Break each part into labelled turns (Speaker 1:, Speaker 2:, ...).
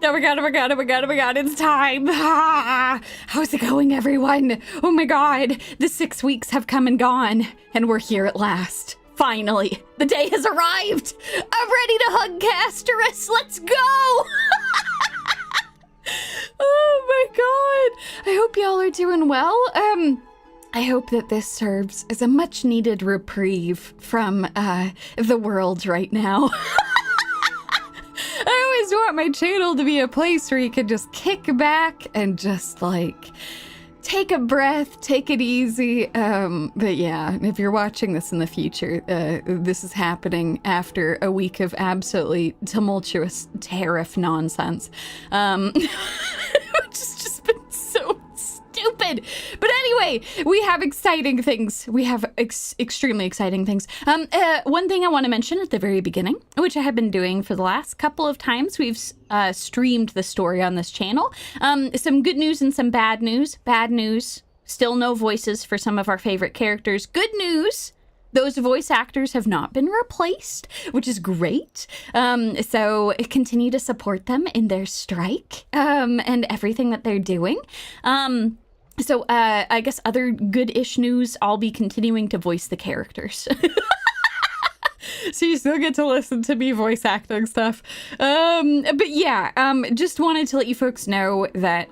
Speaker 1: Oh my god, oh my god, oh my god, oh my god, it's time. Ah, how's it going, everyone? Oh my god, the 6 weeks have come and gone, and we're here at last. Finally, the day has arrived. I'm ready to hug Castorice. Let's go. Oh my god. I hope y'all are doing well. I hope that this serves as a much needed reprieve from the world right now. I always want my channel to be a place where you can just kick back and just like take a breath, take it easy. But yeah, if you're watching this in the future, this is happening after a week of absolutely tumultuous tariff nonsense. Which has just been so stupid. But anyway, we have exciting things. We have extremely exciting things. One thing I want to mention at the very beginning, which I have been doing for the last couple of times, we've streamed the story on this channel. Some good news and some bad news. Bad news, still no voices for some of our favorite characters. Good news, those voice actors have not been replaced, which is great. So continue to support them in their strike and everything that they're doing. So I guess other good-ish news, I'll be continuing to voice the characters. So you still get to listen to me voice acting stuff. But yeah, just wanted to let you folks know that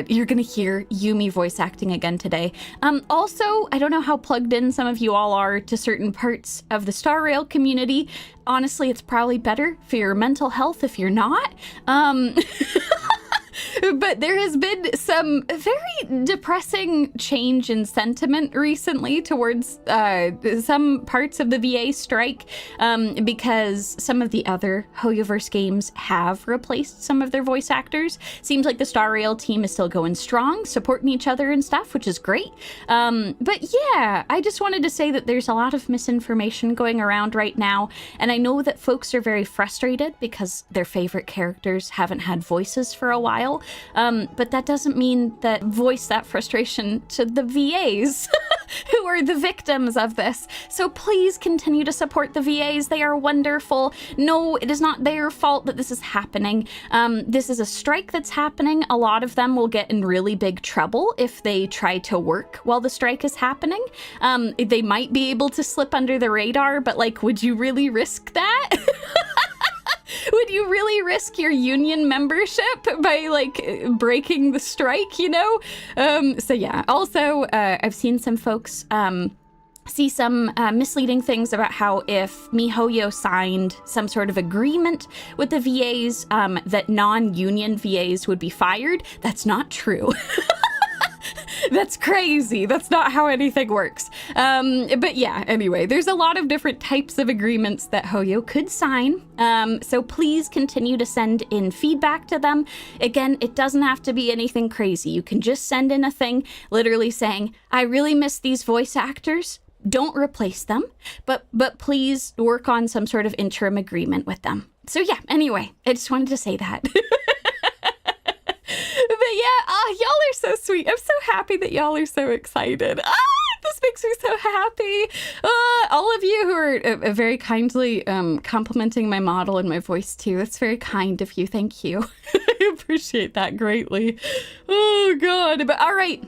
Speaker 1: you're going to hear Yumi voice acting again today. Also, I don't know how plugged in some of you all are to certain parts of the Star Rail community. Honestly, it's probably better for your mental health if you're not. But there has been some very depressing change in sentiment recently towards some parts of the VA strike because some of the other HoYoverse games have replaced some of their voice actors. Seems like the Star Rail team is still going strong, supporting each other and stuff, which is great. But yeah, I just wanted to say that there's a lot of misinformation going around right now, and I know that folks are very frustrated because their favorite characters haven't had voices for a while. But that doesn't mean that voice that frustration to the VAs who are the victims of this. So please continue to support the VAs. They are wonderful. No, it is not their fault that this is happening. This is a strike that's happening. A lot of them will get in really big trouble if they try to work while the strike is happening. They might be able to slip under the radar, but like, would you really risk that? Would you really risk your union membership by like breaking the strike, you know? So yeah, also I've seen some folks see some misleading things about how if MiHoYo signed some sort of agreement with the VAs that non-union VAs would be fired. That's not true. That's crazy. That's not how anything works. But yeah, anyway, there's a lot of different types of agreements that HoYo could sign. So please continue to send in feedback to them. Again, it doesn't have to be anything crazy. You can just send in a thing literally saying, I really miss these voice actors. Don't replace them, but please work on some sort of interim agreement with them. So yeah, anyway, I just wanted to say that. But yeah, y'all are so sweet. I'm so happy that y'all are so excited. This makes me so happy. All of you who are very kindly complimenting my model and my voice too. That's very kind of you. Thank you. I appreciate that greatly. Oh God. But all right.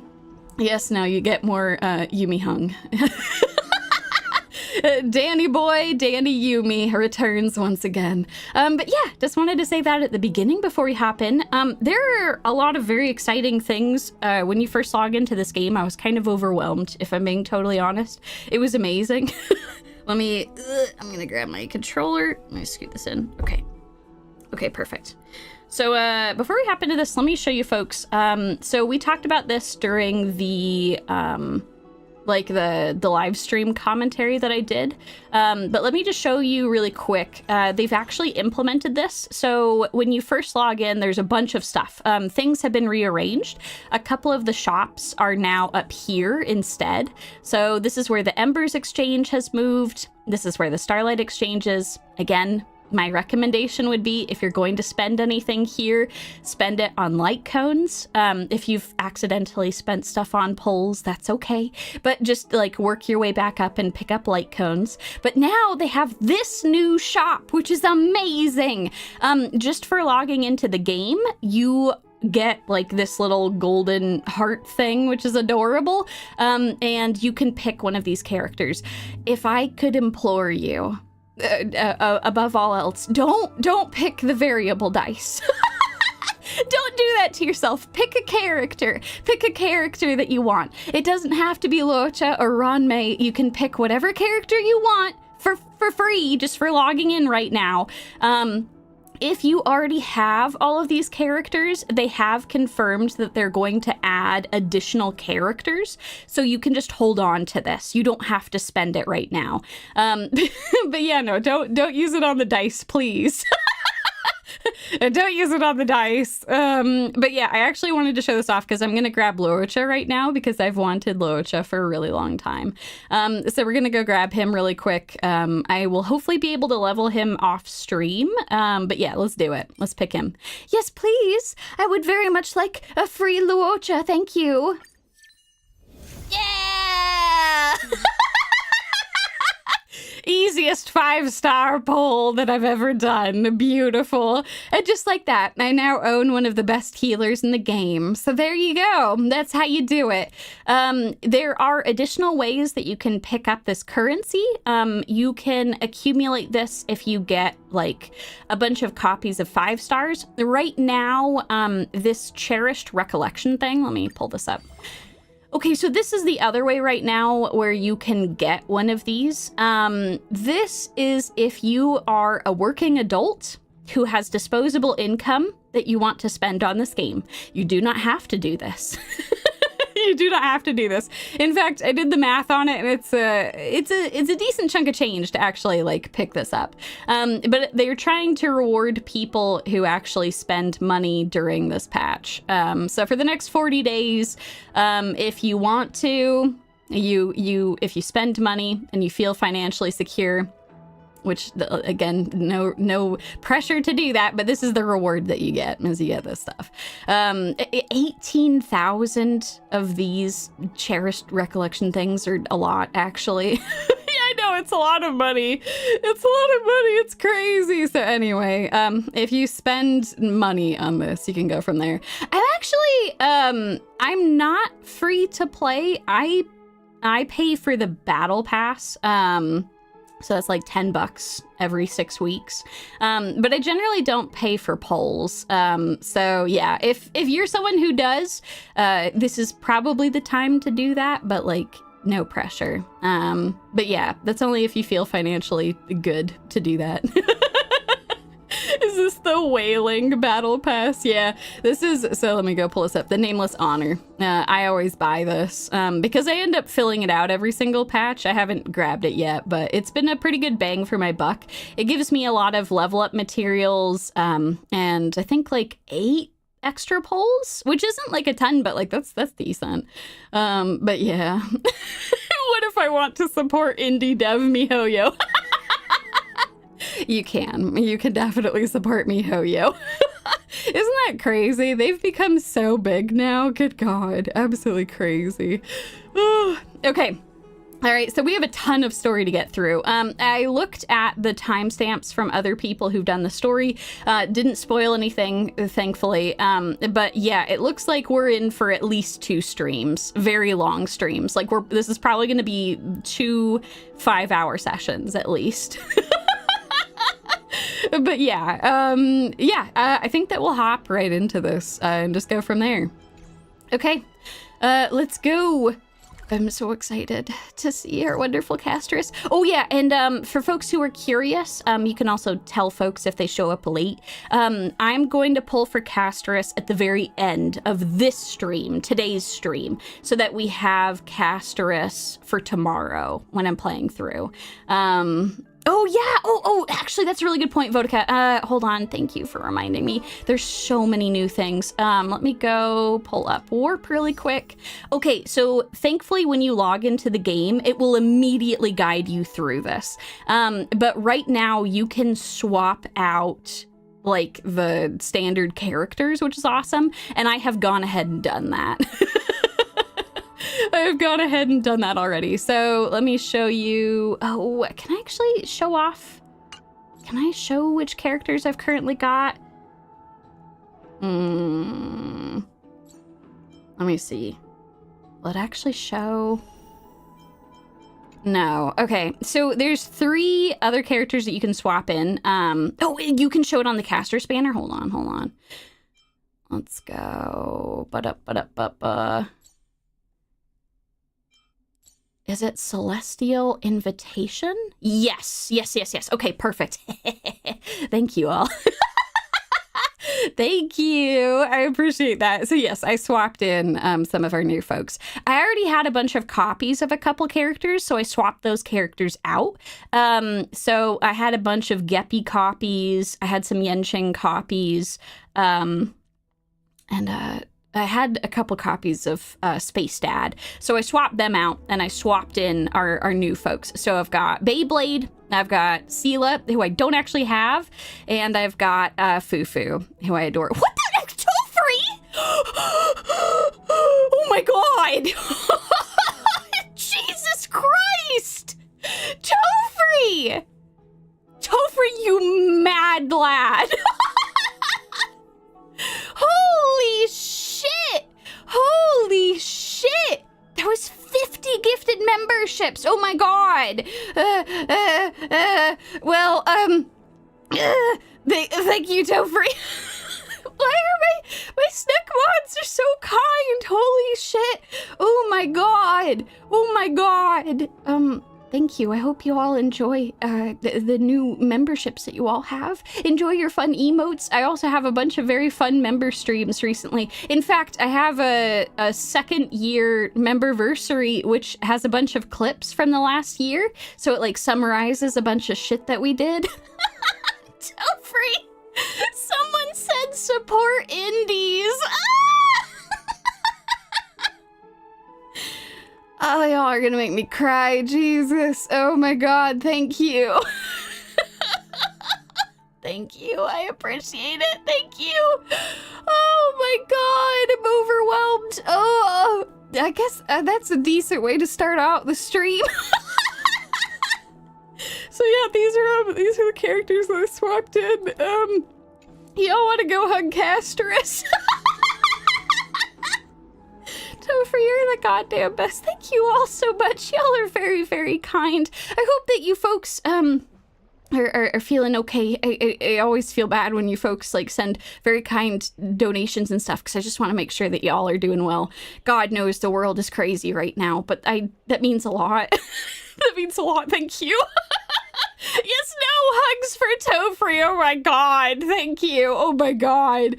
Speaker 1: Yes, now you get more Yumi hung. Danny boy, Danny Yumi returns once again. But yeah, just wanted to say that at the beginning before we hop in. There are a lot of very exciting things. When you first log into this game, I was kind of overwhelmed, if I'm being totally honest. It was amazing. I'm gonna grab my controller. Let me scoot this in. Okay, perfect. So before we hop into this, let me show you folks. So we talked about this during the the live stream commentary that I did. But let me just show you really quick. They've actually implemented this. So when you first log in, there's a bunch of stuff. Things have been rearranged. A couple of the shops are now up here instead. So this is where the Embers Exchange has moved. This is where the Starlight Exchange is. Again, my recommendation would be, if you're going to spend anything here, spend it on light cones. If you've accidentally spent stuff on poles, that's okay. But just like work your way back up and pick up light cones. But now they have this new shop, which is amazing. Just for logging into the game, you get like this little golden heart thing, which is adorable. And you can pick one of these characters. If I could implore you, above all else, don't pick the variable dice. Don't do that to yourself. Pick a character. Pick a character that you want. It doesn't have to be Luocha or Ranmei. You can pick whatever character you want for free, just for logging in right now. If you already have all of these characters, they have confirmed that they're going to add additional characters, so you can just hold on to this. You don't have to spend it right now. But yeah, no, don't use it on the dice, please. Don't use it on the dice. But yeah, I actually wanted to show this off because I'm going to grab Luocha right now because I've wanted Luocha for a really long time. So we're going to go grab him really quick. I will hopefully be able to level him off stream. But yeah, let's do it. Let's pick him. Yes, please. I would very much like a free Luocha. Thank you. Yeah! Easiest 5-star poll that I've ever done. Beautiful. And just like that, I now own one of the best healers in the game. So there you go. That's how you do it. There are additional ways that you can pick up this currency. You can accumulate this if you get like a bunch of copies of 5 stars. Right now, this cherished recollection thing, let me pull this up. Okay, so this is the other way right now where you can get one of these. This is if you are a working adult who has disposable income that you want to spend on this game. You do not have to do this. You do not have to do this. In fact, I did the math on it, and it's a decent chunk of change to actually like pick this up. But they're trying to reward people who actually spend money during this patch. So for the next 40 days, if you want to, if you spend money and you feel financially secure, which again, no pressure to do that, but this is the reward that you get as you get this stuff. 18,000 of these cherished recollection things are a lot, actually. Yeah, I know, it's a lot of money. It's a lot of money. It's crazy. So anyway, if you spend money on this, you can go from there. I'm actually, I'm not free to play. I pay for the battle pass. So that's like $10 every 6 weeks. But I generally don't pay for polls. So yeah, if you're someone who does, this is probably the time to do that, but like no pressure. But yeah, that's only if you feel financially good to do that. Is this the Wailing Battle Pass? Yeah, this is, so let me go pull this up. The Nameless Honor. I always buy this because I end up filling it out every single patch. I haven't grabbed it yet, but it's been a pretty good bang for my buck. It gives me a lot of level up materials and I think like 8 extra polls, which isn't like a ton, but like that's decent. But yeah. What if I want to support indie dev MiHoYo? You can definitely support MiHoYo. Isn't that crazy? They've become so big now. Good God, absolutely crazy. Okay. All right, so we have a ton of story to get through. I looked at the timestamps from other people who've done the story. Didn't spoil anything, thankfully. But yeah, it looks like we're in for at least 2 streams, very long streams. Like this is probably going to be 2 5-hour sessions at least. But yeah, I think that we'll hop right into this and just go from there. Okay, let's go. I'm so excited to see our wonderful Castorice. Oh yeah, and for folks who are curious, you can also tell folks if they show up late. I'm going to pull for Castorice at the very end of this stream, today's stream, so that we have Castorice for tomorrow when I'm playing through. Oh yeah, oh, actually that's a really good point, Vodka. Hold on, thank you for reminding me. There's so many new things. Let me go pull up Warp really quick. Okay, so thankfully when you log into the game, it will immediately guide you through this. But right now you can swap out like the standard characters, which is awesome. And I have gone ahead and done that. I've gone ahead and done that already. So let me show you. Oh, can I actually show off? Can I show which characters I've currently got? Let me see. Will it actually show? No. Okay. So there's 3 other characters that you can swap in. Oh, you can show it on the Castorice banner. Hold on. Let's go. Is it Celestial Invitation? Yes. Okay, perfect. Thank you all. Thank you. I appreciate that. So yes, I swapped in some of our new folks. I already had a bunch of copies of a couple characters, so I swapped those characters out. So I had a bunch of Geppy copies. I had some Yenching copies. I had a couple copies of Space Dad. So I swapped them out and I swapped in our new folks. So I've got Beyblade, I've got Sela, who I don't actually have, and I've got Fufu, who I adore. What the heck? Tofree? Oh my god! Jesus Christ! Tofree! Tofree, you mad lad! Holy shit! Holy shit! That was 50 gifted memberships! Oh my god! Thank you, Tofree. Why are my snack mods are so kind? Holy shit! Oh my god! Oh my god! Thank you. I hope you all enjoy the new memberships that you all have. Enjoy your fun emotes. I also have a bunch of very fun member streams recently. In fact, I have a 2nd year memberversary, which has a bunch of clips from the last year. So it like summarizes a bunch of shit that we did. Tofree! Someone said support indies. Oh, y'all are gonna make me cry. Jesus. Oh my god, thank you. Thank you. I appreciate it. Thank you. Oh my god, I'm overwhelmed. Oh, I guess that's a decent way to start out the stream. So yeah, these are the characters that I swapped in. Y'all want to go hug Castorice? Tofree, you're the goddamn best. Thank you all so much. Y'all are very, very kind. I hope that you folks are feeling okay. I always feel bad when you folks like send very kind donations and stuff, because I just want to make sure that y'all are doing well. God knows the world is crazy right now, but that means a lot. That means a lot. Thank you. Yes, no hugs for Tofree. Oh my god. Thank you. Oh my god.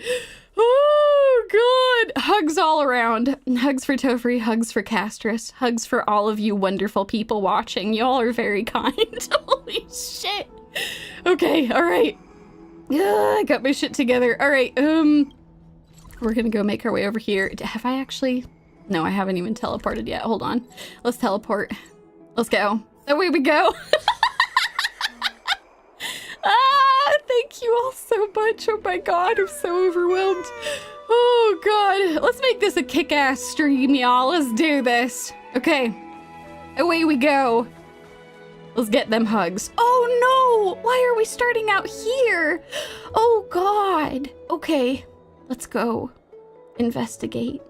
Speaker 1: Oh, God. Hugs all around. Hugs for Tofree, hugs for Castorice, hugs for all of you wonderful people watching. Y'all are very kind. Holy shit. Okay, all right. I got my shit together. All right, we're gonna go make our way over here. Have I actually? No, I haven't even teleported yet. Hold on. Let's teleport. Let's go. Away we go. Thank you all so much. Oh my god, I'm so overwhelmed. Oh god, let's make this a kick-ass stream, y'all. Let's do this. Okay, away we go. Let's get them hugs. Oh no, why are we starting out here? Oh god. Okay, let's go investigate.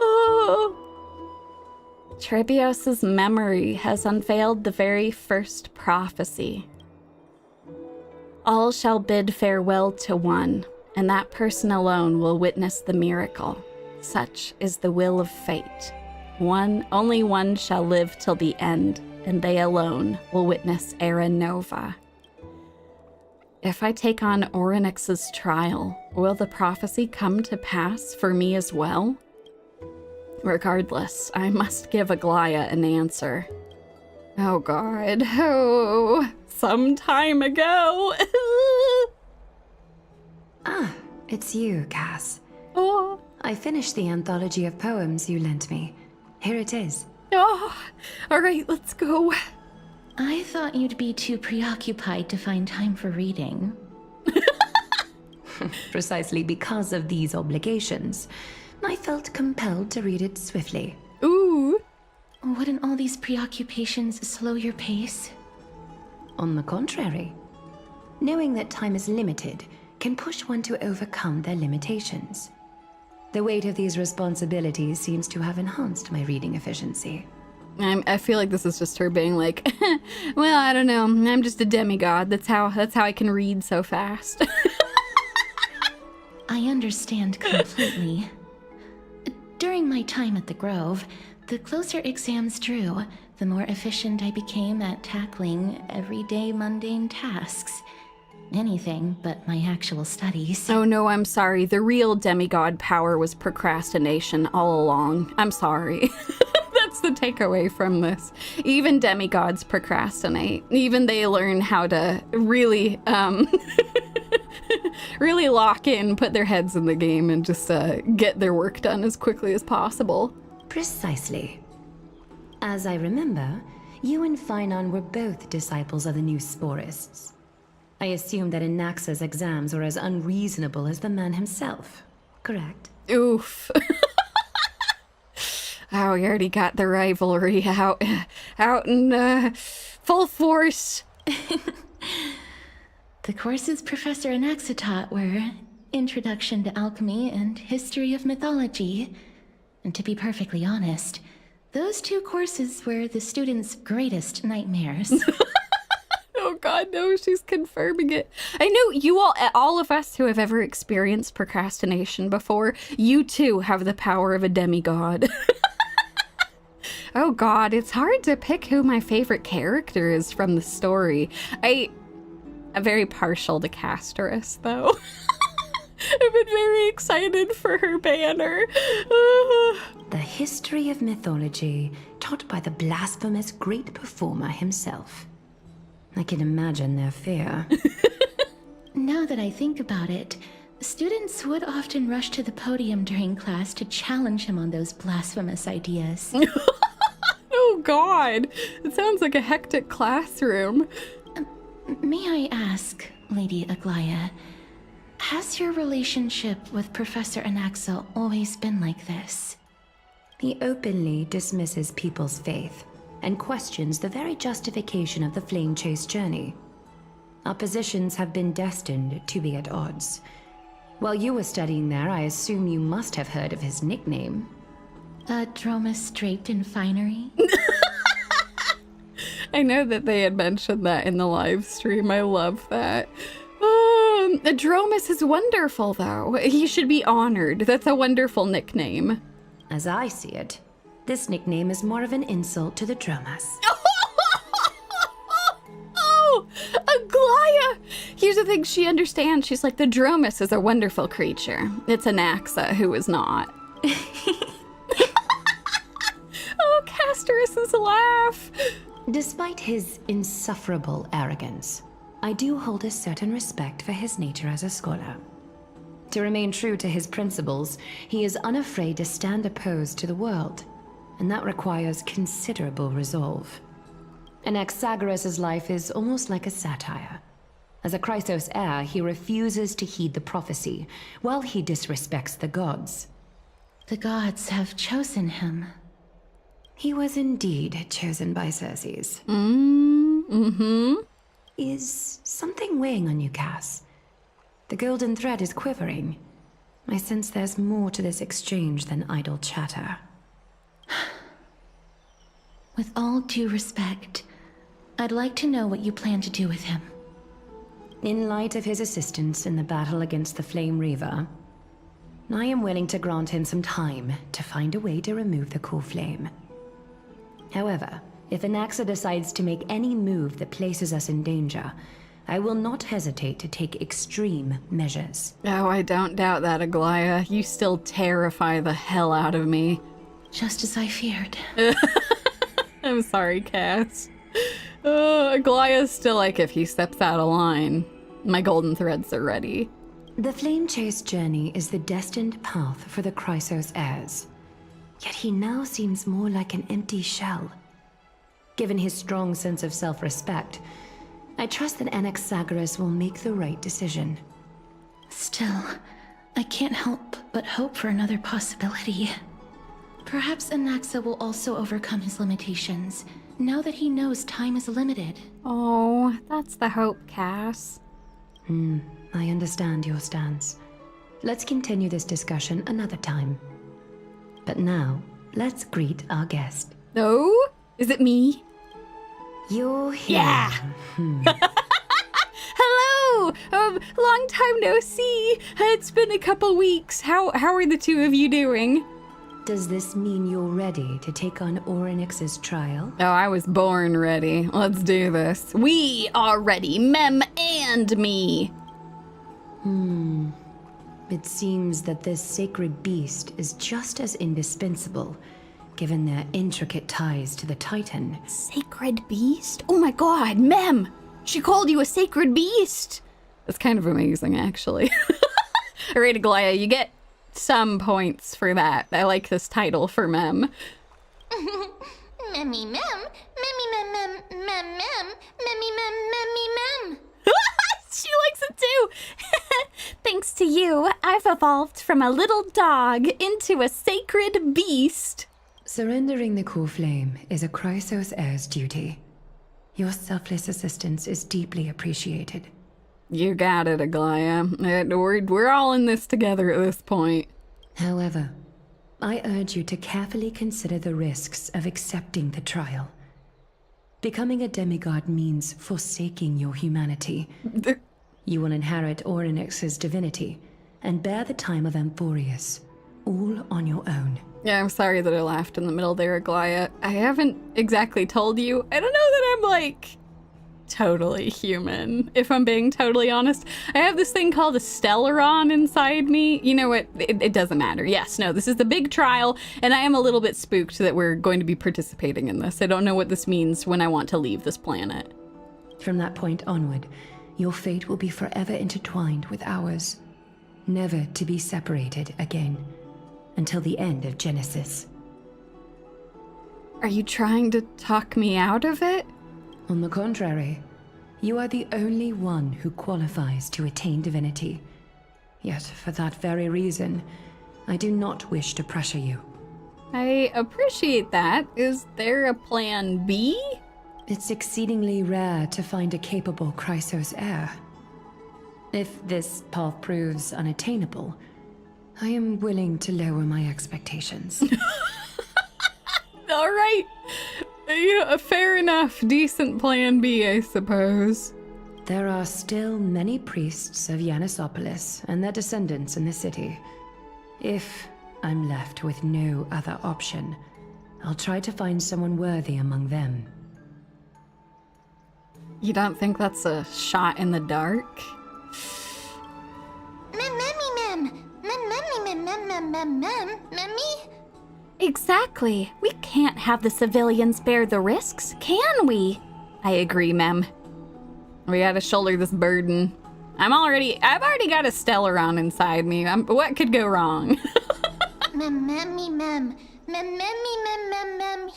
Speaker 1: Oh. Trebios's memory has unveiled the very first prophecy. All shall bid farewell to one, and that person alone will witness the miracle. Such is the will of fate. Only one shall live till the end, and they alone will witness Era Nova. If I take on Oronyx's trial, will the prophecy come to pass for me as well? Regardless, I must give Aglaya an answer. Oh God. Oh, some time ago.
Speaker 2: Ah, it's you, Cass.
Speaker 1: Oh.
Speaker 2: I finished the anthology of poems you lent me. Here it is.
Speaker 1: Oh. All right, let's go.
Speaker 3: I thought you'd be too preoccupied to find time for reading.
Speaker 2: Precisely because of these obligations, I felt compelled to read it swiftly.
Speaker 1: Ooh.
Speaker 3: Wouldn't all these preoccupations slow your pace?
Speaker 2: On the contrary, knowing that time is limited can push one to overcome their limitations. The weight of these responsibilities seems to have enhanced my reading efficiency.
Speaker 1: I feel like this is just her being like, well, I don't know. I'm just a demigod. That's how I can read so fast.
Speaker 3: I understand completely. During my time at the Grove, the closer exams drew, the more efficient I became at tackling everyday mundane tasks. Anything but my actual studies.
Speaker 1: Oh no, I'm sorry. The real demigod power was procrastination all along. I'm sorry. That's the takeaway from this. Even demigods procrastinate. Even they learn how to really, really lock in, put their heads in the game, and just get their work done as quickly as possible.
Speaker 2: Precisely. As I remember, you and Finon were both disciples of the new Sporists. I assume that Anaxa's exams were as unreasonable as the man himself, correct?
Speaker 1: Oof. Oh, we already got the rivalry out in full force.
Speaker 3: The courses Professor Anaxa taught were Introduction to Alchemy and History of Mythology. And to be perfectly honest, those two courses were the students' greatest nightmares.
Speaker 1: Oh God, no, she's confirming it. I know you all of us who have ever experienced procrastination before, you too have the power of a demigod. Oh God, it's hard to pick who my favorite character is from the story. I'm very partial to Castorice, though. I've been very excited for her banner.
Speaker 2: The history of mythology taught by the blasphemous great performer himself. I can imagine their fear.
Speaker 3: Now that I think about it, students would often rush to the podium during class to challenge him on those blasphemous ideas.
Speaker 1: Oh God, it sounds like a hectic classroom.
Speaker 3: May I ask, Lady Aglaya, has your relationship with Professor Anaxa always been like this?
Speaker 2: He openly dismisses people's faith and questions the very justification of the flame chase journey. Our positions have been destined to be at odds. While you were studying there, I assume you must have heard of his nickname.
Speaker 3: Dromas draped in finery?
Speaker 1: I know that they had mentioned that in the live stream. I love that. Dromas is wonderful, though. He should be honored. That's a wonderful nickname.
Speaker 2: As I see it, this nickname is more of an insult to the Dromas.
Speaker 1: Oh, Aglaya! Here's the thing she understands. She's like, the Dromas is a wonderful creature. It's Anaxa who is not. Oh, Castorice's laugh.
Speaker 2: Despite his insufferable arrogance, I do hold a certain respect for his nature as a scholar. To remain true to his principles, he is unafraid to stand opposed to the world, and that requires considerable resolve. Anaxagoras' life is almost like a satire. As a Chrysos heir, he refuses to heed the prophecy, while he disrespects the gods.
Speaker 3: The gods have chosen him.
Speaker 2: He was indeed chosen by Circes.
Speaker 1: Mm-hmm.
Speaker 2: Is something weighing on you, Cass? The golden thread is quivering. I sense there's more to this exchange than idle chatter.
Speaker 3: With all due respect, I'd like to know what you plan to do with him.
Speaker 2: In light of his assistance in the battle against the Flame Reaver, I am willing to grant him some time to find a way to remove the core flame. However, if Anaxa decides to make any move that places us in danger, I will not hesitate to take extreme measures.
Speaker 1: Oh, I don't doubt that, Aglaya. You still terrify the hell out of me.
Speaker 3: Just as I feared.
Speaker 1: I'm sorry, Cass. Aglaya's still like, if he steps out of line, my golden threads are ready.
Speaker 2: The flame chase journey is the destined path for the Chrysos heirs. Yet he now seems more like an empty shell. Given his strong sense of self-respect, I trust that Anaxagoras will make the right decision.
Speaker 3: Still, I can't help but hope for another possibility. Perhaps Anaxa will also overcome his limitations, now that he knows time is limited.
Speaker 1: Oh, that's the hope, Cass.
Speaker 2: I understand your stance. Let's continue this discussion another time. But now, let's greet our guest.
Speaker 1: Oh, is it me?
Speaker 2: You're here.
Speaker 1: Yeah. Hello. Long time no see. It's been a couple weeks. How are the two of you doing?
Speaker 2: Does this mean you're ready to take on Oronyx's trial?
Speaker 1: Oh, I was born ready. Let's do this. We are ready, Mem and me.
Speaker 2: It seems that this sacred beast is just as indispensable, given their intricate ties to the Titan.
Speaker 1: Sacred beast? Oh my god, Mem! She called you a sacred beast! That's kind of amazing, actually. Alright, Aglaya, you get some points for that. I like this title for Mem.
Speaker 3: Memmy mem, memmy mem mem mem mem, memmy mem memmy mem.
Speaker 1: She likes it too! Thanks to you, I've evolved from a little dog into a sacred beast.
Speaker 2: Surrendering the core flame is a Chrysos heir's duty. Your selfless assistance is deeply appreciated.
Speaker 1: You got it, Aglaya. We're all in this together at this point.
Speaker 2: However, I urge you to carefully consider the risks of accepting the trial. Becoming a demigod means forsaking your humanity. You will inherit Oronyx's divinity and bear the time of Amphorius, all on your own.
Speaker 1: Yeah, I'm sorry that I laughed in the middle there, Aglaya. I haven't exactly told you. I don't know that I'm, like, totally human, if I'm being totally honest. I have this thing called a Stellaron inside me. You know what? It doesn't matter. Yes, no, this is the big trial, and I am a little bit spooked that we're going to be participating in this. I don't know what this means when I want to leave this planet.
Speaker 2: From that point onward, your fate will be forever intertwined with ours, never to be separated again, until the end of Genesis.
Speaker 1: Are you trying to talk me out of it?
Speaker 2: On the contrary, you are the only one who qualifies to attain divinity. Yet, for that very reason, I do not wish to pressure you.
Speaker 1: I appreciate that. Is there a plan B?
Speaker 2: It's exceedingly rare to find a capable Chrysos heir. If this path proves unattainable, I am willing to lower my expectations.
Speaker 1: All right. Fair enough. Decent plan B, I suppose.
Speaker 2: There are still many priests of Yanissopolis and their descendants in the city. If I'm left with no other option, I'll try to find someone worthy among them.
Speaker 1: You don't think that's a shot in the dark? Exactly. We can't have the civilians bear the risks, can we? I agree, Mem. We gotta shoulder this burden. I've already got a Stellaron inside me. What could go wrong?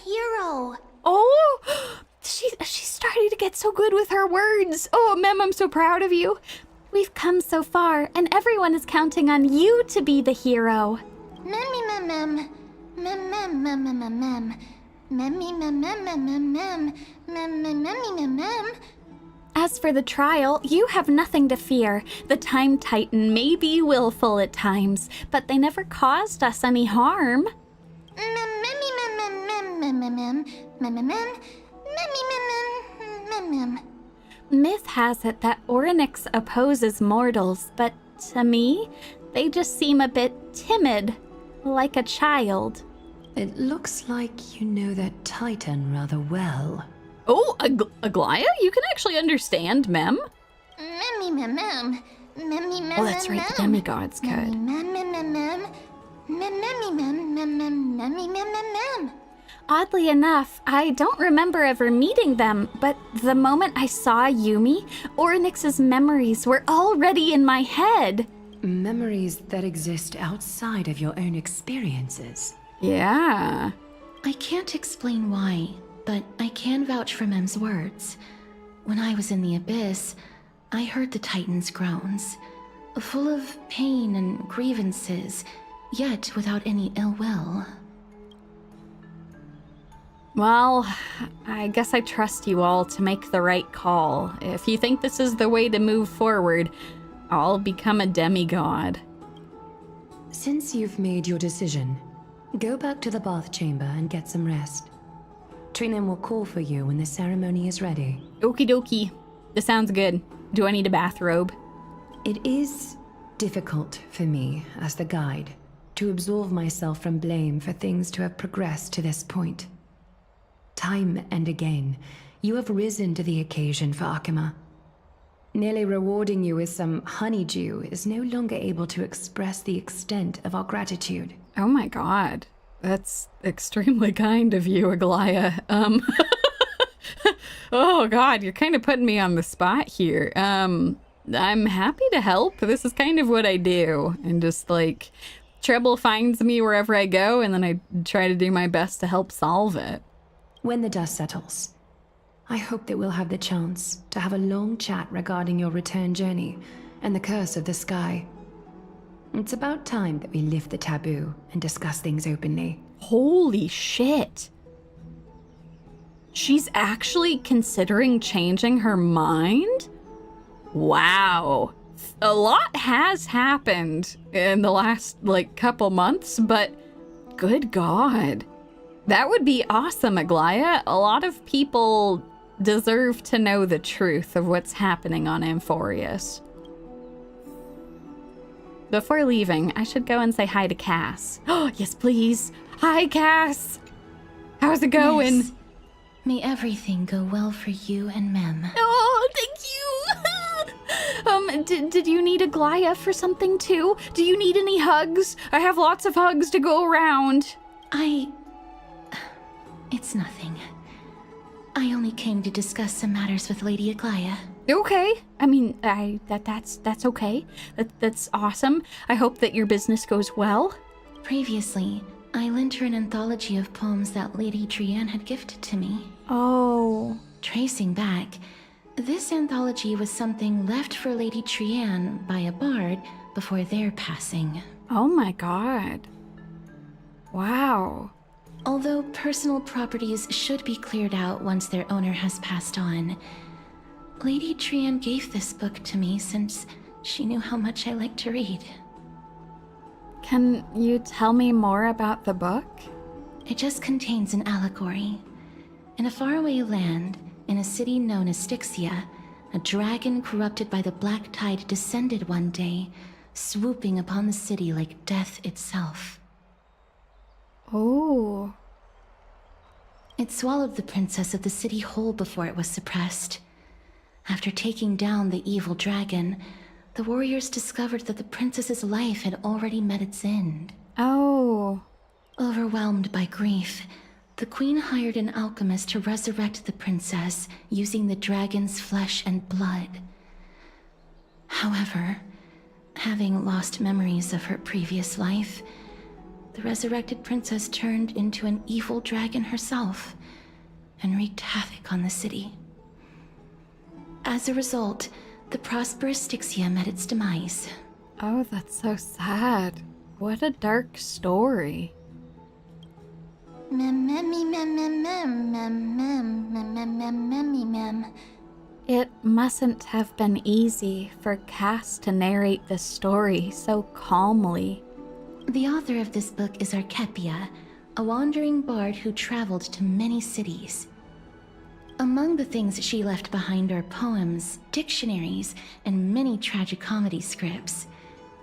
Speaker 3: Hero.
Speaker 1: Oh, she's starting to get so good with her words. Oh, Mem, I'm so proud of you. We've come so far, and everyone is counting on you to be the hero. As for the trial, you have nothing to fear. The Time Titan may be willful at times, but they never caused us any harm. Myth has it that Oronyx opposes mortals, but to me, they just seem a bit timid, like a child.
Speaker 2: It looks like you know that Titan rather well.
Speaker 1: Oh, Aglaya, you can actually understand Mem. Oh, that's right, the demigods could. Oddly enough, I don't remember ever meeting them, but the moment I saw Yumi, Oronyx's memories were already in my head.
Speaker 2: Memories that exist outside of your own experiences.
Speaker 1: Yeah.
Speaker 3: I can't explain why, but I can vouch for Mem's words. When I was in the abyss, I heard the Titan's groans, full of pain and grievances, yet without any ill will.
Speaker 1: Well, I guess I trust you all to make the right call. If you think this is the way to move forward, I'll become a demigod.
Speaker 2: Since you've made your decision, go back to the bath chamber and get some rest. Trina will call for you when the ceremony is ready.
Speaker 1: Okie dokie. This sounds good. Do I need a bathrobe?
Speaker 2: It is difficult for me, as the guide, to absolve myself from blame for things to have progressed to this point. Time and again, you have risen to the occasion for Akima. Nearly rewarding you with some honeydew is no longer able to express the extent of our gratitude.
Speaker 1: Oh my god. That's extremely kind of you, Aglaya. Oh god, you're kind of putting me on the spot here. I'm happy to help. This is kind of what I do. And just like, trouble finds me wherever I go, and then I try to do my best to help solve it.
Speaker 2: When the dust settles, I hope that we'll have the chance to have a long chat regarding your return journey and the curse of the sky. It's about time that we lift the taboo and discuss things openly.
Speaker 1: Holy shit. She's actually considering changing her mind? Wow. A lot has happened in the last, couple months, but good god. That would be awesome, Aglaya. A lot of people deserve to know the truth of what's happening on Amphorius. Before leaving, I should go and say hi to Cass. Oh, yes, please. Hi, Cass. How's it going?
Speaker 3: Yes. May everything go well for you and Mem.
Speaker 1: Oh, thank you. Did you need Aglaya for something too? Do you need any hugs? I have lots of hugs to go around.
Speaker 3: It's nothing. I only came to discuss some matters with Lady Aglaya.
Speaker 1: Okay. I mean, that's okay. That's awesome. I hope that your business goes well.
Speaker 3: Previously, I lent her an anthology of poems that Lady Trianne had gifted to me.
Speaker 1: Oh.
Speaker 3: Tracing back, this anthology was something left for Lady Trianne by a bard before their passing.
Speaker 1: Oh my god. Wow.
Speaker 3: Although personal properties should be cleared out once their owner has passed on, Lady Trianne gave this book to me since she knew how much I like to read.
Speaker 1: Can you tell me more about the book?
Speaker 3: It just contains an allegory. In a faraway land, in a city known as Styxia, a dragon corrupted by the black tide descended one day, swooping upon the city like death itself.
Speaker 1: Oh.
Speaker 3: It swallowed the princess of the city whole before it was suppressed. After taking down the evil dragon, the warriors discovered that the princess's life had already met its end.
Speaker 1: Oh.
Speaker 3: Overwhelmed by grief, the queen hired an alchemist to resurrect the princess using the dragon's flesh and blood. However, having lost memories of her previous life, the resurrected princess turned into an evil dragon herself and wreaked havoc on the city. As a result, the prosperous Styxia met its demise.
Speaker 1: Oh, that's so sad. What a dark story. It mustn't have been easy for Cass to narrate this story so calmly.
Speaker 3: The author of this book is Archepia, a wandering bard who traveled to many cities. Among the things she left behind are poems, dictionaries, and many tragicomedy scripts.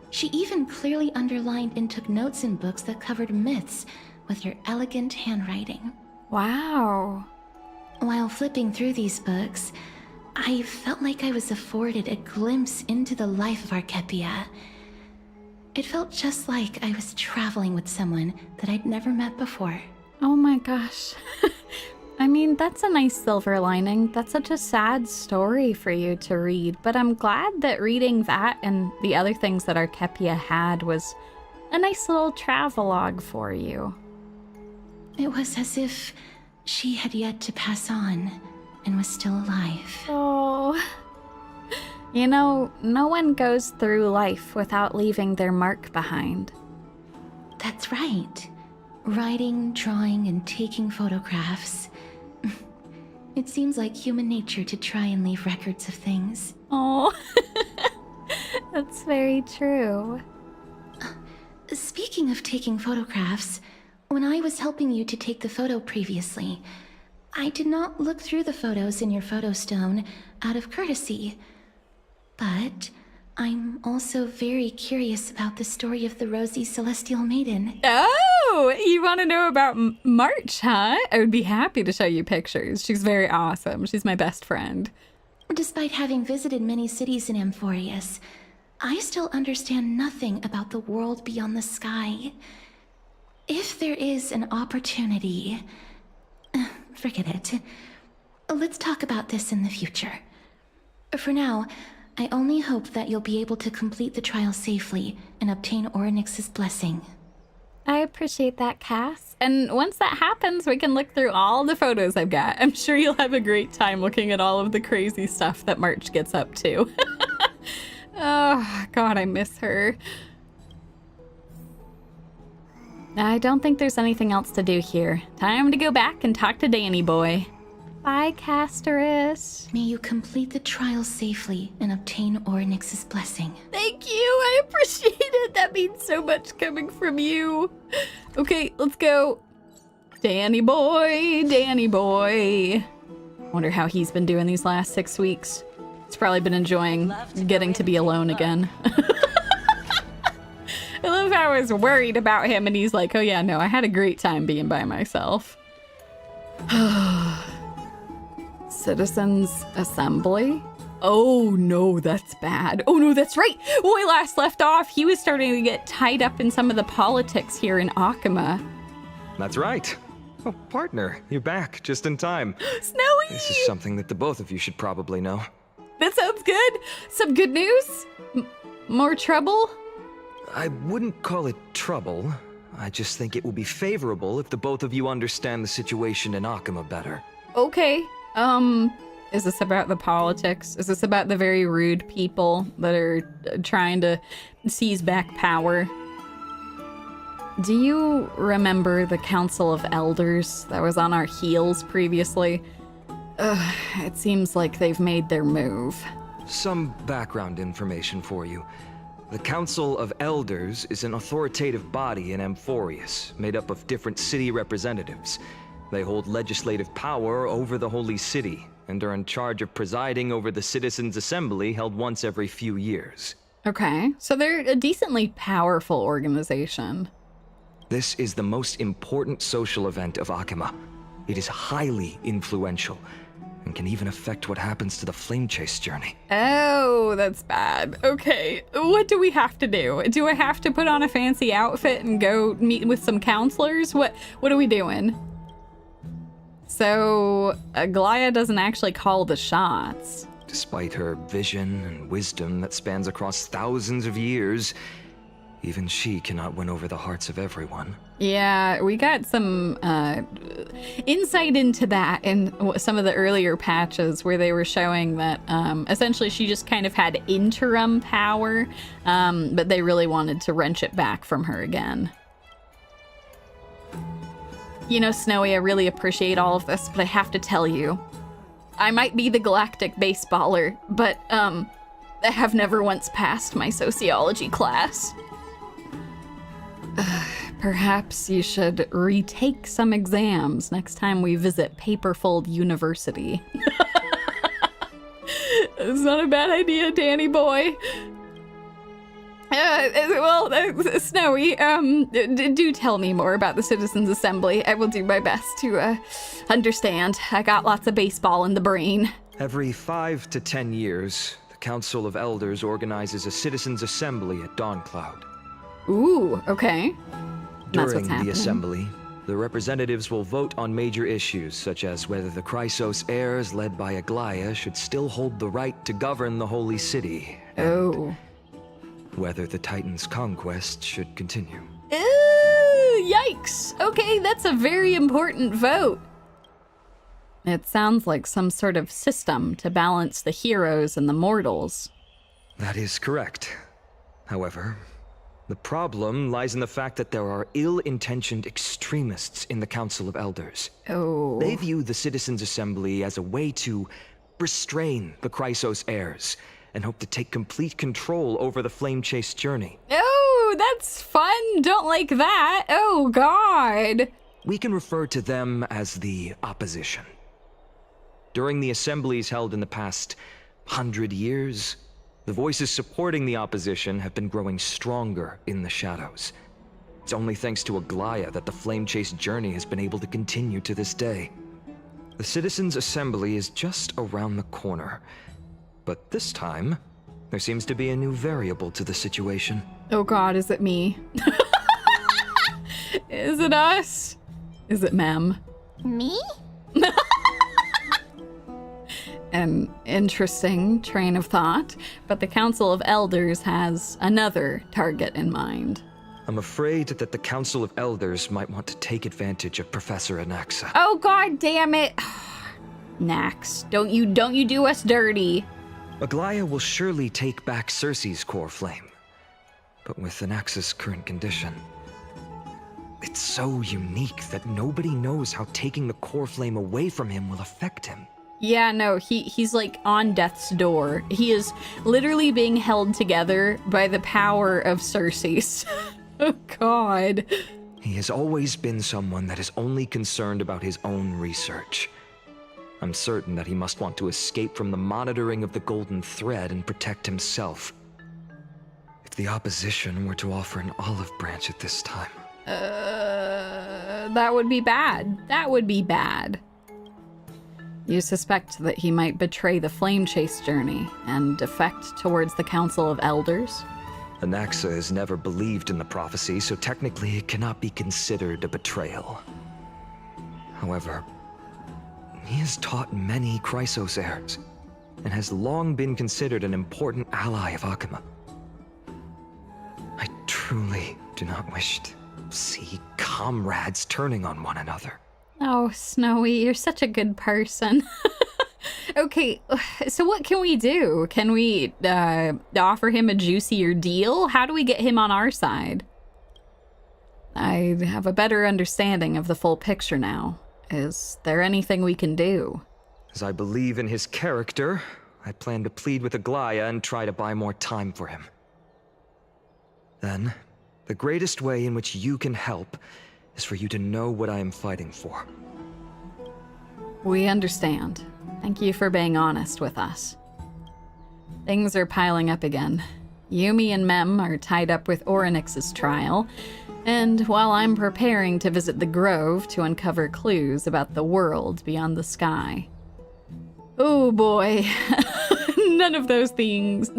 Speaker 3: She even clearly underlined and took notes in books that covered myths with her elegant handwriting.
Speaker 1: Wow.
Speaker 3: While flipping through these books, I felt like I was afforded a glimpse into the life of Archepia. It felt just like I was traveling with someone that I'd never met before.
Speaker 1: Oh my gosh. I mean, that's a nice silver lining. That's such a sad story for you to read, but I'm glad that reading that and the other things that Archepia had was a nice little travelogue for you.
Speaker 3: It was as if she had yet to pass on and was still alive.
Speaker 1: Oh. You know, no one goes through life without leaving their mark behind.
Speaker 3: That's right. Writing, drawing, and taking photographs. It seems like human nature to try and leave records of things.
Speaker 1: Oh, that's very true.
Speaker 3: Speaking of taking photographs, when I was helping you to take the photo previously, I did not look through the photos in your photo stone out of courtesy. But I'm also very curious about the story of the rosy celestial maiden.
Speaker 1: Oh, you want to know about March, huh? I would be happy to show you pictures. She's very awesome. She's my best friend.
Speaker 3: Despite having visited many cities in Amphorius, I still understand nothing about the world beyond the sky. If there is an opportunity... forget it. Let's talk about this in the future. For now, I only hope that you'll be able to complete the trial safely and obtain Oronyx's blessing.
Speaker 1: I appreciate that, Cass. And once that happens, we can look through all the photos I've got. I'm sure you'll have a great time looking at all of the crazy stuff that March gets up to. Oh, God, I miss her. I don't think there's anything else to do here. Time to go back and talk to Danny boy. Bye, Castorice.
Speaker 3: May you complete the trial safely and obtain Oronyx's blessing.
Speaker 1: Thank you. I appreciate it. That means so much coming from you. Okay, let's go. Danny boy, Danny boy. Wonder how he's been doing these last 6 weeks. He's probably been enjoying getting to be alone again. I love how I was worried about him and he's like, oh yeah, no, I had a great time being by myself. Citizens Assembly? Oh no, that's bad. Oh no, that's right. When we last left off, he was starting to get tied up in some of the politics here in Akama.
Speaker 4: That's right. Oh, partner, you're back just in time.
Speaker 1: Snowy!
Speaker 4: This is something that the both of you should probably know.
Speaker 1: That sounds good. Some good news? More trouble?
Speaker 4: I wouldn't call it trouble. I just think it will be favorable if the both of you understand the situation in Akama better.
Speaker 1: Okay. Is this about the politics? Is this about the very rude people that are trying to seize back power? Do you remember the Council of Elders that was on our heels previously? It seems like they've made their move.
Speaker 4: Some background information for you. The Council of Elders is an authoritative body in Amphorius, made up of different city representatives. They hold legislative power over the Holy City, and are in charge of presiding over the Citizens' Assembly held once every few years.
Speaker 1: Okay, so they're a decently powerful organization.
Speaker 4: This is the most important social event of Akama. It is highly influential, and can even affect what happens to the Flame Chase journey.
Speaker 1: Oh, that's bad. Okay, what do we have to do? Do I have to put on a fancy outfit and go meet with some counselors? What are we doing? So, Aglaia doesn't actually call the shots.
Speaker 4: Despite her vision and wisdom that spans across thousands of years, even she cannot win over the hearts of everyone.
Speaker 1: Yeah, we got some insight into that in some of the earlier patches where they were showing that essentially she just kind of had interim power, but they really wanted to wrench it back from her again. You know, Snowy, I really appreciate all of this, but I have to tell you, I might be the galactic baseballer, but I have never once passed my sociology class. Perhaps you should retake some exams next time we visit Paperfold University. It's not a bad idea, Danny boy. Snowy, do tell me more about the Citizens' Assembly. I will do my best to understand. I got lots of baseball in the brain.
Speaker 4: Every 5 to 10 years, the Council of Elders organizes a Citizens' Assembly at Dawncloud.
Speaker 1: Ooh, okay. That's what's
Speaker 4: During the
Speaker 1: happening.
Speaker 4: assembly, The representatives will vote on major issues, such as whether the Chrysos heirs led by Aglaia should still hold the right to govern the Holy City.
Speaker 1: Oh.
Speaker 4: Whether the Titan's conquest should continue.
Speaker 1: Yikes. Okay, that's a very important vote. It sounds like some sort of system to balance the heroes and the mortals.
Speaker 4: That is correct. However, the problem lies in the fact that there are ill-intentioned extremists in the Council of Elders.
Speaker 1: Oh.
Speaker 4: They view the Citizens' Assembly as a way to restrain the Chrysos heirs and hope to take complete control over the Flame Chase journey.
Speaker 1: Oh, that's fun. Don't like that. Oh, God.
Speaker 4: We can refer to them as the opposition. During the assemblies held in the past 100 years, the voices supporting the opposition have been growing stronger in the shadows. It's only thanks to Aglaia that the Flame Chase journey has been able to continue to this day. The Citizens' Assembly is just around the corner, but this time, there seems to be a new variable to the situation.
Speaker 1: Oh, God, is it me? Is it us? Is it Mem?
Speaker 3: Me?
Speaker 1: An interesting train of thought, but the Council of Elders has another target in mind.
Speaker 4: I'm afraid that the Council of Elders might want to take advantage of Professor Anaxa.
Speaker 1: Oh, God damn it. Nax, don't you do us dirty.
Speaker 4: Aglaia will surely take back Circe's core flame. But with Anaxa's current condition, it's so unique that nobody knows how taking the core flame away from him will affect him.
Speaker 1: Yeah, no, he's like on death's door. He is literally being held together by the power of Circe's. Oh, God.
Speaker 4: He has always been someone that is only concerned about his own research. I'm certain that he must want to escape from the monitoring of the Golden Thread and protect himself. If the opposition were to offer an olive branch at this time...
Speaker 1: That would be bad. That would be bad. You suspect that he might betray the Flame Chase journey and defect towards the Council of Elders?
Speaker 4: Anaxa has never believed in the prophecy, so technically it cannot be considered a betrayal. However, he has taught many Chrysos heirs, and has long been considered an important ally of Akama. I truly do not wish to see comrades turning on one another.
Speaker 1: Oh, Snowy, you're such a good person. Okay, so what can we do? Can we offer him a juicier deal? How do we get him on our side? I have a better understanding of the full picture now. Is there anything we can do?
Speaker 4: As I believe in his character, I plan to plead with Aglaia and try to buy more time for him. Then, the greatest way in which you can help is for you to know what I am fighting for.
Speaker 1: We understand. Thank you for being honest with us. Things are piling up again. Yumi and Mem are tied up with Oronyx's trial, and while I'm preparing to visit the Grove to uncover clues about the world beyond the sky. Oh boy. None of those things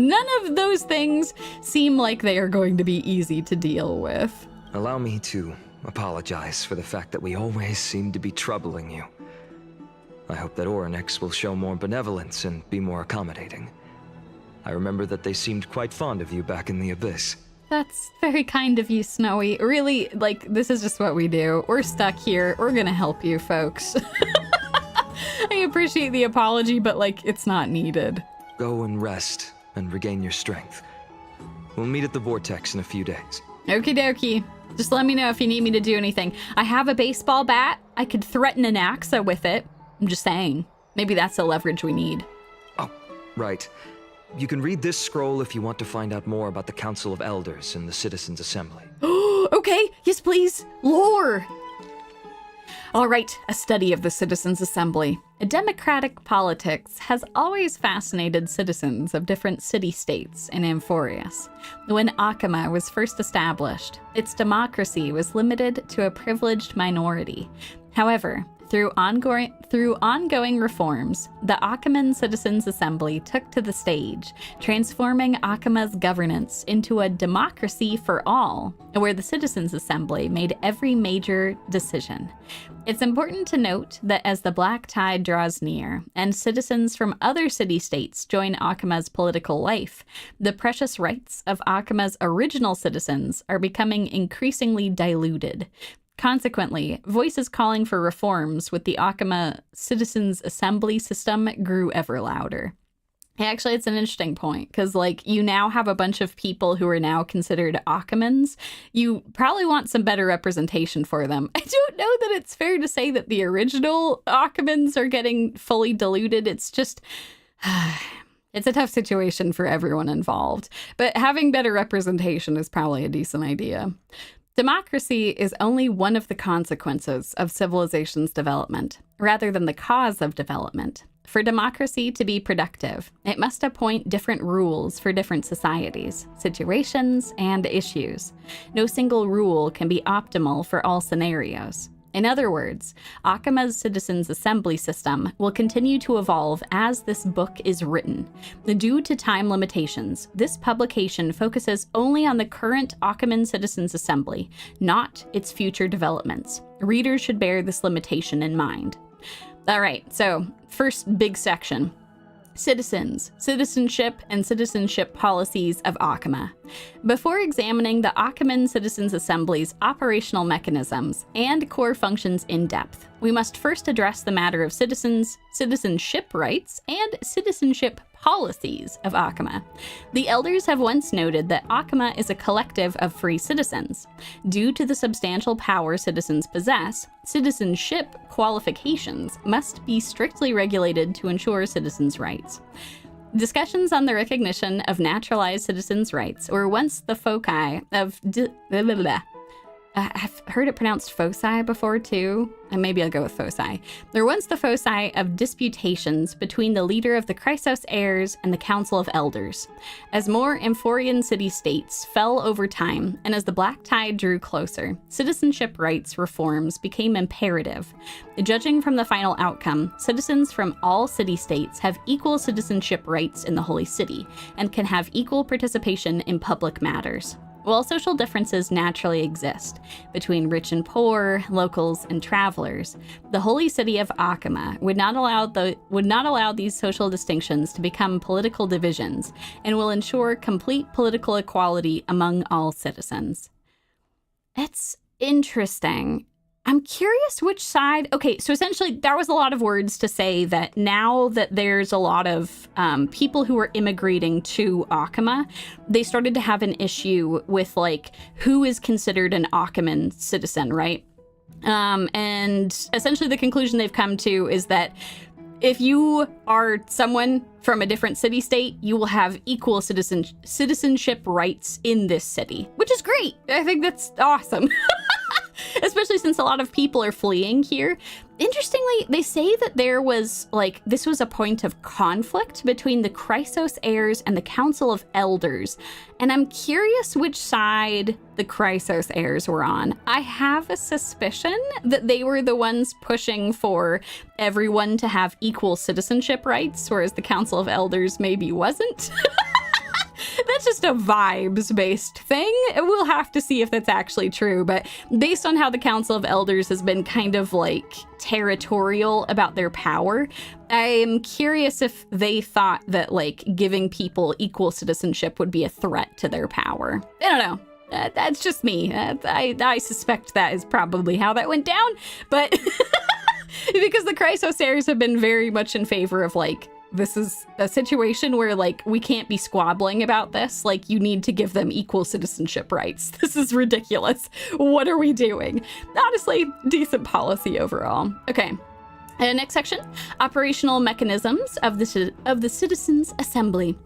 Speaker 1: seem like they are going to be easy to deal with.
Speaker 4: Allow me to apologize for the fact that we always seem to be troubling you. I hope that Oronyx will show more benevolence and be more accommodating. I remember that they seemed quite fond of you back in the Abyss.
Speaker 1: That's very kind of you, Snowy. Really, like, this is just what we do. We're stuck here. We're gonna help you, folks. I appreciate the apology, but, like, it's not needed.
Speaker 4: Go and rest and regain your strength. We'll meet at the Vortex in a few days.
Speaker 1: Okie dokie. Just let me know if you need me to do anything. I have a baseball bat. I could threaten an Anaxa with it. I'm just saying. Maybe that's the leverage we need.
Speaker 4: Oh, right. You can read this scroll if you want to find out more about the Council of Elders and the Citizens' Assembly.
Speaker 1: Okay, yes please. Lore! All right, a study of the Citizens' Assembly. Democratic politics has always fascinated citizens of different city-states in Amphorius. When Akama was first established, its democracy was limited to a privileged minority. However, through ongoing reforms, the Achaemenid Citizens' Assembly took to the stage, transforming Achaemen's governance into a democracy for all, where the Citizens' Assembly made every major decision. It's important to note that as the Black Tide draws near, and citizens from other city-states join Achaemen's political life, the precious rights of Achaemen's original citizens are becoming increasingly diluted. Consequently, voices calling for reforms with the Achaemenid Citizens' Assembly system grew ever louder. Actually, it's an interesting point, because, like, you now have a bunch of people who are now considered Achaemenids. You probably want some better representation for them. I don't know that it's fair to say that the original Achaemenids are getting fully diluted. It's just... it's a tough situation for everyone involved. But having better representation is probably a decent idea. Democracy is only one of the consequences of civilization's development, rather than the cause of development. For democracy to be productive, it must appoint different rules for different societies, situations, and issues. No single rule can be optimal for all scenarios. In other words, Achaemen's Citizens' Assembly system will continue to evolve as this book is written. Due to time limitations, this publication focuses only on the current Achaemenid Citizens' Assembly, not its future developments. Readers should bear this limitation in mind. All right, so first big section. Citizens, citizenship, and citizenship policies of Achaemen. Before examining the Achaemenid Citizens' Assembly's operational mechanisms and core functions in depth, we must first address the matter of citizenship rights and citizenship policies of Achaemen. The elders have once noted that Achaemen is a collective of free citizens. Due to the substantial power citizens possess, citizenship qualifications must be strictly regulated to ensure citizens' rights. Discussions on the recognition of naturalized citizens' rights were once the foci of I've heard it pronounced foci before too, and maybe I'll go with foci. They're once the foci of disputations between the leader of the Chrysos heirs and the Council of Elders. As more Amphorian city-states fell over time, and as the Black Tide drew closer, citizenship rights reforms became imperative. Judging from the final outcome, citizens from all city-states have equal citizenship rights in the Holy City, and can have equal participation in public matters. While social differences naturally exist between rich and poor, locals and travelers, the Holy City of Achaemen would not allow these social distinctions to become political divisions, and will ensure complete political equality among all citizens. It's interesting. I'm curious which side... Okay, so essentially that was a lot of words to say that now that there's a lot of people who are immigrating to Achaemen, they started to have an issue with, like, who is considered an Achaemenid citizen, right? And essentially the conclusion they've come to is that if you are someone from a different city-state, you will have equal citizenship rights in this city, which is great. I think that's awesome. Especially since a lot of people are fleeing here. Interestingly, they say that there was, like, this was a point of conflict between the Chrysos heirs and the Council of Elders. And I'm curious which side the Chrysos heirs were on. I have a suspicion that they were the ones pushing for everyone to have equal citizenship rights, whereas the Council of Elders maybe wasn't. That's just a vibes-based thing. We'll have to see if that's actually true, but based on how the Council of Elders has been kind of, like, territorial about their power, I'm curious if they thought that, like, giving people equal citizenship would be a threat to their power. I don't know. That's just me. I suspect that is probably how that went down, but because the Chrysos heirs have been very much in favor of, like, this is a situation where, like, we can't be squabbling about this. Like, you need to give them equal citizenship rights. This is ridiculous. What are we doing? Honestly, decent policy overall. Okay. Next section, operational mechanisms of the Citizens' Assembly.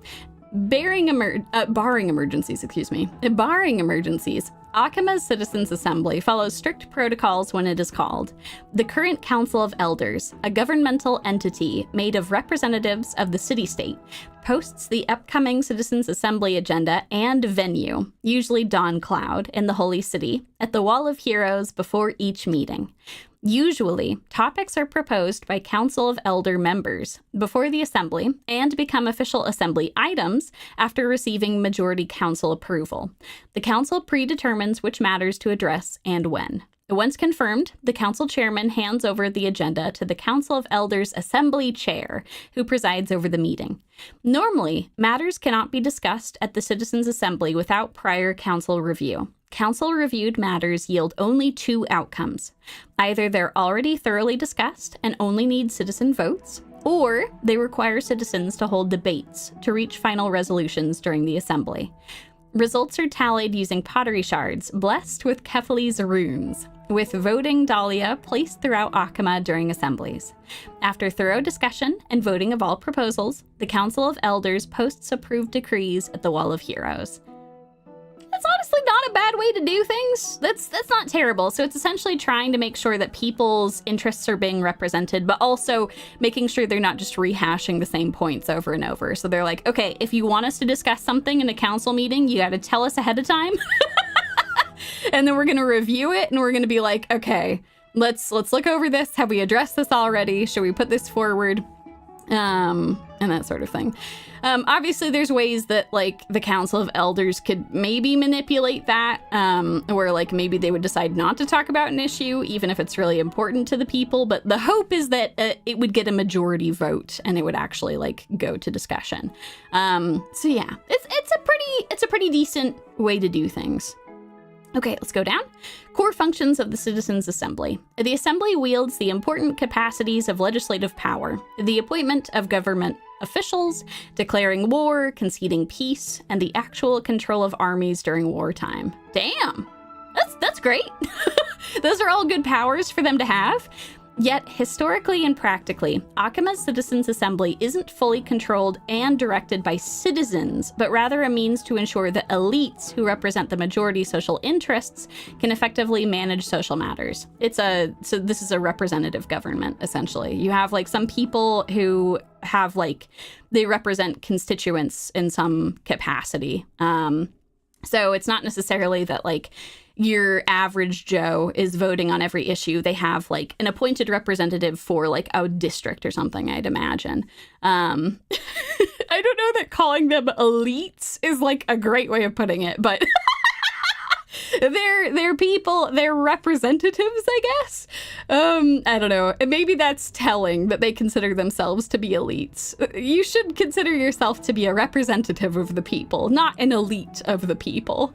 Speaker 1: Barring emergencies, Achaemen's Citizens' Assembly follows strict protocols when it is called. The current Council of Elders, a governmental entity made of representatives of the city-state, posts the upcoming Citizens' Assembly agenda and venue, usually Dawncloud in the Holy City, at the Wall of Heroes before each meeting. Usually, topics are proposed by Council of Elder members before the assembly and become official assembly items after receiving majority council approval. The council predetermines which matters to address and when. Once confirmed, the council chairman hands over the agenda to the Council of Elders Assembly Chair, who presides over the meeting. Normally, matters cannot be discussed at the Citizens' Assembly without prior council review. Council-reviewed matters yield only two outcomes. Either they're already thoroughly discussed and only need citizen votes, or they require citizens to hold debates to reach final resolutions during the assembly. Results are tallied using pottery shards blessed with Kephale's runes, with voting dahlia placed throughout Akama during assemblies. After thorough discussion and voting of all proposals, the Council of Elders posts approved decrees at the Wall of Heroes. That's honestly not a bad way to do things. That's not terrible. So it's essentially trying to make sure that people's interests are being represented, but also making sure they're not just rehashing the same points over and over. So they're like, okay, if you want us to discuss something in a council meeting, you got to tell us ahead of time. And then we're going to review it and we're going to be like, okay, let's look over this. Have we addressed this already? Should we put this forward? And that sort of thing. Obviously, there's ways that, like, the Council of Elders could maybe manipulate that, where, like, maybe they would decide not to talk about an issue, even if it's really important to the people. But the hope is that it would get a majority vote and it would actually, like, go to discussion. So yeah, it's a pretty decent way to do things. Okay, let's go down. Core functions of the Citizens' Assembly. The Assembly wields the important capacities of legislative power, the appointment of government officials, declaring war, conceding peace, and the actual control of armies during wartime. Damn! That's great! Those are all good powers for them to have. Yet, historically and practically, Akama's Citizens' Assembly isn't fully controlled and directed by citizens, but rather a means to ensure that elites who represent the majority social interests can effectively manage social matters. So this is a representative government, essentially. You have, like, some people who have, like, they represent constituents in some capacity. So it's not necessarily that, like, your average Joe is voting on every issue. They have, like, an appointed representative for, like, a district or something, I'd imagine. I don't know that calling them elites is, like, a great way of putting it, but they're people, they're representatives, I guess. I don't know. Maybe that's telling that they consider themselves to be elites. You should consider yourself to be a representative of the people, not an elite of the people.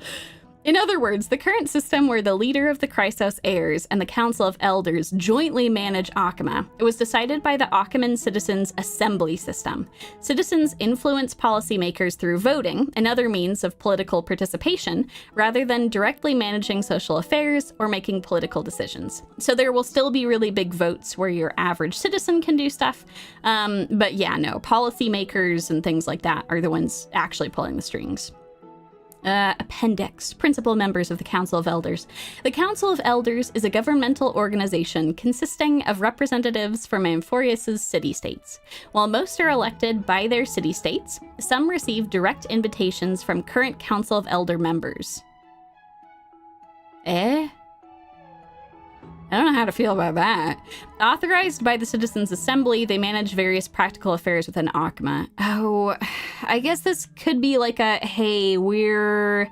Speaker 1: In other words, the current system where the leader of the Chrysos heirs and the Council of Elders jointly manage Akama, it was decided by the Akaman Citizens' Assembly system. Citizens influence policymakers through voting and other means of political participation, rather than directly managing social affairs or making political decisions. So there will still be really big votes where your average citizen can do stuff. But yeah, no, policymakers and things like that are the ones actually pulling the strings. Appendix, principal members of the Council of Elders. The Council of Elders is a governmental organization consisting of representatives from Amphorius' city-states. While most are elected by their city-states, some receive direct invitations from current Council of Elder members. I don't know how to feel about that. Authorized by the Citizens' Assembly, they manage various practical affairs within Akama. Oh, I guess this could be like a, hey, we're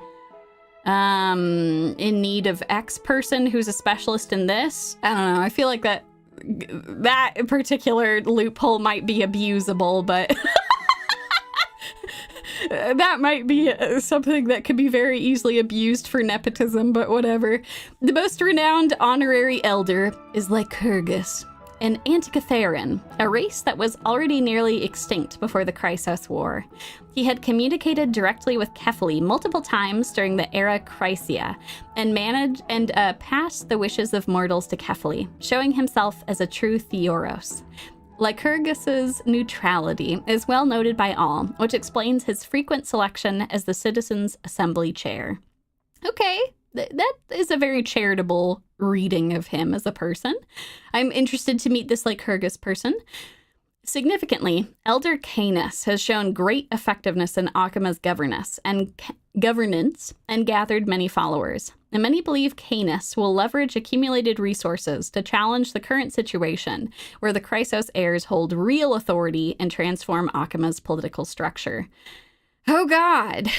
Speaker 1: in need of X person who's a specialist in this. I don't know. I feel like that particular loophole might be abusable, but that might be something that could be very easily abused for nepotism, but whatever. The most renowned honorary elder is Lycurgus, an Antikytheran, a race that was already nearly extinct before the Chrysos War. He had communicated directly with Kephale multiple times during the era Chrysia, and managed and passed the wishes of mortals to Kephale, showing himself as a true Theoros. Lycurgus's neutrality is well noted by all, which explains his frequent selection as the Citizens' Assembly chair. Okay, that is a very charitable reading of him as a person. I'm interested to meet this Lycurgus person. Significantly, Elder Caenis has shown great effectiveness in Akima's governance and gathered many followers. And many believe Caenis will leverage accumulated resources to challenge the current situation, where the Chrysos heirs hold real authority and transform Akima's political structure. Oh God!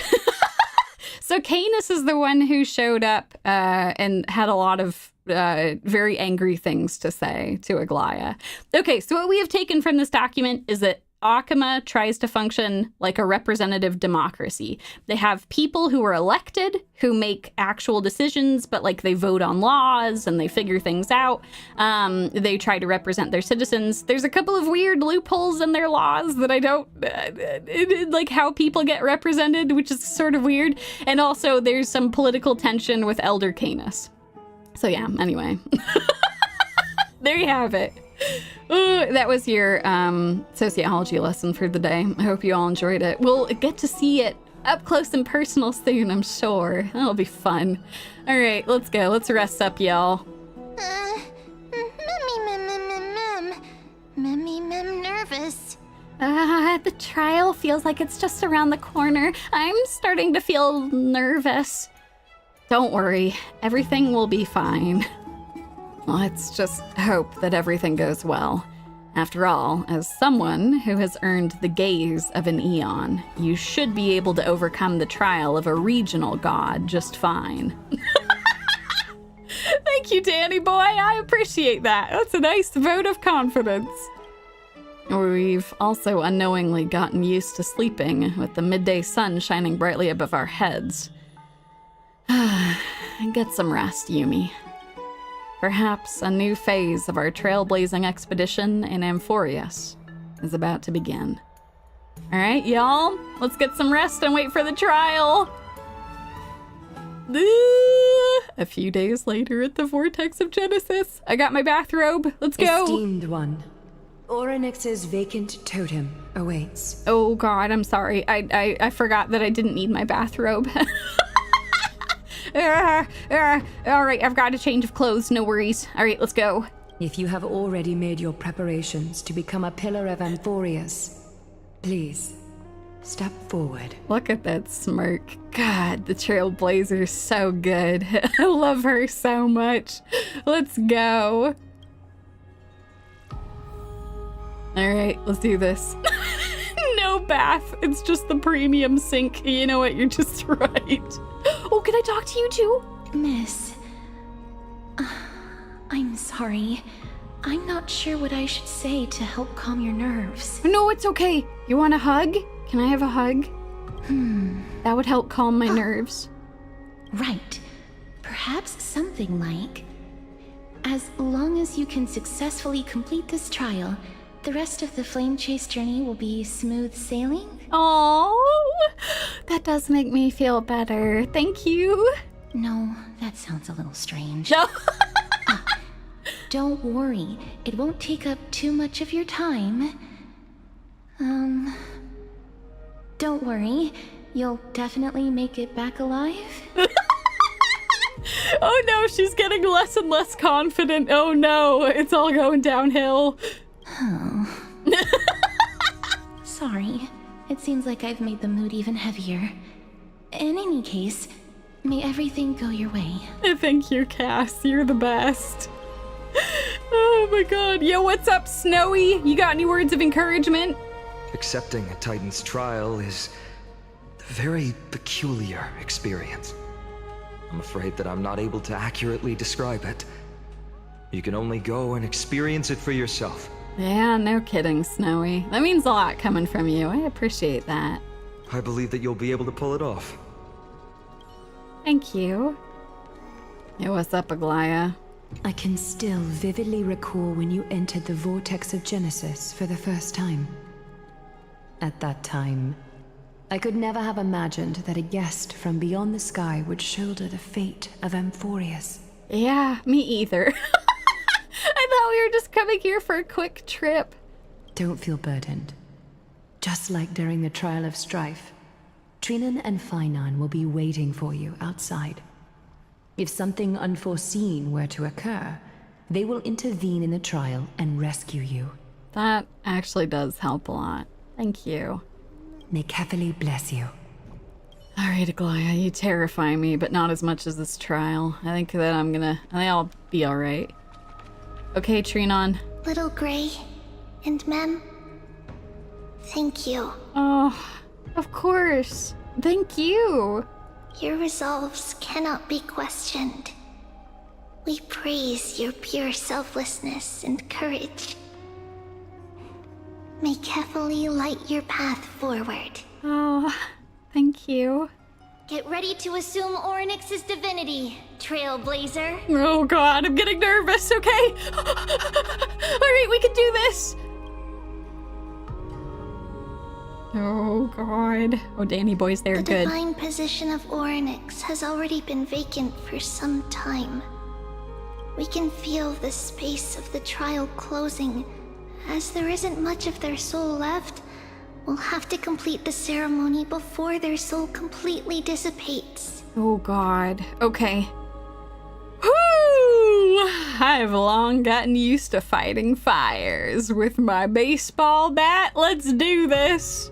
Speaker 1: So Caenis is the one who showed up and had a lot of very angry things to say to Aglaya. Okay, so what we have taken from this document is that Akima tries to function like a representative democracy. They have people who are elected, who make actual decisions, but like they vote on laws and they figure things out. They try to represent their citizens. There's a couple of weird loopholes in their laws that I don't, like how people get represented, which is sort of weird. And also there's some political tension with Elder Caenis. So yeah, anyway. There you have it. Ooh, that was your sociology lesson for the day. I hope you all enjoyed it. We'll get to see it up close and personal soon, I'm sure. That'll be fun. All right, let's go. Let's rest up, y'all.
Speaker 3: Mem, nervous.
Speaker 1: The trial feels like it's just around the corner. I'm starting to feel nervous. Don't worry, everything will be fine. Let's just hope that everything goes well. After all, as someone who has earned the gaze of an eon, you should be able to overcome the trial of a regional god just fine. Thank you, Danny boy. I appreciate that. That's a nice vote of confidence. We've also unknowingly gotten used to sleeping with the midday sun shining brightly above our heads. Get some rest, Yumi. Perhaps a new phase of our trailblazing expedition in Amphorius is about to begin. All right, y'all, let's get some rest and wait for the trial. A few days later at the Vortex of Genesis. I got my bathrobe. Let's go.
Speaker 2: Esteemed one, Oronyx's vacant totem awaits.
Speaker 1: Oh God, I'm sorry. I forgot that I didn't need my bathrobe. All right, I've got a change of clothes, no worries. All right, let's go.
Speaker 2: If you have already made your preparations to become a pillar of Amphorius, please, step forward.
Speaker 1: Look at that smirk. God, the Trailblazer's so good. I love her so much. Let's go. All right, let's do this. No bath. It's just the premium sink. You know what? You're just right. Oh, can I talk to you too?
Speaker 3: Miss, I'm sorry. I'm not sure what I should say to help calm your nerves.
Speaker 1: No, it's okay. You want a hug? Can I have a hug? That would help calm my nerves.
Speaker 3: Right. Perhaps something like, as long as you can successfully complete this trial, the rest of the Flame Chase journey will be smooth sailing?
Speaker 1: Oh, that does make me feel better. Thank you.
Speaker 3: No, that sounds a little strange.
Speaker 1: No.
Speaker 3: Don't worry, it won't take up too much of your time. Don't worry, you'll definitely make it back alive.
Speaker 1: Oh no, she's getting less and less confident. Oh no, it's all going downhill.
Speaker 3: Oh. Sorry, it seems like I've made the mood even heavier. In any case, may everything go your way.
Speaker 1: Thank you, Cass. You're the best. Oh my god. Yo, what's up, Snowy? You got any words of encouragement?
Speaker 4: Accepting a Titan's trial is a very peculiar experience. I'm afraid that I'm not able to accurately describe it. You can only go and experience it for yourself.
Speaker 1: Yeah, no kidding, Snowy. That means a lot coming from you. I appreciate that.
Speaker 4: I believe that you'll be able to pull it off.
Speaker 1: Thank you. Yo, what's up, Aglaya?
Speaker 2: I can still vividly recall when you entered the Vortex of Genesis for the first time. At that time, I could never have imagined that a guest from beyond the sky would shoulder the fate of Amphorius.
Speaker 1: Yeah, me either. I thought we were just coming here for a quick trip.
Speaker 2: Don't feel burdened. Just like during the Trial of Strife, Trinan and Finan will be waiting for you outside. If something unforeseen were to occur, they will intervene in the trial and rescue you.
Speaker 1: That actually does help a lot. Thank you.
Speaker 2: May Kephale bless you.
Speaker 1: Alright, Aglaya, you terrify me, but not as much as this trial. I think I'll be alright. Okay, Trinon.
Speaker 5: Little Gray and Mem, thank you.
Speaker 1: Oh, of course. Thank you.
Speaker 5: Your resolves cannot be questioned. We praise your pure selflessness and courage. May Kephale light your path forward.
Speaker 1: Oh, thank you.
Speaker 5: Get ready to assume Oronyx's divinity, Trailblazer.
Speaker 1: Oh god, I'm getting nervous, okay? Alright, we can do this! Oh god. Oh, Danny boys, they're
Speaker 5: The
Speaker 1: good.
Speaker 5: divine position of Oronyx has already been vacant for some time. We can feel the space of the trial closing. As there isn't much of their soul left, we'll have to complete the ceremony before their soul completely dissipates.
Speaker 1: Oh god. Okay. Whoo! I've long gotten used to fighting fires. With my baseball bat, let's do this!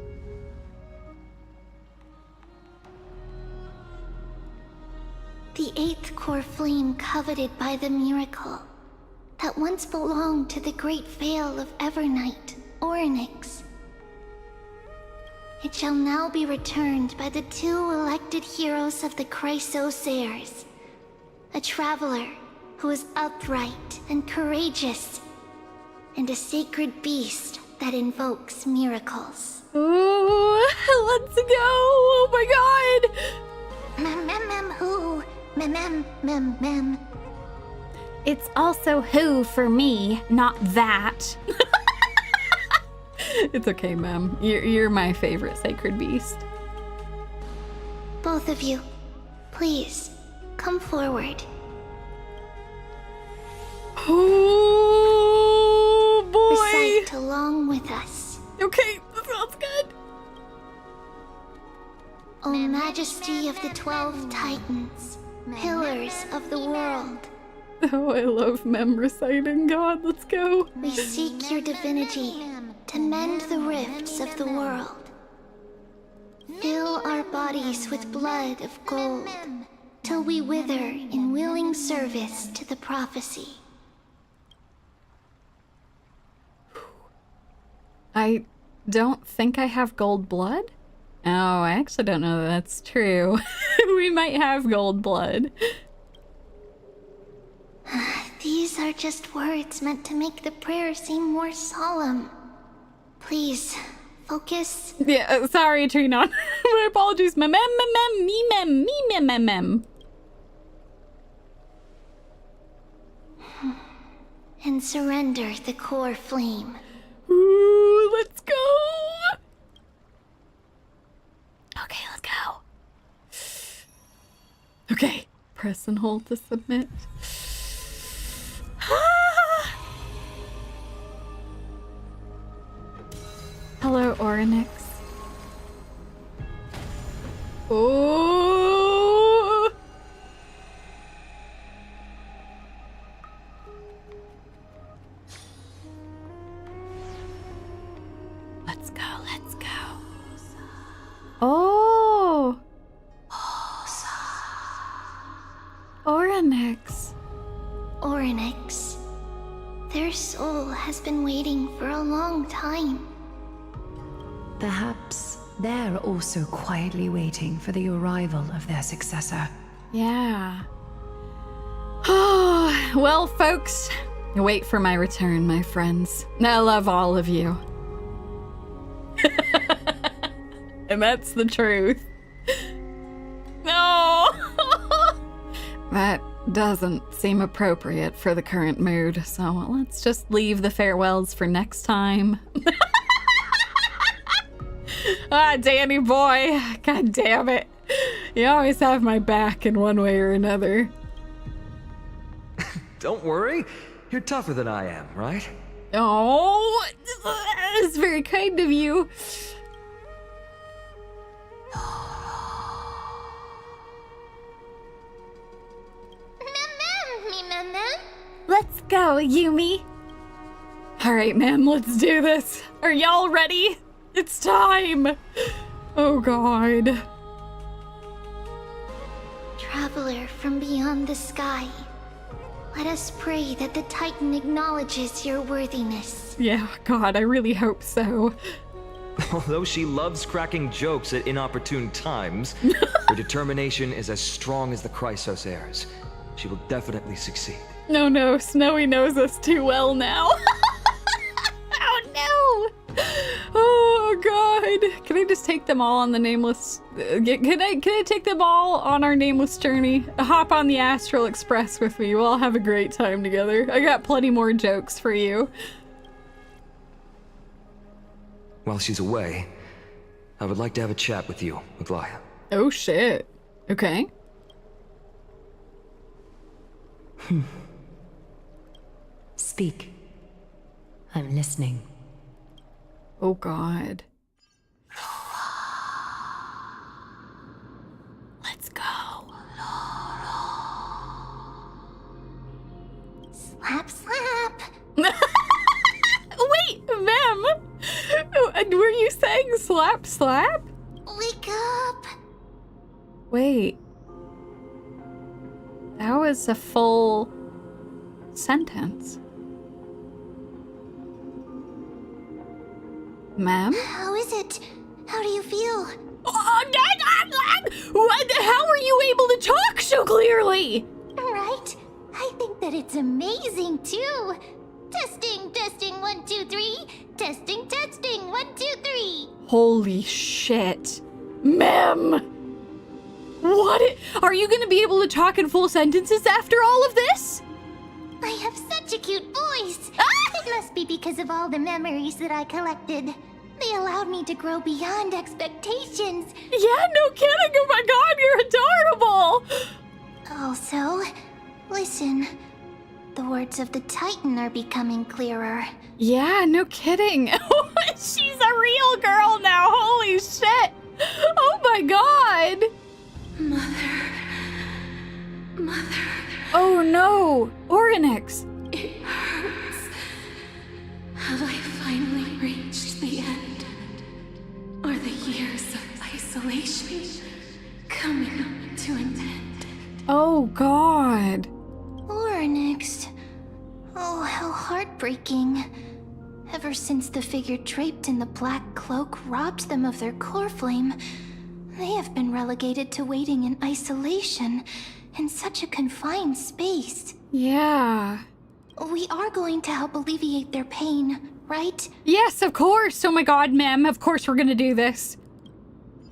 Speaker 5: The 8th core flame coveted by the miracle that once belonged to the great Vale of Evernight, Oronyx. It shall now be returned by the 2 elected heroes of the Chrysosairs. A traveler who is upright and courageous, and a sacred beast that invokes miracles.
Speaker 1: Ooh, let's go! Oh my god!
Speaker 5: Mem mem mem who? Mem mem mem mem.
Speaker 1: It's also who for me, not that. It's okay, Mem. You're my favorite sacred beast.
Speaker 5: Both of you, please, come forward.
Speaker 1: Oh boy!
Speaker 5: Recite along with us.
Speaker 1: Okay, that sounds good.
Speaker 5: O Majesty of the 12 Titans, pillars of the world,
Speaker 1: Oh, I love Mem reciting. God, let's go.
Speaker 5: we seek your divinity to mend the rifts of the world. Fill our bodies with blood of gold, till we wither in willing service to the prophecy.
Speaker 1: I don't think I have gold blood. Oh, I actually don't know that that's true. We might have gold blood.
Speaker 5: These are just words meant to make the prayer seem more solemn. Please, focus.
Speaker 1: Yeah, sorry, Trinon. My apologies. Mem.
Speaker 5: And surrender the core flame.
Speaker 1: Ooh, let's go. Okay, let's go. Okay, press and hold to submit. Hello, Oronyx. Oh. Let's go, let's go. Oh. Oronyx.
Speaker 5: Oronyx. Their soul has been waiting for a long time.
Speaker 2: Perhaps they're also quietly waiting for the arrival of their successor.
Speaker 1: Yeah. Oh, well, folks, wait for my return, my friends. I love all of you. And that's the truth. No! That doesn't seem appropriate for the current mood, so let's just leave the farewells for next time. Ah, Danny boy. God damn it. You always have my back in one way or another.
Speaker 4: Don't worry. You're tougher than I am, right?
Speaker 1: Oh, that's very kind of you. Let's go, Yumi. All right, ma'am, let's do this. Are y'all ready? It's time. Oh, God.
Speaker 5: Traveler from beyond the sky, let us pray that the Titan acknowledges your worthiness.
Speaker 1: Yeah, God, I really hope so.
Speaker 4: Although she loves cracking jokes at inopportune times, her determination is as strong as the Chrysos heirs. She will definitely succeed.
Speaker 1: No, Snowy knows us too well now. Oh, no. Oh, God. Can I just take them all on the nameless... Can I take them all on our nameless journey? Hop on the Astral Express with me. We'll all have a great time together. I got plenty more jokes for you.
Speaker 4: While she's away, I would like to have a chat with you, Aglaia.
Speaker 1: Oh, shit. Okay.
Speaker 2: Speak. I'm listening.
Speaker 1: Oh, God. Let's go.
Speaker 5: Slap, slap.
Speaker 1: Wait, ma'am. Were you saying slap, slap?
Speaker 5: Wake up.
Speaker 1: Wait. That was a full sentence. Ma'am?
Speaker 5: How is it? How do you feel?
Speaker 1: How are you able to talk so clearly?
Speaker 5: Right? I think that it's amazing too. Testing, 1, 2, 3. Testing, 1, 2, 3.
Speaker 1: Holy shit. Ma'am! What? Are you gonna be able to talk in full sentences after all of this?
Speaker 5: I have such a cute voice. It must be because of all the memories that I collected. They allowed me to grow beyond expectations.
Speaker 1: Yeah, no kidding. Oh my God, you're adorable.
Speaker 5: Also, listen. The words of the Titan are becoming clearer.
Speaker 1: Yeah, no kidding. She's a real girl now. Holy shit. Oh my God.
Speaker 3: Mother.
Speaker 1: Oh no. Oronyx.
Speaker 3: It hurts. Have I finally reached the end? Are the years of isolation coming to an end?
Speaker 1: Oh God.
Speaker 5: Oronyx. Oh, how heartbreaking. Ever since the figure draped in the black cloak robbed them of their core flame, they have been relegated to waiting in isolation in such a confined space.
Speaker 1: Yeah.
Speaker 5: We are going to help alleviate their pain, right?
Speaker 1: Yes, of course. Oh my God, ma'am. Of course we're gonna do this.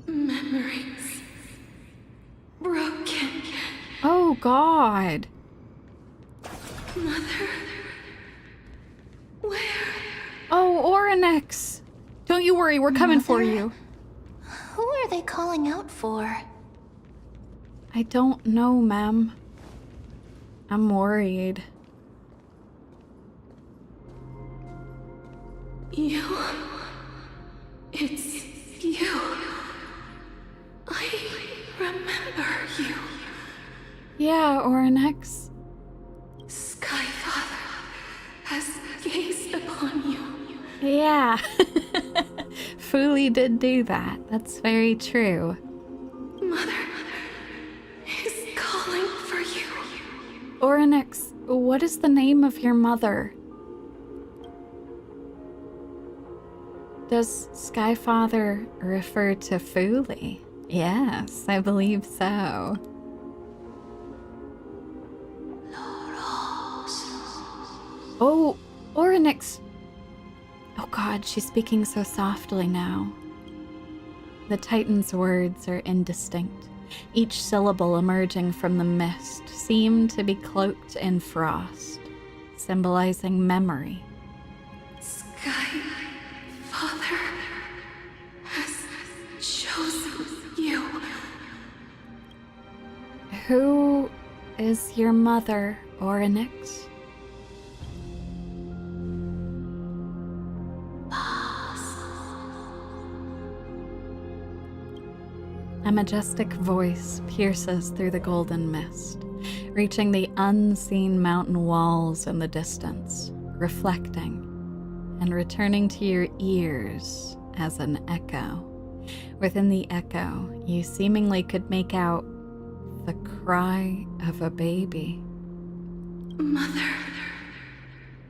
Speaker 3: Memories. Broken.
Speaker 1: Oh God.
Speaker 3: Mother. Where?
Speaker 1: Oh, Oronyx. Don't you worry. We're coming for
Speaker 5: Mother?
Speaker 1: you.
Speaker 5: Who are they calling out for?
Speaker 1: I don't know, ma'am. I'm worried.
Speaker 3: You. It's you. I remember you.
Speaker 1: Yeah, Oronyx.
Speaker 3: Skyfather has gazed upon you.
Speaker 1: Yeah. Fuli did do that. That's very true.
Speaker 3: Mother is calling for you.
Speaker 1: Oronyx, what is the name of your mother? Does Skyfather refer to Fuli? Yes, I believe so. Oh, Oronyx. Oh God, she's speaking so softly now. The Titan's words are indistinct. Each syllable emerging from the mist seemed to be cloaked in frost, symbolizing memory.
Speaker 3: Skyfather has chosen you.
Speaker 1: Who is your mother, Oronyx? A majestic voice pierces through the golden mist, reaching the unseen mountain walls in the distance, reflecting, and returning to your ears as an echo. Within the echo, you seemingly could make out the cry of a baby.
Speaker 3: Mother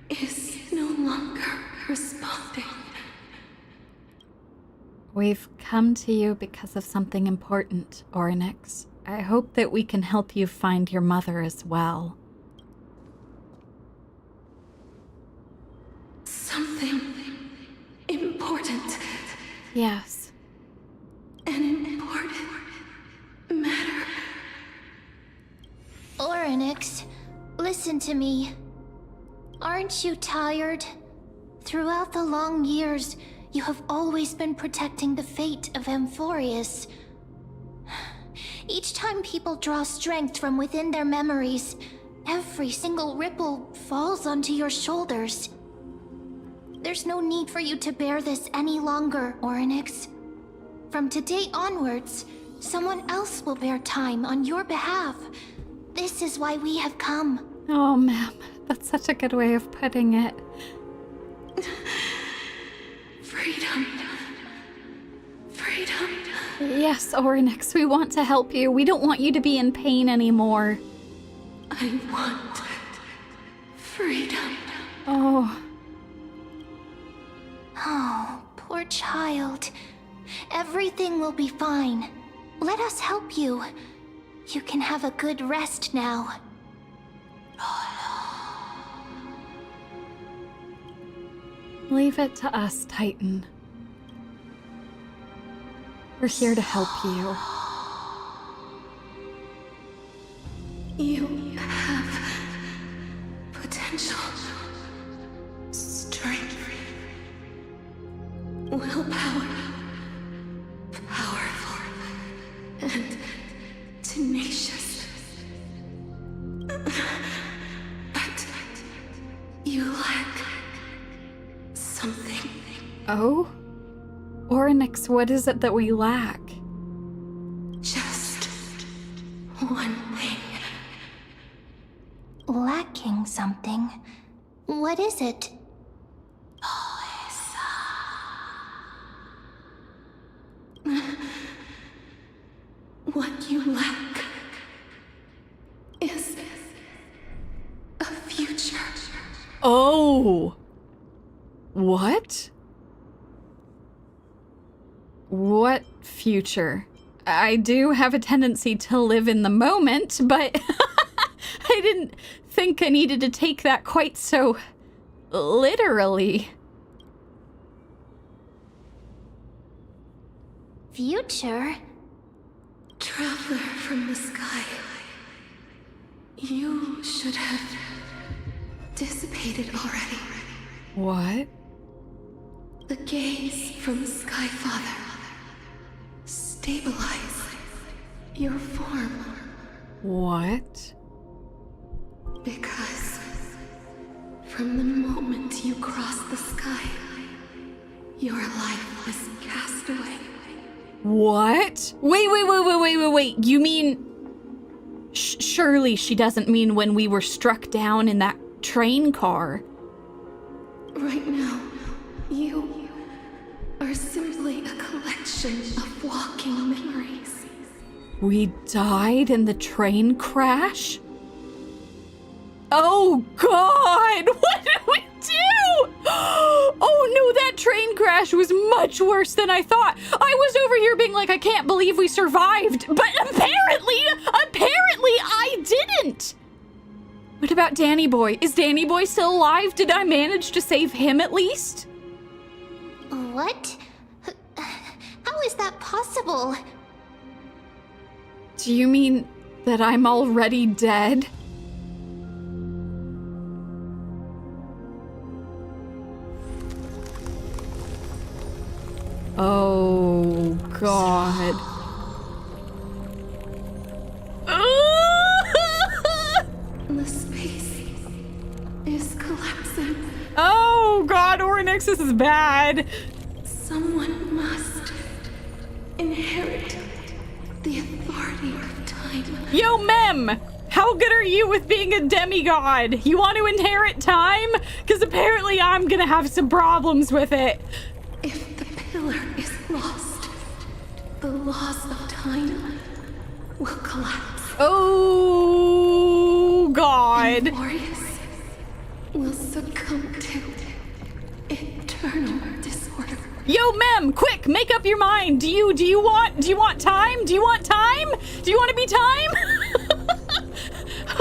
Speaker 3: is no longer responding.
Speaker 1: We've come to you because of something important, Oronyx. I hope that we can help you find your mother as well.
Speaker 3: Something important.
Speaker 1: Yes.
Speaker 3: An important matter.
Speaker 5: Oronyx, listen to me. Aren't you tired? Throughout the long years, you have always been protecting the fate of Amphorius. Each time people draw strength from within their memories, every single ripple falls onto your shoulders. There's no need for you to bear this any longer, Oronyx. From today onwards, someone else will bear time on your behalf. This is why we have come.
Speaker 1: Oh, ma'am, that's such a good way of putting it.
Speaker 3: Freedom. Freedom.
Speaker 1: Yes, Oronyx, we want to help you. We don't want you to be in pain anymore.
Speaker 3: I want freedom.
Speaker 1: Oh.
Speaker 5: Oh, poor child. Everything will be fine. Let us help you. You can have a good rest now.
Speaker 1: Leave it to us, Titan. We're here to help you.
Speaker 3: You have potential, strength, willpower, powerful, and tenacious. But you lack something.
Speaker 1: Oh? Oronyx, what is it that we lack?
Speaker 3: Just one thing.
Speaker 5: Lacking something. What is it?
Speaker 3: What you lack is a future.
Speaker 1: Oh! What? What future? I do have a tendency to live in the moment, but I didn't think I needed to take that quite so literally.
Speaker 5: Future?
Speaker 3: Traveler from the sky. You should have dissipated already.
Speaker 1: What?
Speaker 3: The gaze from Sky Father. Stabilize your form.
Speaker 1: What?
Speaker 3: Because from the moment you crossed the sky, your life was cast away.
Speaker 1: What? Wait. You mean... surely she doesn't mean when we were struck down in that train car.
Speaker 3: Right now, you are simply a collection of walking memories.
Speaker 1: We died in the train crash? Oh God! What did we do? Oh no, that train crash was much worse than I thought. I was over here being like, I can't believe we survived, but apparently I didn't. What about Danny Boy? Is Danny Boy still alive? Did I manage to save him at least?
Speaker 5: What? How is that possible?
Speaker 1: Do you mean that I'm already dead? Oh, God.
Speaker 3: The space is collapsing.
Speaker 1: Oh, God, Oronyx, this is bad.
Speaker 3: Someone must inherit the authority of time.
Speaker 1: Yo, Mem! how good are you with being a demigod? You want to inherit time? Because apparently I'm gonna have some problems with it.
Speaker 3: If the pillar is lost, the laws of time will collapse.
Speaker 1: Oh, God.
Speaker 3: Emporius will succumb to eternal disorder.
Speaker 1: Yo, Mem, quick, make up your mind. Do you want time? Do you want time? Do you want to be time?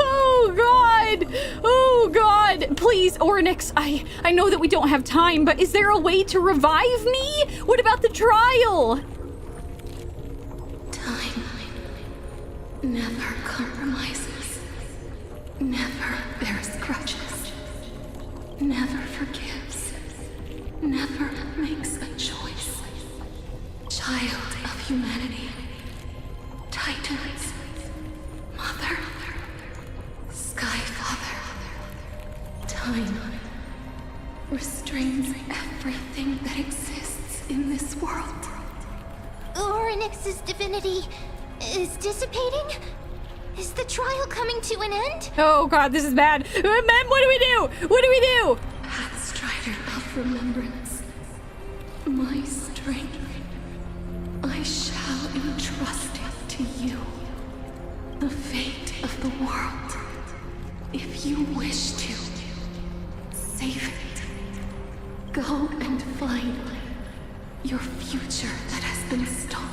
Speaker 1: Oh, God. Oh, God. Please, Oronyx, I know that we don't have time, but is there a way to revive me? What about the trial?
Speaker 3: Time never compromises, never bears grudges, never forgives, never makes a choice. Child of humanity, Titans, Mother, Sky Father, time restrains everything that exists in this world.
Speaker 5: Oronyx's divinity is dissipating? Is the trial coming to an end?
Speaker 1: Oh, God, this is bad. Mem, what do we do? What do we do?
Speaker 3: Pathstrider of remembrance, my strength, I shall entrust it to you. The fate of the world, if you wish to save it, go and find your future that has been stolen.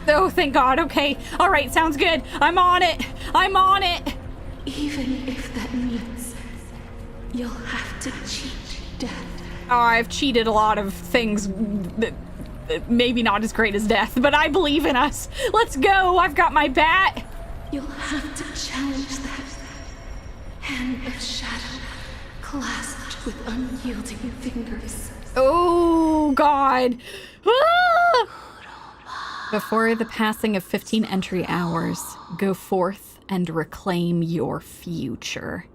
Speaker 1: Oh, thank God. Okay. All right, sounds good. I'm on it. I'm on it.
Speaker 3: Even if that means you'll have to cheat death.
Speaker 1: Oh, I've cheated a lot of things that maybe not as great as death, but I believe in us. Let's go. I've got my bat.
Speaker 3: You'll have to challenge that hand of shadow clasped with unyielding fingers.
Speaker 1: Oh, God. Ah! Before the passing of 15 entry hours, go forth and reclaim your future.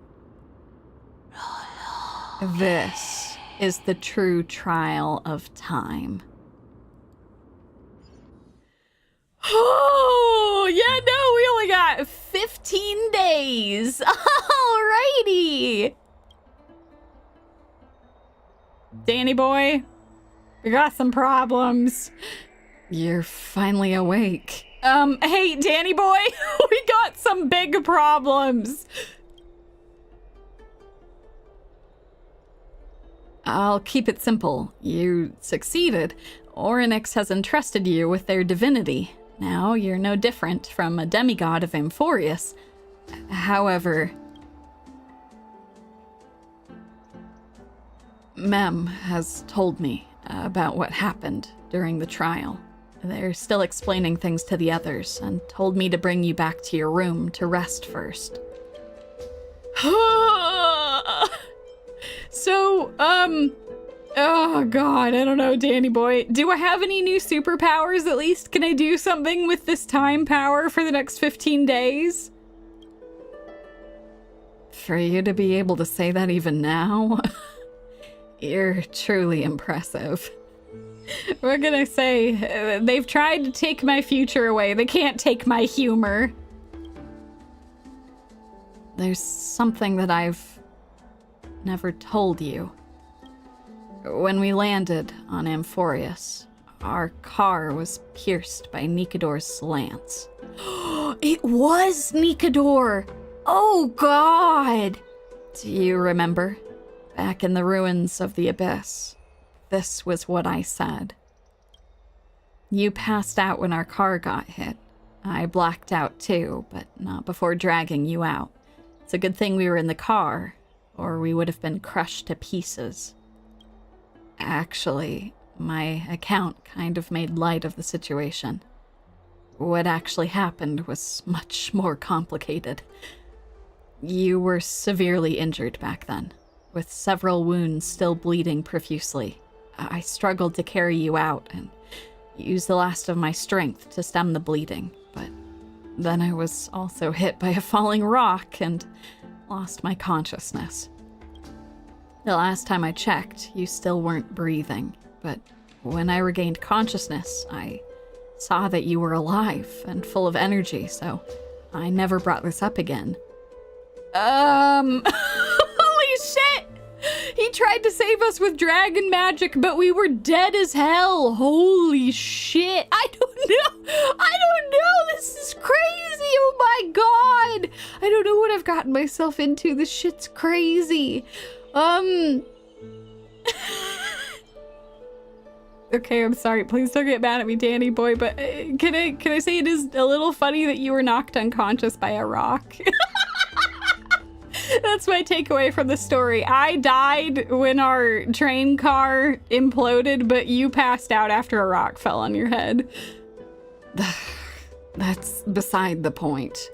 Speaker 1: This is the true trial of time. Oh, yeah, no, we only got 15 days. Alrighty. Danny boy, we got some problems. You're finally awake. Hey, Danny boy, we got some big problems. I'll keep it simple. You succeeded. Oronyx has entrusted you with their divinity. Now you're no different from a demigod of Amphorius. However, Mem has told me about what happened during the trial. They're still explaining things to the others and told me to bring you back to your room to rest first. So, oh God, I don't know, Danny boy. Do I have any new superpowers at least? Can I do something with this time power for the next 15 days? For you to be able to say that even now, you're truly impressive. We're gonna say, they've tried to take my future away. They can't take my humor. There's something that I've never told you. When we landed on Amphorius, our car was pierced by Nikador's lance. It was Nikador! Oh, God! Do you remember? Back in the ruins of the Abyss, this was what I said. You passed out when our car got hit. I blacked out too, but not before dragging you out. It's a good thing we were in the car, or we would have been crushed to pieces. Actually, my account kind of made light of the situation. What actually happened was much more complicated. You were severely injured back then, with several wounds still bleeding profusely. I struggled to carry you out and used the last of my strength to stem the bleeding, but then I was also hit by a falling rock and lost my consciousness. The last time I checked, you still weren't breathing, but when I regained consciousness, I saw that you were alive and full of energy, so I never brought this up again. Holy shit! He tried to save us with dragon magic, but we were dead as hell. Holy shit. I don't know. This is crazy. Oh my god. I don't know what I've gotten myself into. This shit's crazy. Okay, I'm sorry. Please don't get mad at me, Danny boy, but can I say it is a little funny that you were knocked unconscious by a rock? That's my takeaway from the story. I died when our train car imploded, but you passed out after a rock fell on your head. That's beside the point.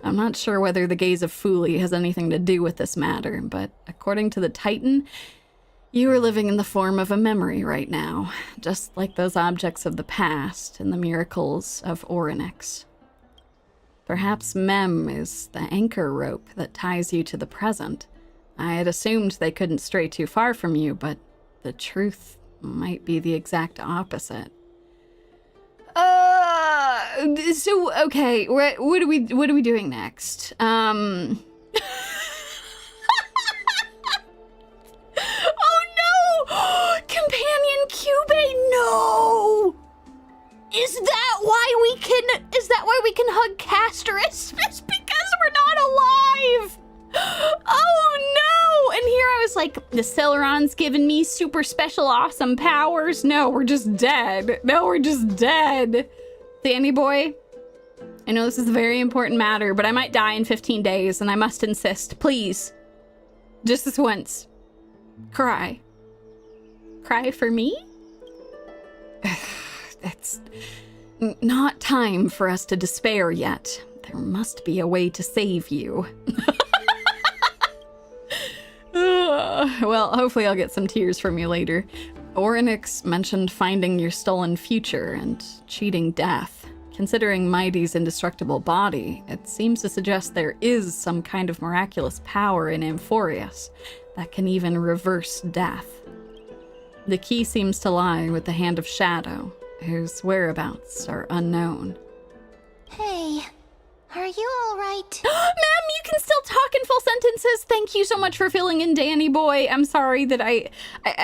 Speaker 1: I'm not sure whether the gaze of Fuli has anything to do with this matter, but according to the Titan, you are living in the form of a memory right now, just like those objects of the past and the miracles of Oronyx. Perhaps Mem is the anchor rope that ties you to the present. I had assumed they couldn't stray too far from you, but the truth might be the exact opposite. So okay, what are we doing next? Oh no! Companion Cube, no! Is that why we can hug Castorice? It's because we're not alive! Oh no! And here I was like, the Celeron's giving me super special awesome powers. No, we're just dead. Danny boy, I know this is a very important matter, but I might die in 15 days and I must insist, please, just this once, cry. Cry for me? It's not time for us to despair yet. There must be a way to save you. Well, hopefully I'll get some tears from you later. Oronyx mentioned finding your stolen future and cheating death. Considering Mighty's indestructible body, it seems to suggest there is some kind of miraculous power in Amphorius that can even reverse death. The key seems to lie with the Hand of Shadow, whose whereabouts are unknown.
Speaker 5: Hey, are you all right?
Speaker 1: Ma'am, you can still talk in full sentences. Thank you so much for filling in, Danny boy. I'm sorry that I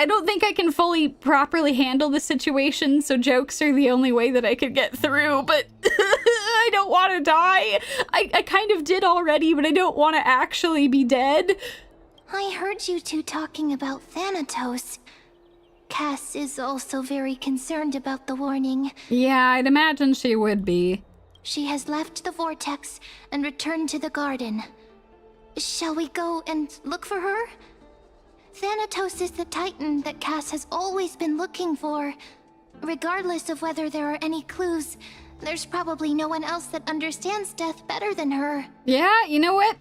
Speaker 1: don't think I can fully properly handle the situation, so jokes are the only way that I could get through, but I don't want to die. I kind of did already, but I don't want to actually be dead.
Speaker 5: I heard you two talking about Thanatos. Cass is also very concerned about the warning.
Speaker 1: Yeah, I'd imagine she would be.
Speaker 5: She has left the vortex and returned to the garden. Shall we go and look for her? Thanatos is the Titan that Cass has always been looking for. Regardless of whether there are any clues, there's probably no one else that understands death better than her.
Speaker 1: Yeah, you know what?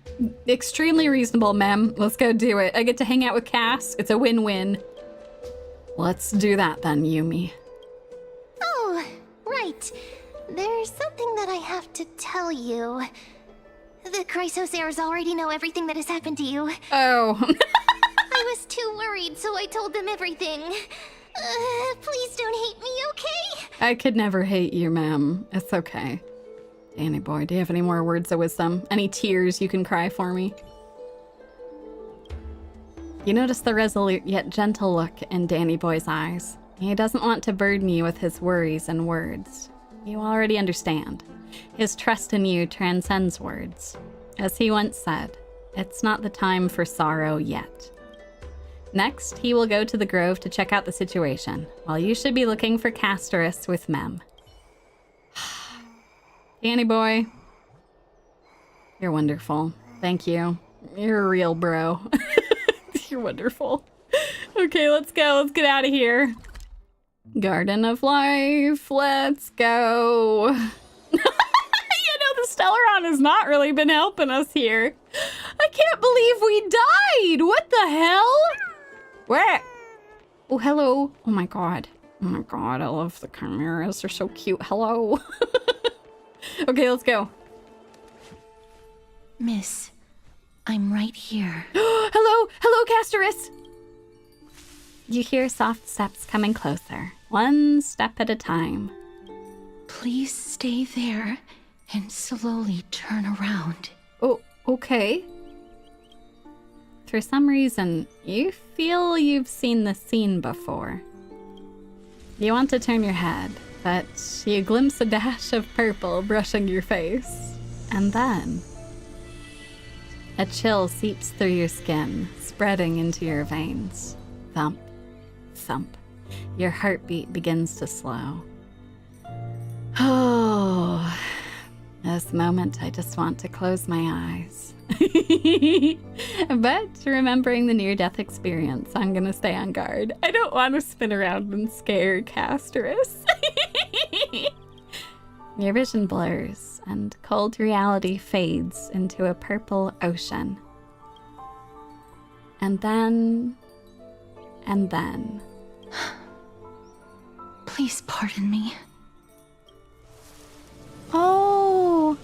Speaker 1: Extremely reasonable, ma'am. Let's go do it. I get to hang out with Cass. It's a win-win. Let's do that then, Yumi.
Speaker 5: Oh, right. There's something that I have to tell you. The Chrysosairs already know everything that has happened to you.
Speaker 1: Oh.
Speaker 5: I was too worried, so I told them everything. Please don't hate me, okay?
Speaker 1: I could never hate you, ma'am. It's okay. Danny boy, do you have any more words of wisdom? Any tears you can cry for me? You notice the resolute yet gentle look in Danny boy's eyes. He doesn't want to burden you with his worries and words. You already understand. His trust in you transcends words. As he once said, it's not the time for sorrow yet. Next, he will go to the grove to check out the situation, while you should be looking for Castorice with Mem. Danny boy, you're wonderful. Thank you. You're a real bro. You're wonderful. Okay, let's go. Let's get out of here. Garden of Life, let's go. You know, the Stellaron has not really been helping us here. I can't believe we died. What the hell? Where? Oh, hello. Oh my god. Oh my god, I love the chimeras. They're so cute. Hello. Okay, let's go.
Speaker 3: Miss, I'm right here.
Speaker 1: Hello, Castorice. You hear soft steps coming closer, one step at a time.
Speaker 3: Please stay there and slowly turn around.
Speaker 1: Oh, okay. For some reason, you feel you've seen this scene before. You want to turn your head, but you glimpse a dash of purple brushing your face. And then a chill seeps through your skin, spreading into your veins. Thump, thump. Your heartbeat begins to slow. Oh, this moment I just want to close my eyes. But remembering the near-death experience, I'm gonna stay on guard. I don't want to spin around and scare Castorice. Your vision blurs, and cold reality fades into a purple ocean. And then...
Speaker 3: Please pardon me.
Speaker 1: Oh!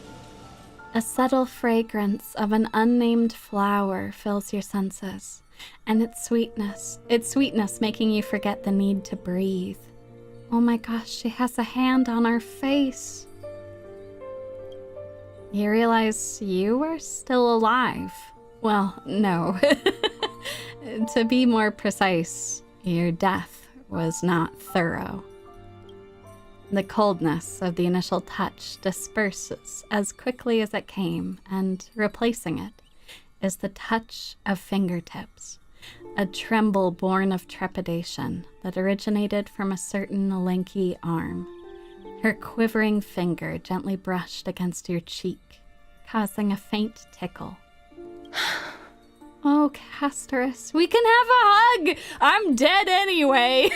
Speaker 1: A subtle fragrance of an unnamed flower fills your senses, and its sweetness making you forget the need to breathe. Oh my gosh, she has a hand on her face. You realize you are still alive. Well, no. To be more precise, your death was not thorough. The coldness of the initial touch disperses as quickly as it came, and replacing it is the touch of fingertips, a tremble born of trepidation that originated from a certain lanky arm. Her quivering finger gently brushed against your cheek, causing a faint tickle. Oh, Castorice, we can have a hug! I'm dead anyway!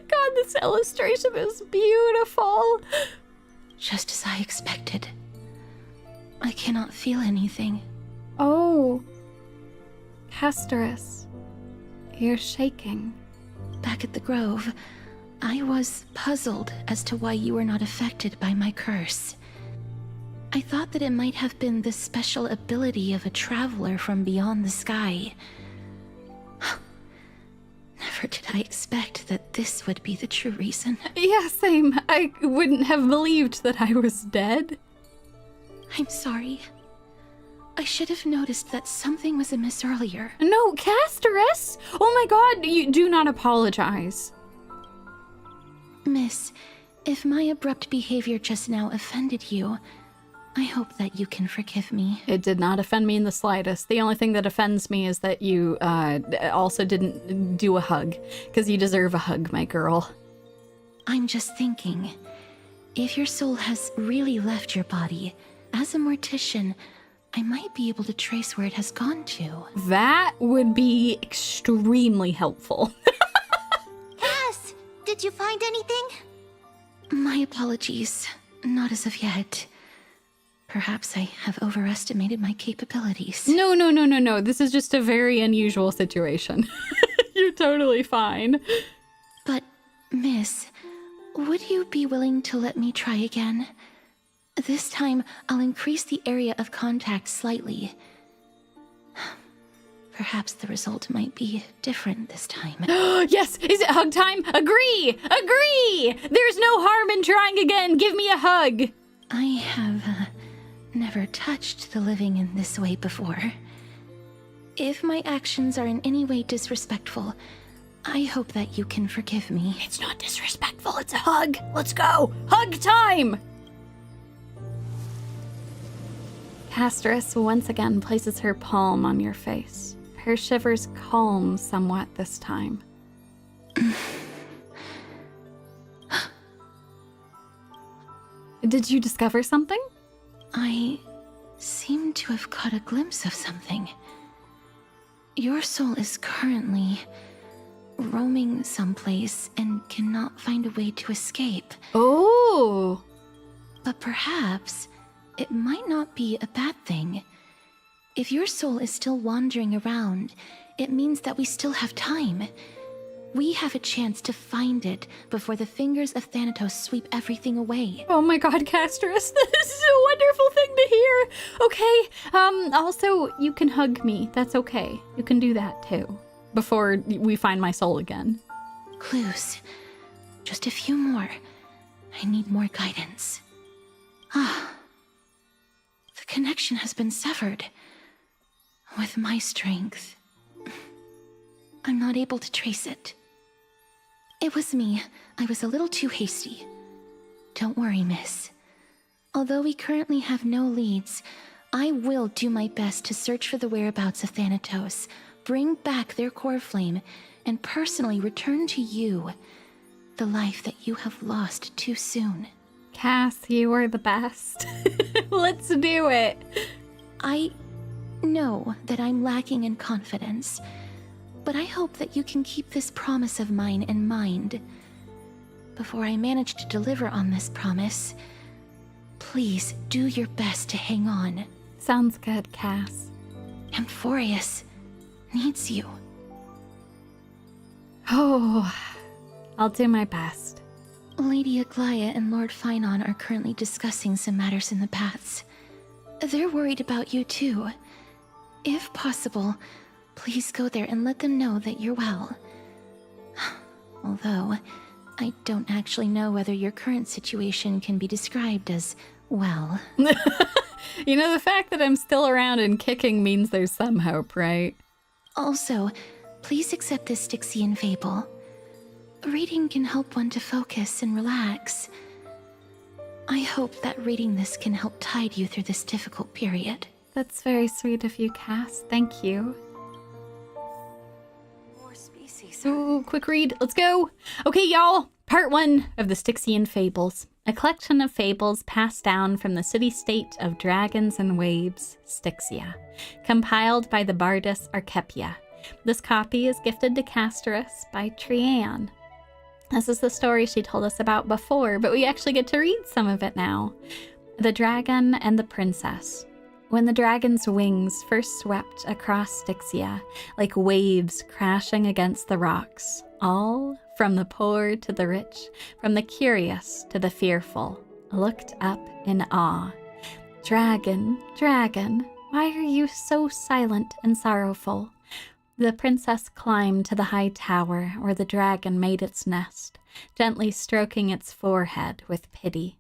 Speaker 1: God, this illustration is beautiful.
Speaker 3: Just as I expected. I cannot feel anything.
Speaker 1: Oh, Castorice, you're shaking.
Speaker 3: Back at the Grove, I was puzzled as to why you were not affected by my curse. I thought that it might have been the special ability of a traveler from beyond the sky. Never did I expect that this would be the true reason.
Speaker 1: Yeah, same. I wouldn't have believed that I was dead.
Speaker 3: I'm sorry. I should have noticed that something was amiss earlier.
Speaker 1: No, Castorice! Oh my god, you do not apologize.
Speaker 3: Miss, if my abrupt behavior just now offended you, I hope that you can forgive me.
Speaker 1: It did not offend me in the slightest. The only thing that offends me is that you also didn't do a hug, because you deserve a hug, my girl.
Speaker 3: I'm just thinking, if your soul has really left your body, as a mortician, I might be able to trace where it has gone to.
Speaker 1: That would be extremely helpful.
Speaker 5: Cass, did you find anything?
Speaker 3: My apologies. Not as of yet. Perhaps I have overestimated my capabilities.
Speaker 1: No. This is just a very unusual situation. You're totally fine.
Speaker 3: But, Miss, would you be willing to let me try again? This time, I'll increase the area of contact slightly. Perhaps the result might be different this time.
Speaker 1: Yes! Is it hug time? Agree! There's no harm in trying again. Give me a hug.
Speaker 3: I have never touched the living in this way before. If my actions are in any way disrespectful, I hope that you can forgive me.
Speaker 1: It's not disrespectful. It's a hug. Let's go. Hug time! Castorice once again places her palm on your face. Her shivers calm somewhat this time. Did you discover something?
Speaker 3: I seem to have caught a glimpse of something. Your soul is currently roaming someplace and cannot find a way to escape.
Speaker 1: Oh!
Speaker 3: But perhaps it might not be a bad thing. If your soul is still wandering around, it means that we still have time. We have a chance to find it before the fingers of Thanatos sweep everything away.
Speaker 1: Oh my god, Castorice, this is a wonderful thing to hear. Okay, also, you can hug me. That's okay. You can do that too. Before we find my soul again.
Speaker 3: Clues. Just a few more. I need more guidance. Ah. The connection has been severed. With my strength, I'm not able to trace it. It was me. I was a little too hasty. Don't worry, miss. Although we currently have no leads, I will do my best to search for the whereabouts of Thanatos, bring back their core flame, and personally return to you the life that you have lost too soon.
Speaker 1: Cass, you are the best. Let's do it.
Speaker 3: I know that I'm lacking in confidence, but I hope that you can keep this promise of mine in mind. Before I manage to deliver on this promise, please do your best to hang on.
Speaker 1: Sounds good, Cass.
Speaker 3: Amphorius needs you.
Speaker 1: Oh, I'll do my best.
Speaker 3: Lady Aglaia and Lord Finon are currently discussing some matters in the paths. They're worried about you too. If possible, please go there and let them know that you're well. Although, I don't actually know whether your current situation can be described as well.
Speaker 1: You know, the fact that I'm still around and kicking means there's some hope, right?
Speaker 3: Also, please accept this Styxian fable. Reading can help one to focus and relax. I hope that reading this can help tide you through this difficult period.
Speaker 1: That's very sweet of you, Cass. Thank you.
Speaker 2: More species.
Speaker 1: Ooh, quick read. Let's go. Okay, y'all. Part 1 of the Styxian Fables. A collection of fables passed down from the city-state of dragons and waves, Styxia. Compiled by the bardess Archepia. This copy is gifted to Castorice by Trianne. This is the story she told us about before, but we actually get to read some of it now. The Dragon and the Princess. When the dragon's wings first swept across Styxia, like waves crashing against the rocks, all, from the poor to the rich, from the curious to the fearful, looked up in awe. Dragon, dragon, why are you so silent and sorrowful? The princess climbed to the high tower where the dragon made its nest, gently stroking its forehead with pity.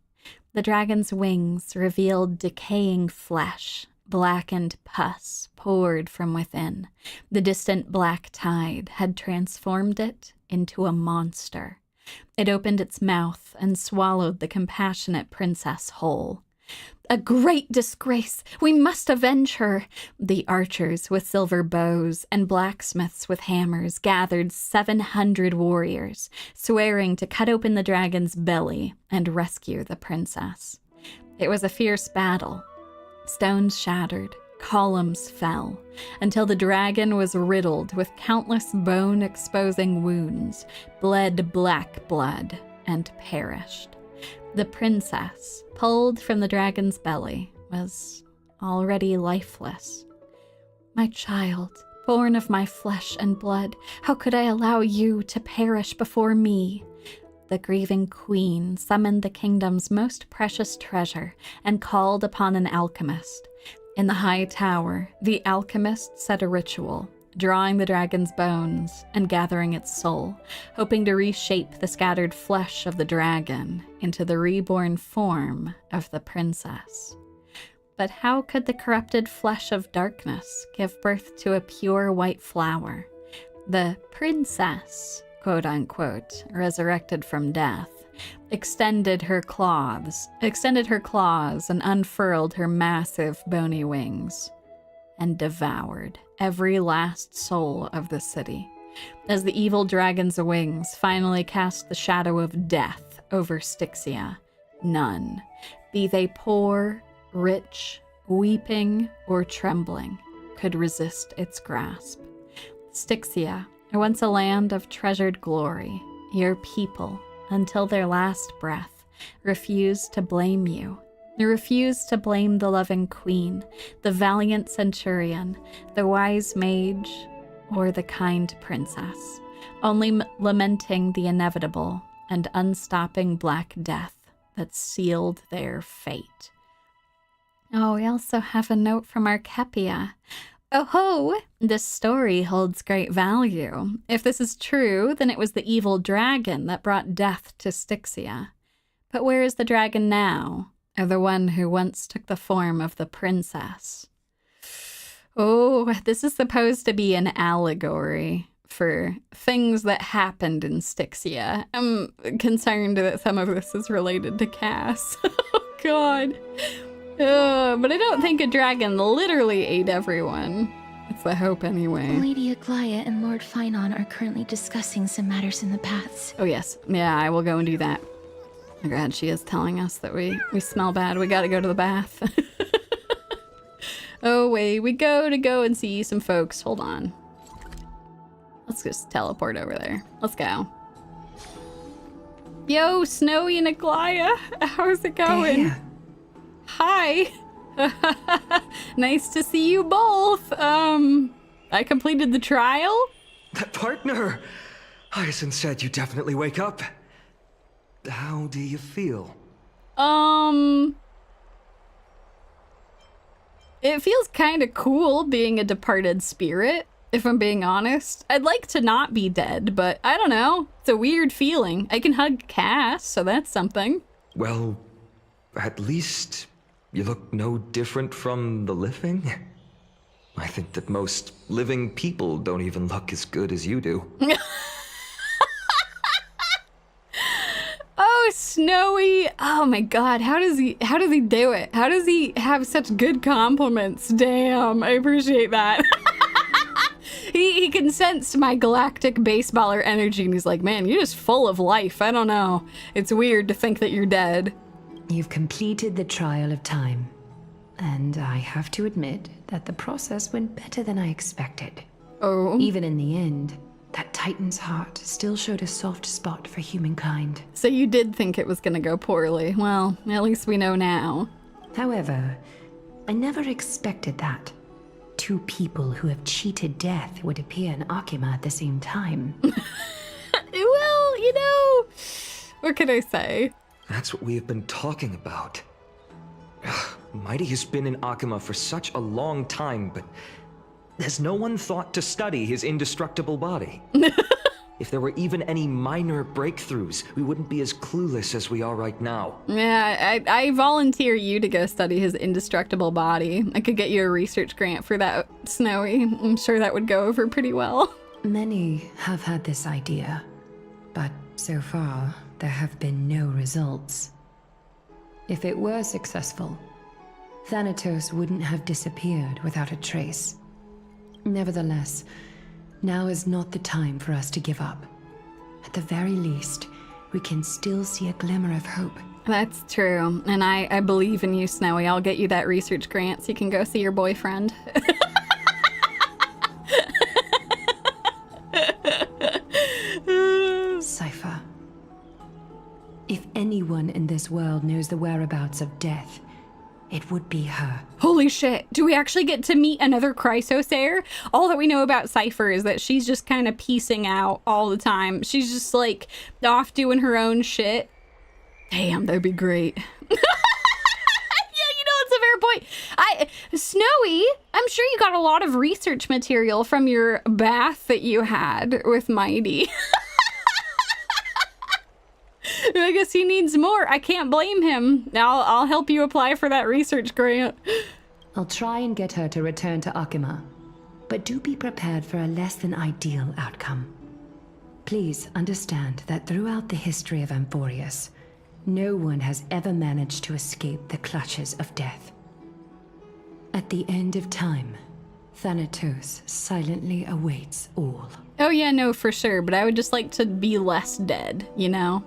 Speaker 1: The dragon's wings revealed decaying flesh. Blackened pus poured from within. The distant black tide had transformed it into a monster. It opened its mouth and swallowed the compassionate princess whole. A great disgrace! We must avenge her! The archers with silver bows and blacksmiths with hammers gathered 700 warriors, swearing to cut open the dragon's belly and rescue the princess. It was a fierce battle. Stones shattered, columns fell, until the dragon was riddled with countless bone-exposing wounds, bled black blood, and perished. The princess, pulled from the dragon's belly, was already lifeless. My child, born of my flesh and blood, how could I allow you to perish before me? The grieving queen summoned the kingdom's most precious treasure and called upon an alchemist. In the high tower, the alchemist set a ritual, drawing the dragon's bones and gathering its soul, hoping to reshape the scattered flesh of the dragon into the reborn form of the princess. But how could the corrupted flesh of darkness give birth to a pure white flower? The princess, quote-unquote, resurrected from death, extended her claws and unfurled her massive bony wings, and devoured every last soul of the city. As the evil dragon's wings finally cast the shadow of death over Styxia, none, be they poor, rich, weeping, or trembling, could resist its grasp. Styxia, once a land of treasured glory, your people, until their last breath, refused to blame you. They refused to blame the loving queen, the valiant centurion, the wise mage, or the kind princess, only lamenting the inevitable and unstopping black death that sealed their fate. Oh, we also have a note from Archepia. Oh ho! This story holds great value. If this is true, then it was the evil dragon that brought death to Styxia. But where is the dragon now? or the one who once took the form of the princess. Oh, this is supposed to be an allegory for things that happened in Styxia. I'm concerned that some of this is related to Cass. Oh, God. But I don't think a dragon literally ate everyone. It's the hope anyway.
Speaker 3: Lady Aglaya and Lord Finon are currently discussing some matters in the baths.
Speaker 1: Oh, yes. Yeah, I will go and do that. Oh, God, she is telling us that we smell bad. We gotta go to the bath. Away we go to go and see some folks. Hold on. Let's just teleport over there. Let's go. Yo, Snowy and Aglaya. How's it going?
Speaker 2: There.
Speaker 1: Hi. Nice to see you both. I completed the trial.
Speaker 4: Partner! Hyacine said you definitely wake up. How do you feel?
Speaker 1: It feels kind of cool being a departed spirit, if I'm being honest. I'd like to not be dead, but I don't know. It's a weird feeling. I can hug Cass, so that's something.
Speaker 4: Well, at least you look no different from the living. I think that most living people don't even look as good as you do.
Speaker 1: Oh, Snowy. Oh my God. How does he do it? How does he have such good compliments? Damn, I appreciate that. He can sense my galactic baseballer energy and he's like, man, you're just full of life. I don't know. It's weird to think that you're dead.
Speaker 2: You've completed the trial of time. And I have to admit that the process went better than I expected.
Speaker 1: Oh.
Speaker 2: Even in the end, that Titan's heart still showed a soft spot for humankind.
Speaker 1: So you did think it was gonna go poorly. Well, at least we know now.
Speaker 2: However, I never expected that. Two people who have cheated death would appear in Akima at the same time.
Speaker 1: Well, you know, what can I say?
Speaker 4: That's what we have been talking about. Mighty has been in Akima for such a long time, but has no one thought to study his indestructible body? If there were even any minor breakthroughs, we wouldn't be as clueless as we are right now.
Speaker 1: Yeah, I volunteer you to go study his indestructible body. I could get you a research grant for that, Snowy. I'm sure that would go over pretty well.
Speaker 2: Many have had this idea, but so far, there have been no results. If it were successful, Thanatos wouldn't have disappeared without a trace. Nevertheless, now is not the time for us to give up. At the very least, we can still see a glimmer of hope.
Speaker 1: That's true, and I believe in you, Snowy. I'll get you that research grant so you can go see your boyfriend.
Speaker 2: Cypher. If anyone in this world knows the whereabouts of death, it would be her.
Speaker 1: Holy shit, do we actually get to meet another Chrysosaur? All that we know about Cypher is that she's just kind of piecing out all the time. She's just like off doing her own shit. Damn, that'd be great. Yeah, you know, it's a fair point. Snowy, I'm sure you got a lot of research material from your bath that you had with Mighty. I guess he needs more. I can't blame him. I'll help you apply for that research grant.
Speaker 2: I'll try and get her to return to Akima, but do be prepared for a less than ideal outcome. Please understand that throughout the history of Amphorius, no one has ever managed to escape the clutches of death. At the end of time, Thanatos silently awaits all.
Speaker 1: Oh yeah, no, for sure, but I would just like to be less dead, you know?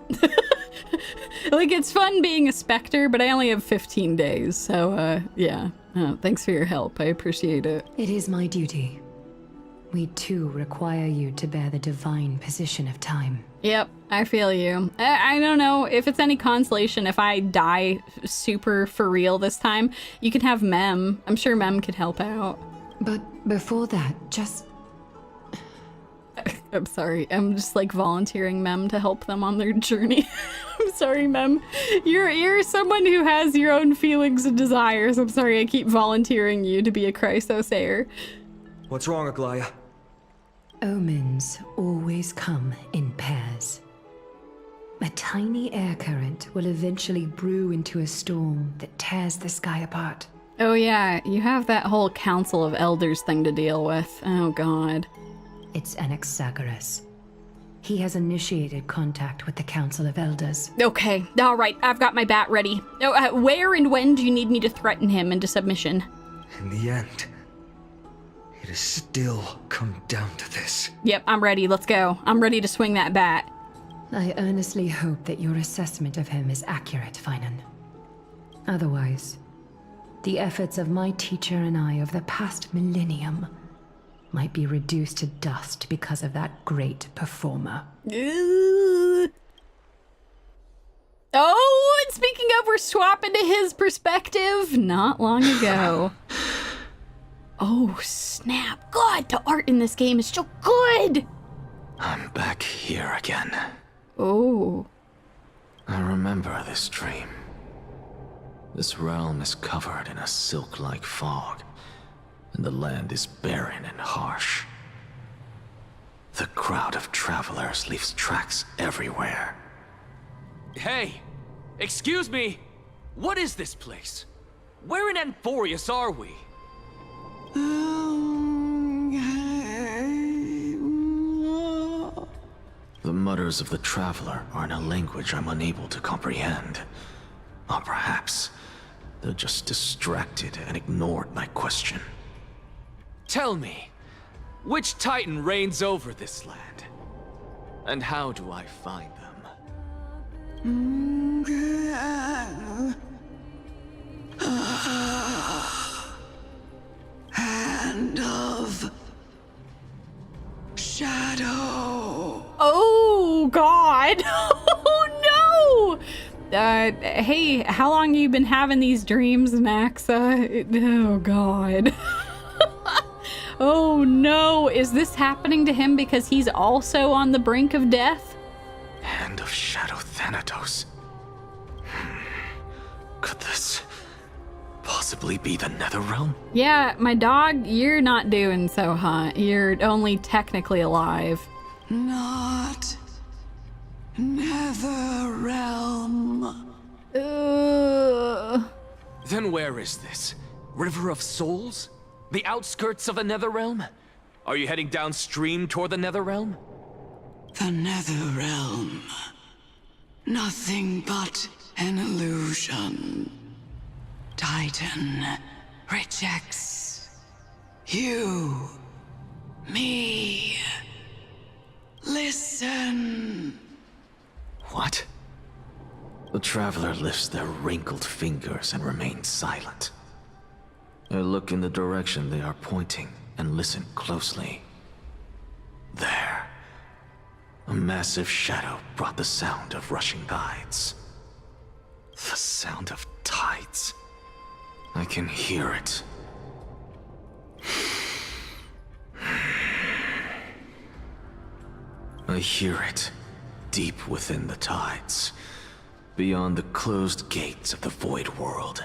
Speaker 1: Like, it's fun being a specter, but I only have 15 days, so, yeah. Thanks for your help, I appreciate it.
Speaker 2: It is my duty. We too require you to bear the divine position of time.
Speaker 1: Yep, I feel you. I don't know if it's any consolation if I die super for real this time. You can have Mem. I'm sure Mem could help out.
Speaker 2: But before that, just...
Speaker 1: I'm sorry. I'm just like volunteering Mem to help them on their journey. I'm sorry, Mem. You're someone who has your own feelings and desires. I'm sorry I keep volunteering you to be a Chrysosaur.
Speaker 4: What's wrong, Aglaya?
Speaker 2: Omens always come in pairs. At tiny air current will eventually brew into a storm that tears the sky apart.
Speaker 1: Oh yeah, you have that whole Council of Elders thing to deal with. Oh god.
Speaker 2: It's Anaxagoras. He has initiated contact with the Council of Elders.
Speaker 1: Okay, all right, I've got my bat ready. Oh, where and when do you need me to threaten him into submission?
Speaker 4: In the end, it has still come down to this.
Speaker 1: Yep, I'm ready. Let's go. I'm ready to swing that bat.
Speaker 2: I earnestly hope that your assessment of him is accurate, Finan. Otherwise, the efforts of my teacher and I of the past millennium might be reduced to dust because of that great performer.
Speaker 1: Oh, and speaking of, we're swapping to his perspective not long ago. Oh, snap. God, the art in this game is so good.
Speaker 6: I'm back here again.
Speaker 1: Oh.
Speaker 6: I remember this dream. This realm is covered in a silk-like fog, and the land is barren and harsh. The crowd of travelers leaves tracks everywhere.
Speaker 7: Hey! Excuse me! What is this place? Where in Amphorius are we?
Speaker 6: The mutters of the traveler are in a language I'm unable to comprehend. Or perhaps they're just distracted and ignored my question.
Speaker 7: Tell me, which Titan reigns over this land? And how do I find them?
Speaker 8: Hand of Shadow.
Speaker 1: Oh, God. Oh, no. Hey, how long you been having these dreams, Anaxa? Oh, God. Oh, no. Is this happening to him because he's also on the brink of death?
Speaker 6: Hand of Shadow Thanatos. Could this possibly be the Nether realm?
Speaker 1: Yeah, my dog, you're not doing so hot. You're only technically alive.
Speaker 8: Not Nether realm.
Speaker 7: Then where is this? River of Souls? The outskirts of the Nether realm? Are you heading downstream toward the Nether realm?
Speaker 8: The Nether realm. Nothing but an illusion. Titan rejects you, me. Listen.
Speaker 6: What? The traveler lifts their wrinkled fingers and remains silent. I look in the direction they are pointing and listen closely. There. A massive shadow brought the sound of rushing tides. The sound of tides. I can hear it. I hear it, deep within the tides, beyond the closed gates of the void world.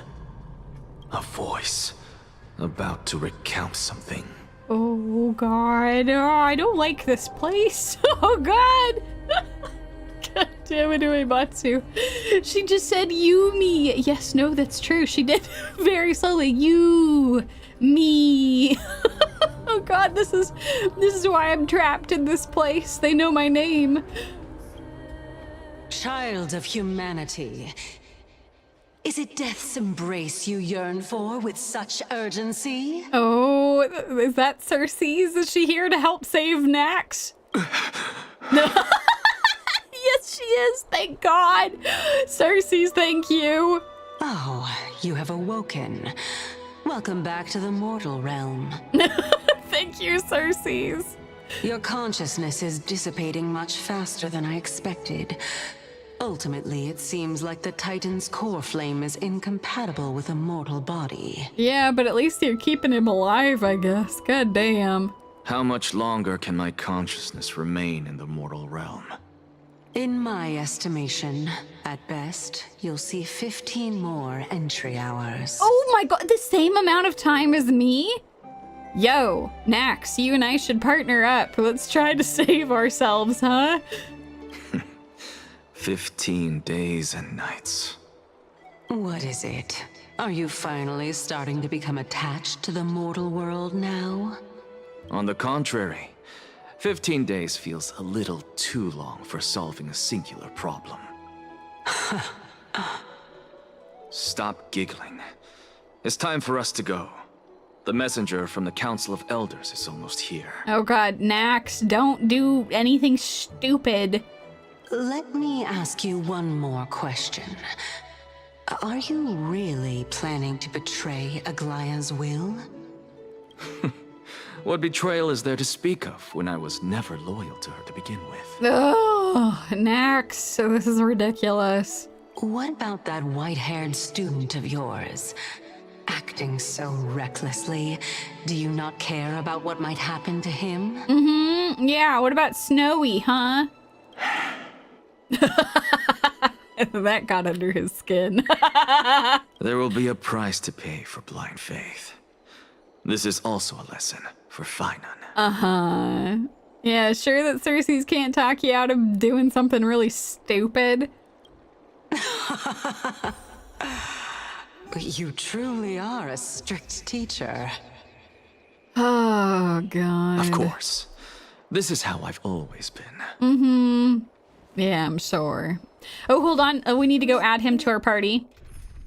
Speaker 6: A voice, about to recount something.
Speaker 1: Oh, God. Oh, I don't like this place. Oh, God. God damn it, Uematsu. She just said, you, me. Yes, no, that's true. She did very slowly. You, me. Oh, God, this is why I'm trapped in this place. They know my name.
Speaker 9: Child of humanity, is it death's embrace you yearn for with such urgency?
Speaker 1: Oh, is that Cersei's? Is she here to help save Nax? Yes, she is. Thank God. Cersei's, thank you.
Speaker 9: Oh, you have awoken. Welcome back to the mortal realm.
Speaker 1: Thank you, Cersei's.
Speaker 9: Your consciousness is dissipating much faster than I expected. Ultimately, it seems like the Titan's core flame is incompatible with a mortal body.
Speaker 1: Yeah, but at least you're keeping him alive, I guess. God damn.
Speaker 6: How much longer can my consciousness remain in the mortal realm?
Speaker 9: In my estimation, at best, you'll see 15 more entry hours.
Speaker 1: Oh my God, the same amount of time as me? Yo, Nax, you and I should partner up. Let's try to save ourselves, huh?
Speaker 6: 15 days and nights.
Speaker 9: What is it? Are you finally starting to become attached to the mortal world now?
Speaker 6: On the contrary, 15 days feels a little too long for solving a singular problem. Stop giggling. It's time for us to go. The messenger from the Council of Elders is almost here.
Speaker 1: Oh god, Nax, don't do anything stupid.
Speaker 9: Let me ask you one more question. Are you really planning to betray Aglaya's will?
Speaker 6: What betrayal is there to speak of when I was never loyal to her to begin with?
Speaker 1: Oh, Nax, this is ridiculous.
Speaker 9: What about that white-haired student of yours? Acting so recklessly, do you not care about what might happen to him?
Speaker 1: Mm-hmm, yeah, what about Snowy, huh? That got under his skin.
Speaker 6: There will be a price to pay for blind faith. This is also a lesson for Finan.
Speaker 1: Uh-huh. Yeah, sure that Cersei's can't talk you out of doing something really stupid.
Speaker 9: You truly are a strict teacher.
Speaker 1: Oh, God.
Speaker 6: Of course. This is how I've always been.
Speaker 1: Mm-hmm. Yeah, I'm sure. Oh, hold on. We need to go add him to our party.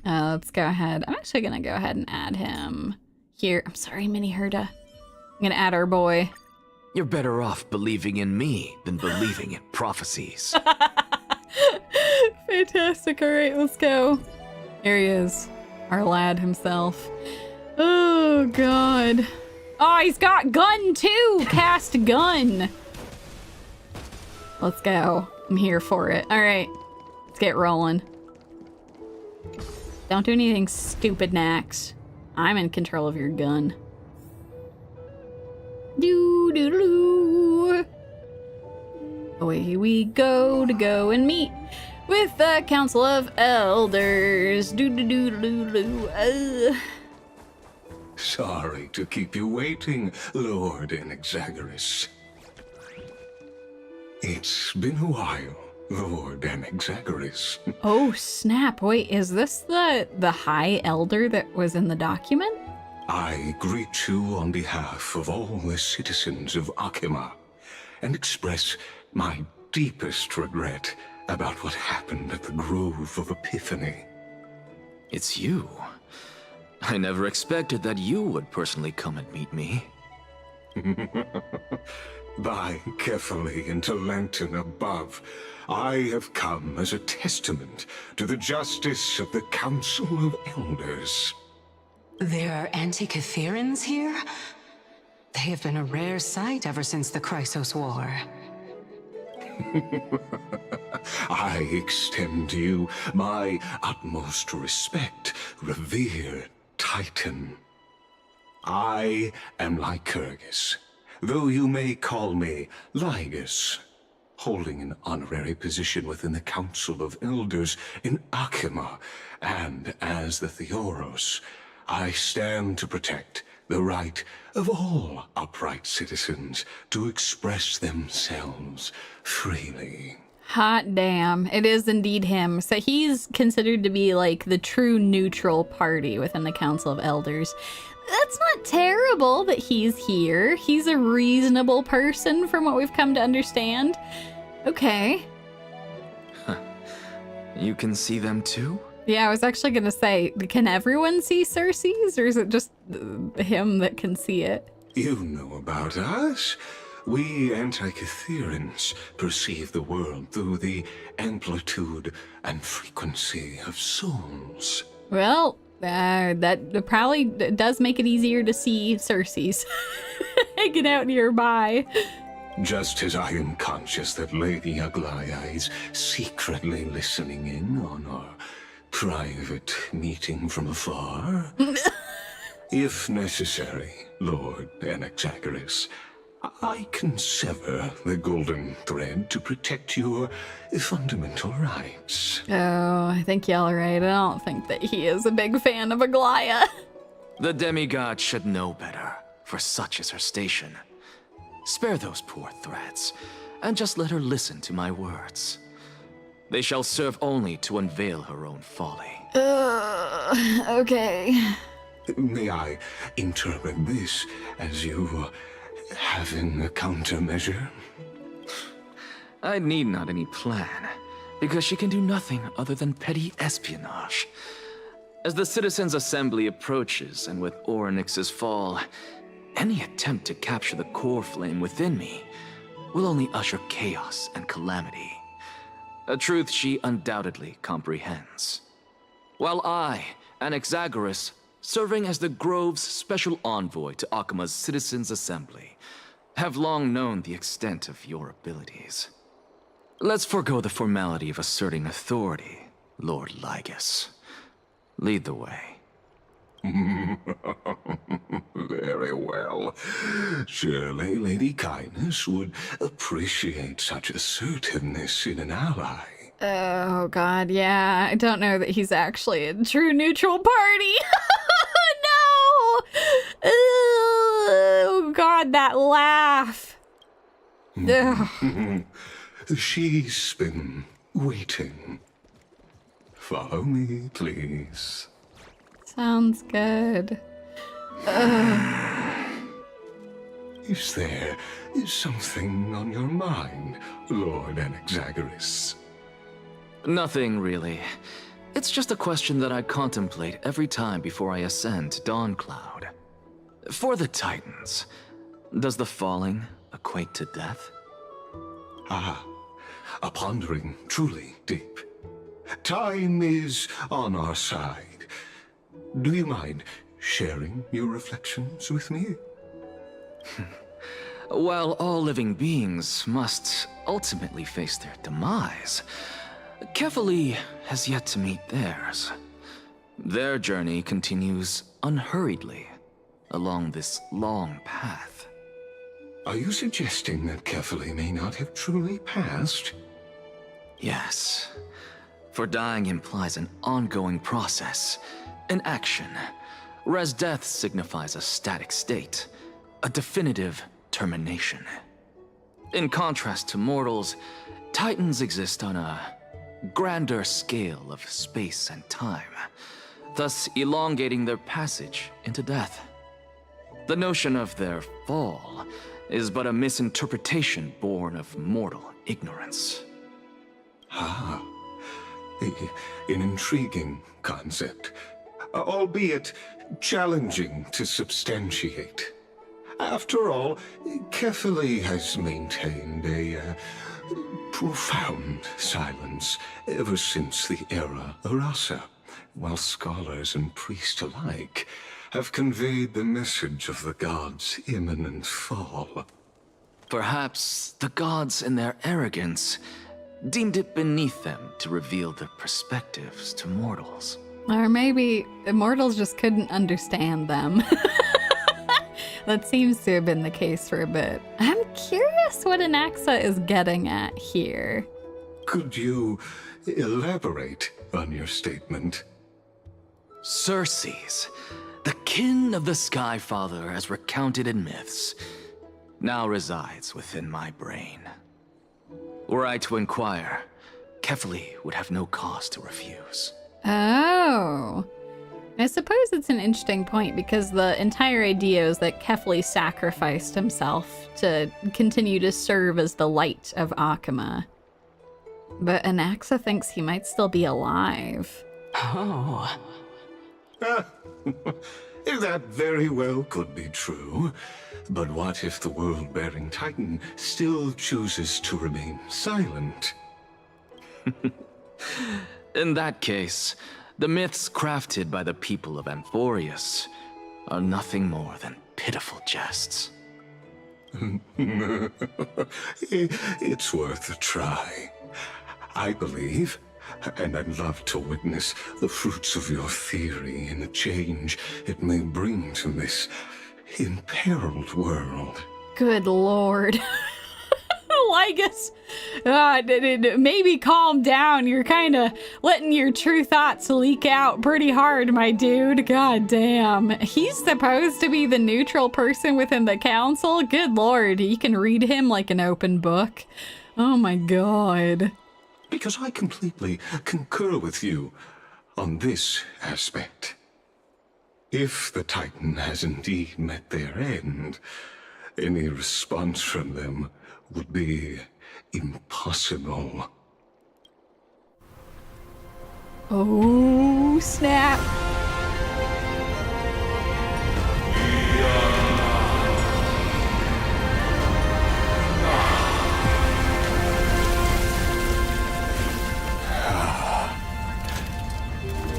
Speaker 1: Let's go ahead. I'm actually going to go ahead and add him here. I'm sorry, Mini Herda. I'm going to add our boy.
Speaker 6: You're better off believing in me than believing in prophecies.
Speaker 1: Fantastic. All right, let's go. Here he is. Our lad himself. Oh, God. Oh, he's got gun, too. Cast gun. Let's go. I'm here for it. All right. Let's get rolling. Don't do anything stupid, Nax. I'm in control of your gun. Do. Away we go to go and meet with the Council of Elders. Do.
Speaker 10: Sorry to keep you waiting, Lord Anaxagoras. It's been a while, Lord Anaxagoras.
Speaker 1: Oh, snap. Wait, is this the High Elder that was in the document?
Speaker 10: I greet you on behalf of all the citizens of Akima and express my deepest regret about what happened at the Grove of Epiphany.
Speaker 6: It's you. I never expected that you would personally come and meet me.
Speaker 10: By Kephale and to Lantern above, I have come as a testament to the justice of the Council of Elders.
Speaker 9: There are Antikytherans here? They have been a rare sight ever since the Chrysos War.
Speaker 10: I extend to you my utmost respect, revered Titan. I am Lycurgus, though you may call me Lygus, holding an honorary position within the Council of Elders in Akima, and as the Theoros, I stand to protect the right of all upright citizens to express themselves freely.
Speaker 1: Hot damn. It is indeed him. So he's considered to be like the true neutral party within the Council of Elders. That's not terrible that he's here. He's a reasonable person from what we've come to understand. Okay.
Speaker 6: You can see them too?
Speaker 1: Yeah, I was actually going to say, can everyone see Cersei's, or is it just him that can see it?
Speaker 10: You know about us. We Antikytherans perceive the world through the amplitude and frequency of souls.
Speaker 1: Well, that probably does make it easier to see Cersei's hanging out nearby.
Speaker 10: Just as I am conscious that Lady Aglaya is secretly listening in on our private meeting from afar. If necessary, Lord Anaxagoras, I can sever the golden thread to protect your fundamental rights.
Speaker 1: Oh, I think y'all are right. I don't think that he is a big fan of Aglaya.
Speaker 6: The demigod should know better, for such is her station. Spare those poor threats, and just let her listen to my words.
Speaker 7: They shall serve only to unveil her own folly.
Speaker 1: Okay.
Speaker 10: May I interpret this as you having a countermeasure?
Speaker 7: I need not any plan, because she can do nothing other than petty espionage. As the Citizens' Assembly approaches, and with Oronyx's fall, any attempt to capture the core flame within me will only usher chaos and calamity. A truth she undoubtedly comprehends. While I, Anaxa, serving as the Grove's special envoy to Akima's Citizens' Assembly, have long known the extent of your abilities. Let's forego the formality of asserting authority, Lord Lygus. Lead the way.
Speaker 10: Very well. Surely Lady Caenis would appreciate such assertiveness in an ally.
Speaker 1: Oh god, yeah. I don't know that he's actually a true neutral party. No! Oh god, that laugh. Ugh.
Speaker 10: She's been waiting. Follow me, please.
Speaker 1: Sounds good.
Speaker 10: Is there something on your mind, Lord Anaxa?
Speaker 7: Nothing, really. It's just a question that I contemplate every time before I ascend to Dawncloud. For the Titans, does the falling equate to death?
Speaker 10: Ah, a pondering truly deep. Time is on our side. Do you mind sharing your reflections with me?
Speaker 7: While all living beings must ultimately face their demise, Kephale has yet to meet theirs. Their journey continues unhurriedly along this long path.
Speaker 10: Are you suggesting that Kephale may not have truly passed?
Speaker 7: Yes. For dying implies an ongoing process, an action, whereas death signifies a static state, a definitive termination. In contrast to mortals, Titans exist on a grander scale of space and time, thus elongating their passage into death. The notion of their fall is but a misinterpretation born of mortal ignorance.
Speaker 10: Ah, an intriguing concept, albeit challenging to substantiate. After all, Kephale has maintained a profound silence ever since the era Arasa, while scholars and priests alike have conveyed the message of the gods' imminent fall.
Speaker 7: Perhaps the gods, in their arrogance, deemed it beneath them to reveal their perspectives to mortals.
Speaker 1: Or maybe immortals just couldn't understand them. That seems to have been the case for a bit. I'm curious what Anaxa is getting at here.
Speaker 10: Could you elaborate on your statement?
Speaker 7: Circes, the kin of the Skyfather as recounted in myths, now resides within my brain. Were I to inquire, Kephale would have no cause to refuse.
Speaker 1: Oh. I suppose it's an interesting point because the entire idea is that Kephale sacrificed himself to continue to serve as the light of Akima. But Anaxa thinks he might still be alive.
Speaker 9: Oh.
Speaker 10: That very well could be true. But what if the world-bearing Titan still chooses to remain silent?
Speaker 7: In that case, the myths crafted by the people of Amphorius are nothing more than pitiful jests.
Speaker 10: It's worth a try. I believe, and I'd love to witness the fruits of your theory and the change it may bring to this imperiled world.
Speaker 1: Good lord. Lygus, maybe calm down. You're kind of letting your true thoughts leak out pretty hard, my dude. God damn. He's supposed to be the neutral person within the council? Good lord, you can read him like an open book. Oh my god.
Speaker 10: because I completely concur with you on this aspect. If the Titan has indeed met their end, any response from them would be impossible.
Speaker 1: Oh, snap.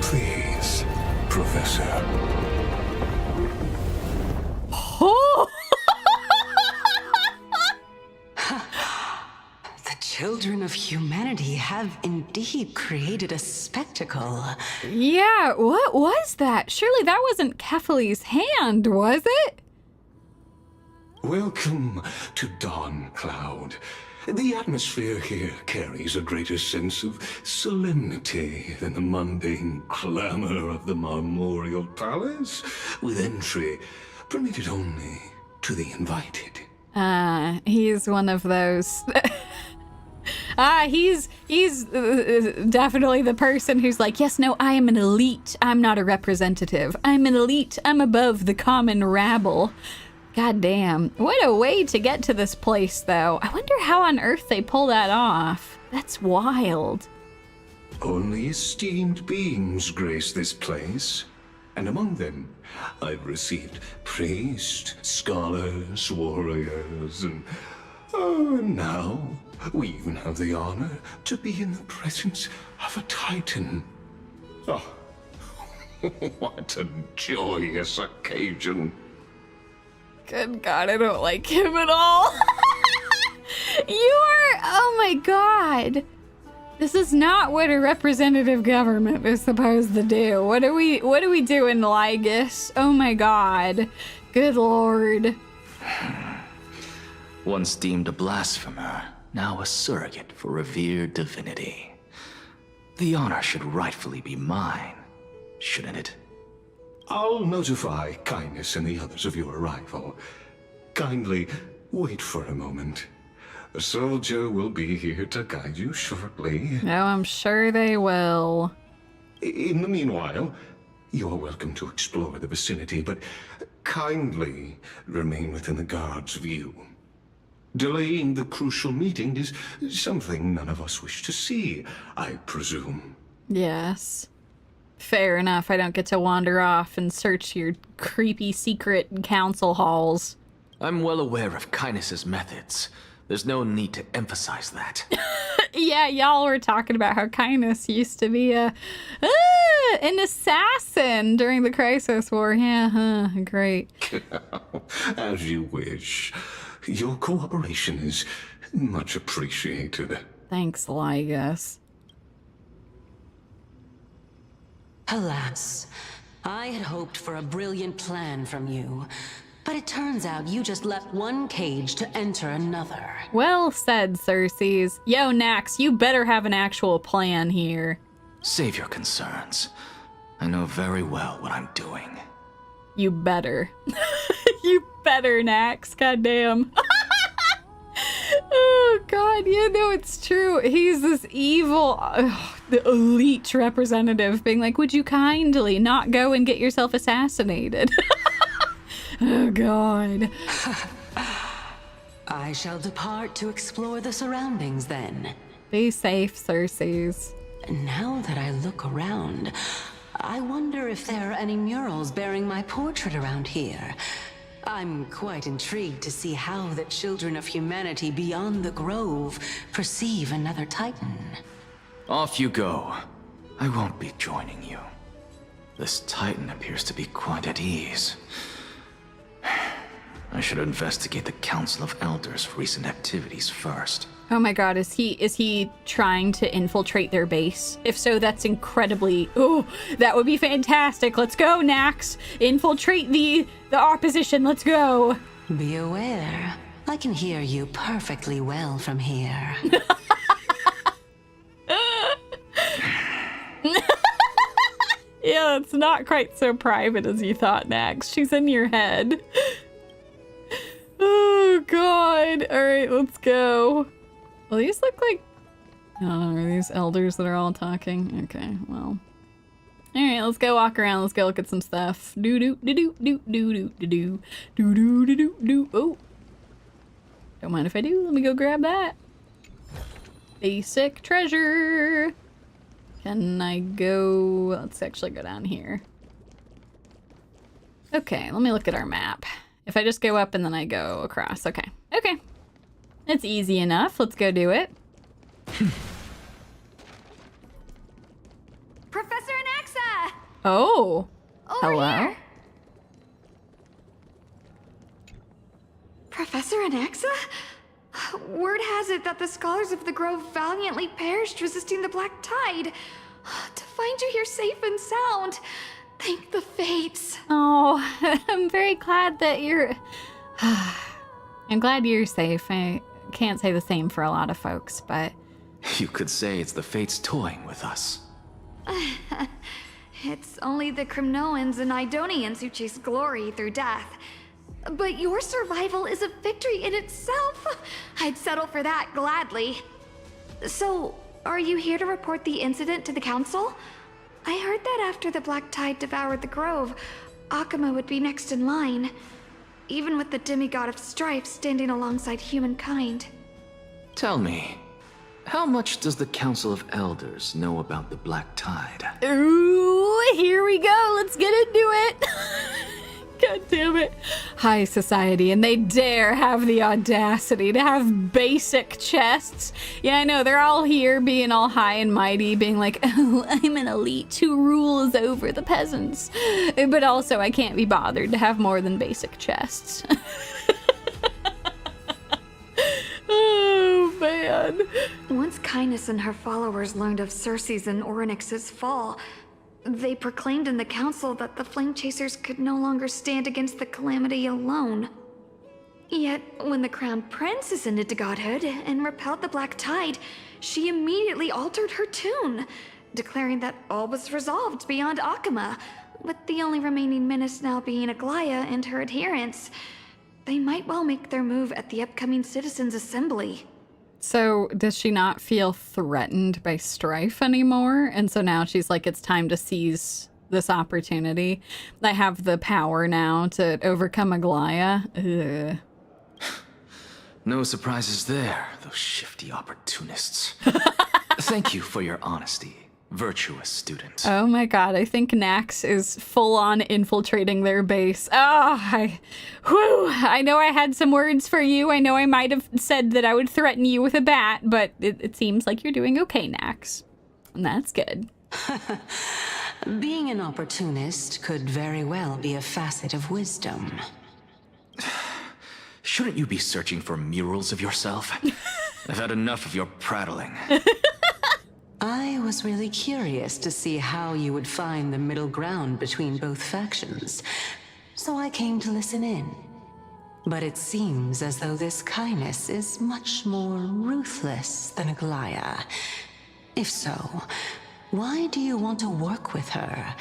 Speaker 10: Please, Professor.
Speaker 1: Oh!
Speaker 9: The children of humanity have indeed created a spectacle.
Speaker 1: Yeah, what was that? Surely that wasn't Kephale's hand, was it?
Speaker 10: Welcome to Dawncloud. The atmosphere here carries a greater sense of solemnity than the mundane clamor of the Marmorial Palace, with entry permitted only to the invited.
Speaker 1: He's one of those. He's definitely the person who's like, yes, no, I am an elite. I'm not a representative. I'm an elite. I'm above the common rabble. God damn. What a way to get to this place, though. I wonder how on earth they pull that off. That's wild.
Speaker 10: Only esteemed beings grace this place, and among them I've received priests, scholars, warriors, and now we even have the honor to be in the presence of a Titan. Oh, what a joyous occasion.
Speaker 1: Good God, I don't like him at all. Oh my God. This is not what a representative government is supposed to do. What are we doing, Lygus? Oh my God. Good Lord.
Speaker 7: Once deemed a blasphemer, now a surrogate for revered divinity. The honor should rightfully be mine, shouldn't it?
Speaker 10: I'll notify Caenis and the others of your arrival. Kindly wait for a moment. A soldier will be here to guide you shortly.
Speaker 1: Oh, I'm sure they will.
Speaker 10: In the meanwhile, you're welcome to explore the vicinity, but kindly remain within the guard's view. Delaying the crucial meeting is something none of us wish to see, I presume.
Speaker 1: Yes. Fair enough. I don't get to wander off and search your creepy secret council halls.
Speaker 7: I'm well aware of Caenis' methods. There's no need to emphasize that.
Speaker 1: Yeah, y'all were talking about how Caenis used to be an assassin during the Crisis War. Yeah, great.
Speaker 10: As you wish. Your cooperation is much appreciated.
Speaker 1: Thanks, Lygus.
Speaker 9: Alas, I had hoped for a brilliant plan from you, but it turns out you just left one cage to enter another.
Speaker 1: Well said, Circes. Yo, Nax, you better have an actual plan here.
Speaker 7: Save your concerns. I know very well what I'm doing.
Speaker 1: You better. You better, Nax. Goddamn. Oh, God. Yeah, no, it's true. He's this evil, the elite representative being like, would you kindly not go and get yourself assassinated? Oh, God.
Speaker 9: I shall depart to explore the surroundings then.
Speaker 1: Be safe, Circes.
Speaker 9: Now that I look around, I wonder if there are any murals bearing my portrait around here. I'm quite intrigued to see how the children of humanity beyond the grove perceive another Titan.
Speaker 7: Off you go. I won't be joining you. This Titan appears to be quite at ease. I should investigate the Council of Elders' recent activities first.
Speaker 1: Oh my God, is he trying to infiltrate their base? If so, that's incredibly, oh, that would be fantastic. Let's go, Nax. Infiltrate the opposition. Let's go.
Speaker 9: Be aware. I can hear you perfectly well from here.
Speaker 1: Yeah, it's not quite so private as you thought, Nax. She's in your head. Oh, God. All right, let's go. Well, these look like Are these elders that are all talking? Okay, well. Alright, let's go walk around. Let's go look at some stuff. Do do do do do do do do do do do do do. Oh. Don't mind if I do. Let me go grab that. Basic treasure. Can I go? Let's actually go down here. Okay, let me look at our map. If I just go up and then I go across. Okay. Okay. It's easy enough. Let's go do it.
Speaker 11: Professor Anaxa!
Speaker 1: Oh.
Speaker 11: Over
Speaker 1: Hello.
Speaker 11: here. Professor Anaxa? Word has it that the scholars of the Grove valiantly perished resisting the Black Tide. To find you here safe and sound, thank the fates.
Speaker 1: Oh, I'm very glad that you're... I'm glad you're safe. I can't say the same for a lot of folks, but...
Speaker 7: You could say it's the fates toying with us.
Speaker 11: It's only the Crimnoans and Idonians who chase glory through death. But your survival is a victory in itself. I'd settle for that gladly. So, are you here to report the incident to the council? I heard that after the Black Tide devoured the Grove, Akama would be next in line, even with the demigod of strife standing alongside humankind.
Speaker 7: Tell me, how much does the Council of Elders know about the Black Tide?
Speaker 1: Ooh, here we go. Let's get into it. God damn it. High society, and they dare have the audacity to have basic chests. Yeah, I know, they're all here being all high and mighty, being like, oh, I'm an elite who rules over the peasants. But also, I can't be bothered to have more than basic chests. Oh, man.
Speaker 11: Once Caenis and her followers learned of Circe's and Oronyx's fall, they proclaimed in the council that the Flame Chasers could no longer stand against the calamity alone. Yet, when the Crown Prince ascended to godhood and repelled the Black Tide, she immediately altered her tune, declaring that all was resolved beyond Akama, with the only remaining menace now being Aglaya and her adherents. They might well make their move at the upcoming Citizens' Assembly.
Speaker 1: So does she not feel threatened by strife anymore? And so now she's like, it's time to seize this opportunity. I have the power now to overcome Aglaya. Ugh.
Speaker 7: No surprises there, those shifty opportunists. Thank you for your honesty, virtuous student.
Speaker 1: Oh my god, I think Nax is full on infiltrating their base. I know I had some words for you. I know I might have said that I would threaten you with a bat, but it seems like you're doing okay, Nax. And that's good.
Speaker 9: Being an opportunist could very well be a facet of wisdom.
Speaker 7: Shouldn't you be searching for murals of yourself? I've had enough of your prattling.
Speaker 9: I was really curious to see how you would find the middle ground between both factions, so I came to listen in. But it seems as though this Caenis is much more ruthless than Aglaya. If so, why do you want to work with her?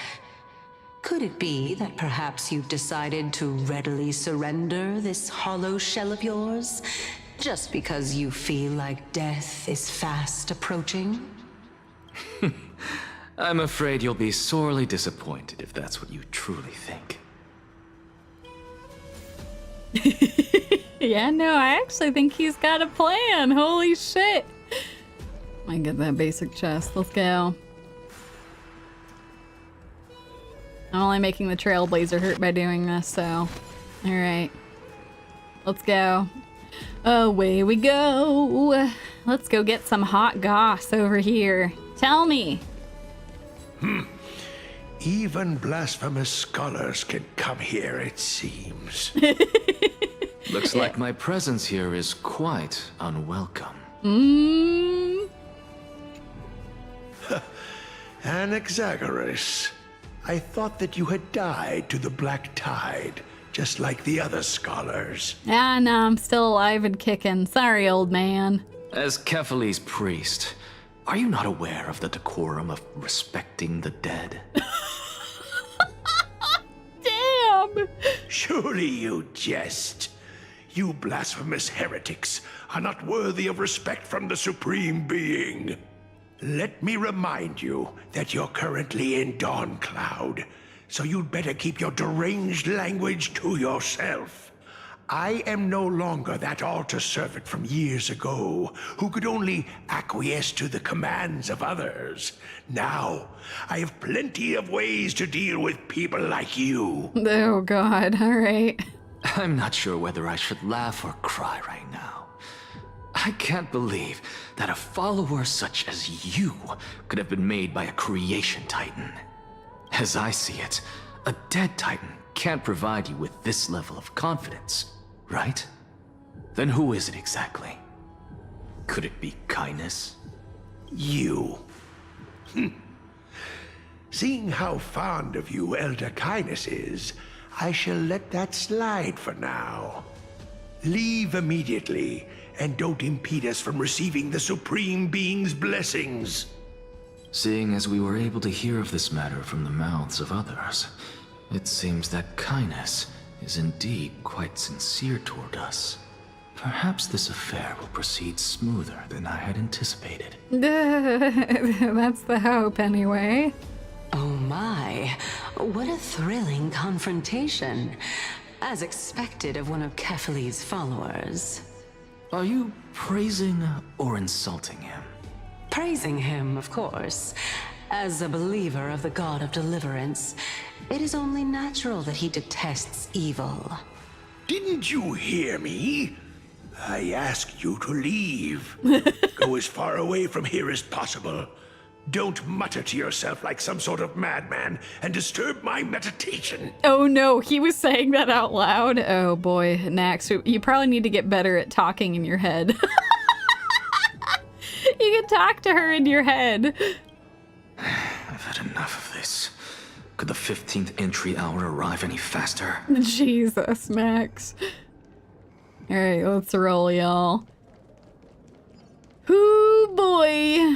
Speaker 9: Could it be that perhaps you've decided to readily surrender this hollow shell of yours, just because you feel like death is fast approaching?
Speaker 7: I'm afraid you'll be sorely disappointed if that's what you truly think.
Speaker 1: Yeah, no, I actually think he's got a plan. Holy shit. I get that basic chest. Let's go. I'm only making the Trailblazer hurt by doing this, so... Alright. Let's go. Away we go. Let's go get some hot goss over here. Tell me.
Speaker 10: Even blasphemous scholars can come here, it seems.
Speaker 7: Looks like my presence here is quite unwelcome.
Speaker 10: Anaxagoras, I thought that you had died to the Black Tide, just like the other scholars.
Speaker 1: Ah, no, I'm still alive and kicking. Sorry, old man.
Speaker 7: As Kephale's priest, are you not aware of the decorum of respecting the dead?
Speaker 1: Damn!
Speaker 10: Surely you jest.
Speaker 12: You blasphemous heretics are not worthy of respect from the Supreme Being. Let me remind you that you're currently in Dawncloud, so you'd better keep your deranged language to yourself. I am no longer that altar servant from years ago, who could only acquiesce to the commands of others. Now, I have plenty of ways to deal with people like you.
Speaker 1: Oh god, alright.
Speaker 7: I'm not sure whether I should laugh or cry right now. I can't believe that a follower such as you could have been made by a creation titan. As I see it, a dead titan can't provide you with this level of confidence, right? Then who is it exactly? Could it be Caenis?
Speaker 12: You. Seeing how fond of you Elder Caenis is, I shall let that slide for now. Leave immediately, and don't impede us from receiving the Supreme Being's blessings.
Speaker 7: Seeing as we were able to hear of this matter from the mouths of others, it seems that Caenis is indeed quite sincere toward us. Perhaps this affair will proceed smoother than I had anticipated.
Speaker 1: That's the hope, anyway.
Speaker 9: Oh my, what a thrilling confrontation. As expected of one of Kephale's followers.
Speaker 7: Are you praising or insulting him?
Speaker 9: Praising him, of course. As a believer of the God of Deliverance, it is only natural that he detests evil.
Speaker 12: Didn't you hear me? I asked you to leave. Go as far away from here as possible. Don't mutter to yourself like some sort of madman and disturb my meditation.
Speaker 1: Oh no, he was saying that out loud. Oh boy, Nax, you probably need to get better at talking in your head. You can talk to her in your head.
Speaker 7: I've had enough of this. Could the 15th entry hour arrive any faster?
Speaker 1: Jesus, Max. Alright, let's roll, y'all. Hoo boy.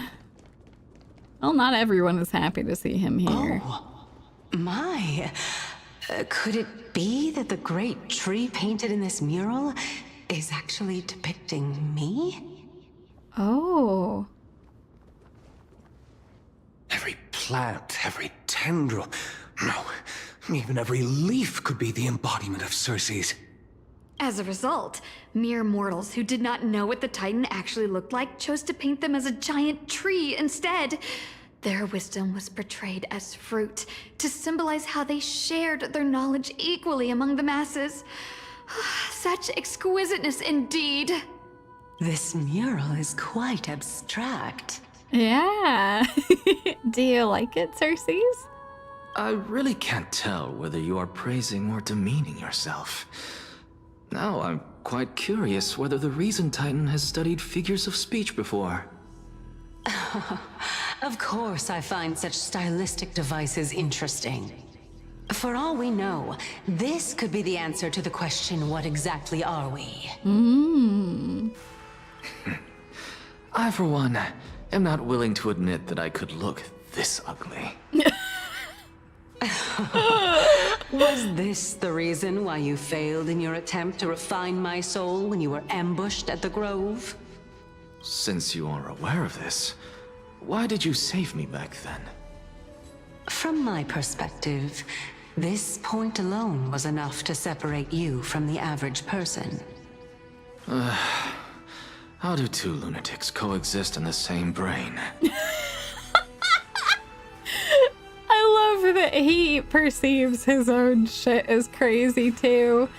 Speaker 1: Well, not everyone is happy to see him here.
Speaker 9: Oh, my. Could it be that the great tree painted in this mural is actually depicting me?
Speaker 1: Oh.
Speaker 10: Every plant, every tendril, no, even every leaf could be the embodiment of Circe's.
Speaker 11: As a result, mere mortals who did not know what the Titan actually looked like chose to paint them as a giant tree instead. Their wisdom was portrayed as fruit, to symbolize how they shared their knowledge equally among the masses. Such exquisiteness indeed.
Speaker 9: This mural is quite abstract.
Speaker 1: Yeah. Do you like it, Circe's?
Speaker 7: I really can't tell whether you are praising or demeaning yourself. Now I'm quite curious whether the Reason Titan has studied figures of speech before.
Speaker 9: Of course I find such stylistic devices interesting. For all we know, this could be the answer to the question, what exactly are we?
Speaker 7: I, for one, am not willing to admit that I could look this ugly.
Speaker 9: Was this the reason why you failed in your attempt to refine my soul when you were ambushed at the Grove?
Speaker 7: Since you are aware of this, why did you save me back then?
Speaker 9: From my perspective, this point alone was enough to separate you from the average person.
Speaker 7: How do two lunatics coexist in the same brain?
Speaker 1: I love that he perceives his own shit as crazy too.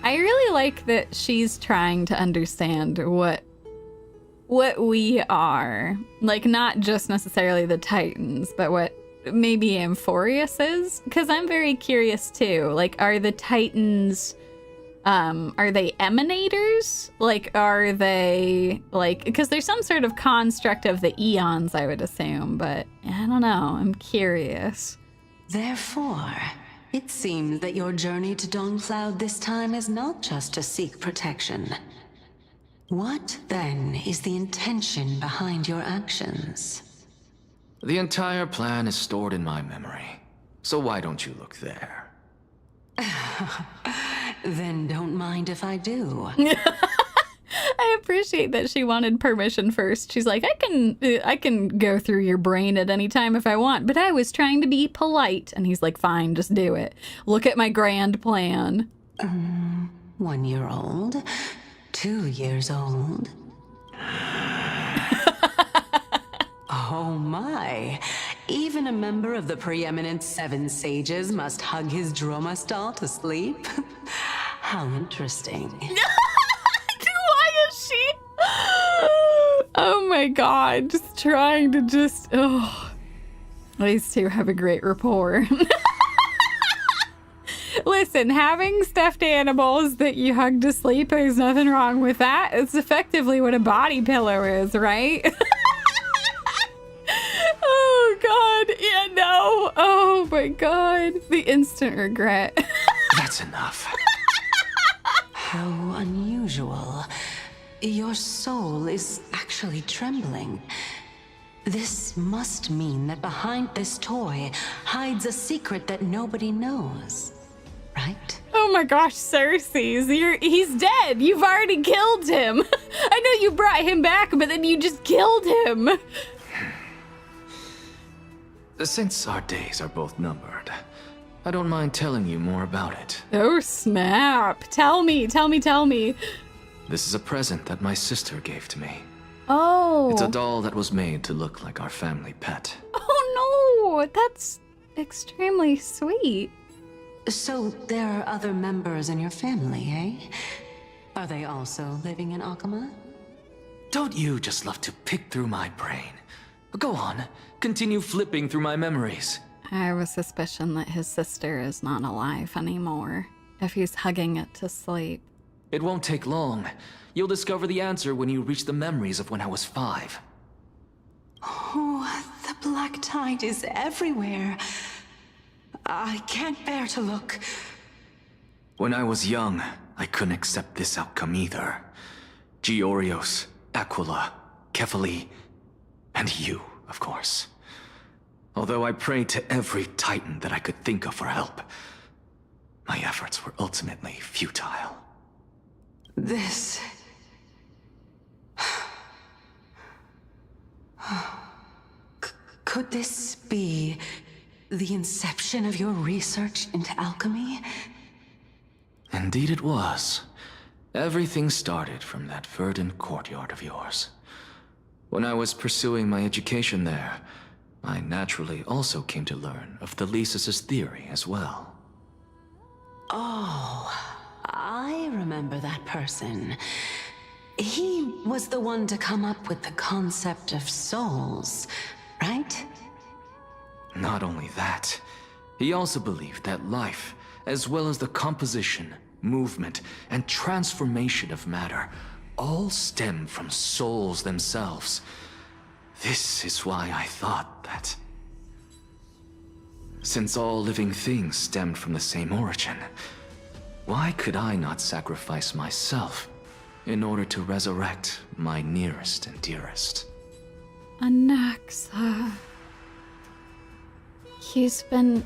Speaker 1: I really like that she's trying to understand what we are. Like, not just necessarily the Titans, but what maybe Amphorius is. Because I'm very curious too. Like, are the Titans, are they emanators? Like, are they, like, because there's some sort of construct of the eons, I would assume, but I don't know. I'm curious.
Speaker 9: Therefore, it seems that your journey to Dawncloud this time is not just to seek protection. What, then, is the intention behind your actions?
Speaker 7: The entire plan is stored in my memory, so why don't you look there?
Speaker 9: Then don't mind if I do.
Speaker 1: I appreciate that she wanted permission first. She's like, I can go through your brain at any time if I want, but I was trying to be polite. And he's like, fine, just do it. Look at my grand plan.
Speaker 9: 1 year old, 2 years old. Oh my. Even a member of the preeminent 7 sages must hug his Dromas doll to sleep. How interesting.
Speaker 1: Why is she? Oh my god, just trying to these two have a great rapport. Listen, having stuffed animals that you hug to sleep, there's nothing wrong with that. It's effectively what a body pillow is, right? Oh god, yeah, no. Oh my god, the instant regret.
Speaker 6: That's enough.
Speaker 9: How unusual. Your soul is actually trembling. This must mean that behind this toy hides a secret that nobody knows, right?
Speaker 1: Oh my gosh, Cersei's, he's dead. You've already killed him. I know you brought him back, but then you just killed him.
Speaker 7: Since our days are both numbered, I don't mind telling you more about it.
Speaker 1: Oh snap. Tell me.
Speaker 7: This is a present that my sister gave to me.
Speaker 1: Oh.
Speaker 7: It's a doll that was made to look like our family pet.
Speaker 1: Oh no, that's extremely sweet.
Speaker 9: So there are other members in your family, eh? Are they also living in Akama?
Speaker 7: Don't you just love to pick through my brain? Go on, continue flipping through my memories.
Speaker 1: I have a suspicion that his sister is not alive anymore, if he's hugging it to sleep.
Speaker 7: It won't take long. You'll discover the answer when you reach the memories of when I was 5.
Speaker 9: Oh, the black tide is everywhere. I can't bear to look.
Speaker 7: When I was young, I couldn't accept this outcome either. Georios, Aquila, Kephale, and you, of course. Although I prayed to every titan that I could think of for help, my efforts were ultimately futile.
Speaker 9: This... Could this be the inception of your research into alchemy?
Speaker 7: Indeed it was. Everything started from that verdant courtyard of yours. When I was pursuing my education there, I naturally also came to learn of Thelesis' theory as well.
Speaker 9: Oh, I remember that person. He was the one to come up with the concept of souls, right?
Speaker 7: Not only that, he also believed that life, as well as the composition, movement, and transformation of matter, all stem from souls themselves. This is why I thought that, since all living things stemmed from the same origin, why could I not sacrifice myself in order to resurrect my nearest and dearest?
Speaker 1: Anaxa. He's been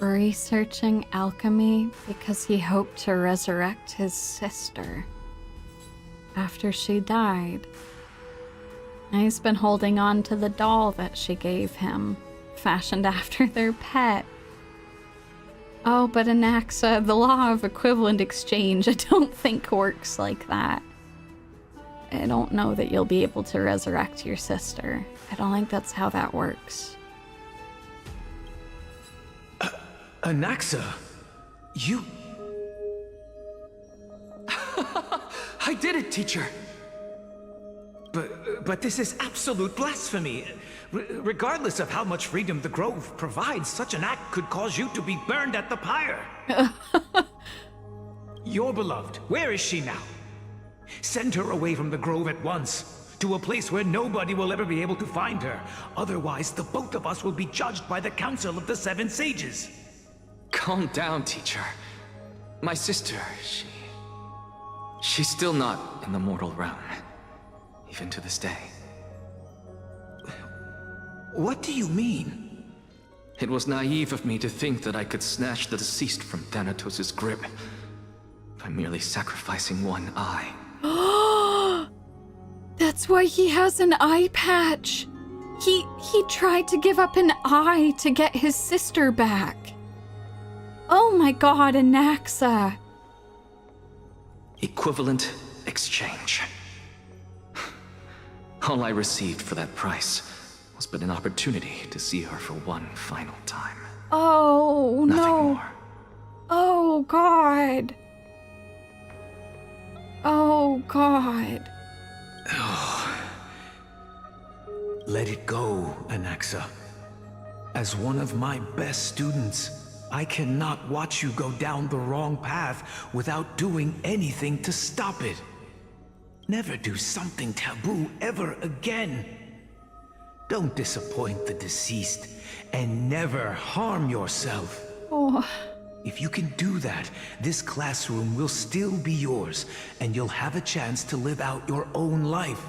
Speaker 1: researching alchemy because he hoped to resurrect his sister after she died. And he's been holding on to the doll that she gave him, fashioned after their pet. Oh, but Anaxa, the law of equivalent exchange, I don't think works like that. I don't know that you'll be able to resurrect your sister. I don't think that's how that works.
Speaker 13: Anaxa, you...
Speaker 7: I did it, teacher!
Speaker 13: But this is absolute blasphemy. Regardless of how much freedom the Grove provides, such an act could cause you to be burned at the pyre. Your beloved, where is she now? Send her away from the Grove at once, to a place where nobody will ever be able to find her. Otherwise, the both of us will be judged by the Council of the 7 Sages.
Speaker 7: Calm down, teacher. My sister, she's still not in the mortal realm, even to this day.
Speaker 13: What do you mean?
Speaker 7: It was naive of me to think that I could snatch the deceased from Thanatos' grip. by merely sacrificing one eye.
Speaker 1: That's why he has an eye patch. He tried to give up an eye to get his sister back. Oh my god, Anaxa.
Speaker 7: Equivalent exchange. All I received for that price was but an opportunity to see her for one final time.
Speaker 1: Oh,
Speaker 7: Nothing
Speaker 1: no.
Speaker 7: more.
Speaker 1: Oh, God. Oh, God.
Speaker 13: Let it go, Anaxa. As one of my best students, I cannot watch you go down the wrong path without doing anything to stop it. Never do something taboo ever again. Don't disappoint the deceased, and never harm yourself.
Speaker 1: Oh.
Speaker 13: If you can do that, this classroom will still be yours, and you'll have a chance to live out your own life.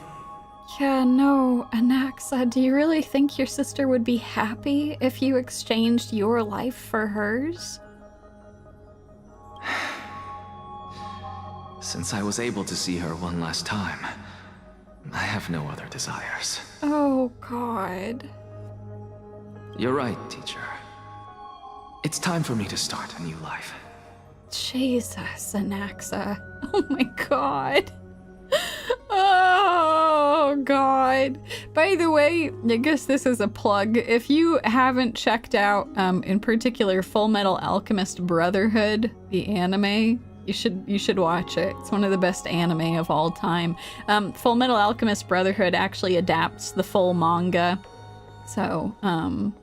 Speaker 1: Yeah, no, Anaxa, do you really think your sister would be happy if you exchanged your life for hers?
Speaker 7: Since I was able to see her one last time, I have no other desires.
Speaker 1: Oh, God.
Speaker 7: You're right, teacher. It's time for me to start a new life.
Speaker 1: Jesus, Anaxa. Oh my god. Oh god. By the way, I guess this is a plug. If you haven't checked out, in particular, Full Metal Alchemist Brotherhood, the anime, you should watch it. It's one of the best anime of all time. Full Metal Alchemist Brotherhood actually adapts the full manga. So,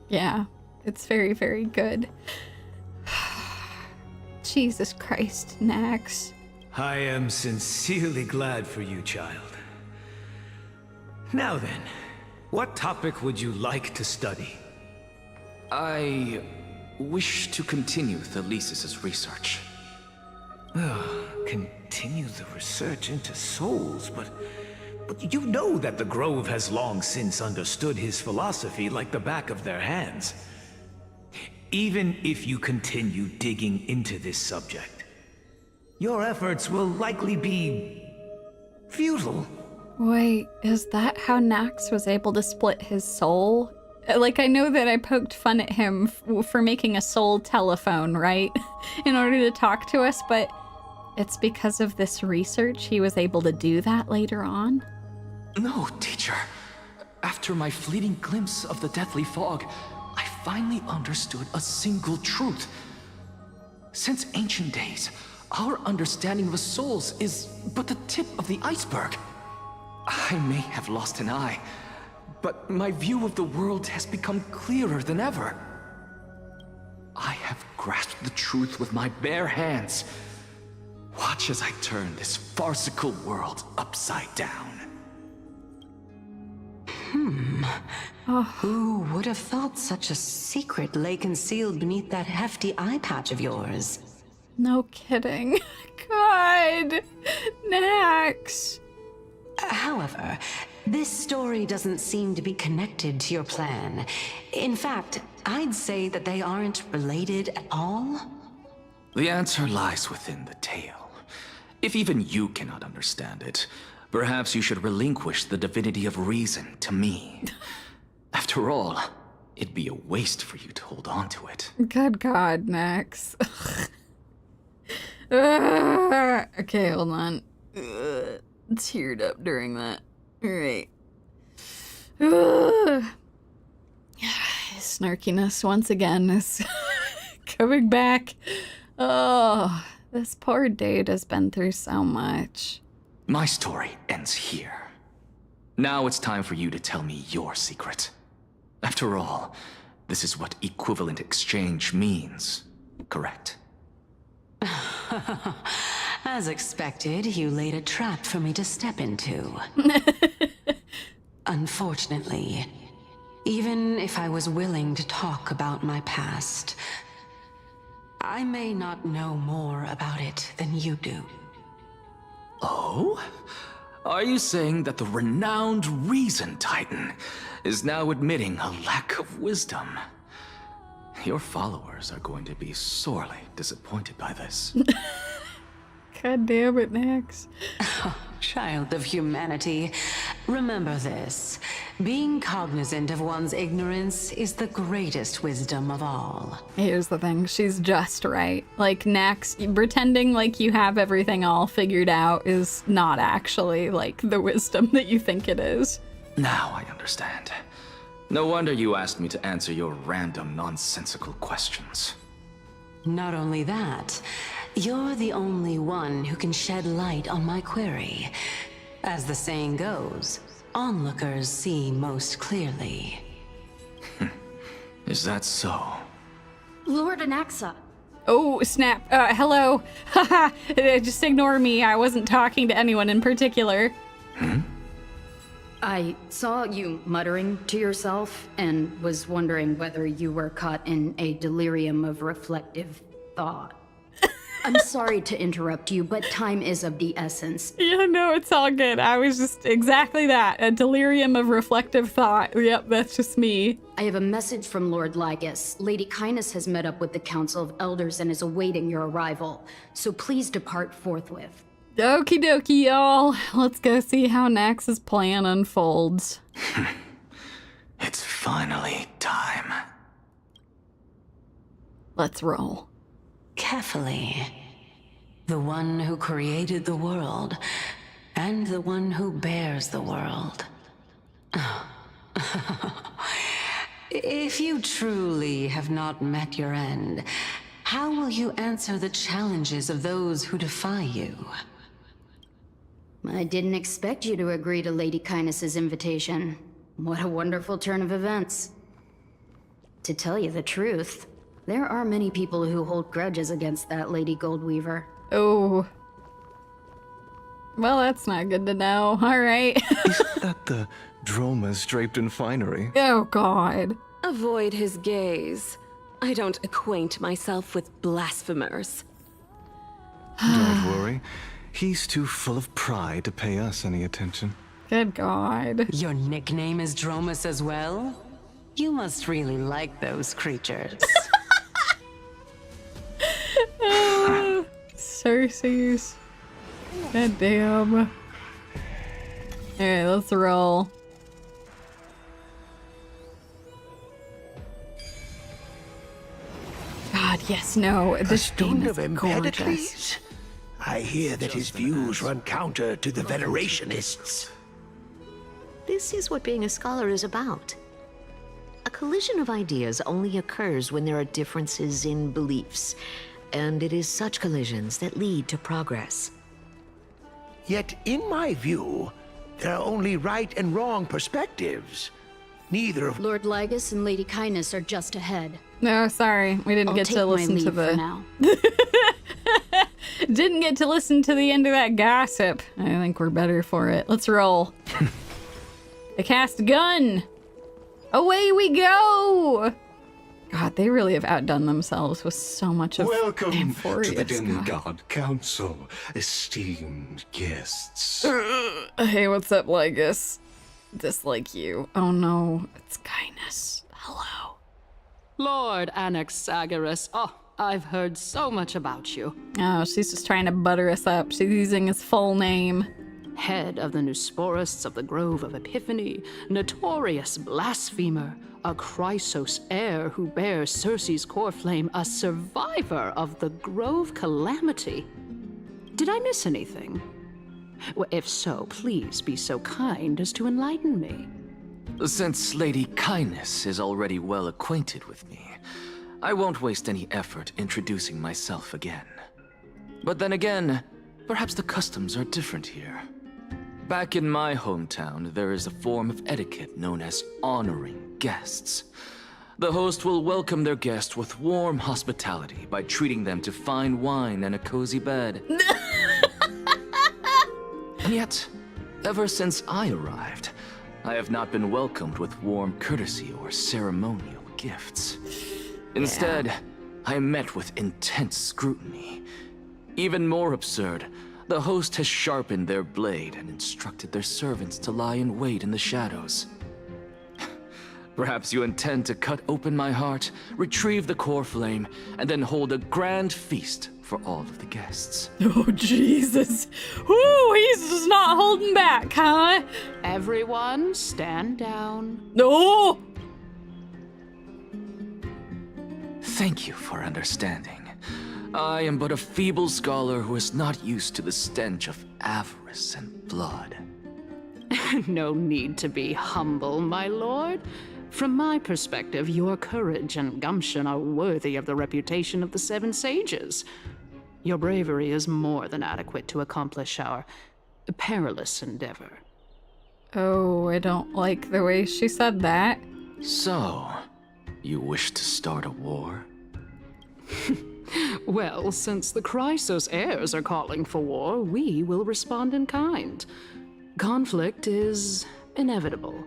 Speaker 1: yeah, it's very, very good. Jesus Christ, Nax.
Speaker 13: I am sincerely glad for you, child. Now then, what topic would you like to study?
Speaker 7: I wish to continue Thelysis' research.
Speaker 13: Continue the research into souls, but you know that the Grove has long since understood his philosophy like the back of their hands. Even if you continue digging into this subject, your efforts will likely be futile.
Speaker 1: Wait, is that how Nax was able to split his soul? Like, I know that I poked fun at him for making a soul telephone, right? In order to talk to us, but it's because of this research he was able to do that later on?
Speaker 7: No, teacher. After my fleeting glimpse of the deathly fog, I finally understood a single truth. Since ancient days, our understanding of souls is but the tip of the iceberg. I may have lost an eye, but my view of the world has become clearer than ever. I have grasped the truth with my bare hands. Watch as I turn this farcical world upside down.
Speaker 9: Who would have thought such a secret lay concealed beneath that hefty eye patch of yours?
Speaker 1: No kidding. God, Nax.
Speaker 9: However, this story doesn't seem to be connected to your plan. In fact, I'd say that they aren't related at all.
Speaker 7: The answer lies within the tale. If even you cannot understand it, perhaps you should relinquish the divinity of reason to me. After all, it'd be a waste for you to hold on to it.
Speaker 1: Good God, Nax. Okay, hold on. Teared up during that. Alright. Snarkiness once again is coming back. Oh, this poor dude has been through so much.
Speaker 7: My story ends here. Now it's time for you to tell me your secret. After all, this is what equivalent exchange means, correct?
Speaker 9: As expected, you laid a trap for me to step into. Unfortunately, even if I was willing to talk about my past, I may not know more about it than you do.
Speaker 7: Oh? Are you saying that the renowned Reason Titan is now admitting a lack of wisdom? Your followers are going to be sorely disappointed by this.
Speaker 1: God damn it, Nax.
Speaker 9: Child of humanity, remember this. Being cognizant of one's ignorance is the greatest wisdom of all.
Speaker 1: Here's the thing, she's just right. Like, Nax, pretending like you have everything all figured out is not actually, like, the wisdom that you think it is.
Speaker 7: Now I understand. No wonder you asked me to answer your random, nonsensical questions.
Speaker 9: Not only that, you're the only one who can shed light on my query. As the saying goes, onlookers see most clearly.
Speaker 7: Is that so?
Speaker 14: Lord Anaxa.
Speaker 1: Oh, snap. Hello. Haha, just ignore me. I wasn't talking to anyone in particular.
Speaker 14: I saw you muttering to yourself and was wondering whether you were caught in a delirium of reflective thought. I'm sorry to interrupt you, but time is of the essence.
Speaker 1: Yeah, no, it's all good. I was just exactly that. A delirium of reflective thought. Yep, that's just me.
Speaker 14: I have a message from Lord Lygus. Lady Caenis has met up with the Council of Elders and is awaiting your arrival. So please depart forthwith.
Speaker 1: Okie dokie, y'all. Let's go see how Nax's plan unfolds.
Speaker 7: It's finally time.
Speaker 1: Let's roll.
Speaker 9: Kephale, the one who created the world, and the one who bears the world. If you truly have not met your end, how will you answer the challenges of those who defy you?
Speaker 14: I didn't expect you to agree to Lady Caenis' invitation. What a wonderful turn of events. To tell you the truth, there are many people who hold grudges against that Lady Goldweaver.
Speaker 1: Oh. Well, that's not good to know. All right.
Speaker 15: Isn't that the Dromas draped in finery?
Speaker 1: Oh, God.
Speaker 16: Avoid his gaze. I don't acquaint myself with blasphemers.
Speaker 15: Don't worry. He's too full of pride to pay us any attention.
Speaker 1: Good God.
Speaker 9: Your nickname is Dromas as well? You must really like those creatures.
Speaker 1: Cersei's. God damn. Alright, let's roll. God, yes, no. This game is gorgeous.
Speaker 12: I hear that his views run counter to the Venerationists.
Speaker 17: This is what being a scholar is about. A collision of ideas only occurs when there are differences in beliefs, and it is such collisions that lead to progress.
Speaker 12: Yet, in my view, there are only right and wrong perspectives. Neither of
Speaker 14: Lord Lygus and Lady Caenis are just ahead.
Speaker 1: No, sorry. We didn't get to listen to the...
Speaker 14: now.
Speaker 1: Didn't get to listen to the end of that gossip. I think we're better for it. Let's roll. I cast a gun. Away we go. God, they really have outdone themselves with so much of
Speaker 10: Welcome to the
Speaker 1: Amphorius.
Speaker 10: Demigod Council, esteemed guests.
Speaker 1: Hey, what's up, Lygus? Dislike you. Oh no, it's Caenis. Hello.
Speaker 18: Lord Anaxagoras. Oh, I've heard so much about you.
Speaker 1: Oh, she's just trying to butter us up. She's using his full name.
Speaker 18: Head of the Nusporists of the Grove of Epiphany, notorious blasphemer, a Chrysos heir who bears Circe's core flame, a survivor of the Grove calamity. Did I miss anything? Well, if so, please be so kind as to enlighten me.
Speaker 7: Since Lady Caenis is already well acquainted with me, I won't waste any effort introducing myself again. But then again, perhaps the customs are different here. Back in my hometown, there is a form of etiquette known as honoring guests. The host will welcome their guest with warm hospitality by treating them to fine wine and a cozy bed. And yet, ever since I arrived, I have not been welcomed with warm courtesy or ceremonial gifts. Instead, I am met with intense scrutiny. Even more absurd, the host has sharpened their blade and instructed their servants to lie in wait in the shadows. Perhaps you intend to cut open my heart, retrieve the core flame, and then hold a grand feast for all of the guests.
Speaker 1: Oh, Jesus. Woo, he's just not holding back, huh?
Speaker 18: Everyone, stand down.
Speaker 1: No!
Speaker 7: Thank you for understanding. I am but a feeble scholar who is not used to the stench of avarice and blood.
Speaker 18: No need to be humble, my lord. From my perspective, your courage and gumption are worthy of the reputation of the Seven Sages. Your bravery is more than adequate to accomplish our perilous endeavor.
Speaker 1: Oh, I don't like the way she said that.
Speaker 7: So, you wish to start a war?
Speaker 18: Well, since the Chrysos heirs are calling for war, we will respond in kind. Conflict is inevitable.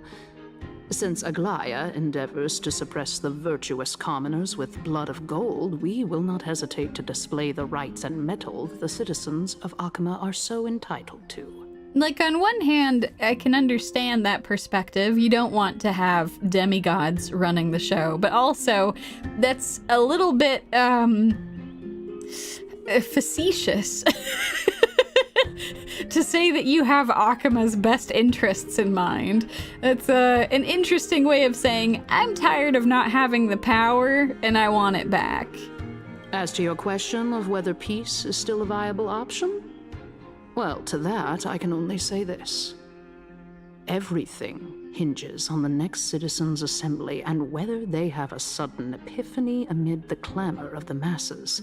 Speaker 18: Since Aglaya endeavors to suppress the virtuous commoners with blood of gold, we will not hesitate to display the rights and metal the citizens of Akama are so entitled to.
Speaker 1: Like, on one hand, I can understand that perspective. You don't want to have demigods running the show, but also, that's a little bit, facetious. To say that you have Akama's best interests in mind. That's an interesting way of saying, I'm tired of not having the power, and I want it back.
Speaker 18: As to your question of whether peace is still a viable option, well, to that, I can only say this. Everything hinges on the next citizens' assembly and whether they have a sudden epiphany amid the clamor of the masses.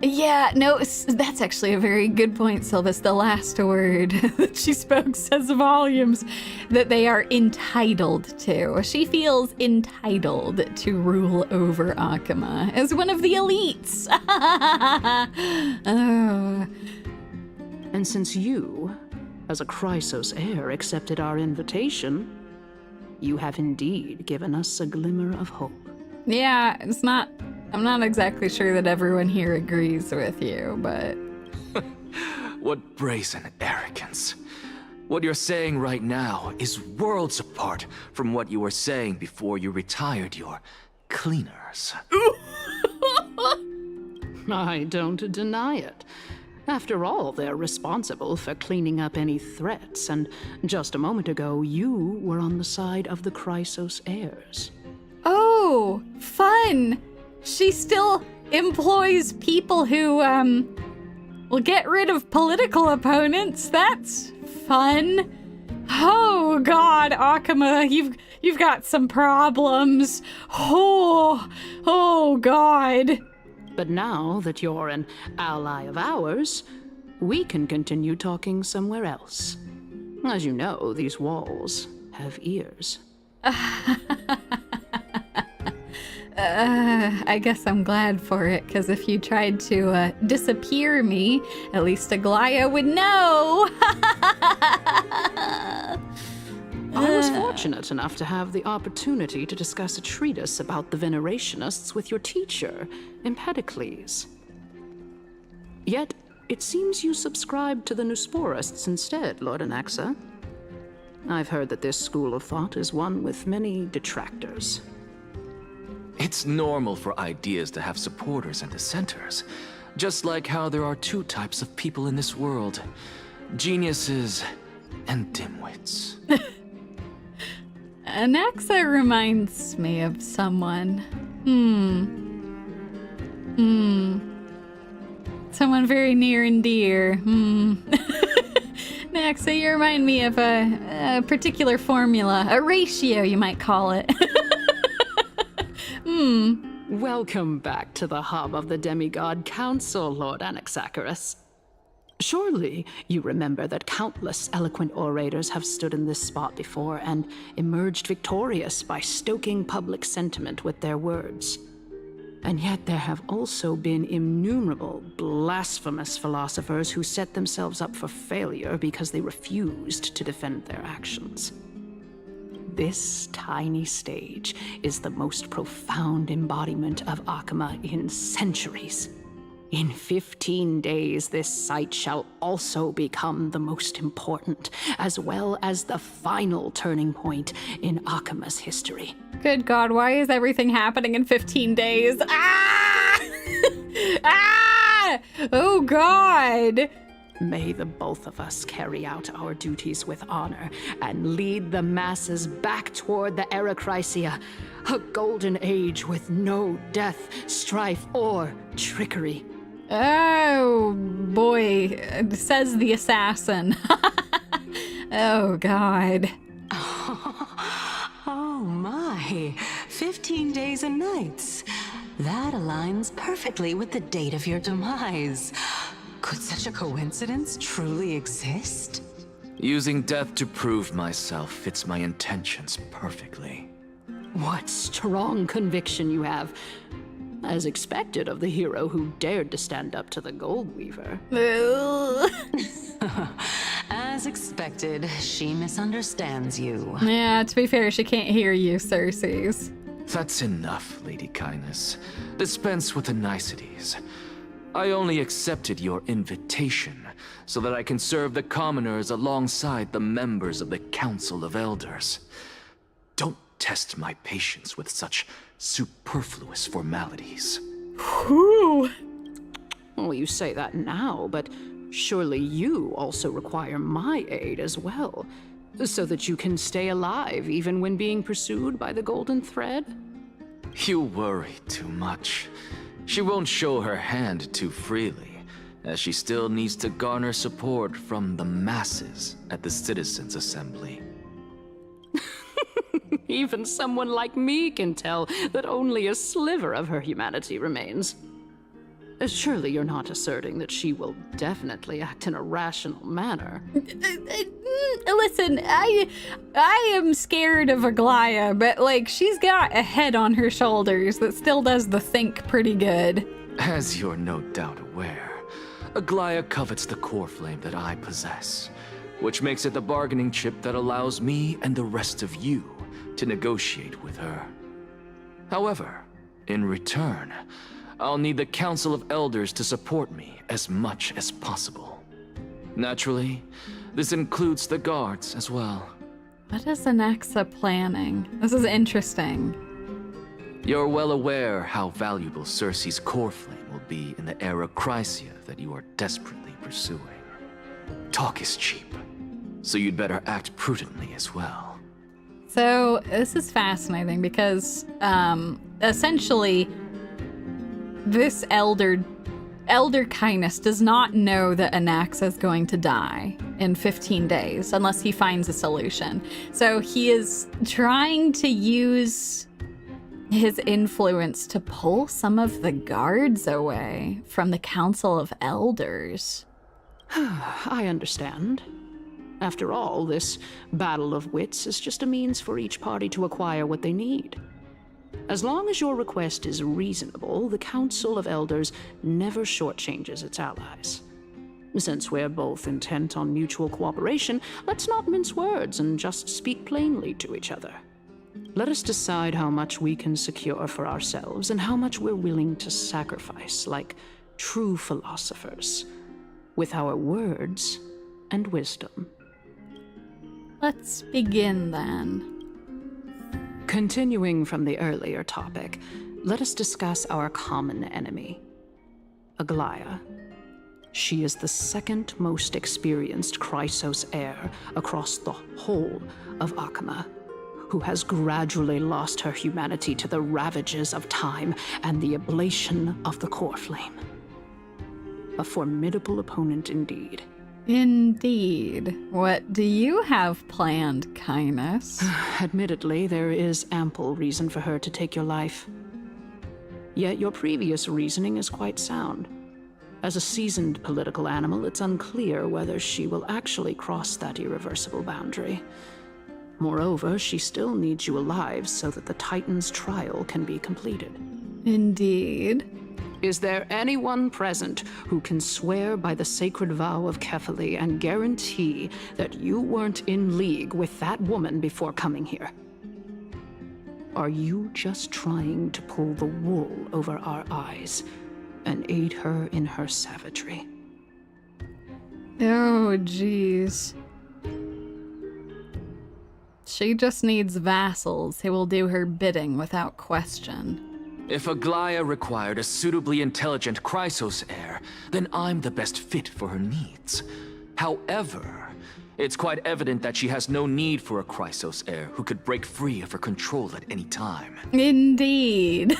Speaker 1: Yeah, no, that's actually a very good point, Sylvis. The last word that she spoke says volumes that they are entitled to. She feels entitled to rule over Akama as one of the elites. Oh.
Speaker 18: And since you, as a Chrysos heir, accepted our invitation, you have indeed given us a glimmer of hope.
Speaker 1: Yeah, I'm not exactly sure that everyone here agrees with you, but...
Speaker 7: What brazen arrogance. What you're saying right now is worlds apart from what you were saying before you retired your cleaners.
Speaker 18: I don't deny it. After all, they're responsible for cleaning up any threats, and just a moment ago, you were on the side of the Chrysos heirs.
Speaker 1: Oh, fun! She still employs people who, will get rid of political opponents. That's fun. Oh God, Akama, you've got some problems. Oh God.
Speaker 18: But now that you're an ally of ours, we can continue talking somewhere else. As you know, these walls have ears.
Speaker 1: I guess I'm glad for it, because if you tried to disappear me, at least Aglaya would know.
Speaker 18: I was fortunate enough to have the opportunity to discuss a treatise about the Venerationists with your teacher, Empedocles. Yet, it seems you subscribed to the Nusporists instead, Lord Anaxa. I've heard that this school of thought is one with many detractors.
Speaker 7: It's normal for ideas to have supporters and dissenters, just like how there are two types of people in this world, geniuses and dimwits.
Speaker 1: Anaxa reminds me of someone. Someone very near and dear. Anaxa, you remind me of a particular formula, a ratio, you might call it.
Speaker 18: Welcome back to the hub of the Demigod Council, Lord Anaxagoras. Surely you remember that countless eloquent orators have stood in this spot before and emerged victorious by stoking public sentiment with their words. And yet there have also been innumerable blasphemous philosophers who set themselves up for failure because they refused to defend their actions. This tiny stage is the most profound embodiment of Akama in centuries. In 15 days, this site shall also become the most important, as well as the final turning point in Akima's history.
Speaker 1: Good God, why is everything happening in 15 days? Ah! Ah! Oh God!
Speaker 18: May the both of us carry out our duties with honor and lead the masses back toward the Erechrysia, a golden age with no death, strife, or trickery.
Speaker 1: Oh boy, says the assassin. Oh God.
Speaker 9: Oh my, 15 days and nights. That aligns perfectly with the date of your demise. Could such a coincidence truly exist?
Speaker 7: Using death to prove myself fits my intentions perfectly.
Speaker 18: What strong conviction you have. As expected of the hero who dared to stand up to the Gold Weaver.
Speaker 9: As expected, she misunderstands you.
Speaker 1: Yeah, to be fair, she can't hear you, Cersei's.
Speaker 7: That's enough, Lady Caenis. Dispense with the niceties. I only accepted your invitation so that I can serve the commoners alongside the members of the Council of Elders. Don't test my patience with such superfluous formalities.
Speaker 1: Whew.
Speaker 18: Well, you say that now, but surely you also require my aid as well, so that you can stay alive even when being pursued by the Golden Thread?
Speaker 7: You worry too much. She won't show her hand too freely, as she still needs to garner support from the masses at the Citizens' Assembly.
Speaker 18: Even someone like me can tell that only a sliver of her humanity remains. Surely you're not asserting that she will definitely act in a rational manner.
Speaker 1: Listen, I am scared of Aglaia, but like she's got a head on her shoulders that still does the think pretty good.
Speaker 7: As you're no doubt aware, Aglaia covets the core flame that I possess, which makes it the bargaining chip that allows me and the rest of you to negotiate with her. However, in return, I'll need the Council of Elders to support me as much as possible. Naturally, this includes the guards as well.
Speaker 1: What is Anaxa planning? This is interesting.
Speaker 7: You're well aware how valuable Cersei's core flame will be in the Erechrysia that you are desperately pursuing. Talk is cheap, so you'd better act prudently as well.
Speaker 1: So this is fascinating because essentially this elder Caenis does not know that Anaxa is going to die in 15 days unless he finds a solution. So he is trying to use his influence to pull some of the guards away from the Council of Elders.
Speaker 18: I understand. After all, this battle of wits is just a means for each party to acquire what they need. As long as your request is reasonable, the Council of Elders never shortchanges its allies. Since we're both intent on mutual cooperation, let's not mince words and just speak plainly to each other. Let us decide how much we can secure for ourselves and how much we're willing to sacrifice, like true philosophers, with our words and wisdom.
Speaker 1: Let's begin then.
Speaker 18: Continuing from the earlier topic, let us discuss our common enemy, Aglaia. She is the second most experienced Chrysos heir across the whole of Akima, who has gradually lost her humanity to the ravages of time and the ablation of the core flame. A formidable opponent indeed.
Speaker 1: Indeed. What do you have planned, Caenis?
Speaker 18: Admittedly, there is ample reason for her to take your life. Yet your previous reasoning is quite sound. As a seasoned political animal, it's unclear whether she will actually cross that irreversible boundary. Moreover, she still needs you alive so that the Titan's trial can be completed.
Speaker 1: Indeed.
Speaker 18: Is there anyone present who can swear by the sacred vow of Kephale and guarantee that you weren't in league with that woman before coming here? Are you just trying to pull the wool over our eyes and aid her in her savagery.
Speaker 1: Oh, jeez. She just needs vassals who will do her bidding without question.
Speaker 7: If Aglaia required a suitably intelligent Chrysos heir, then I'm the best fit for her needs. However, it's quite evident that she has no need for a Chrysos heir who could break free of her control at any time.
Speaker 1: Indeed.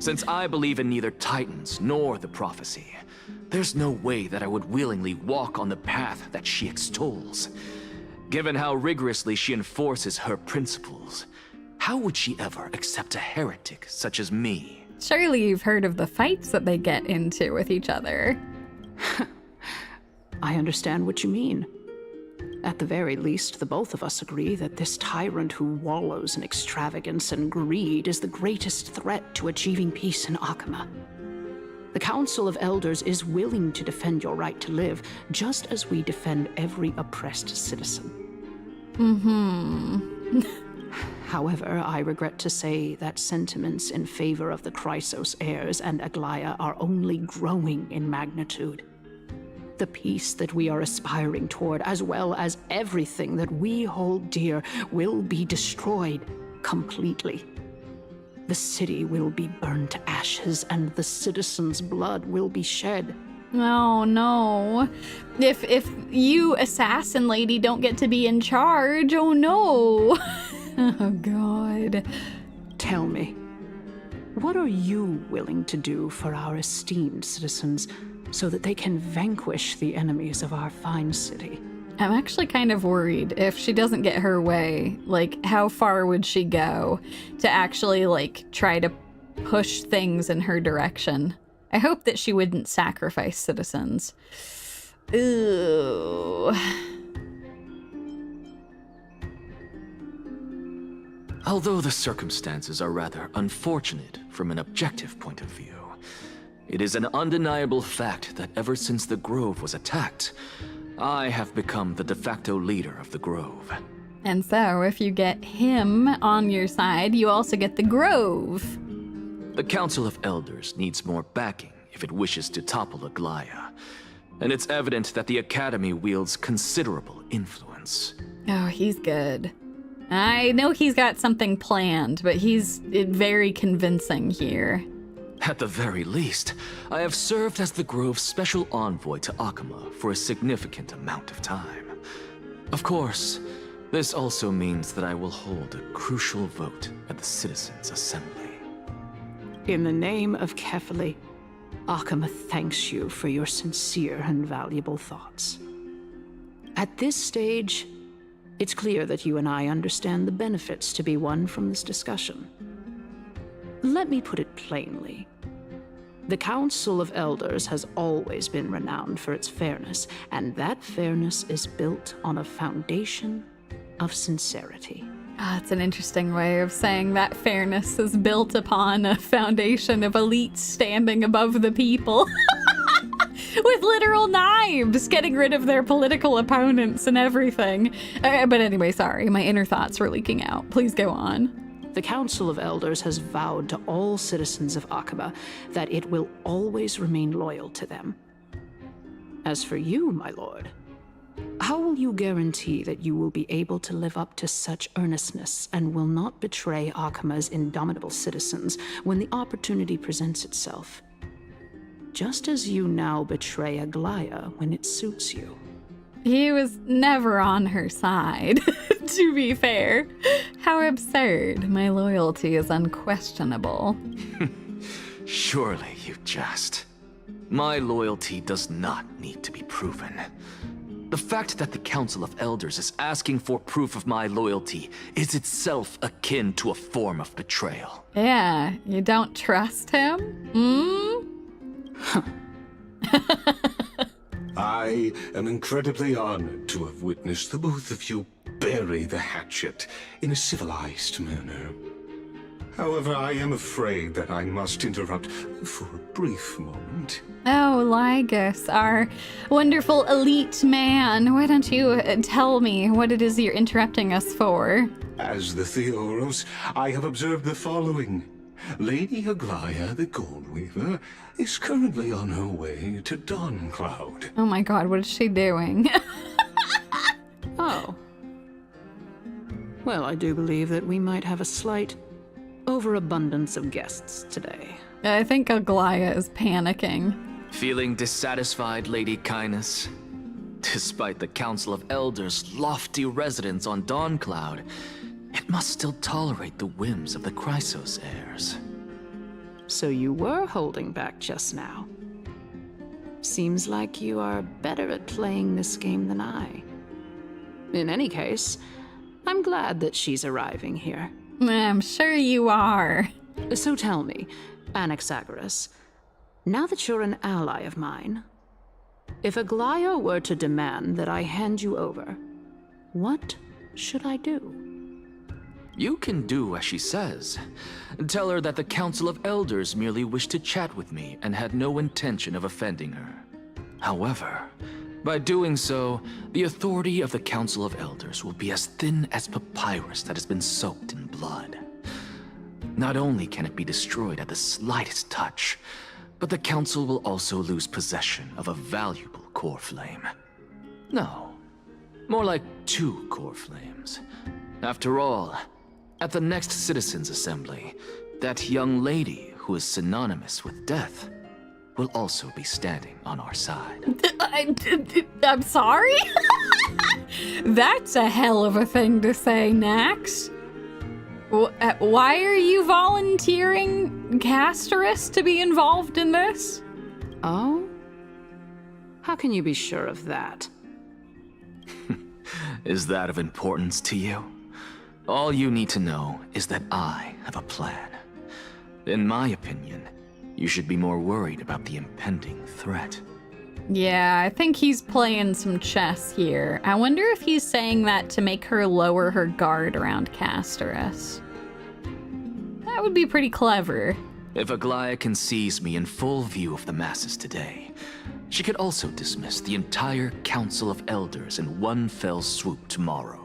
Speaker 7: Since I believe in neither Titans nor the prophecy, there's no way that I would willingly walk on the path that she extols. Given how rigorously she enforces her principles, how would she ever accept a heretic such as me?
Speaker 1: Surely you've heard of the fights that they get into with each other.
Speaker 18: I understand what you mean. At the very least, the both of us agree that this tyrant who wallows in extravagance and greed is the greatest threat to achieving peace in Akama. The Council of Elders is willing to defend your right to live, just as we defend every oppressed citizen. However, I regret to say that sentiments in favor of the Chrysos heirs and Aglaia are only growing in magnitude. The peace that we are aspiring toward, as well as everything that we hold dear, will be destroyed completely. The city will be burned to ashes, and the citizens' blood will be shed.
Speaker 1: Oh no. If you, assassin lady, don't get to be in charge, oh no. Oh god.
Speaker 18: Tell me, what are you willing to do for our esteemed citizens so that they can vanquish the enemies of our fine city?
Speaker 1: I'm actually kind of worried if she doesn't get her way, like, how far would she go to actually, like, try to push things in her direction? I hope that she wouldn't sacrifice citizens. Ooh.
Speaker 7: Although the circumstances are rather unfortunate from an objective point of view, it is an undeniable fact that ever since the Grove was attacked, I have become the de facto leader of the Grove.
Speaker 1: And so, if you get him on your side, you also get the Grove.
Speaker 7: The Council of Elders needs more backing if it wishes to topple Aglaia, and it's evident that the Academy wields considerable influence.
Speaker 1: Oh, he's good. I know he's got something planned, but he's very convincing here.
Speaker 7: At the very least, I have served as the Grove's special envoy to Akama for a significant amount of time. Of course, this also means that I will hold a crucial vote at the Citizens' Assembly.
Speaker 18: In the name of Kephale, Akama thanks you for your sincere and valuable thoughts. At this stage, it's clear that you and I understand the benefits to be won from this discussion. Let me put it plainly. The Council of Elders has always been renowned for its fairness, and that fairness is built on a foundation of sincerity.
Speaker 1: That's an interesting way of saying that fairness is built upon a foundation of elites standing above the people. With literal knives, getting rid of their political opponents and everything. But anyway, sorry, my inner thoughts were leaking out. Please go on.
Speaker 18: The Council of Elders has vowed to all citizens of Akaba that it will always remain loyal to them. As for you, my lord, how will you guarantee that you will be able to live up to such earnestness and will not betray Akama's indomitable citizens when the opportunity presents itself? Just as you now betray Aglaia when it suits you.
Speaker 1: He was never on her side, to be fair. How absurd. My loyalty is unquestionable.
Speaker 7: Surely you jest. My loyalty does not need to be proven. The fact that the Council of Elders is asking for proof of my loyalty is itself akin to a form of betrayal.
Speaker 1: Yeah, you don't trust him?
Speaker 10: I am incredibly honored to have witnessed the both of you bury the hatchet in a civilized manner. However, I am afraid that I must interrupt for a brief moment.
Speaker 1: Oh, Lygus, our wonderful elite man. Why don't you tell me what it is you're interrupting us for?
Speaker 10: As the Theoros, I have observed the following. Lady Aglaya the Goldweaver is currently on her way to Dawncloud.
Speaker 1: Oh my god, what is she doing?
Speaker 18: Oh. Well, I do believe that we might have a slight overabundance of guests today.
Speaker 1: I think Aglaya is panicking.
Speaker 7: Feeling dissatisfied, Lady Caenis? Despite the Council of Elders' lofty residence on Dawncloud, it must still tolerate the whims of the Chrysos heirs.
Speaker 18: So you were holding back just now. Seems like you are better at playing this game than I. In any case, I'm glad that she's arriving here.
Speaker 1: I'm sure you are.
Speaker 18: So tell me, Anaxagoras, now that you're an ally of mine, if Aglaya were to demand that I hand you over, what should I do?
Speaker 7: You can do as she says. Tell her that the Council of Elders merely wished to chat with me and had no intention of offending her. However, by doing so, the authority of the Council of Elders will be as thin as papyrus that has been soaked in blood. Not only can it be destroyed at the slightest touch, but the Council will also lose possession of a valuable core flame. No, more like 2 core flames. After all, at the next Citizens' Assembly, that young lady who is synonymous with death will also be standing on our side.
Speaker 1: I'm sorry? That's a hell of a thing to say, Nax. Why are you volunteering Castorice to be involved in this?
Speaker 18: Oh? How can you be sure of that?
Speaker 7: Is that of importance to you? All you need to know is that I have a plan. In my opinion, you should be more worried about the impending threat.
Speaker 1: Yeah, I think he's playing some chess here. I wonder if he's saying that to make her lower her guard around Castorice. That would be pretty clever.
Speaker 7: If Aglaya can seize me in full view of the masses today, she could also dismiss the entire Council of Elders in one fell swoop tomorrow.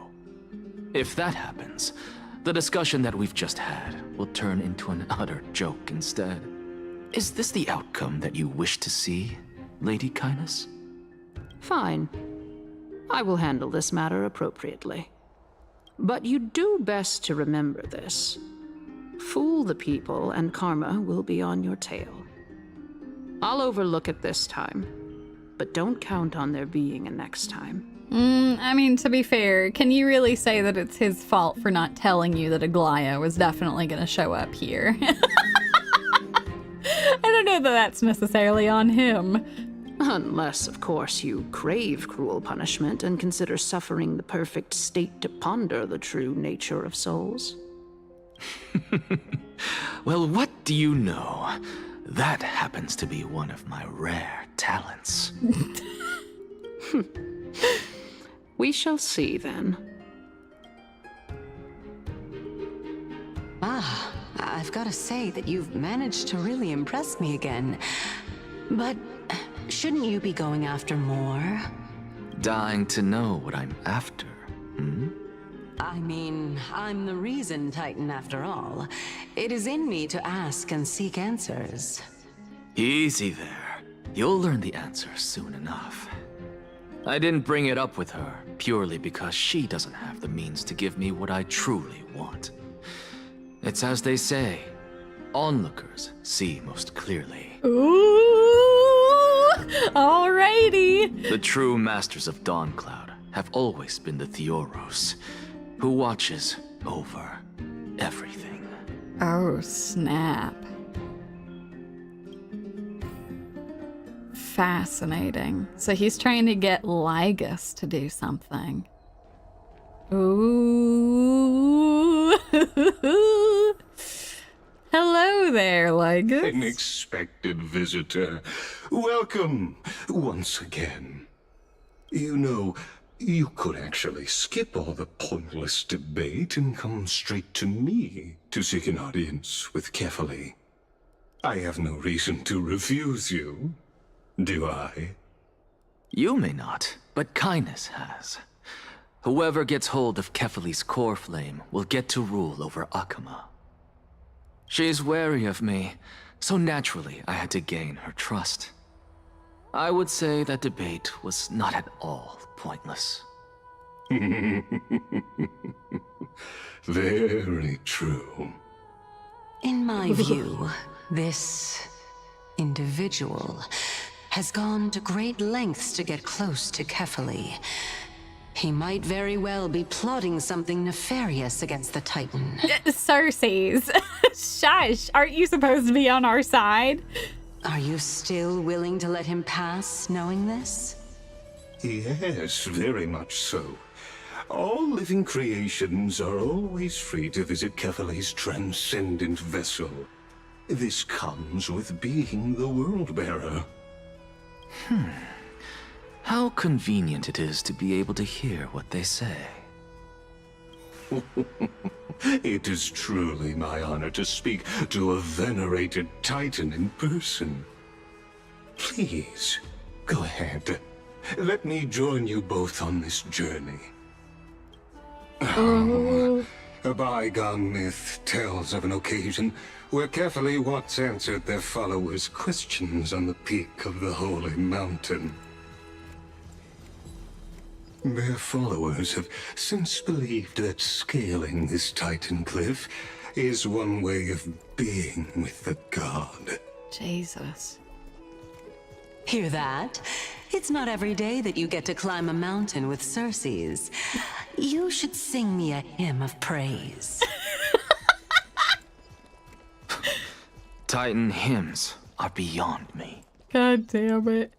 Speaker 7: If that happens, the discussion that we've just had will turn into an utter joke instead. Is this the outcome that you wish to see, Lady Caenis?
Speaker 18: Fine. I will handle this matter appropriately. But you do best to remember this. Fool the people and karma will be on your tail. I'll overlook it this time, but don't count on there being a next time.
Speaker 1: I mean, to be fair, can you really say that it's his fault for not telling you that Aglaya was definitely going to show up here? I don't know that that's necessarily on him.
Speaker 18: Unless, of course, you crave cruel punishment and consider suffering the perfect state to ponder the true nature of souls.
Speaker 7: Well, what do you know? That happens to be one of my rare talents.
Speaker 18: We shall see, then.
Speaker 9: Ah, I've got to say that you've managed to really impress me again. But shouldn't you be going after more?
Speaker 7: Dying to know what I'm after, hmm?
Speaker 9: I mean, I'm the reason Titan after all. It is in me to ask and seek answers.
Speaker 7: Easy there. You'll learn the answers soon enough. I didn't bring it up with her purely because she doesn't have the means to give me what I truly want. It's as they say, onlookers see most clearly.
Speaker 1: Ooh, alrighty.
Speaker 7: The true masters of Dawncloud have always been the Theoros, who watches over everything.
Speaker 1: Oh, snap. Fascinating. So he's trying to get Lygus to do something. Ooh. Hello there, Lygus.
Speaker 10: Unexpected visitor. Welcome once again. You know, you could actually skip all the pointless debate and come straight to me to seek an audience with Kephale. I have no reason to refuse you. Do I?
Speaker 7: You may not, but Caenis has. Whoever gets hold of Kephale's core flame will get to rule over Akama. She's wary of me, so naturally I had to gain her trust. I would say that debate was not at all pointless.
Speaker 10: Very true.
Speaker 9: In my view, this individual has gone to great lengths to get close to Kephale. He might very well be plotting something nefarious against the Titan.
Speaker 1: Cersei's. Shush, aren't you supposed to be on our side?
Speaker 9: Are you still willing to let him pass, knowing this?
Speaker 10: Yes, very much so. All living creations are always free to visit Kephale's transcendent vessel. This comes with being the World-Bearer.
Speaker 7: How convenient it is to be able to hear what they say.
Speaker 10: It is truly my honor to speak to a venerated Titan in person. Please, go ahead. Let me join you both on this journey. A bygone myth tells of an occasion where Kephale once answered their followers' questions on the peak of the Holy Mountain. Their followers have since believed that scaling this Titan cliff is one way of being with the god.
Speaker 1: Jesus.
Speaker 9: Hear that? It's not every day that you get to climb a mountain with Cersei's. You should sing me a hymn of praise.
Speaker 7: Titan hymns are beyond me.
Speaker 1: God damn it.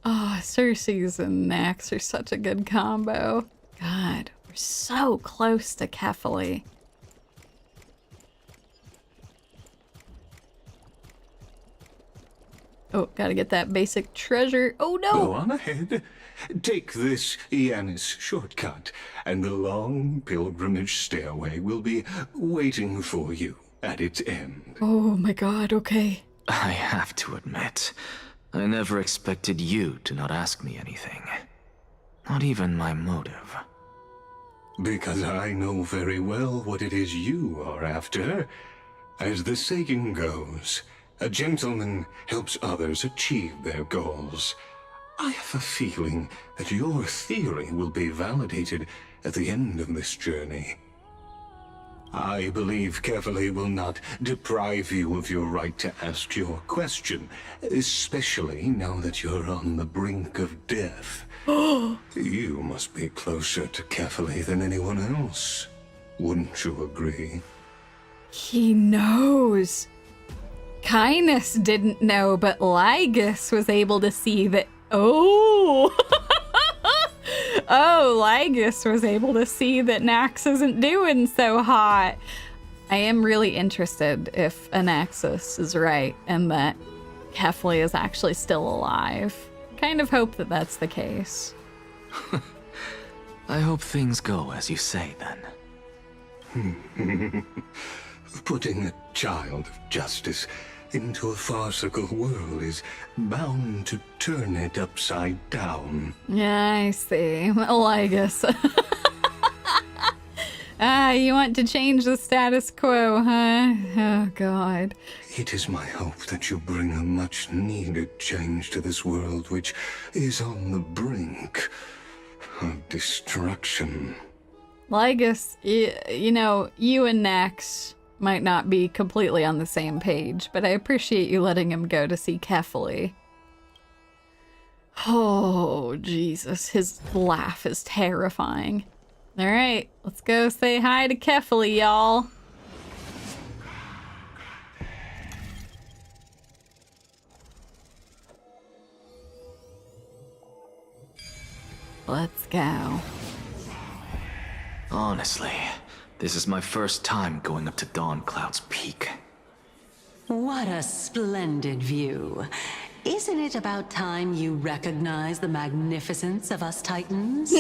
Speaker 1: Oh, Cersei's and Nax are such a good combo. God, we're so close to Kephale. Oh, gotta get that basic treasure. Oh no!
Speaker 10: Go on ahead. Take this Caenis shortcut, and the long pilgrimage stairway will be waiting for you at its end.
Speaker 1: Oh my god, okay.
Speaker 7: I have to admit, I never expected you to not ask me anything. Not even my motive.
Speaker 10: Because I know very well what it is you are after. As the saying goes, a gentleman helps others achieve their goals. I have a feeling that your theory will be validated at the end of this journey. I believe Kephale will not deprive you of your right to ask your question, especially now that you're on the brink of death. You must be closer to Kephale than anyone else. Wouldn't you agree?
Speaker 1: He knows. Caenis didn't know, but Lygus was able to see that. Oh! Oh, Lygus was able to see that Nax isn't doing so hot. I am really interested if Anaxis is right and that Kephale is actually still alive. Kind of hope that that's the case.
Speaker 7: I hope things go as you say, then.
Speaker 10: Putting a child of justice into a farcical world is bound to turn it upside down.
Speaker 1: Yeah, I see. Well, I guess. You want to change the status quo, huh? Oh, God.
Speaker 10: It is my hope that you bring a much-needed change to this world, which is on the brink of destruction.
Speaker 1: Lygus, you know, you and Nax might not be completely on the same page, but I appreciate you letting him go to see Kephale. Oh, Jesus, his laugh is terrifying. All right, let's go say hi to Kephale, y'all. Let's go.
Speaker 7: Honestly, this is my first time going up to Dawncloud's peak.
Speaker 9: What a splendid view. Isn't it about time you recognize the magnificence of us Titans?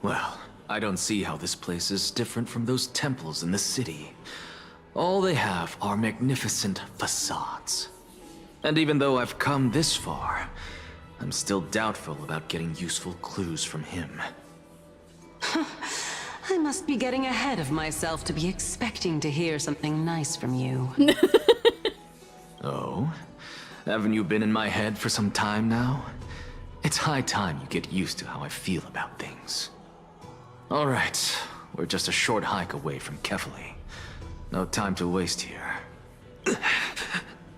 Speaker 7: Well, I don't see how this place is different from those temples in the city. All they have are magnificent facades. And even though I've come this far, I'm still doubtful about getting useful clues from him.
Speaker 9: I must be getting ahead of myself to be expecting to hear something nice from you.
Speaker 7: Oh? Haven't you been in my head for some time now? It's high time you get used to how I feel about things. Alright, we're just a short hike away from Kephale. No time to waste here.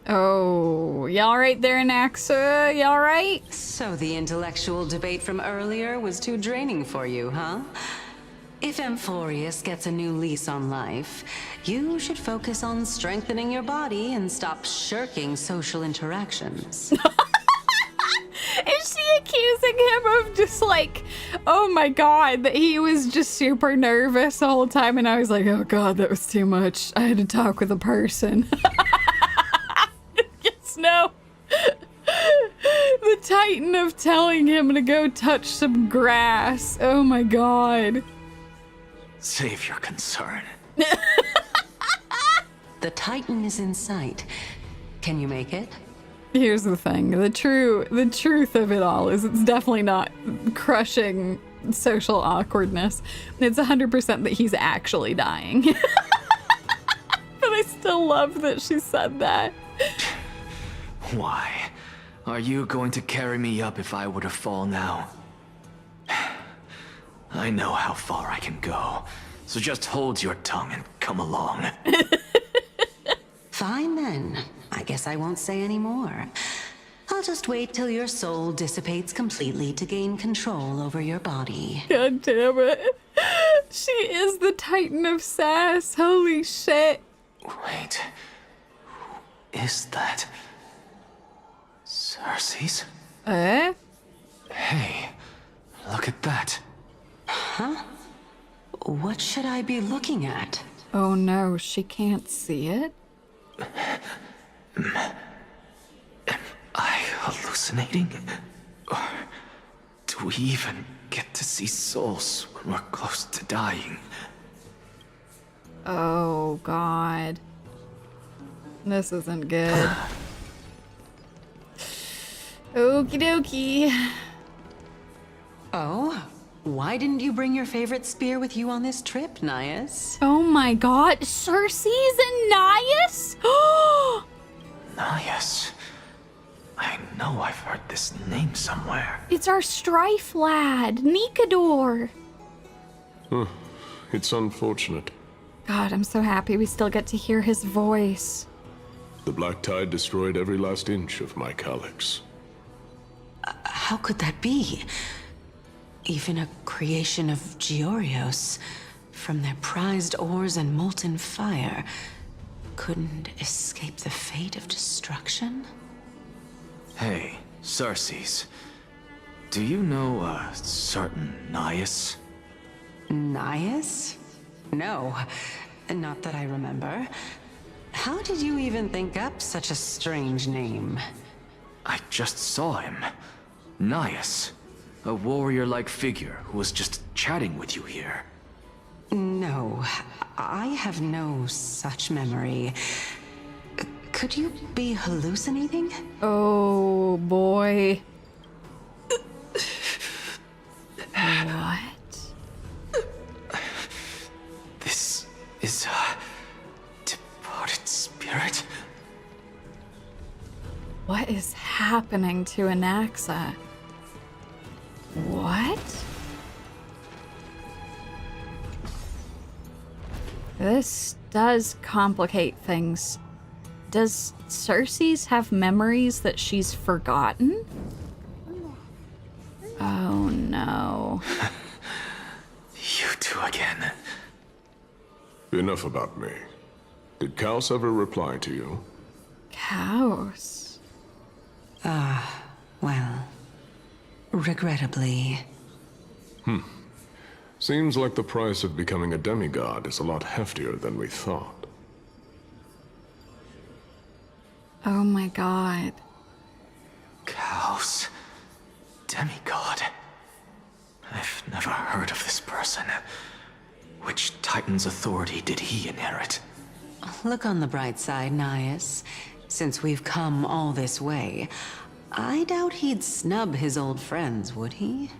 Speaker 1: Oh, y'all right there, Anaxa? Y'all right?
Speaker 9: So the intellectual debate from earlier was too draining for you, huh? If Amphorius gets a new lease on life, you should focus on strengthening your body and stop shirking social interactions.
Speaker 1: Is she accusing him of just like, oh my god, that he was just super nervous the whole time? And I was like, oh god, that was too much. I had to talk with a person. Yes, no. The Titan of telling him to go touch some grass. Oh my god.
Speaker 7: Save your concern.
Speaker 9: The Titan is in sight. Can you make it?
Speaker 1: Here's the thing. The truth of it all is it's definitely not crushing social awkwardness. It's 100% that he's actually dying. But I still love that she said that.
Speaker 7: Why? Are you going to carry me up if I were to fall now? I know how far I can go, so just hold your tongue and come along.
Speaker 9: Fine then. I guess I won't say any more. I'll just wait till your soul dissipates completely to gain control over your body.
Speaker 1: God damn it. She is the Titan of sass. Holy shit.
Speaker 7: Wait. Who is that? Cersei's?
Speaker 1: Eh?
Speaker 7: Hey, look at that.
Speaker 9: Huh? What should I be looking at?
Speaker 1: Oh no, she can't see it?
Speaker 7: Am I hallucinating? Or do we even get to see souls when we're close to dying?
Speaker 1: Oh god. This isn't good. Okie dokie.
Speaker 9: Oh? Why didn't you bring your favorite spear with you on this trip, Nias?
Speaker 1: Oh my god, Cersei's and Nias?
Speaker 7: Nias. I know I've heard this name somewhere.
Speaker 1: It's our strife lad, Nikador.
Speaker 10: It's unfortunate.
Speaker 1: God, I'm so happy we still get to hear his voice.
Speaker 10: The Black Tide destroyed every last inch of my calyx.
Speaker 9: How could that be? Even a creation of Georios, from their prized ores and molten fire, couldn't escape the fate of destruction?
Speaker 7: Hey, Cersei's. Do you know a certain Nias?
Speaker 9: Nias? No, not that I remember. How did you even think up such a strange name?
Speaker 7: I just saw him. Nias. A warrior-like figure who was just chatting with you here.
Speaker 9: No, I have no such memory. Could you be hallucinating?
Speaker 1: Oh boy. What?
Speaker 7: This is a departed spirit?
Speaker 1: What is happening to Anaxa? What? This does complicate things. Does Cersei's have memories that she's forgotten? Oh no.
Speaker 7: You two again.
Speaker 10: Enough about me. Did Kaos ever reply to you?
Speaker 1: Kaos?
Speaker 9: Well, regrettably.
Speaker 10: Seems like the price of becoming a demigod is a lot heftier than we thought.
Speaker 1: Oh my god.
Speaker 7: Kaos. Demigod. I've never heard of this person. Which Titan's authority did he inherit?
Speaker 9: Look on the bright side, Nias. Since we've come all this way, I doubt he'd snub his old friends, would he?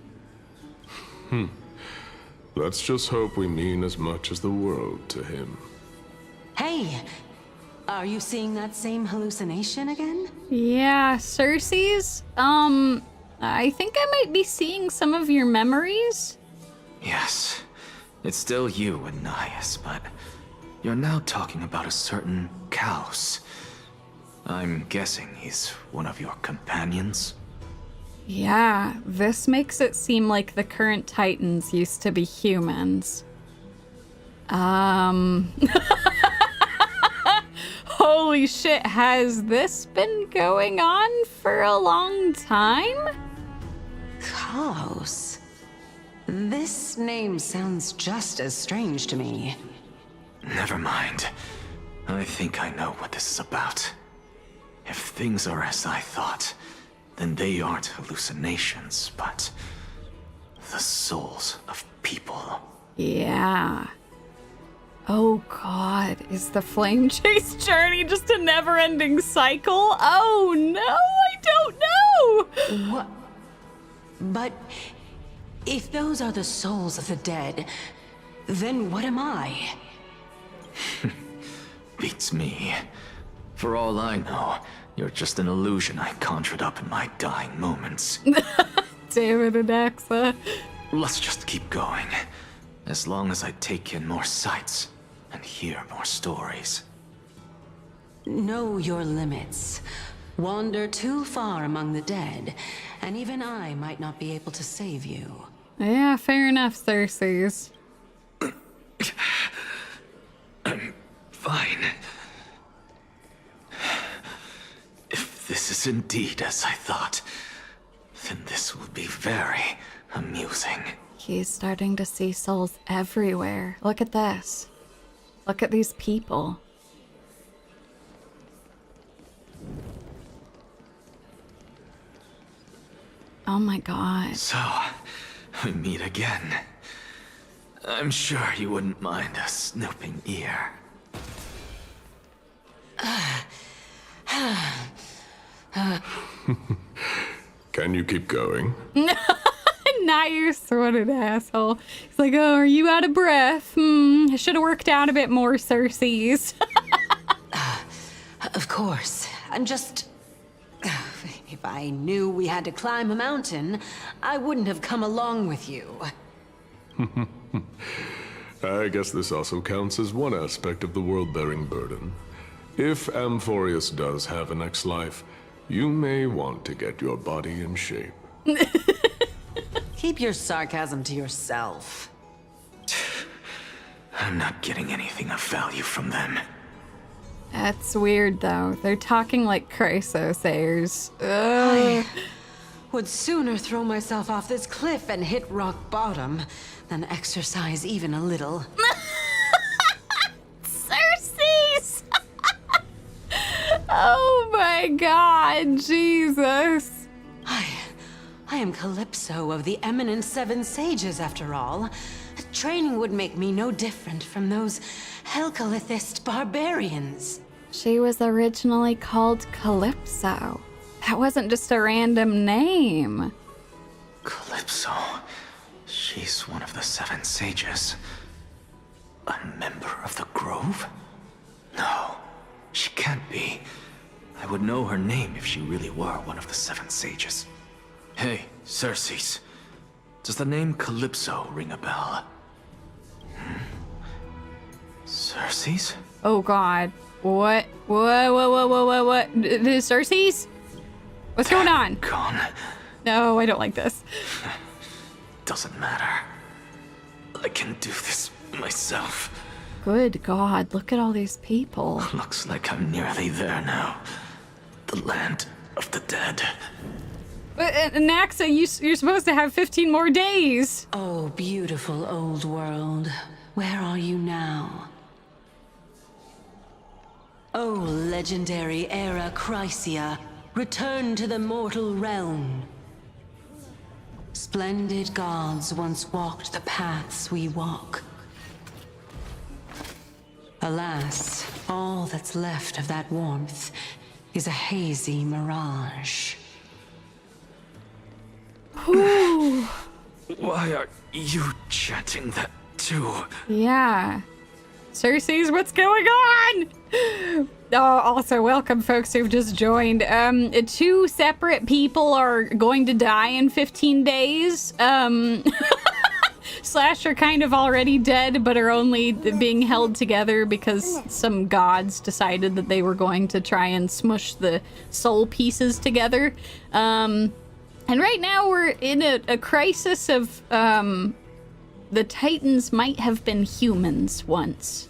Speaker 19: Let's just hope we mean as much as the world to him.
Speaker 9: Hey, are you seeing that same hallucination again?
Speaker 1: Yeah, Cersei's? I think I might be seeing some of your memories.
Speaker 7: Yes, it's still you, Anais, but you're now talking about a certain Chaos. I'm guessing he's one of your companions?
Speaker 1: Yeah, this makes it seem like the current Titans used to be humans. Holy shit, has this been going on for a long time?
Speaker 9: Chaos? This name sounds just as strange to me.
Speaker 7: Never mind. I think I know what this is about. If things are as I thought, then they aren't hallucinations, but the souls of people.
Speaker 1: Yeah. Oh god, is the flame chase journey just a never-ending cycle? Oh no, I don't know!
Speaker 9: What? But if those are the souls of the dead, then what am I?
Speaker 7: Beats me. For all I know, you're just an illusion I conjured up in my dying moments.
Speaker 1: Damn it, Anaxa.
Speaker 7: Let's just keep going. As long as I take in more sights and hear more stories.
Speaker 9: Know your limits. Wander too far among the dead, and even I might not be able to save you.
Speaker 1: Yeah, fair enough, Cersei's.
Speaker 7: I'm fine. If this is indeed as I thought, then this will be very amusing.
Speaker 1: He's starting to see souls everywhere. Look at this. Look at these people. Oh my god.
Speaker 7: So, we meet again. I'm sure you wouldn't mind a snooping ear.
Speaker 19: Can you keep going?
Speaker 1: Now you're sort of an asshole. He's like, oh, are you out of breath? I should have worked out a bit more, Cersei's.
Speaker 9: Of course. I'm just... If I knew we had to climb a mountain, I wouldn't have come along with you.
Speaker 19: I guess this also counts as one aspect of the world-bearing burden. If Amphorius does have a next life, you may want to get your body in shape.
Speaker 9: Keep your sarcasm to yourself.
Speaker 7: I'm not getting anything of value from them.
Speaker 1: That's weird, though. They're talking like Chrysosayers.
Speaker 9: I would sooner throw myself off this cliff and hit rock bottom than exercise even a little.
Speaker 1: Cersei's! Oh my god, Jesus.
Speaker 9: I am Calypso of the eminent Seven Sages, after all. Training would make me no different from those Helcalithist barbarians.
Speaker 1: She was originally called Calypso. That wasn't just a random name.
Speaker 7: Calypso. She's one of the Seven Sages. A member of the Grove? No, she can't be. I would know her name if she really were one of the Seven Sages. Hey, Cersei's. Does the name Calypso ring a bell? Cersei's?
Speaker 1: Oh god. What? What? Cersei's? What's going on?
Speaker 7: Gone.
Speaker 1: No, I don't like this.
Speaker 7: Doesn't matter. I can do this myself.
Speaker 1: Good god, look at all these people.
Speaker 7: Looks like I'm nearly there now. The land of the dead.
Speaker 1: But Anaxa, you're supposed to have 15 more days.
Speaker 9: Oh, beautiful old world. Where are you now? Oh, legendary era Chrysia, return to the mortal realm. Splendid gods once walked the paths we walk. Alas, all that's left of that warmth is a hazy mirage.
Speaker 7: Why are you chanting that too?
Speaker 1: Yeah. Cersei's, what's going on? Oh, also, welcome folks who've just joined. 2 separate people are going to die in 15 days. Slash are kind of already dead, but are only being held together because some gods decided that they were going to try and smush the soul pieces together. And right now we're in a crisis of, the Titans might have been humans once.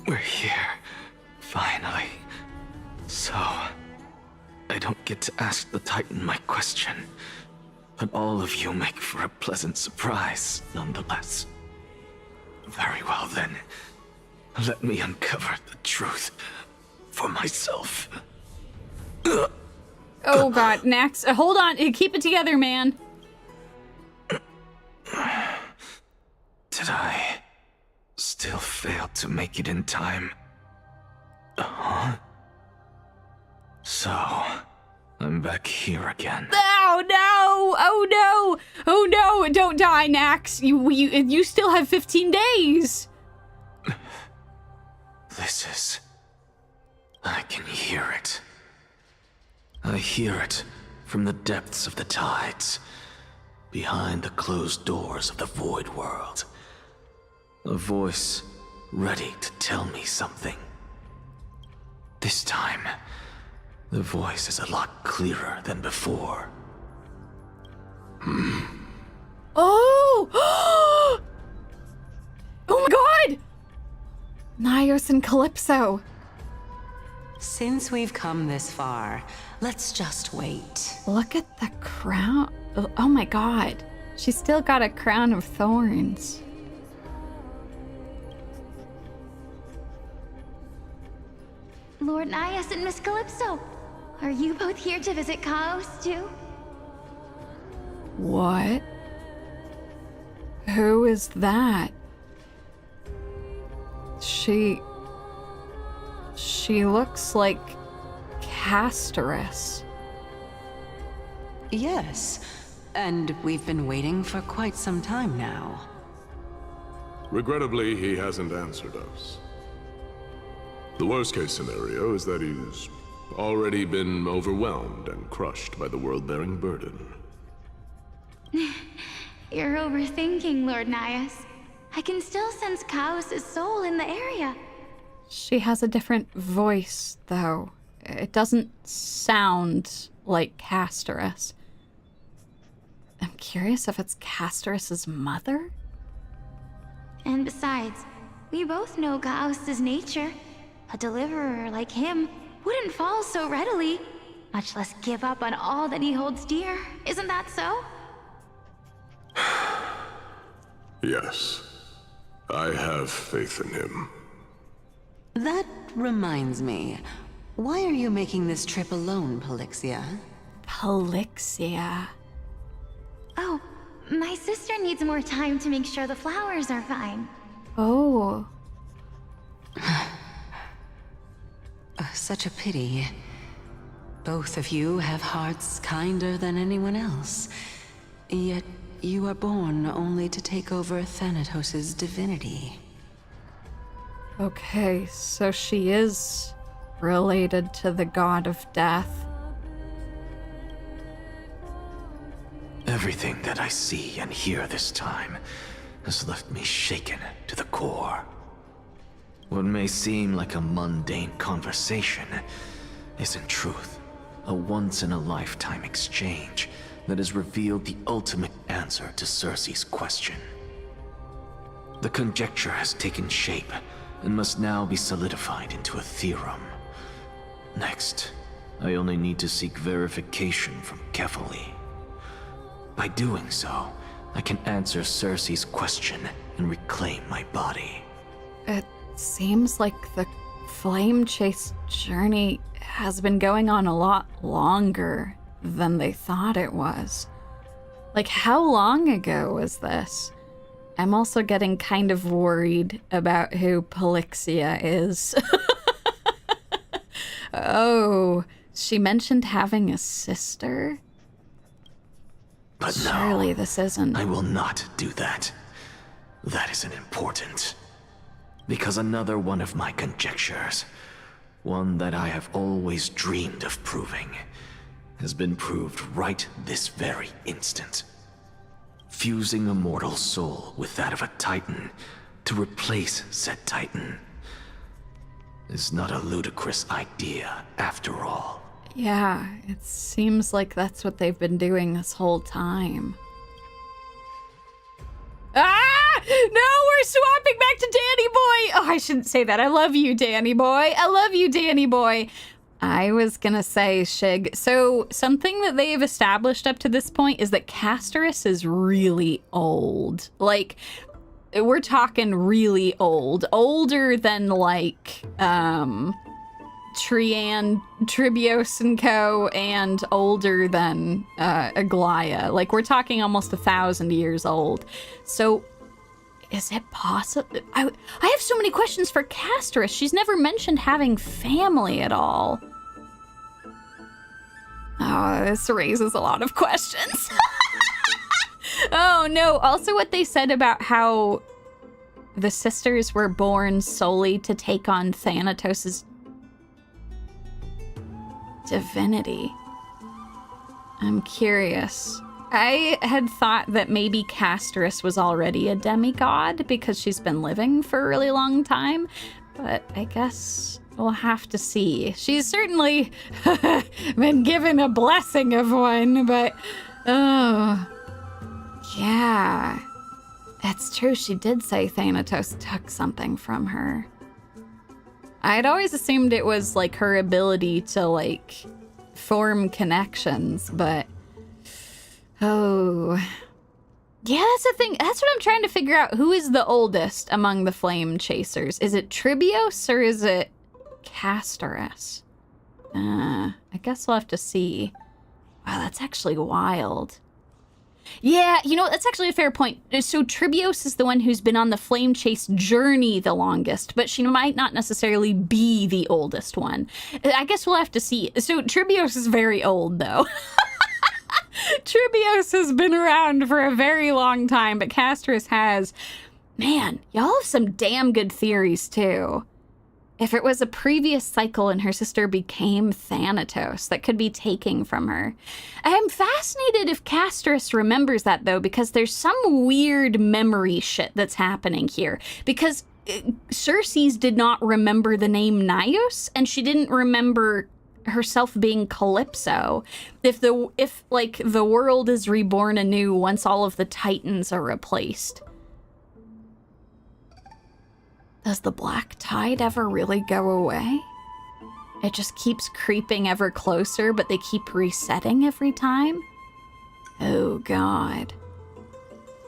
Speaker 7: We're here, finally. So, I don't get to ask the Titan my question, but all of you make for a pleasant surprise, nonetheless. Very well then, let me uncover the truth for myself.
Speaker 1: Oh god, Nax, hold on, keep it together, man.
Speaker 7: Did I still fail to make it in time? Huh? So, I'm back here again.
Speaker 1: Oh no! Oh no! Oh no! Don't die, Nax. You still have 15 days.
Speaker 7: This is... I can hear it. I hear it from the depths of the tides, behind the closed doors of the void world. A voice ready to tell me something. This time, the voice is a lot clearer than before.
Speaker 1: Oh! Oh my god! Nyos and Calypso.
Speaker 9: Since we've come this far, let's just wait.
Speaker 1: Look at the crown. Oh my god. She's still got a crown of thorns.
Speaker 11: Lord Nyos and Miss Calypso, are you both here to visit Chaos too?
Speaker 1: What? Who is that? She looks like Castorice.
Speaker 9: Yes, and we've been waiting for quite some time now.
Speaker 19: Regrettably, he hasn't answered us. The worst-case scenario is that he's already been overwhelmed and crushed by the world-bearing burden.
Speaker 11: You're overthinking, Lord Nyos. I can still sense Chaos' soul in the area.
Speaker 1: She has a different voice, though. It doesn't sound like Castorice. I'm curious if it's Castorice's mother?
Speaker 11: And besides, we both know Chaos' nature. A deliverer like him wouldn't fall so readily, much less give up on all that he holds dear. Isn't that so?
Speaker 19: Yes. I have faith in him.
Speaker 9: That reminds me. Why are you making this trip alone, Pelixia?
Speaker 1: Pelixia?
Speaker 11: Oh, my sister needs more time to make sure the flowers are fine.
Speaker 1: Oh.
Speaker 9: Such a pity. Both of you have hearts kinder than anyone else. Yet you are born only to take over Thanatos' divinity.
Speaker 1: Okay, so she is related to the god of death.
Speaker 7: Everything that I see and hear this time has left me shaken to the core. What may seem like a mundane conversation is in truth a once-in-a-lifetime exchange that has revealed the ultimate answer to Cersei's question. The conjecture has taken shape and must now be solidified into a theorem. Next, I only need to seek verification from Kephale. By doing so, I can answer Cersei's question and reclaim my body.
Speaker 1: It seems like the flame chase journey has been going on a lot longer than they thought it was. Like, how long ago was this? I'm also getting kind of worried about who Pelixia is. Oh, she mentioned having a sister?
Speaker 6: But
Speaker 1: surely
Speaker 6: no,
Speaker 1: this isn't.
Speaker 6: I will not do that. That isn't important. Because another one of my conjectures, one that I have always dreamed of proving, has been proved right this very instant. Fusing a mortal soul with that of a Titan to replace said Titan is not a ludicrous idea after all.
Speaker 1: Yeah, it seems like that's what they've been doing this whole time. Ah! No, we're swapping back to Danny Boy! Oh, I shouldn't say that. I love you, Danny Boy. I love you, Danny Boy. I was gonna say, Shig. So, something that they've established up to this point is that Castorice is really old. Like, we're talking really old. Older than, like, Tribios and co, and older than Aglaia. Like, we're talking almost 1,000 years old. So, is it possible? I have so many questions for Castorice. She's never mentioned having family at all. Oh, this raises a lot of questions. Oh, no. Also, what they said about how the sisters were born solely to take on Thanatos' divinity. I'm curious. I had thought that maybe Castorice was already a demigod because she's been living for a really long time, but I guess we'll have to see. She's certainly been given a blessing of one, but oh, yeah. That's true, she did say Thanatos took something from her. I'd always assumed it was like her ability to like form connections, but oh, yeah, that's the thing. That's what I'm trying to figure out. Who is the oldest among the flame chasers? Is it Tribios or is it Castorice? I guess we'll have to see. Wow, that's actually wild. Yeah, you know, that's actually a fair point. So Tribios is the one who's been on the flame chase journey the longest, but she might not necessarily be the oldest one. I guess we'll have to see. So Tribios is very old, though. Tribios has been around for a very long time, but Castorice has. Man, y'all have some damn good theories, too. If it was a previous cycle and her sister became Thanatos, that could be taking from her. I'm fascinated if Castorice remembers that, though, because there's some weird memory shit that's happening here. Because Circe's did not remember the name Naios, and she didn't remember herself being Calypso. If the world is reborn anew once all of the Titans are replaced. Does the black tide ever really go away? It just keeps creeping ever closer, but they keep resetting every time? Oh, God.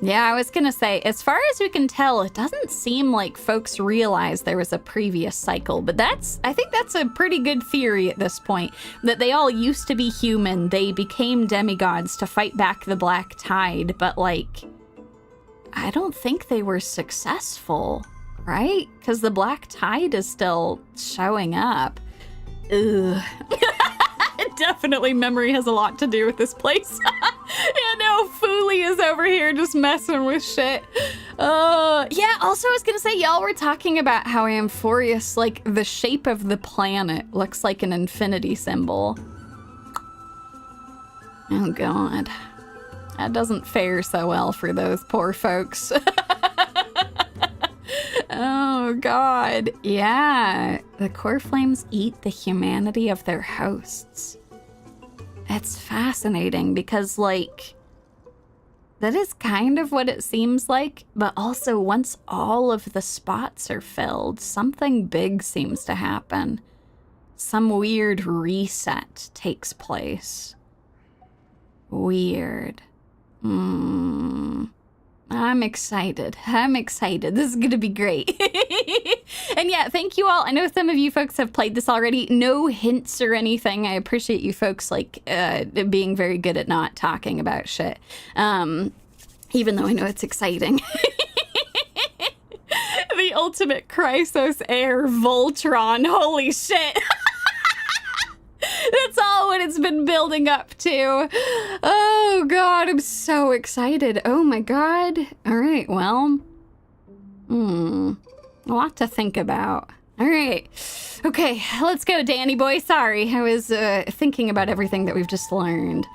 Speaker 1: Yeah, I was gonna say, as far as we can tell, it doesn't seem like folks realize there was a previous cycle, but I think that's a pretty good theory at this point, that they all used to be human, they became demigods to fight back the black tide, but like, I don't think they were successful. Right? Because the black tide is still showing up. Ugh. Definitely memory has a lot to do with this place. Yeah, no, Foolie is over here just messing with shit. Yeah, also I was gonna say, y'all were talking about how Amphorius, like, the shape of the planet looks like an infinity symbol. Oh, God. That doesn't fare so well for those poor folks. Oh, God. Yeah. The core flames eat the humanity of their hosts. It's fascinating because, like, that is kind of what it seems like, but also once all of the spots are filled, something big seems to happen. Some weird reset takes place. Weird. I'm excited. This is gonna be great. And yeah, thank you all. I know some of you folks have played this already. No hints or anything. I appreciate you folks, like, being very good at not talking about shit. Even though I know it's exciting. The ultimate Chrysos Air Voltron. Holy shit. That's all what it's been building up to. Oh, Oh god, I'm so excited. Oh my god. All right, well. A lot to think about. All right. Okay, let's go, Danny boy. Sorry, I was thinking about everything that we've just learned.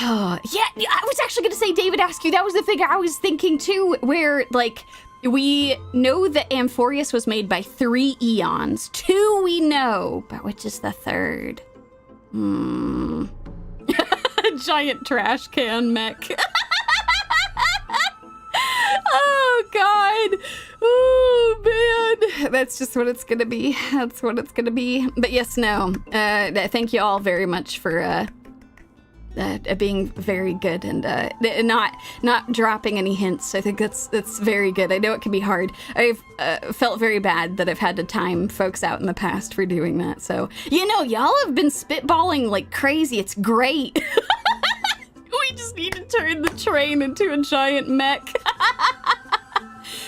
Speaker 1: Oh, yeah, I was actually gonna say, David asked you, that was the thing I was thinking too, where, like, we know that Amphorius was made by 3 eons. 2 we know, but which is the 3rd? Giant trash can mech. Oh, God. Oh, man. That's just what it's gonna be. That's what it's gonna be. But yes, no. Thank you all very much for being very good and not dropping any hints. I think that's very good. I know it can be hard. I've felt very bad that I've had to time folks out in the past for doing that. So, you know, y'all have been spitballing like crazy. It's great. We just need to turn the train into a giant mech.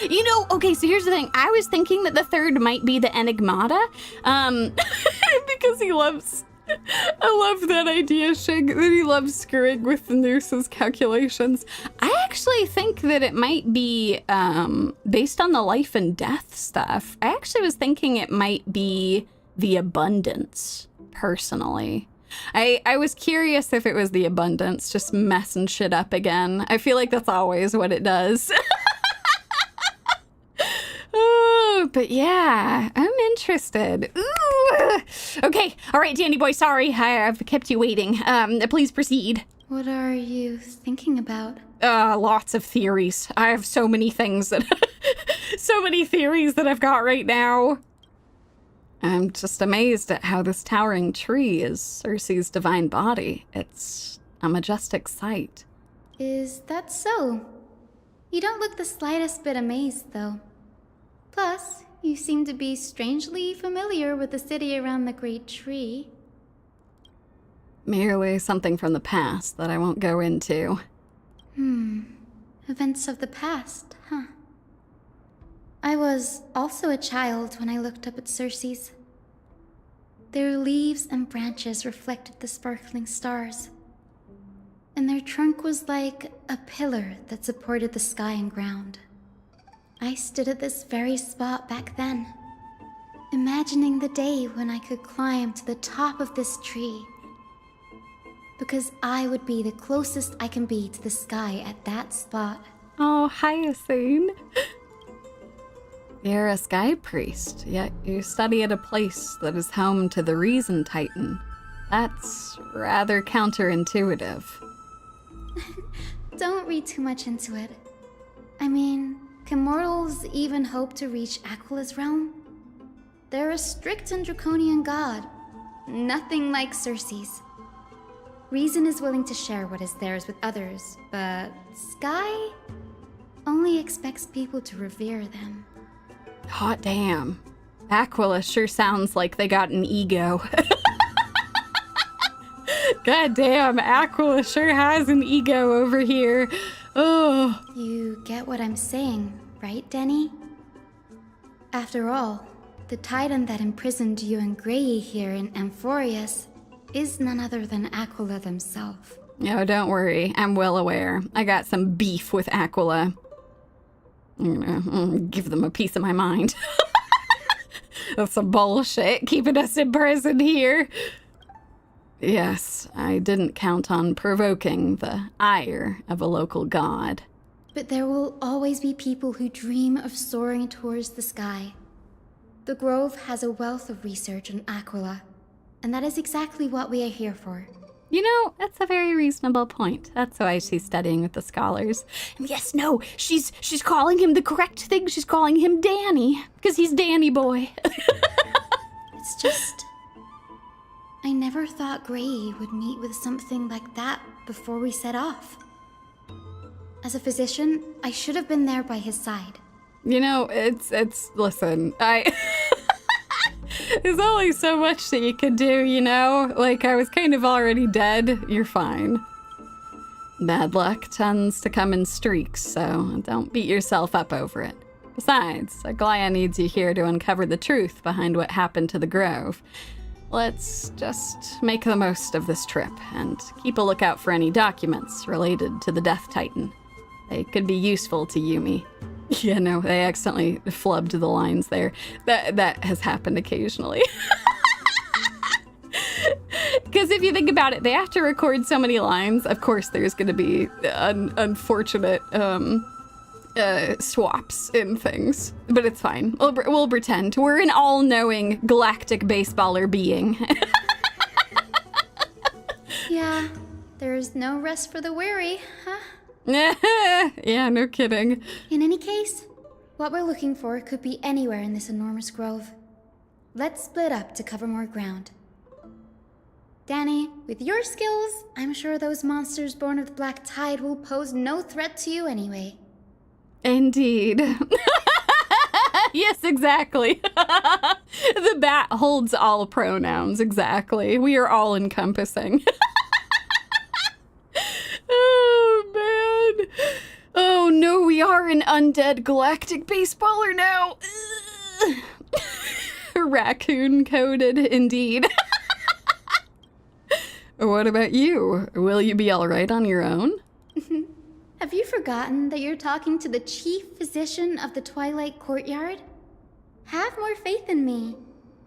Speaker 1: You know, okay, so here's the thing. I was thinking that the 3rd might be the Enigmata, because he loves... I love that idea, Shig, that he loves screwing with the nurse's calculations. I actually think that it might be, based on the life and death stuff, I actually was thinking it might be the Abundance, personally. I was curious if it was the Abundance, just messing shit up again. I feel like that's always what it does. Oh, but yeah, I'm interested. Ooh. Okay, all right, Danny boy, sorry, I've kept you waiting. Please proceed.
Speaker 3: What are you thinking about?
Speaker 1: Lots of theories. I have so many things that, so many theories that I've got right now. I'm just amazed at how this towering tree is Circe's divine body. It's a majestic sight.
Speaker 3: Is that so? You don't look the slightest bit amazed, though. Plus, you seem to be strangely familiar with the city around the great tree.
Speaker 1: Merely something from the past that I won't go into.
Speaker 3: Events of the past, huh? I was also a child when I looked up at Circe's. Their leaves and branches reflected the sparkling stars, and their trunk was like a pillar that supported the sky and ground. I stood at this very spot back then, imagining the day when I could climb to the top of this tree, because I would be the closest I can be to the sky at that spot.
Speaker 1: Oh, Hyacine. You're a sky priest, yet you study at a place that is home to the Reason Titan. That's rather counterintuitive.
Speaker 3: Don't read too much into it. I mean, can mortals even hope to reach Aquila's realm? They're a strict and draconian god, nothing like Circe's. Reason is willing to share what is theirs with others, but Sky only expects people to revere them.
Speaker 1: Hot damn. Aquila sure sounds like they got an ego. God damn, Aquila sure has an ego over here. Oh.
Speaker 3: You get what I'm saying, right, Denny? After all, the Titan that imprisoned you and Grey here in Amphorius is none other than Aquila themselves.
Speaker 1: No, don't worry. I'm well aware. I got some beef with Aquila. Give them a piece of my mind. That's some bullshit, keeping us in prison here. Yes, I didn't count on provoking the ire of a local god.
Speaker 3: But there will always be people who dream of soaring towards the sky. The Grove has a wealth of research on Aquila, and that is exactly what we are here for.
Speaker 1: You know, that's a very reasonable point. That's why she's studying with the scholars. And yes, no, she's calling him the correct thing. She's calling him Danny, because he's Danny boy.
Speaker 3: It's just... I never thought Grey would meet with something like that before we set off. As a physician, I should have been there by his side.
Speaker 1: You know, listen, there's only so much that you can do, you know? Like, I was kind of already dead. You're fine. Bad luck tends to come in streaks, so don't beat yourself up over it. Besides, Aglaia needs you here to uncover the truth behind what happened to the Grove. let's just make the most of this trip and keep a lookout for any documents related to the Death Titan. They could be useful to Yumi. Yeah, no, they accidentally flubbed the lines there. That has happened occasionally. Because if you think about it, they have to record so many lines. Of course, there's going to be unfortunate swaps in things. But it's fine. We'll pretend. We're an all-knowing galactic baseballer being.
Speaker 20: Yeah, there's no rest for the weary, huh?
Speaker 1: Yeah, no kidding.
Speaker 20: In any case, what we're looking for could be anywhere in this enormous grove. Let's split up to cover more ground. Danny, with your skills, I'm sure those monsters born of the Black Tide will pose no threat to you anyway.
Speaker 1: Indeed. Yes, exactly. The bat holds all pronouns, exactly. We are all encompassing. Oh, man. Oh, no, we are an undead galactic baseballer now. Raccoon-coded, indeed. What about you? Will you be all right on your own?
Speaker 20: Have you forgotten that you're talking to the chief physician of the Twilight Courtyard? Have more faith in me.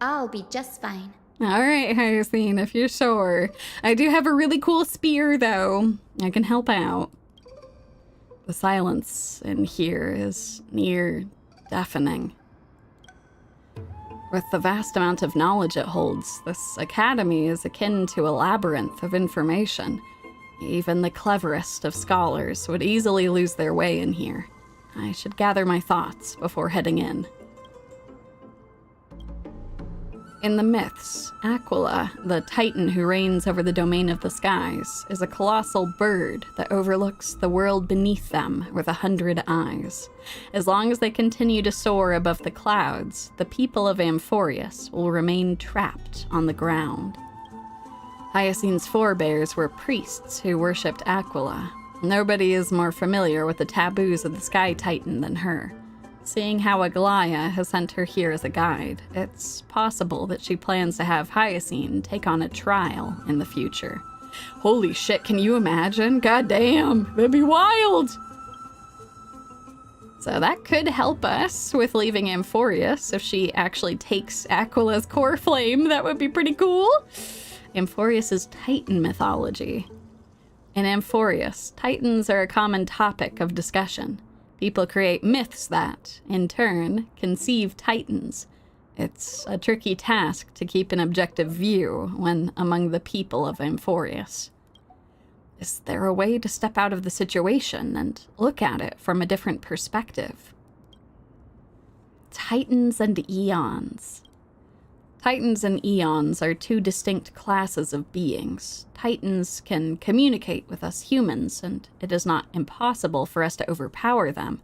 Speaker 20: I'll be just fine.
Speaker 1: All right, Hyacine, if you're sure. I do have a really cool spear, though. I can help out. The silence in here is near deafening. With the vast amount of knowledge it holds, this academy is akin to a labyrinth of information. Even the cleverest of scholars would easily lose their way in here. I should gather my thoughts before heading in. In the myths, Aquila, the titan who reigns over the domain of the skies, is a colossal bird that overlooks the world beneath them with 100 eyes. As long as they continue to soar above the clouds, the people of Amphoreus will remain trapped on the ground. Hyacine's forebears were priests who worshipped Aquila. Nobody is more familiar with the taboos of the Sky Titan than her. Seeing how Aglaya has sent her here as a guide, it's possible that she plans to have Hyacine take on a trial in the future. Holy shit, can you imagine? God damn, that'd be wild! So that could help us with leaving Amphoreus if she actually takes Aquila's core flame. That would be pretty cool. Amphoreus' Titan mythology. In Amphoreus, Titans are a common topic of discussion. People create myths that, in turn, conceive Titans. It's a tricky task to keep an objective view when among the people of Amphoreus. Is there a way to step out of the situation and look at it from a different perspective? Titans and Eons. Titans and Eons are two distinct classes of beings. Titans can communicate with us humans, and it is not impossible for us to overpower them.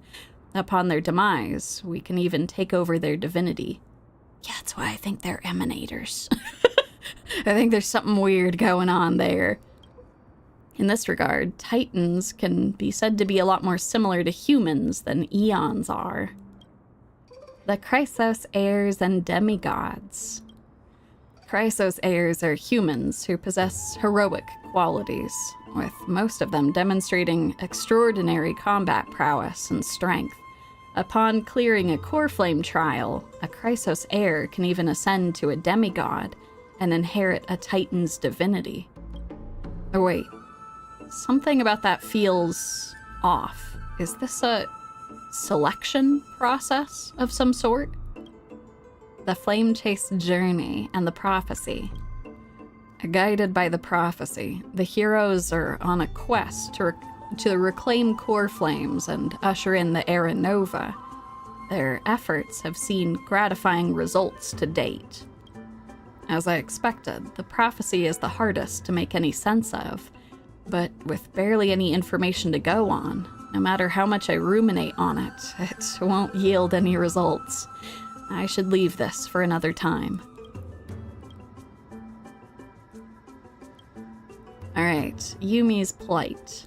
Speaker 1: Upon their demise, we can even take over their divinity. Yeah, that's why I think they're emanators. I think there's something weird going on there. In this regard, Titans can be said to be a lot more similar to humans than Eons are. The Chrysos heirs and demigods. Chrysos heirs are humans who possess heroic qualities, with most of them demonstrating extraordinary combat prowess and strength. Upon clearing a core flame trial, a Chrysos heir can even ascend to a demigod and inherit a Titan's divinity. Oh wait, something about that feels off. Is this a selection process of some sort? The Flame Chase Journey and the Prophecy. Guided by the prophecy, the heroes are on a quest to reclaim core flames and usher in the Era Nova. Their efforts have seen gratifying results to date. As I expected, the prophecy is the hardest to make any sense of, but with barely any information to go on, no matter how much I ruminate on it, it won't yield any results. I should leave this for another time. Alright, Yumi's plight.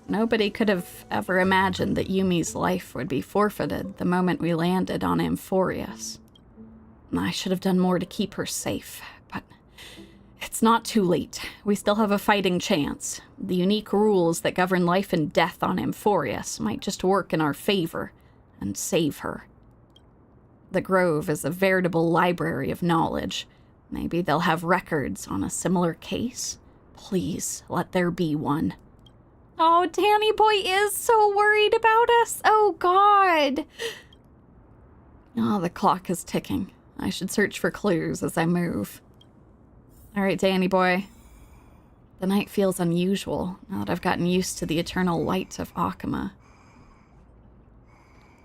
Speaker 1: Nobody could have ever imagined that Yumi's life would be forfeited the moment we landed on Amphoreus. I should have done more to keep her safe, but It's not too late. We still have a fighting chance. The unique rules that govern life and death on Amphorius might just work in our favor and save her. The Grove is a veritable library of knowledge. Maybe they'll have records on a similar case. Please, let there be one. Oh, Danny boy is so worried about us. Oh, God. Oh, the clock is ticking. I should search for clues as I move. All right, Danny boy. The night feels unusual now that I've gotten used to the eternal light of Akama.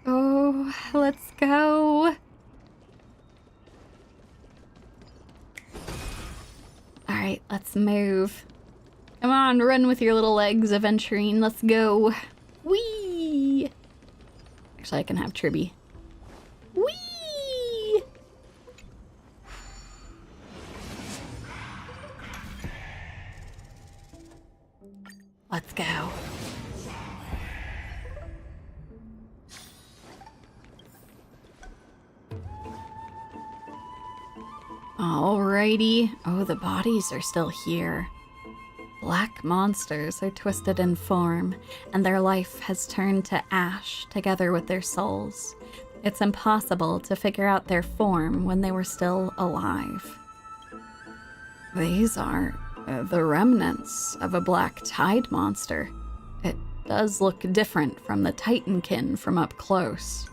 Speaker 1: Oh, let's go. All right, let's move. Come on, run with your little legs, Aventurine. Let's go. Whee! Actually, I can have Tribby. Whee! Let's go. Alrighty. Oh, the bodies are still here. Black monsters are twisted in form, and their life has turned to ash together with their souls. It's impossible to figure out their form when they were still alive. These are the remnants of a black tide monster. It does look different from the Titankin from up close.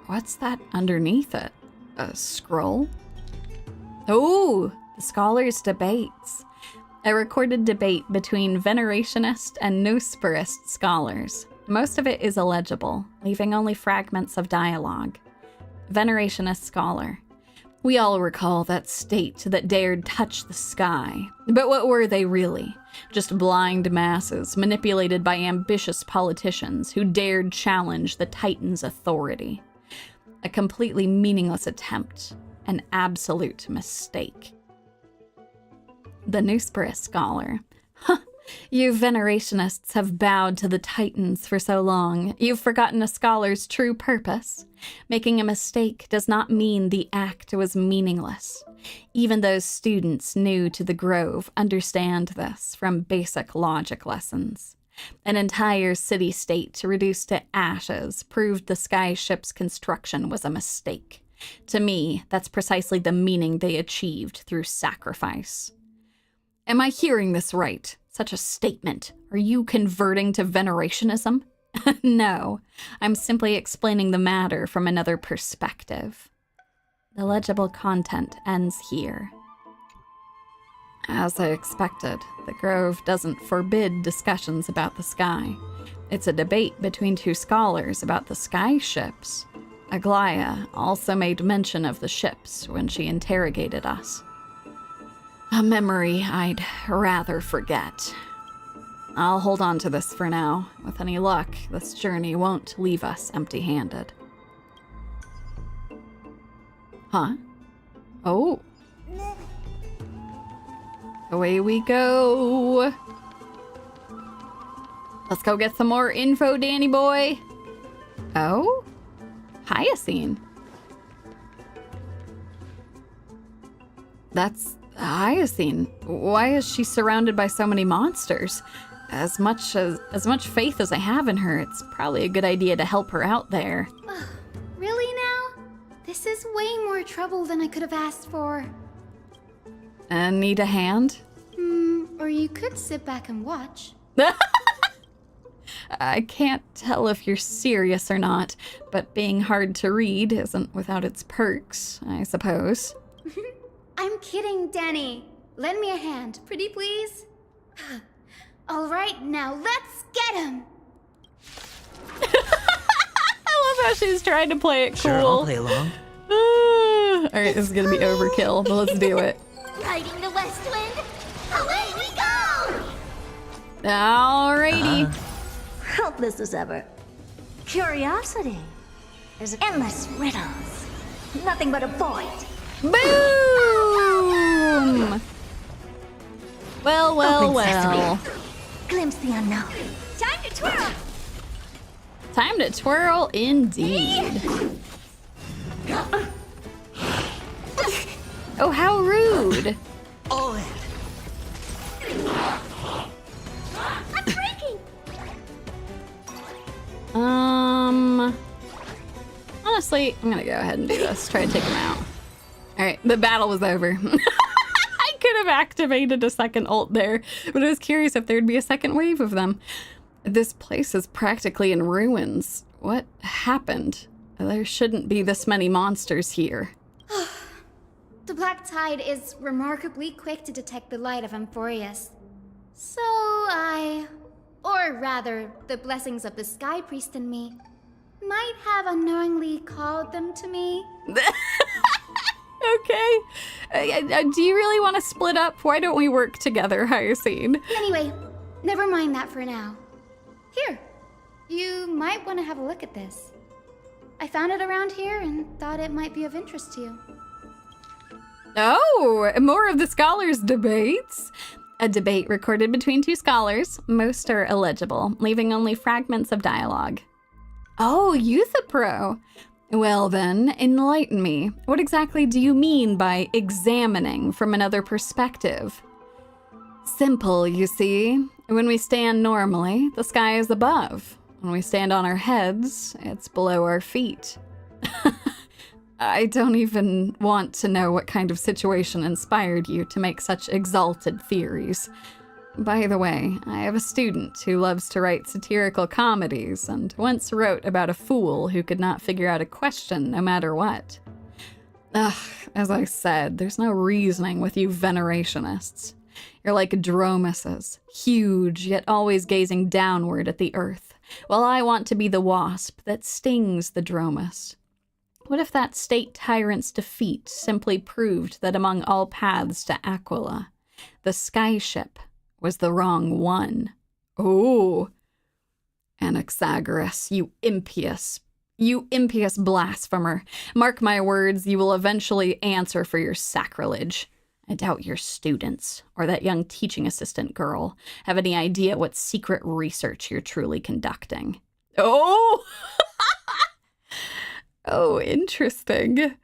Speaker 1: What's that underneath it? A scroll? Oh, the scholars' debates. A recorded debate between Venerationist and Noosperist scholars. Most of it is illegible, leaving only fragments of dialogue. Venerationist scholar. We all recall that state that dared touch the sky. But what were they really? Just blind masses manipulated by ambitious politicians who dared challenge the Titan's authority. A completely meaningless attempt. An absolute mistake. The Noosperist scholar. Huh, you Venerationists have bowed to the Titans for so long, you've forgotten a scholar's true purpose. Making a mistake does not mean the act was meaningless. Even those students new to the Grove understand this from basic logic lessons. An entire city-state reduced to ashes proved the skyship's construction was a mistake. To me, that's precisely the meaning they achieved through sacrifice. Am I hearing this right? Such a statement. Are you converting to Venerationism? No, I'm simply explaining the matter from another perspective. The legible content ends here. As I expected, the Grove doesn't forbid discussions about the sky. It's a debate between two scholars about the sky ships. Aglaia also made mention of the ships when she interrogated us. A memory I'd rather forget. I'll hold on to this for now. With any luck, this journey won't leave us empty-handed. Huh? Oh. Away we go. Let's go get some more info, Danny boy. Oh? Hyacine. That's Hyacine. Why is she surrounded by so many monsters? As much faith as I have in her, it's probably a good idea to help her out there.
Speaker 20: Really now? This is way more trouble than I could have asked for.
Speaker 1: Need a hand?
Speaker 20: Or you could sit back and watch.
Speaker 1: I can't tell if you're serious or not, but being hard to read isn't without its perks, I suppose.
Speaker 20: I'm kidding, Danny. Lend me a hand, pretty please. All right, now let's get him.
Speaker 1: I love how she's trying to play it cool.
Speaker 21: Sure, I'll play along.
Speaker 1: All right, this is gonna be overkill, but let's do it.
Speaker 5: Riding the west wind, away we go!
Speaker 1: Alrighty.
Speaker 22: Helpless as ever. Curiosity. There's endless riddles. Nothing but a void.
Speaker 1: Boom! Well, well,
Speaker 22: Open
Speaker 1: well.
Speaker 22: sesame. Glimpse the unknown.
Speaker 5: Time to twirl!
Speaker 1: Time to twirl indeed. Oh, how rude.
Speaker 22: oil. I'm breaking!
Speaker 1: Honestly, I'm gonna go ahead and do this. Try to take him out. All right, the battle was over. I could have activated a second ult there, but I was curious if there'd be a second wave of them. This place is practically in ruins. What happened? There shouldn't be this many monsters here.
Speaker 20: The Black Tide is remarkably quick to detect the light of Amphorius. So or rather, the blessings of the Sky Priest in me, might have unknowingly called them to me.
Speaker 1: Okay. Do you really want to split up? Why don't we work together, Hyacine?
Speaker 20: Anyway, never mind that for now. Here, you might want to have a look at this. I found it around here and thought it might be of interest to you.
Speaker 1: Oh, more of the scholars' debates. A debate recorded between two scholars. Most are illegible, leaving only fragments of dialogue. Oh, Euthyphro. Well then, enlighten me. What exactly do you mean by examining from another perspective? Simple, you see. When we stand normally, the sky is above. When we stand on our heads, it's below our feet. I don't even want to know what kind of situation inspired you to make such exalted theories. By the way, I have a student who loves to write satirical comedies and once wrote about a fool who could not figure out a question no matter what. Ugh, as I said, there's no reasoning with you venerationists. You're like Dromases, huge yet always gazing downward at the earth, while I want to be the wasp that stings the Dromas. What if that state tyrant's defeat simply proved that among all paths to Aquila, the skyship was the wrong one? Oh, Anaxagoras, you impious blasphemer. Mark my words, you will eventually answer for your sacrilege. I doubt your students, or that young teaching assistant girl, have any idea what secret research you're truly conducting. Oh! Oh, interesting.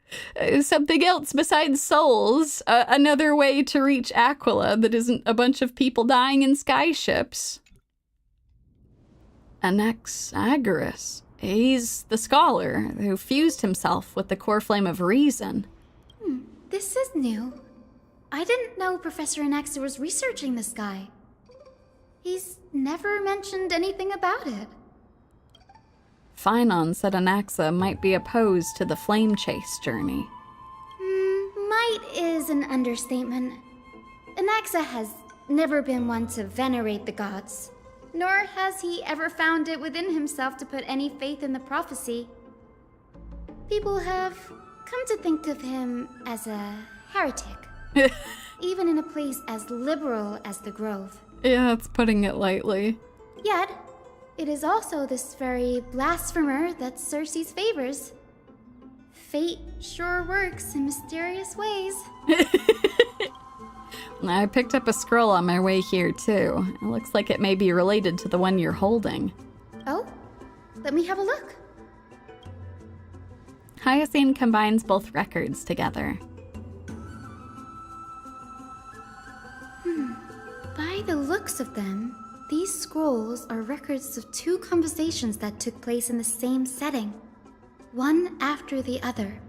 Speaker 1: Something else besides souls. Another way to reach Aquila that isn't a bunch of people dying in skyships. Anaxagoras. He's the scholar who fused himself with the core flame of reason.
Speaker 20: This is new. I didn't know Professor Anaxa was researching the sky. He's never mentioned anything about it.
Speaker 1: Phynon said Anaxa might be opposed to the flame chase journey.
Speaker 20: Might is an understatement. Anaxa has never been one to venerate the gods, nor has he ever found it within himself to put any faith in the prophecy. People have come to think of him as a heretic, even in a place as liberal as the Grove.
Speaker 1: Yeah, that's putting it lightly.
Speaker 20: Yet, it is also this very blasphemer that Circe's favors. Fate sure works in mysterious ways.
Speaker 1: I picked up a scroll on my way here, too. It looks like it may be related to the one you're holding.
Speaker 20: Oh? Let me have a look.
Speaker 1: Hyacine combines both records together.
Speaker 20: By the looks of them, these scrolls are records of two conversations that took place in the same setting, one after the other.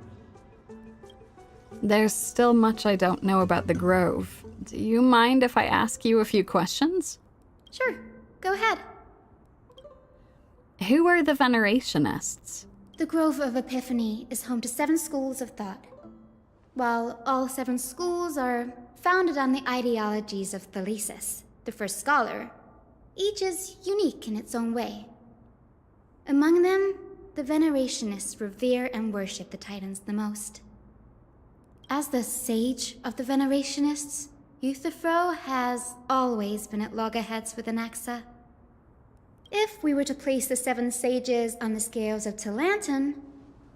Speaker 1: There's still much I don't know about the Grove. Do you mind if I ask you a few questions?
Speaker 20: Sure, go ahead.
Speaker 1: Who are the Venerationists?
Speaker 20: The Grove of Epiphany is home to 7 schools of thought. While all 7 schools are founded on the ideologies of Thalesis, the first scholar, each is unique in its own way. Among them, the Venerationists revere and worship the Titans the most. As the sage of the Venerationists, Euthyphro has always been at loggerheads with Anaxa. If we were to place the 7 sages on the scales of Talanton,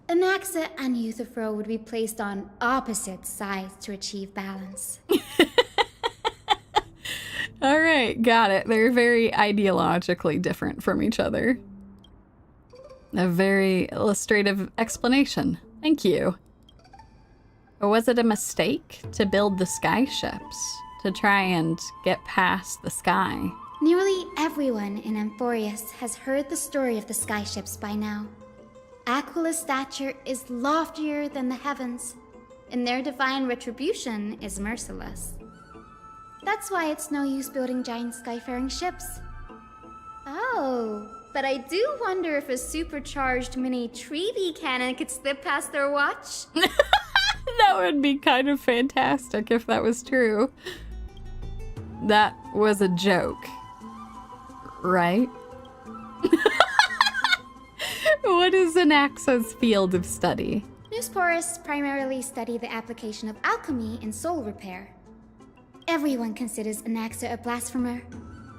Speaker 20: Anaxa and Euthyphro would be placed on opposite sides to achieve balance.
Speaker 1: All right, got it. They're very ideologically different from each other. A very illustrative explanation. Thank you. Or was it a mistake to build the sky ships to try and get past the sky?
Speaker 20: Nearly everyone in Amphorius has heard the story of the sky ships by now. Aquila's stature is loftier than the heavens, and their divine retribution is merciless. That's why it's no use building giant skyfaring ships. Oh, but I do wonder if a supercharged mini Treaty cannon could slip past their watch.
Speaker 1: That would be kind of fantastic if that was true. That was a joke, right? What is Anaxa's field of study?
Speaker 20: Newsporists primarily study the application of alchemy in soul repair. Everyone considers Anaxa a blasphemer,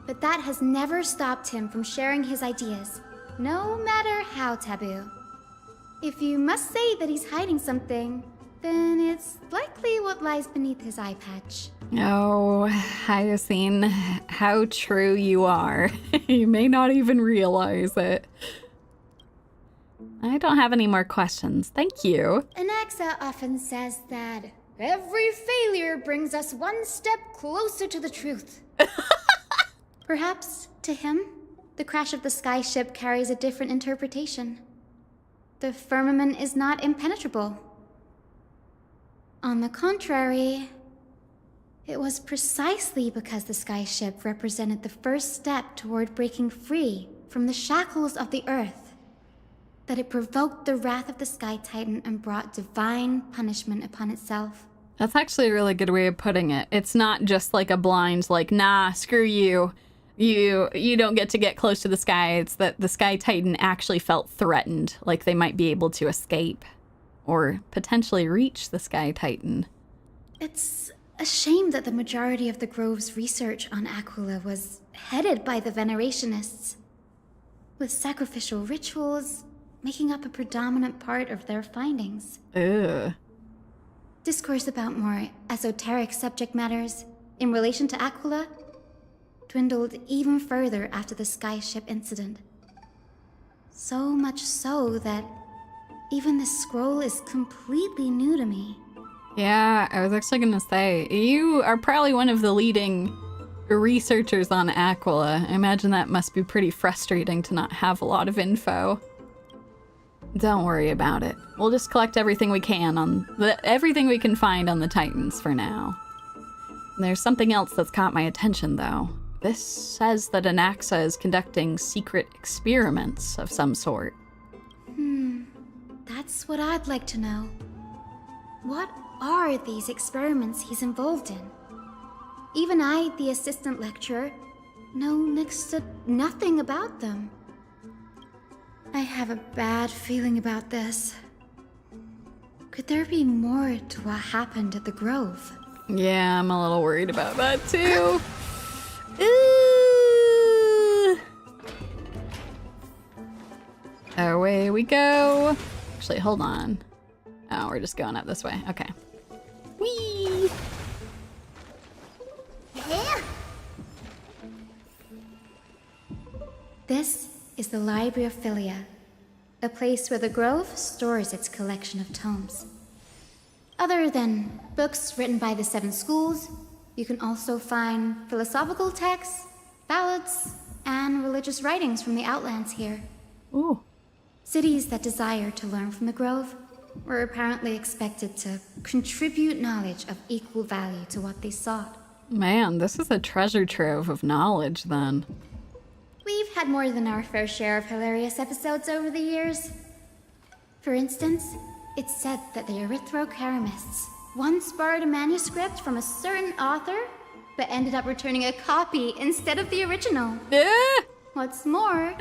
Speaker 20: but that has never stopped him from sharing his ideas, no matter how taboo. If you must say that he's hiding something, then it's likely what lies beneath his eye patch.
Speaker 1: Oh, Hyacine, how true you are. You may not even realize it. I don't have any more questions. Thank you.
Speaker 20: Anaxa often says that every failure brings us one step closer to the truth. Perhaps, to him, the crash of the sky ship carries a different interpretation. The firmament is not impenetrable. On the contrary, it was precisely because the sky ship represented the first step toward breaking free from the shackles of the earth that it provoked the wrath of the Sky Titan and brought divine punishment upon itself.
Speaker 1: That's actually a really good way of putting it. It's not just like a blind, like, nah, screw you. You don't get to get close to the sky. It's that the Sky Titan actually felt threatened, like they might be able to escape or potentially reach the Sky Titan.
Speaker 20: It's a shame that the majority of the Grove's research on Aquila was headed by the Venerationists, with sacrificial rituals making up a predominant part of their findings.
Speaker 1: Ugh.
Speaker 20: Discourse about more esoteric subject matters in relation to Aquila dwindled even further after the skyship incident. So much so that even this scroll is completely new to me.
Speaker 1: Yeah, I was actually gonna say, you are probably one of the leading researchers on Aquila. I imagine that must be pretty frustrating to not have a lot of info. Don't worry about it. We'll just collect everything we can on everything we can find on the Titans for now. There's something else that's caught my attention, though. This says that Anaxa is conducting secret experiments of some sort.
Speaker 20: That's what I'd like to know. What are these experiments he's involved in? Even I, the assistant lecturer, know next to nothing about them. I have a bad feeling about this. Could there be more to what happened at the Grove?
Speaker 1: Yeah, I'm a little worried about that too. Away we go. Actually, hold on. Oh, we're just going up this way. Okay. Whee!
Speaker 20: This is the Library of Philia, a place where the Grove stores its collection of tomes. Other than books written by the 7 schools, you can also find philosophical texts, ballads, and religious writings from the Outlands here.
Speaker 1: Ooh.
Speaker 20: Cities that desire to learn from the Grove were apparently expected to contribute knowledge of equal value to what they sought.
Speaker 1: Man, this is a treasure trove of knowledge, then.
Speaker 20: We've had more than our fair share of hilarious episodes over the years. For instance, it's said that the Erythrocaramists once borrowed a manuscript from a certain author, but ended up returning a copy instead of the original. What's more,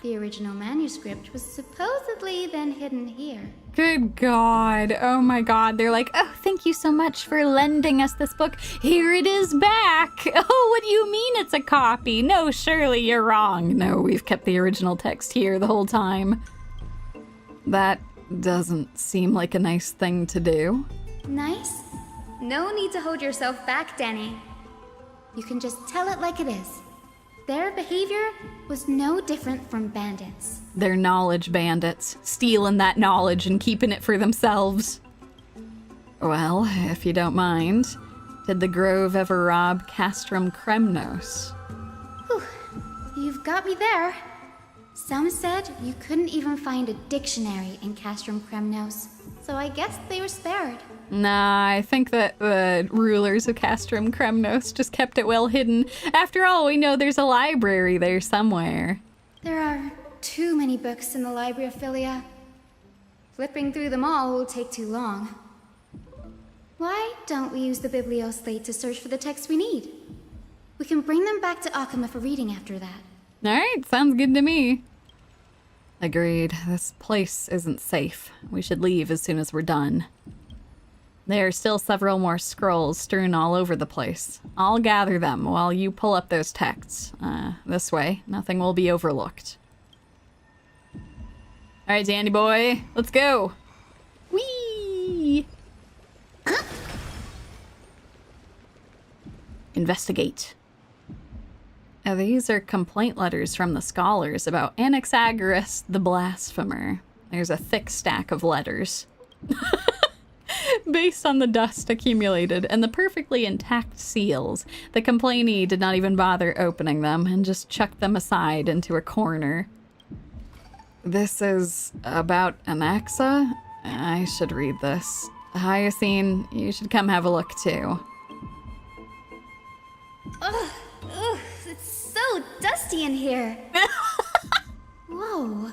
Speaker 20: the original manuscript was supposedly then hidden here.
Speaker 1: Good God. Oh my God. They're like, oh, thank you so much for lending us this book. Here it is back. Oh, what do you mean it's a copy? No, surely you're wrong. No, we've kept the original text here the whole time. That doesn't seem like a nice thing to do.
Speaker 20: Nice? No need to hold yourself back, Danny. You can just tell it like it is. Their behavior was no different from bandits.
Speaker 1: They're knowledge bandits, stealing that knowledge and keeping it for themselves. Well, if you don't mind, did the Grove ever rob Castrum Kremnos?
Speaker 20: Whew, you've got me there. Some said you couldn't even find a dictionary in Castrum Kremnos, so I guess they were spared.
Speaker 1: Nah, I think that the rulers of Castrum Kremnos just kept it well hidden. After all, we know there's a library there somewhere.
Speaker 20: There are too many books in the Library of Philia. Flipping through them all will take too long. Why don't we use the Biblioslate to search for the texts we need? We can bring them back to Akama for reading after that.
Speaker 1: Alright, sounds good to me. Agreed. This place isn't safe. We should leave as soon as we're done. There are still several more scrolls strewn all over the place. I'll gather them while you pull up those texts. This way, nothing will be overlooked. Alright, Danny boy, let's go. Whee! Investigate. These are complaint letters from the scholars about Anaxagoras the Blasphemer. There's a thick stack of letters. Based on the dust accumulated and the perfectly intact seals, the complainee did not even bother opening them and just chucked them aside into a corner. This is about Anaxa? I should read this. Hyacine, you should come have a look too.
Speaker 20: Ugh, it's so dusty in here. Whoa.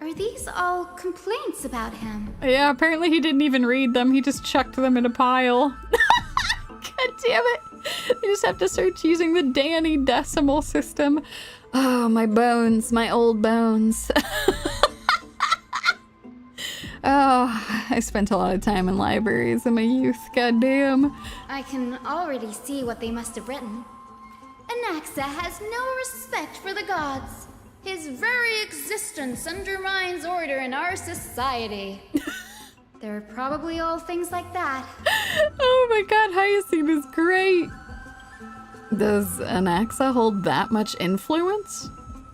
Speaker 20: Are these all complaints about him?
Speaker 1: Yeah, apparently he didn't even read them. He just chucked them in a pile. God damn it. They just have to search using the Danny decimal system. Oh, my bones, my old bones. Oh, I spent a lot of time in libraries in my youth, goddamn.
Speaker 20: I can already see what they must have written. Anaxa has no respect for the gods. His very existence undermines order in our society. They're probably all things like that.
Speaker 1: Oh my god, Hyacine is great. Does Anaxa hold that much influence?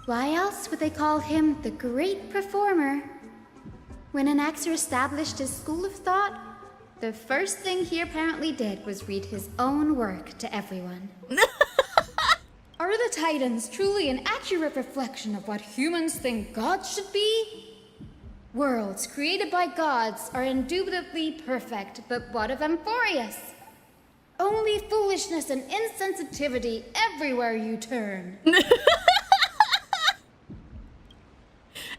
Speaker 20: Why else would they call him the Great Performer? When Anaxa established his school of thought, the first thing he apparently did was read his own work to everyone. Are the Titans truly an accurate reflection of what humans think gods should be? Worlds created by gods are indubitably perfect, but what of Amphorius? Only foolishness and insensitivity everywhere you turn.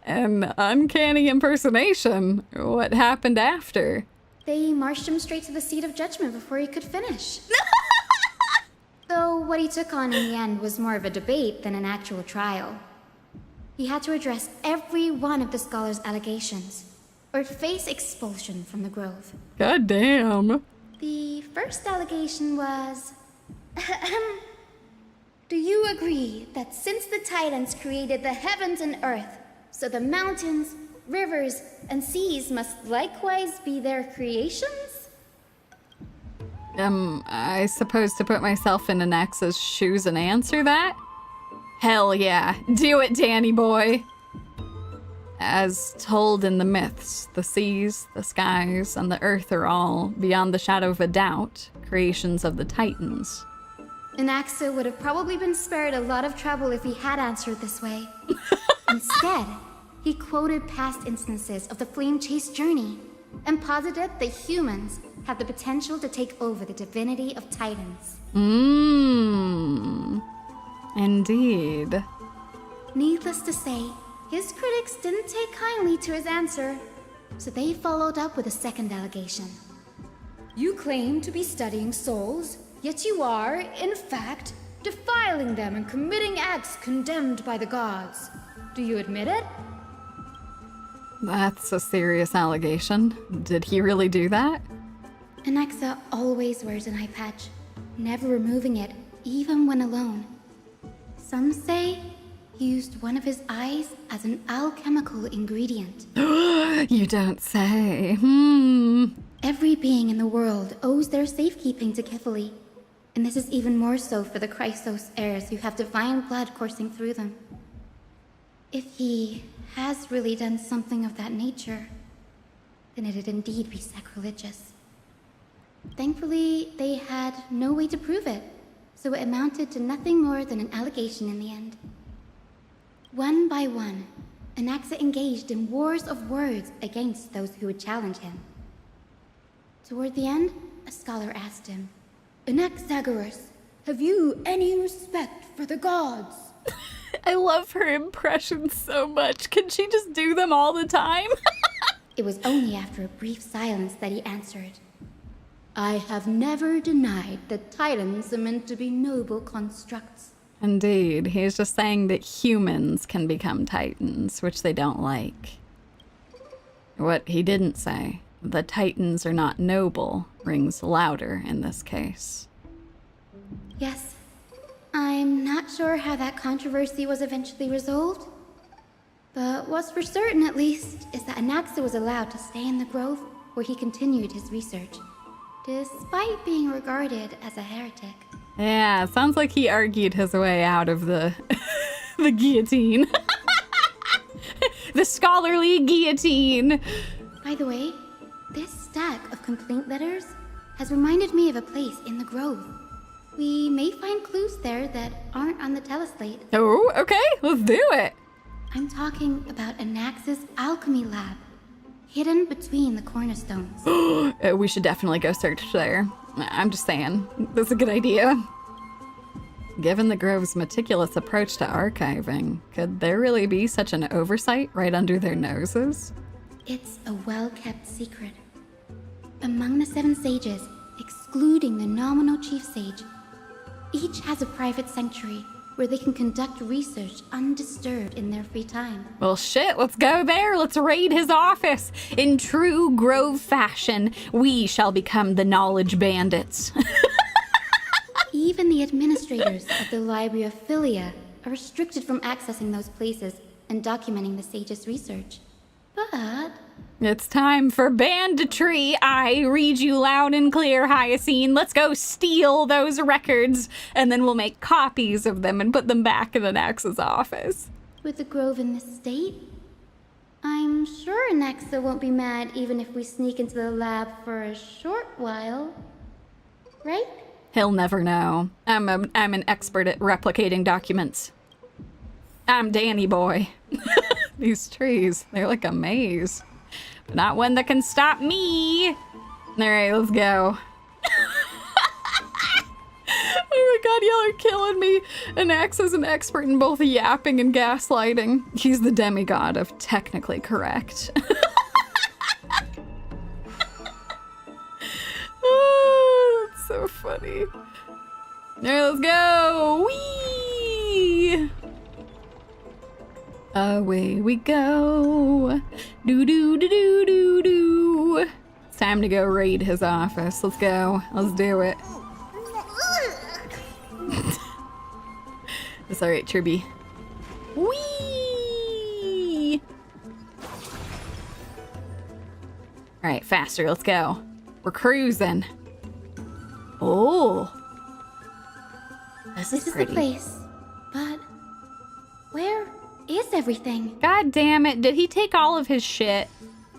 Speaker 1: An uncanny impersonation. What happened after?
Speaker 20: They marched him straight to the seat of judgment before he could finish. Though what he took on in the end was more of a debate than an actual trial. He had to address every one of the scholars' allegations, or face expulsion from the Grove.
Speaker 1: God damn.
Speaker 20: The first allegation was... Do you agree that since the Titans created the heavens and earth, so the mountains, rivers, and seas must likewise be their creations?
Speaker 1: I suppose to put myself in Anaxa's shoes and answer that? Hell yeah. Do it, Danny boy. As told in the myths, the seas, the skies, and the earth are all, beyond the shadow of a doubt, creations of the Titans.
Speaker 20: Anaxa would have probably been spared a lot of trouble if he had answered this way. Instead, he quoted past instances of the Flame Chase journey and posited that humans have the potential to take over the divinity of Titans.
Speaker 1: Indeed.
Speaker 20: Needless to say, his critics didn't take kindly to his answer, so they followed up with a second allegation. You claim to be studying souls, yet you are, in fact, defiling them and committing acts condemned by the gods. Do you admit it?
Speaker 1: That's a serious allegation. Did he really do that?
Speaker 20: Anaxa always wears an Eyepatch, never removing it, even when alone. Some say he used one of his eyes as an alchemical ingredient.
Speaker 1: You don't say.
Speaker 20: Every being in the world owes their safekeeping to Kephale, and this is even more so for the Chrysos heirs who have divine blood coursing through them. If he has really done something of that nature, then it'd indeed be sacrilegious. Thankfully, they had no way to prove it, so it amounted to nothing more than an allegation in the end. One by one, Anaxa engaged in wars of words against those who would challenge him. Toward the end, a scholar asked him, "Anaxagoras, have you any respect for the gods?"
Speaker 1: I love her impressions so much. Can she just do them all the time?
Speaker 20: It was only after a brief silence that he answered, "I have never denied that titans are meant to be noble constructs."
Speaker 1: Indeed, he's just saying that humans can become titans, which they don't like. What he didn't say, the titans are not noble, rings louder in this case.
Speaker 20: Yes, I'm not sure how that controversy was eventually resolved, but what's for certain at least is that Anaxa was allowed to stay in the grove where he continued his research, despite being regarded as a heretic.
Speaker 1: Yeah, sounds like he argued his way out of the the guillotine. The scholarly guillotine.
Speaker 20: By the way, this stack of complaint letters has reminded me of a place in the grove. We may find clues there that aren't on the teleslate.
Speaker 1: Oh, okay, let's do it.
Speaker 20: I'm talking about Anaxa's alchemy lab, hidden between the cornerstones.
Speaker 1: We should definitely go search there. I'm just saying, that's a good idea. Given the Grove's meticulous approach to archiving, could there really be such an oversight right under their noses?
Speaker 20: It's a well-kept secret. Among the 7 sages, excluding the nominal chief sage, each has a private sanctuary where they can conduct research undisturbed in their free time.
Speaker 1: Well, shit, let's go there. Let's raid his office. In true Grove fashion, we shall become the knowledge bandits.
Speaker 20: Even the administrators of the Library of Philia are restricted from accessing those places and documenting the sage's research. But
Speaker 1: it's time for banditry. I read you loud and clear, Hyacine. Let's go steal those records, and then we'll make copies of them and put them back in Anaxa's office.
Speaker 20: with the grove in this state, I'm sure Anaxa won't be mad even if we sneak into the lab for a short while. Right?
Speaker 1: He'll never know. I'm an expert at replicating documents. I'm Danny Boy. These trees, they're like a maze. But not one that can stop me. All right, let's go. Oh my god, y'all are killing me. Anaxa's an expert in both yapping and gaslighting. He's the demigod of technically correct. Oh, that's so funny. All right, let's go. Whee! Away we go. Do do do do do do. It's time to go raid his office. Let's go. Let's do it. It's all right, Tribby. Whee! All right, faster. Let's go. We're cruising. Oh, this is pretty.
Speaker 20: The place, but where is everything?
Speaker 1: God damn it! Did he take all of his shit?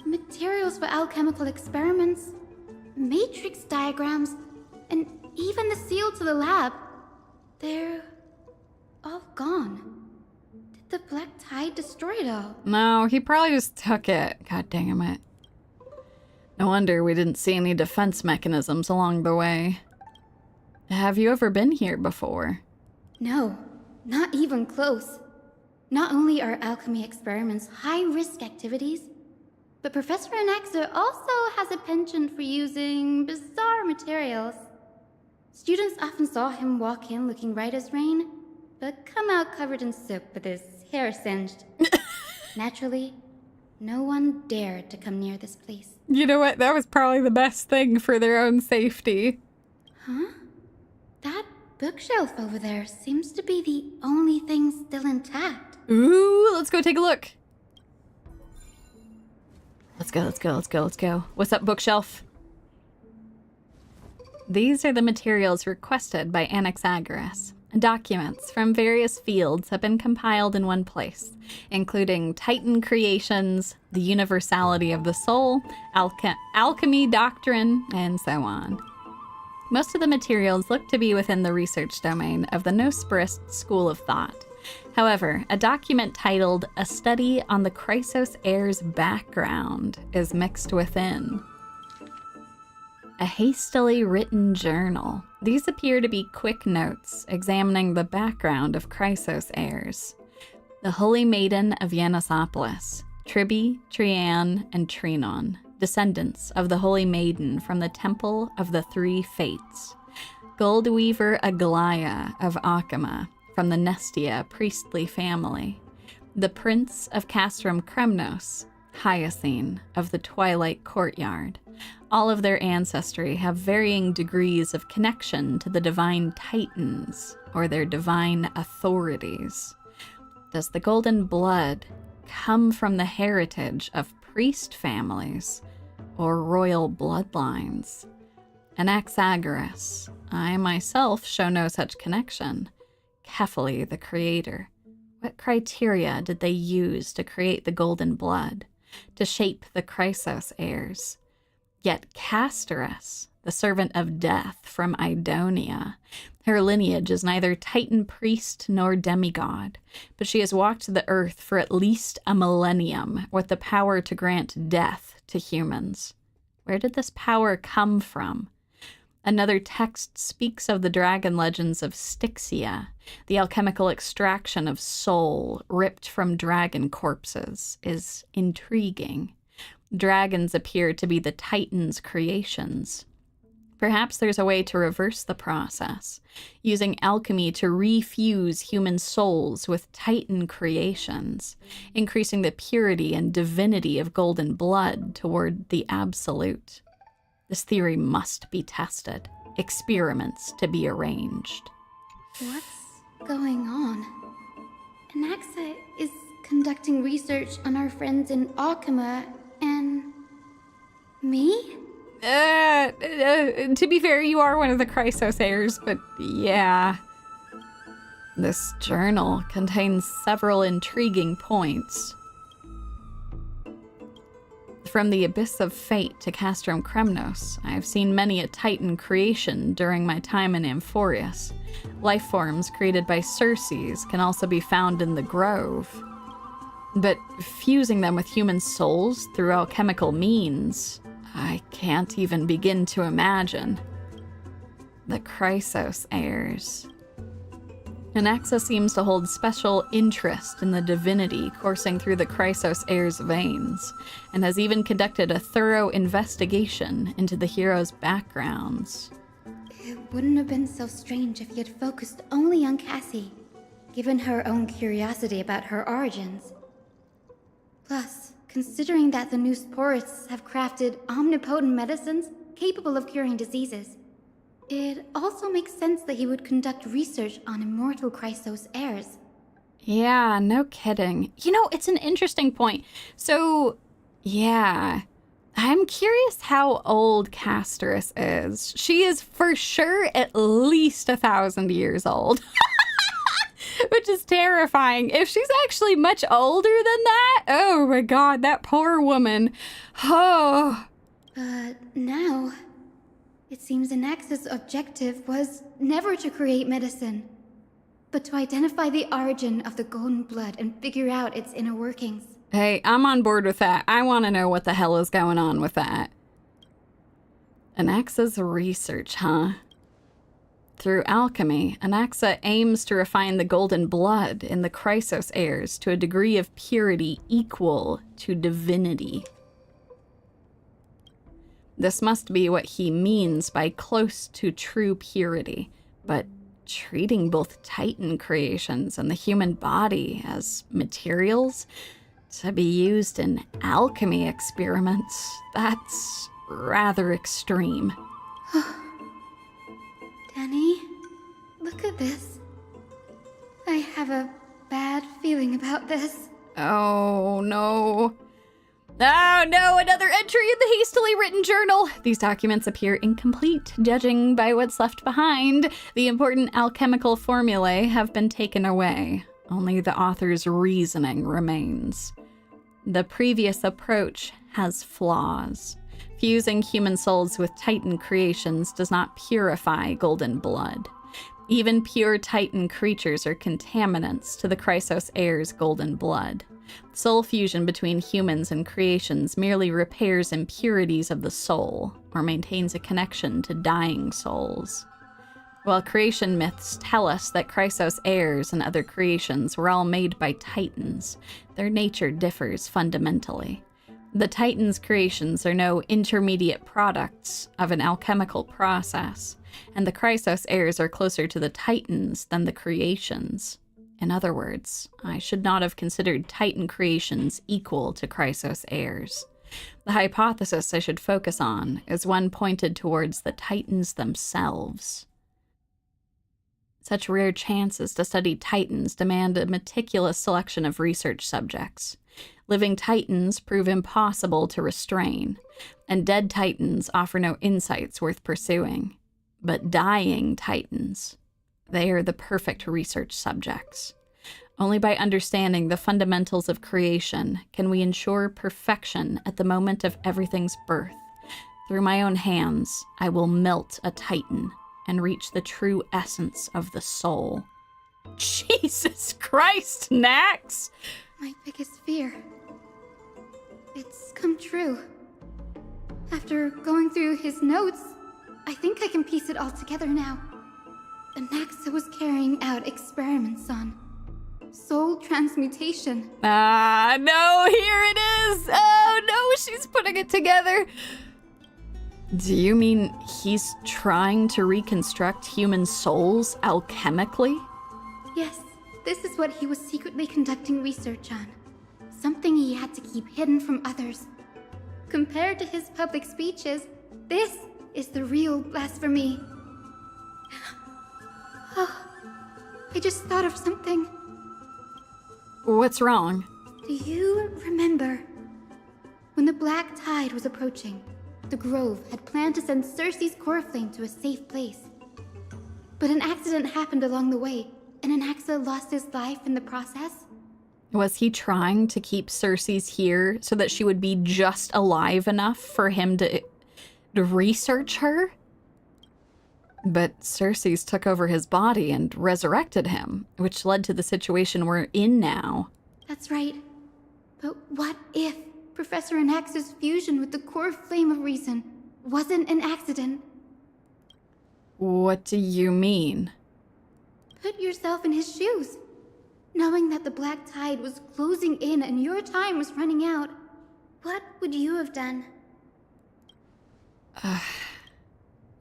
Speaker 20: Materials for alchemical experiments, matrix diagrams, and even the seal to the lab. They're all gone. Did the Black Tide destroy it all?
Speaker 1: No, he probably just took it. God damn it. No wonder we didn't see any defense mechanisms along the way. Have you ever been here before?
Speaker 20: No, not even close. Not only are alchemy experiments high-risk activities, but Professor Anaxa also has a penchant for using bizarre materials. Students often saw him walk in looking right as rain, but come out covered in soap with his hair singed. Naturally, no one dared to come near this place.
Speaker 1: You know what? That was probably the best thing for their own safety.
Speaker 20: Huh? That bookshelf over there seems to be the only thing still intact.
Speaker 1: Ooh, let's go take a look. Let's go, let's go, let's go, let's go. What's up, bookshelf? These are the materials requested by Anaxagoras. Documents from various fields have been compiled in one place, including Titan creations, the universality of the soul, alchemy doctrine, and so on. Most of the materials look to be within the research domain of the non-spoilery school of thought. However, a document titled A Study on the Chrysos Heir's Background is mixed within. A hastily written journal. These appear to be quick notes examining the background of Chrysos heirs. The Holy Maiden of Yanosopolis, Tribi, Trian, and Trinon, descendants of the Holy Maiden from the Temple of the Three Fates. Gold Weaver Aglaya of Akama, from the Nestia priestly family. The Prince of Castrum Kremnos, Hyacine of the Twilight Courtyard. All of their ancestry have varying degrees of connection to the divine titans, or their divine authorities. Does the golden blood come from the heritage of priest families or royal bloodlines? Anaxagoras. I myself show no such connection. Kephale, the creator. What criteria did they use to create the golden blood, to shape the Chrysos heirs? Yet Castorice, the servant of death from Idonia, her lineage is neither titan priest nor demigod, but she has walked the earth for at least a millennium with the power to grant death to humans. Where did this power come from? Another text speaks of the dragon legends of Styxia. The alchemical extraction of soul ripped from dragon corpses is intriguing. Dragons appear to be the Titans' creations. Perhaps there's a way to reverse the process, using alchemy to refuse human souls with Titan creations, increasing the purity and divinity of golden blood toward the absolute. This theory must be tested, experiments to be arranged.
Speaker 20: What's going on? Anaxa is conducting research on our friends in Akama and me?
Speaker 1: To be fair, you are one of the Chrysos heirs, but yeah. This journal contains several intriguing points. From the abyss of fate to Castrum Kremnos, I have seen many a Titan creation during my time in Amphorius. Life forms created by Circes can also be found in the Grove. But fusing them with human souls through alchemical means, I can't even begin to imagine. The Chrysos heirs. Anaxa seems to hold special interest in the divinity coursing through the Chrysos heirs' veins, and has even conducted a thorough investigation into the heroes' backgrounds.
Speaker 20: It wouldn't have been so strange if he had focused only on Cassie, given her own curiosity about her origins. Plus, considering that the non-spoilerists have crafted omnipotent medicines capable of curing diseases, it also makes sense that he would conduct research on immortal Chrysos heirs.
Speaker 1: Yeah, no kidding. You know, it's an interesting point. So, yeah, I'm curious how old Castorice is. She is for sure at least 1,000 years old. Which is terrifying. If she's actually much older than that, oh my god, that poor woman. Oh.
Speaker 20: But now, it seems Anaxa's objective was never to create medicine, but to identify the origin of the golden blood and figure out its inner workings.
Speaker 1: Hey, I'm on board with that. I want to know what the hell is going on with that. Anaxa's research, huh? Through alchemy, Anaxa aims to refine the golden blood in the Chrysos heirs to a degree of purity equal to divinity. This must be what he means by close to true purity, but treating both Titan creations and the human body as materials to be used in alchemy experiments, that's rather extreme.
Speaker 20: Danny, look at this. I have a bad feeling about this.
Speaker 1: Oh, no. Oh, no, another entry in the hastily written journal. These documents appear incomplete, judging by what's left behind. The important alchemical formulae have been taken away. Only the author's reasoning remains. The previous approach has flaws. Fusing human souls with Titan creations does not purify golden blood. Even pure Titan creatures are contaminants to the Chrysos heir's golden blood. Soul fusion between humans and creations merely repairs impurities of the soul, or maintains a connection to dying souls. While creation myths tell us that Chrysos heirs and other creations were all made by Titans, their nature differs fundamentally. The Titans' creations are no intermediate products of an alchemical process, and the Chrysos heirs are closer to the Titans than the creations. In other words, I should not have considered Titan creations equal to Chrysos heirs. The hypothesis I should focus on is one pointed towards the Titans themselves. Such rare chances to study Titans demand a meticulous selection of research subjects. Living Titans prove impossible to restrain, and dead Titans offer no insights worth pursuing. But dying Titans, they are the perfect research subjects. Only by understanding the fundamentals of creation can we ensure perfection at the moment of everything's birth. Through my own hands, I will melt a Titan and reach the true essence of the soul. Jesus Christ, Nax!
Speaker 20: My biggest fear. It's come true. After going through his notes, I think I can piece it all together now. Anaxa was carrying out experiments on soul transmutation.
Speaker 1: Ah, no, here it is! Oh no, she's putting it together! Do you mean he's trying to reconstruct human souls alchemically?
Speaker 20: Yes, this is what he was secretly conducting research on. Something he had to keep hidden from others. Compared to his public speeches, this is the real blasphemy. Oh, I just thought of something.
Speaker 1: What's wrong?
Speaker 20: Do you remember when the Black Tide was approaching? The Grove had planned to send Cersei's core flame to a safe place. But an accident happened along the way, and Anaxa lost his life in the process.
Speaker 1: Was he trying to keep Cersei's here so that she would be just alive enough for him to research her? But Cersei's took over his body and resurrected him, which led to the situation we're in now.
Speaker 20: That's right. But what if Professor Anaxa's fusion with the core flame of reason wasn't an accident?
Speaker 1: What do you mean?
Speaker 20: Put yourself in his shoes. Knowing that the Black Tide was closing in and your time was running out, what would you have done?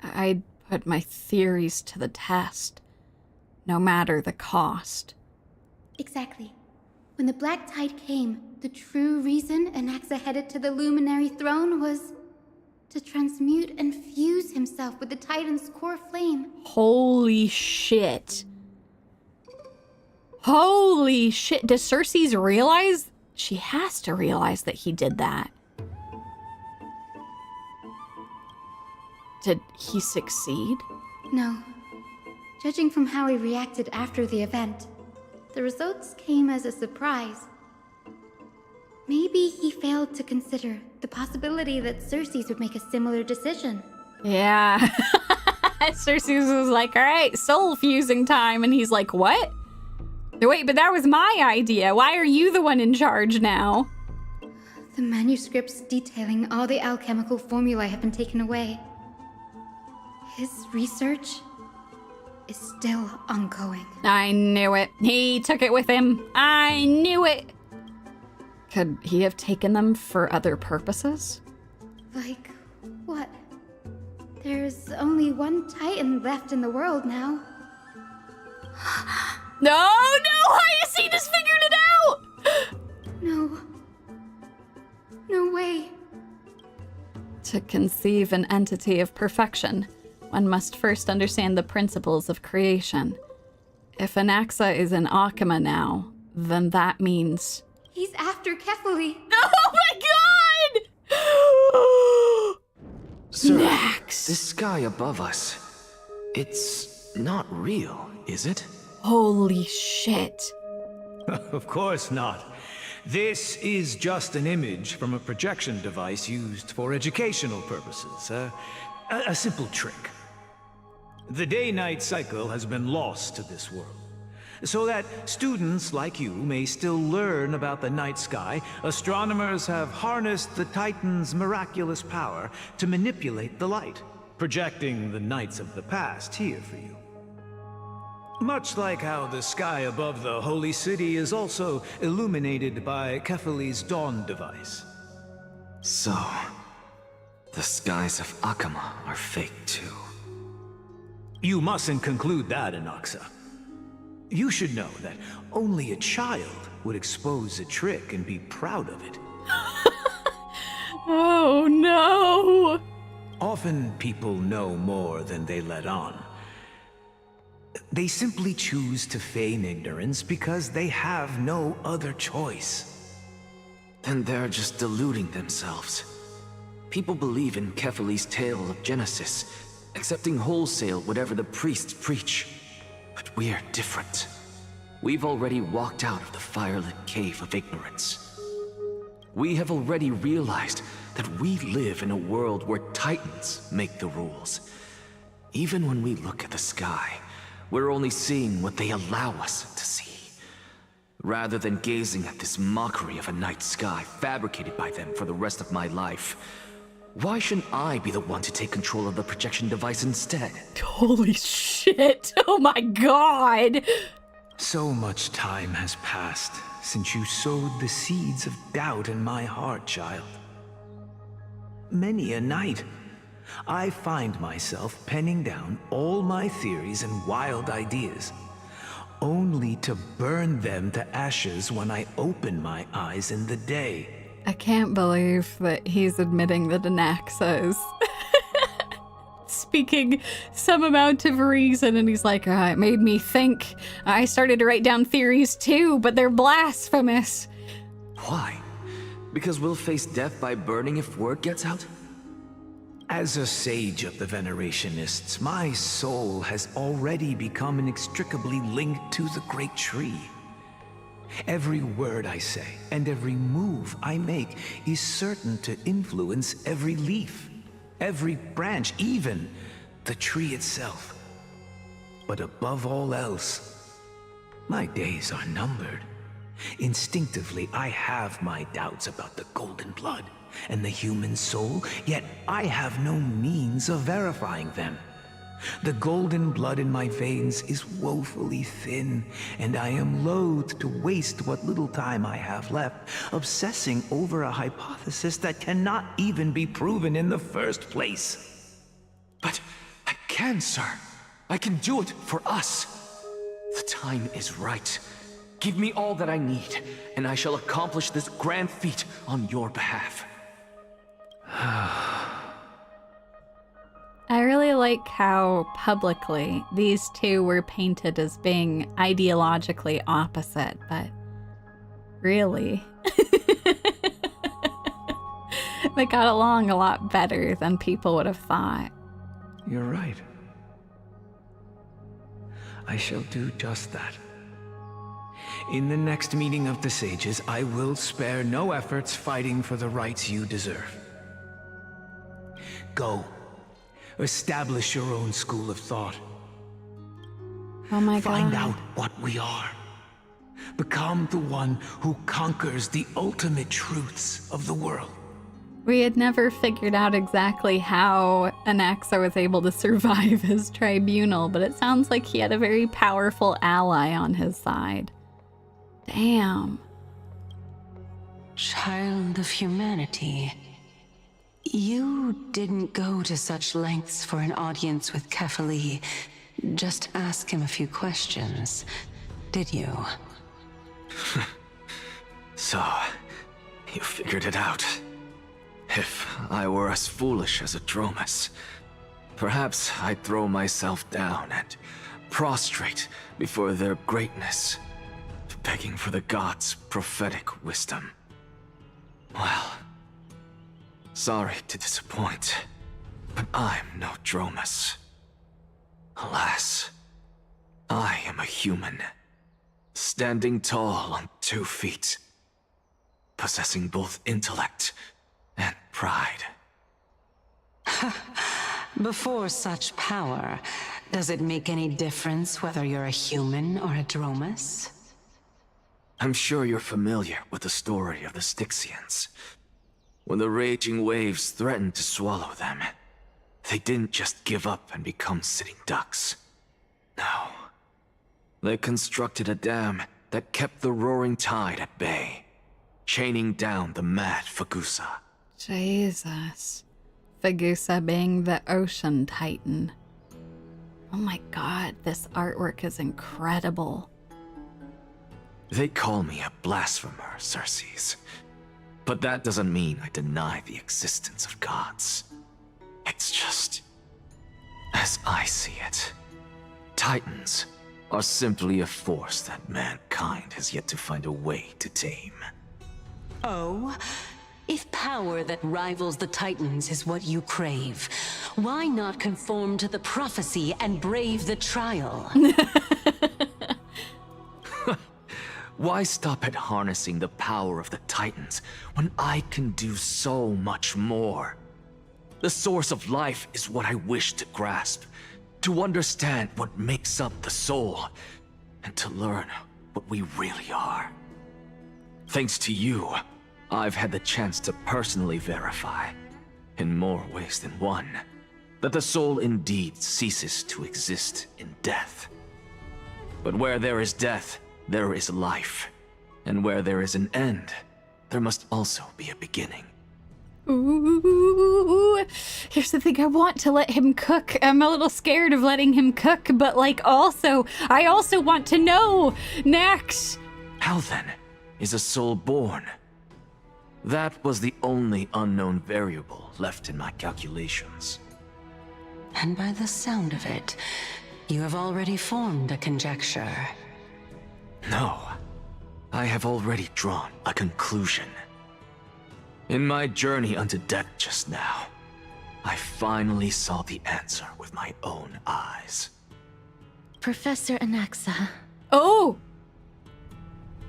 Speaker 1: I'd put my theories to the test, no matter the cost.
Speaker 20: Exactly. When the Black Tide came, the true reason Anaxa headed to the Luminary Throne was to transmute and fuse himself with the Titan's core flame.
Speaker 1: Holy shit. Holy shit. Does Cersei's realize? She has to realize that he did that. Did he succeed?
Speaker 20: No. Judging from how he reacted after the event, the results came as a surprise. Maybe he failed to consider the possibility that Cersei's would make a similar decision.
Speaker 1: Yeah. Cersei's was like, all right, soul fusing time. And he's like, what? Wait, but that was my idea. Why are you the one in charge now?
Speaker 20: The manuscripts detailing all the alchemical formulae have been taken away. His research is still ongoing.
Speaker 1: I knew it. He took it with him. I knew it. Could he have taken them for other purposes?
Speaker 20: Like what? There's only one Titan left in the world now.
Speaker 1: No, Hyacine has figured it out!
Speaker 20: No way.
Speaker 1: To conceive an entity of perfection, one must first understand the principles of creation. If Anaxa is an Akama now, then that means...
Speaker 20: He's after Kephale.
Speaker 1: Oh my god!
Speaker 6: Sir,
Speaker 1: Nax.
Speaker 6: this sky above us, it's not real, is it?
Speaker 1: Holy shit.
Speaker 13: Of course not. This is just an image from a projection device used for educational purposes. A simple trick. The day-night cycle has been lost to this world. So that students like you may still learn about the night sky, astronomers have harnessed the Titan's miraculous power to manipulate the light, projecting the nights of the past here for you. Much like how the sky above the Holy City is also illuminated by Kephale's dawn device.
Speaker 6: So, the skies of Akama are fake too.
Speaker 13: You mustn't conclude that, Anaxa. You should know that only a child would expose a trick and be proud of it.
Speaker 1: Oh no!
Speaker 13: Often people know more than they let on. They simply choose to feign ignorance because they have no other choice.
Speaker 6: Then they're just deluding themselves. People believe in Kephale's tale of Genesis, accepting wholesale whatever the priests preach. But we're different. We've already walked out of the firelit cave of ignorance. We have already realized that we live in a world where Titans make the rules. Even when we look at the sky, we're only seeing what they allow us to see. Rather than gazing at this mockery of a night sky fabricated by them for the rest of my life, why shouldn't I be the one to take control of the projection device instead?
Speaker 1: Holy shit! Oh my god!
Speaker 13: So much time has passed since you sowed the seeds of doubt in my heart, child. Many a night, I find myself penning down all my theories and wild ideas, only to burn them to ashes when I open my eyes in the day.
Speaker 1: I can't believe that he's admitting that Anaxa is speaking some amount of reason, and he's like, it made me think. I started to write down theories too, but they're blasphemous.
Speaker 6: Why? Because we'll face death by burning if word gets out?
Speaker 13: As a sage of the Venerationists, my soul has already become inextricably linked to the great tree. Every word I say and every move I make is certain to influence every leaf, every branch, even the tree itself. But above all else, my days are numbered. Instinctively, I have my doubts about the golden blood and the human soul, yet I have no means of verifying them. The golden blood in my veins is woefully thin, and I am loath to waste what little time I have left obsessing over a hypothesis that cannot even be proven in the first place.
Speaker 6: But I can, sir. I can do it for us. The time is right. Give me all that I need, and I shall accomplish this grand feat on your behalf.
Speaker 1: I really like how publicly these two were painted as being ideologically opposite, but really, they got along a lot better than people would have thought.
Speaker 13: You're right. I shall do just that. In the next meeting of the sages, I will spare no efforts fighting for the rights you deserve. Go. Establish your own school of thought.
Speaker 1: Oh my god.
Speaker 13: Find out what we are. Become the one who conquers the ultimate truths of the world.
Speaker 1: We had never figured out exactly how Anaxa was able to survive his tribunal, but it sounds like he had a very powerful ally on his side. Damn.
Speaker 9: Child of humanity. You didn't go to such lengths for an audience with Kephale. Just ask him a few questions, did you?
Speaker 6: So, you figured it out. If I were as foolish as a Dromas, perhaps I'd throw myself down and prostrate before their greatness, begging for the gods' prophetic wisdom. Well, sorry to disappoint, but I'm no Dromas. Alas, I am a human, standing tall on 2 feet, possessing both intellect and pride.
Speaker 9: Before such power, does it make any difference whether you're a human or a Dromas?
Speaker 6: I'm sure you're familiar with the story of the Styxians. When the raging waves threatened to swallow them, they didn't just give up and become sitting ducks. No. They constructed a dam that kept the roaring tide at bay, chaining down the mad Fagusa.
Speaker 1: Jesus. Fagusa being the ocean titan. Oh my god, this artwork is incredible.
Speaker 6: They call me a blasphemer, Circes. But that doesn't mean I deny the existence of gods. It's just, as I see it, titans are simply a force that mankind has yet to find a way to tame.
Speaker 9: Oh? If power that rivals the Titans is what you crave, why not conform to the prophecy and brave the trial?
Speaker 6: Why stop at harnessing the power of the Titans when I can do so much more? The source of life is what I wish to grasp, to understand what makes up the soul, and to learn what we really are. Thanks to you, I've had the chance to personally verify, in more ways than one, that the soul indeed ceases to exist in death. But where there is death, there is life. And where there is an end, there must also be a beginning.
Speaker 1: Ooh, here's the thing, I want to let him cook. I'm a little scared of letting him cook, but I also want to know. Next.
Speaker 6: How then is a soul born? That was the only unknown variable left in my calculations.
Speaker 9: And by the sound of it, you have already formed a conjecture.
Speaker 6: No, I have already drawn a conclusion. In my journey unto death just now, I finally saw the answer with my own eyes.
Speaker 3: Professor Anaxa.
Speaker 1: Oh!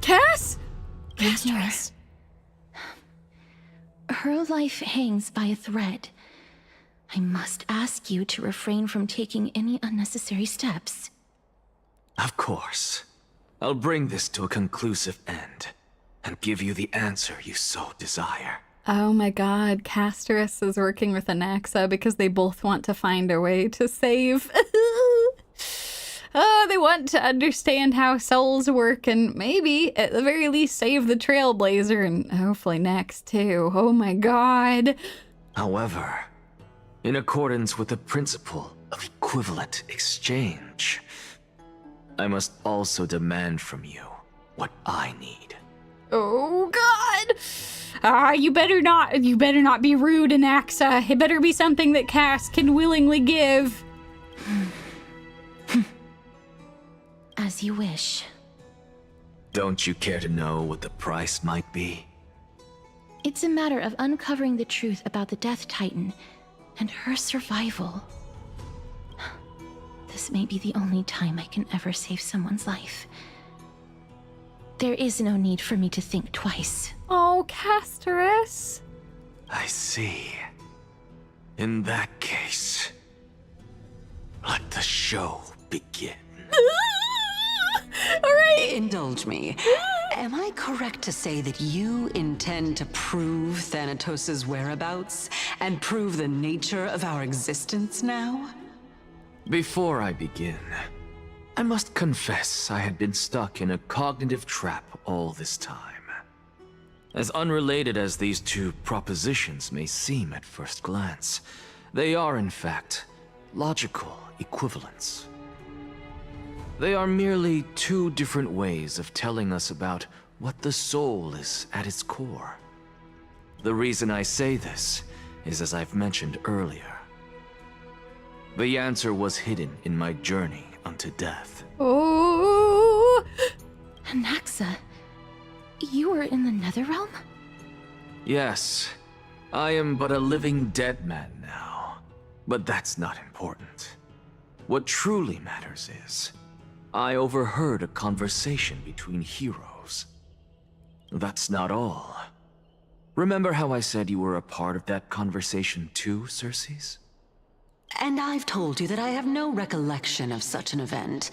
Speaker 1: Cass?
Speaker 3: Castorice. Her life hangs by a thread. I must ask you to refrain from taking any unnecessary steps.
Speaker 6: Of course. I'll bring this to a conclusive end, and give you the answer you so desire.
Speaker 1: Oh my god, Castorice is working with Anaxa because they both want to find a way to save. Oh, they want to understand how souls work and maybe, at the very least, save the Trailblazer and hopefully next too. Oh my god.
Speaker 6: However, in accordance with the principle of equivalent exchange, I must also demand from you what I need.
Speaker 1: Oh god! You better not be rude, Anaxa. It better be something that Cass can willingly give.
Speaker 3: As you wish.
Speaker 6: Don't you care to know what the price might be?
Speaker 3: It's a matter of uncovering the truth about the Death Titan and her survival. This may be the only time I can ever save someone's life. There is no need for me to think twice.
Speaker 1: Oh, Castorice.
Speaker 6: I see. In that case, let the show begin.
Speaker 1: All right.
Speaker 9: Indulge me. Am I correct to say that you intend to prove Thanatos' whereabouts and prove the nature of our existence now?
Speaker 6: Before I begin, I must confess I had been stuck in a cognitive trap all this time. As unrelated as these two propositions may seem at first glance, they are in fact logical equivalents. They are merely two different ways of telling us about what the soul is at its core. The reason I say this is as I've mentioned earlier. The answer was hidden in my journey unto death.
Speaker 1: Oh!
Speaker 3: Anaxa, you were in the Netherrealm?
Speaker 6: Yes, I am but a living dead man now. But that's not important. What truly matters is, I overheard a conversation between heroes. That's not all.
Speaker 7: Remember how I said you were a part of that conversation too, Circes?
Speaker 9: And I've told you that I have no recollection of such an event.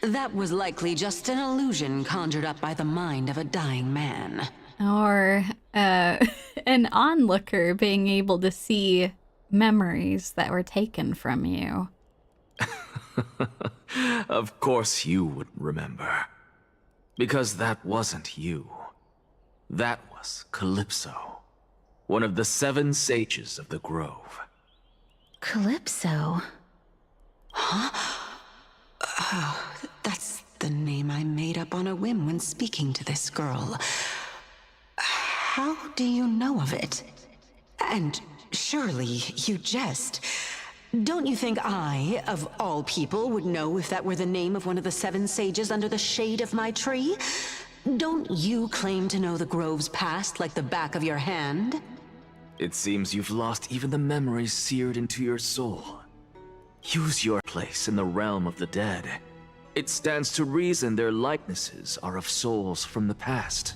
Speaker 9: That was likely just an illusion conjured up by the mind of a dying man.
Speaker 1: Or an onlooker being able to see memories that were taken from you.
Speaker 7: Of course you would remember. Because that wasn't you. That was Calypso, one of the 7 sages of the Grove.
Speaker 3: Calypso?
Speaker 9: Huh? Oh, that's the name I made up on a whim when speaking to this girl. How do you know of it? And surely you jest. Don't you think I, of all people, would know if that were the name of one of the 7 sages under the shade of my tree? Don't you claim to know the Grove's past like the back of your hand?
Speaker 7: It seems you've lost even the memories seared into your soul. Use your place in the realm of the dead. It stands to reason their likenesses are of souls from the past.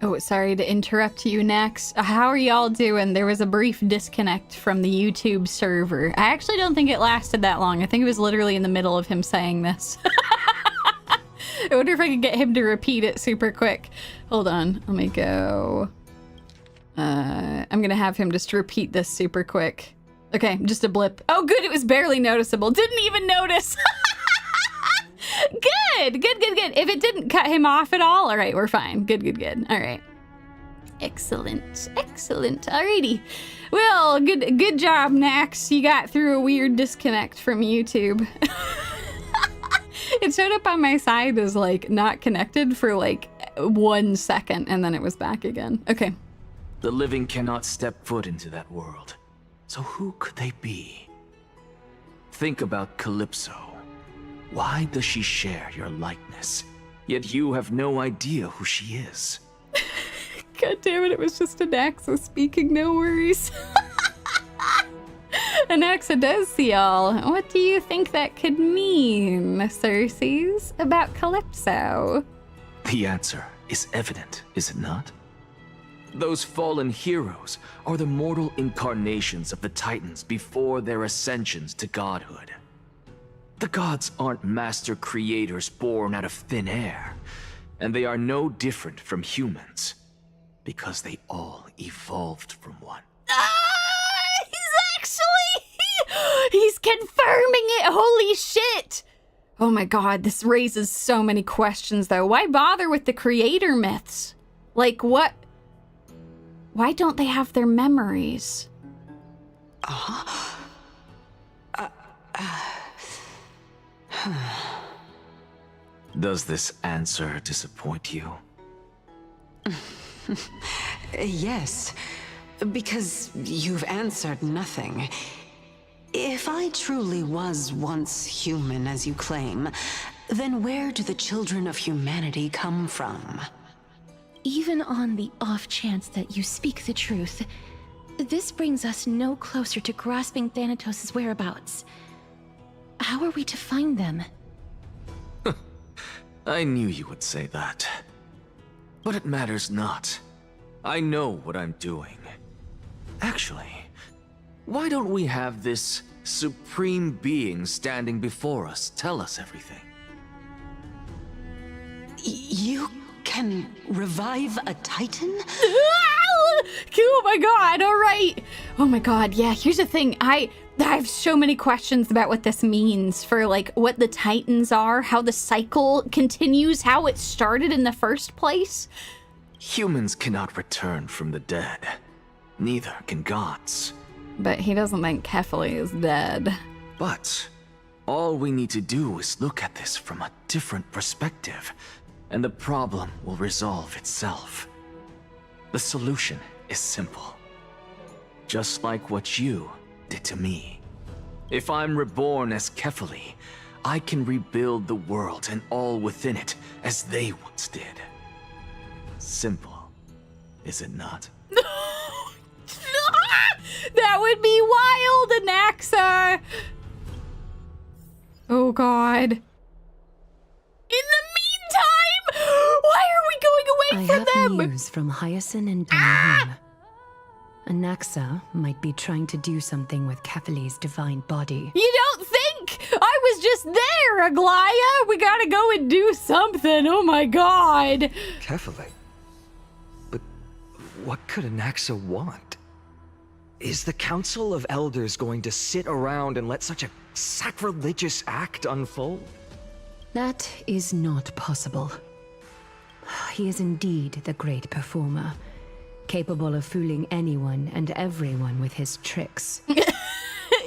Speaker 1: Oh, sorry to interrupt you, Nax. How are y'all doing? There was a brief disconnect from the YouTube server. I actually don't think it lasted that long. I think it was literally in the middle of him saying this. I wonder if I could get him to repeat it super quick. Hold on, let me go. I'm gonna have him just repeat this super quick. Okay, just a blip. Oh, good, it was barely noticeable. Didn't even notice. Good. If it didn't cut him off at all right, we're fine. Good. All right. Excellent. Alrighty. Well, good job, Nax. You got through a weird disconnect from YouTube. It showed up on my side as like not connected for like 1 second, and then it was back again. Okay.
Speaker 7: The living cannot step foot into that world. So who could they be? Think about Calypso. Why does she share your likeness? Yet you have no idea who she is.
Speaker 1: God damn it was just Anaxa speaking, no worries. Anaxa does see all. What do you think that could mean, Circes, about Calypso?
Speaker 7: The answer is evident, is it not? Those fallen heroes are the mortal incarnations of the Titans before their ascensions to godhood. The gods aren't master creators born out of thin air, and they are no different from humans, because they all evolved from one.
Speaker 1: He's confirming it! Holy shit! Oh my god, this raises so many questions though. Why bother with the creator myths? Like what? Why don't they have their memories?
Speaker 7: Does this answer disappoint you?
Speaker 9: Yes, because you've answered nothing. If I truly was once human, as you claim, then where do the children of humanity come from?
Speaker 3: Even on the off chance that you speak the truth, this brings us no closer to grasping Thanatos' whereabouts. How are we to find them?
Speaker 7: I knew you would say that. But it matters not. I know what I'm doing. Actually, why don't we have this supreme being standing before us tell us everything?
Speaker 9: You can revive a Titan?
Speaker 1: Oh my god, alright. Oh my god, yeah, here's the thing. I have so many questions about what this means for like what the Titans are, how the cycle continues, how it started in the first place.
Speaker 7: Humans cannot return from the dead. Neither can gods.
Speaker 1: But he doesn't think Kephale is dead.
Speaker 7: But all we need to do is look at this from a different perspective, and the problem will resolve itself. The solution is simple. Just like what you did to me. If I'm reborn as Kephale, I can rebuild the world and all within it as they once did. Simple, is it not?
Speaker 1: That would be wild, Anaxa! Oh god. In the meantime, why are we going away from them!
Speaker 2: I have news from Hyacine and Dawncloud. Anaxa might be trying to do something with Kephale's divine body.
Speaker 1: You don't think? I was just there, Aglaya! We gotta go and do something, oh my god!
Speaker 4: Kephale? But what could Anaxa want? Is the Council of Elders going to sit around and let such a sacrilegious act unfold?
Speaker 2: That is not possible. He is indeed the great performer, capable of fooling anyone and everyone with his tricks.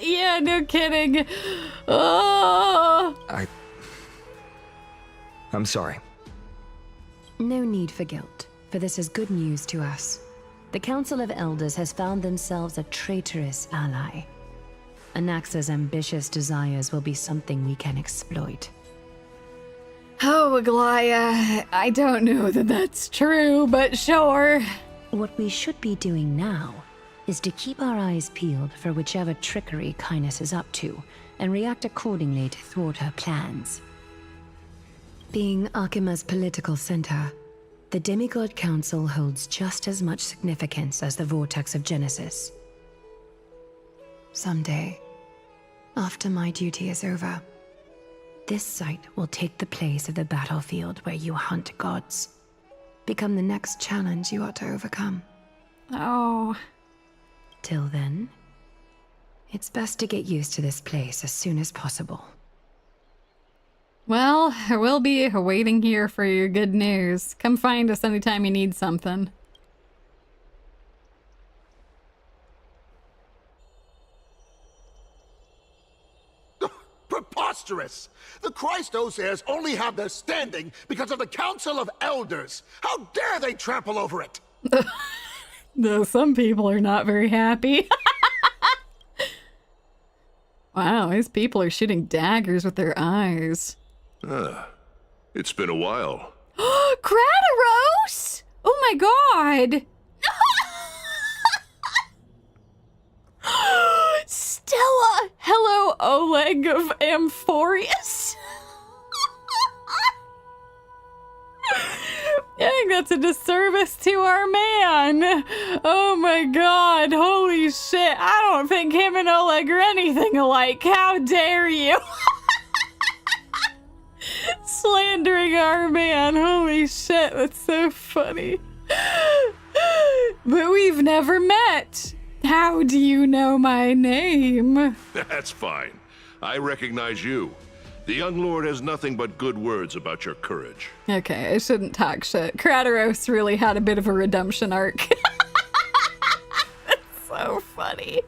Speaker 1: Yeah, no kidding. Oh.
Speaker 4: I'm sorry.
Speaker 2: No need for guilt, for this is good news to us. The Council of Elders has found themselves a traitorous ally. Anaxa's ambitious desires will be something we can exploit.
Speaker 1: Oh, Aglaya, I don't know that that's true, but sure.
Speaker 2: What we should be doing now is to keep our eyes peeled for whichever trickery Caenis is up to, and react accordingly to thwart her plans. Being Akima's political center, the Demigod Council holds just as much significance as the Vortex of Genesis. Someday, after my duty is over, this site will take the place of the battlefield where you hunt gods. Become the next challenge you ought to overcome.
Speaker 1: Oh.
Speaker 2: Till then, it's best to get used to this place as soon as possible.
Speaker 1: Well, I will be waiting here for your good news. Come find us anytime you need something.
Speaker 21: Preposterous! The Christos heirs only have their standing because of the Council of Elders. How dare they trample over it?
Speaker 1: Though some people are not very happy. Wow, these people are shooting daggers with their eyes.
Speaker 12: It's been a while.
Speaker 1: Crataros! Oh my god! Stella! Hello, Oleg of Amphorius. I think that's a disservice to our man. Oh my god, holy shit. I don't think him and Oleg are anything alike. How dare you? Slandering our man. Holy shit, that's so funny. But we've never met. How do you know my name?
Speaker 12: That's fine. I recognize you. The young lord has nothing but good words about your courage.
Speaker 1: Okay, I shouldn't talk shit. Crataros really had a bit of a redemption arc. That's so funny.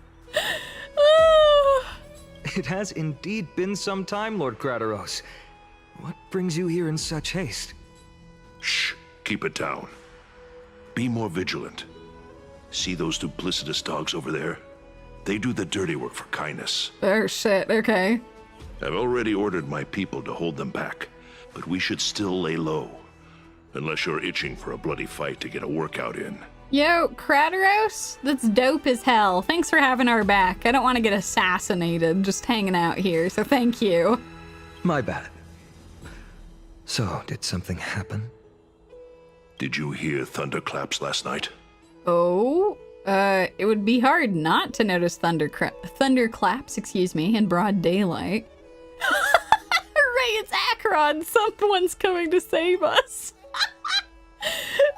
Speaker 4: It has indeed been some time, Lord Crataros. What brings you here in such haste?
Speaker 12: Shh, keep it down. Be more vigilant. See those duplicitous dogs over there? They do the dirty work for Caenis.
Speaker 1: Oh shit, okay.
Speaker 12: I've already ordered my people to hold them back, but we should still lay low. Unless you're itching for a bloody fight to get a workout in.
Speaker 1: Yo, Crataros? That's dope as hell. Thanks for having our back. I don't want to get assassinated just hanging out here, so thank you.
Speaker 4: My bad. So, did something happen?
Speaker 12: Did you hear thunderclaps last night?
Speaker 1: Oh, it would be hard not to notice thunderclaps, in broad daylight. Hooray, it's Akron! Someone's coming to save us!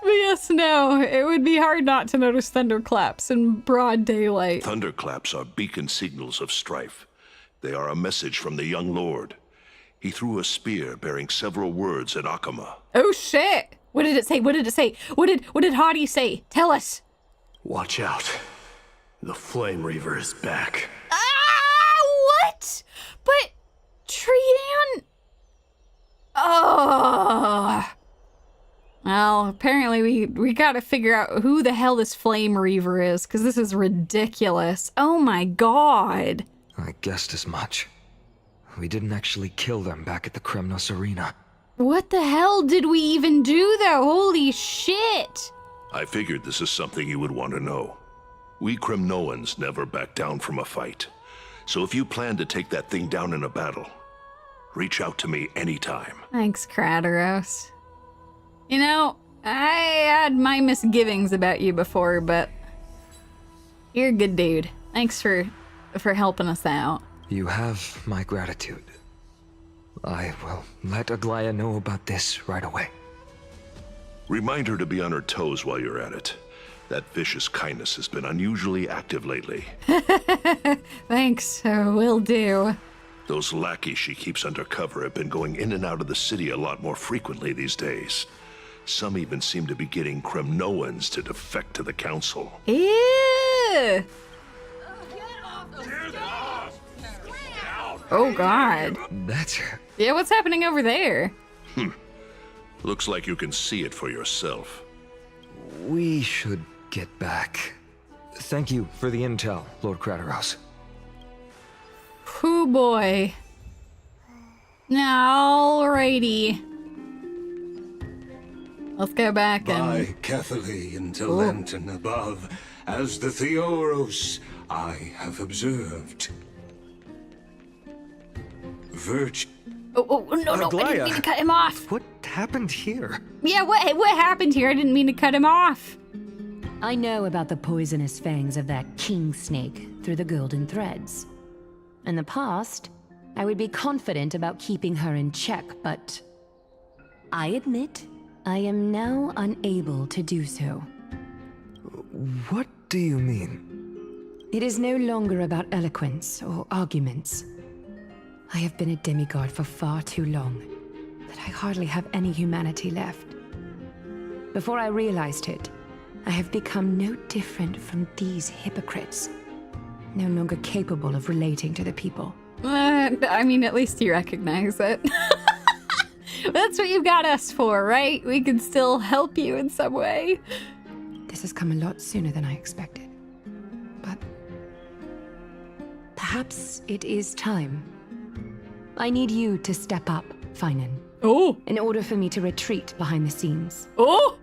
Speaker 1: But yes, no, it would be hard not to notice thunderclaps in broad daylight.
Speaker 12: Thunderclaps are beacon signals of strife. They are a message from the young lord. He threw a spear bearing several words at Akama.
Speaker 1: Oh shit! What did it say? What did it say? What did Haughty say? Tell us!
Speaker 23: Watch out. The Flame Reaver is back.
Speaker 1: What? But Trian... Oh. Well, apparently we gotta figure out who the hell this Flame Reaver is, because this is ridiculous. Oh my god.
Speaker 4: I guessed as much. We didn't actually kill them back at the Kremnos Arena.
Speaker 1: What the hell did we even do, though? Holy shit!
Speaker 12: I figured this is something you would want to know. We Kremnoans never back down from a fight. So if you plan to take that thing down in a battle, reach out to me anytime.
Speaker 1: Thanks, Crataros. You know, I had my misgivings about you before, but you're a good dude. Thanks for helping us out.
Speaker 4: You have my gratitude. I will let Aglaya know about this right away.
Speaker 8: Remind her to be on her toes while you're at it. That vicious Caenis has been unusually active lately.
Speaker 1: Thanks, will do.
Speaker 8: Those lackeys she keeps under cover have been going in and out of the city a lot more frequently these days. Some even seem to be getting Kremnoans to defect to the council.
Speaker 1: Ew! Oh god.
Speaker 4: That's...
Speaker 1: Yeah, what's happening over there?
Speaker 8: Looks like you can see it for yourself.
Speaker 4: We should get back. Thank you for the intel, Lord Crateros.
Speaker 1: Oh boy. Alrighty. Let's go back and...
Speaker 10: By Kephale into lantern above, as the Theoros I have observed. Virtue.
Speaker 1: Oh, no, I didn't mean to cut him off.
Speaker 4: What happened here?
Speaker 1: Yeah, what happened here? I didn't mean to cut him off.
Speaker 2: I know about the poisonous fangs of that king snake through the golden threads. In the past, I would be confident about keeping her in check, but I admit I am now unable to do so.
Speaker 4: What do you mean?
Speaker 2: It is no longer about eloquence or arguments. I have been a demigod for far too long that I hardly have any humanity left. Before I realized it, I have become no different from these hypocrites, no longer capable of relating to the people.
Speaker 1: I mean, at least you recognize it. That's what you got us for, right? We can still help you in some way.
Speaker 2: This has come a lot sooner than I expected. But perhaps it is time. I need you to step up, Finan.
Speaker 1: Oh!
Speaker 2: In order for me to retreat behind the scenes.
Speaker 1: Oh!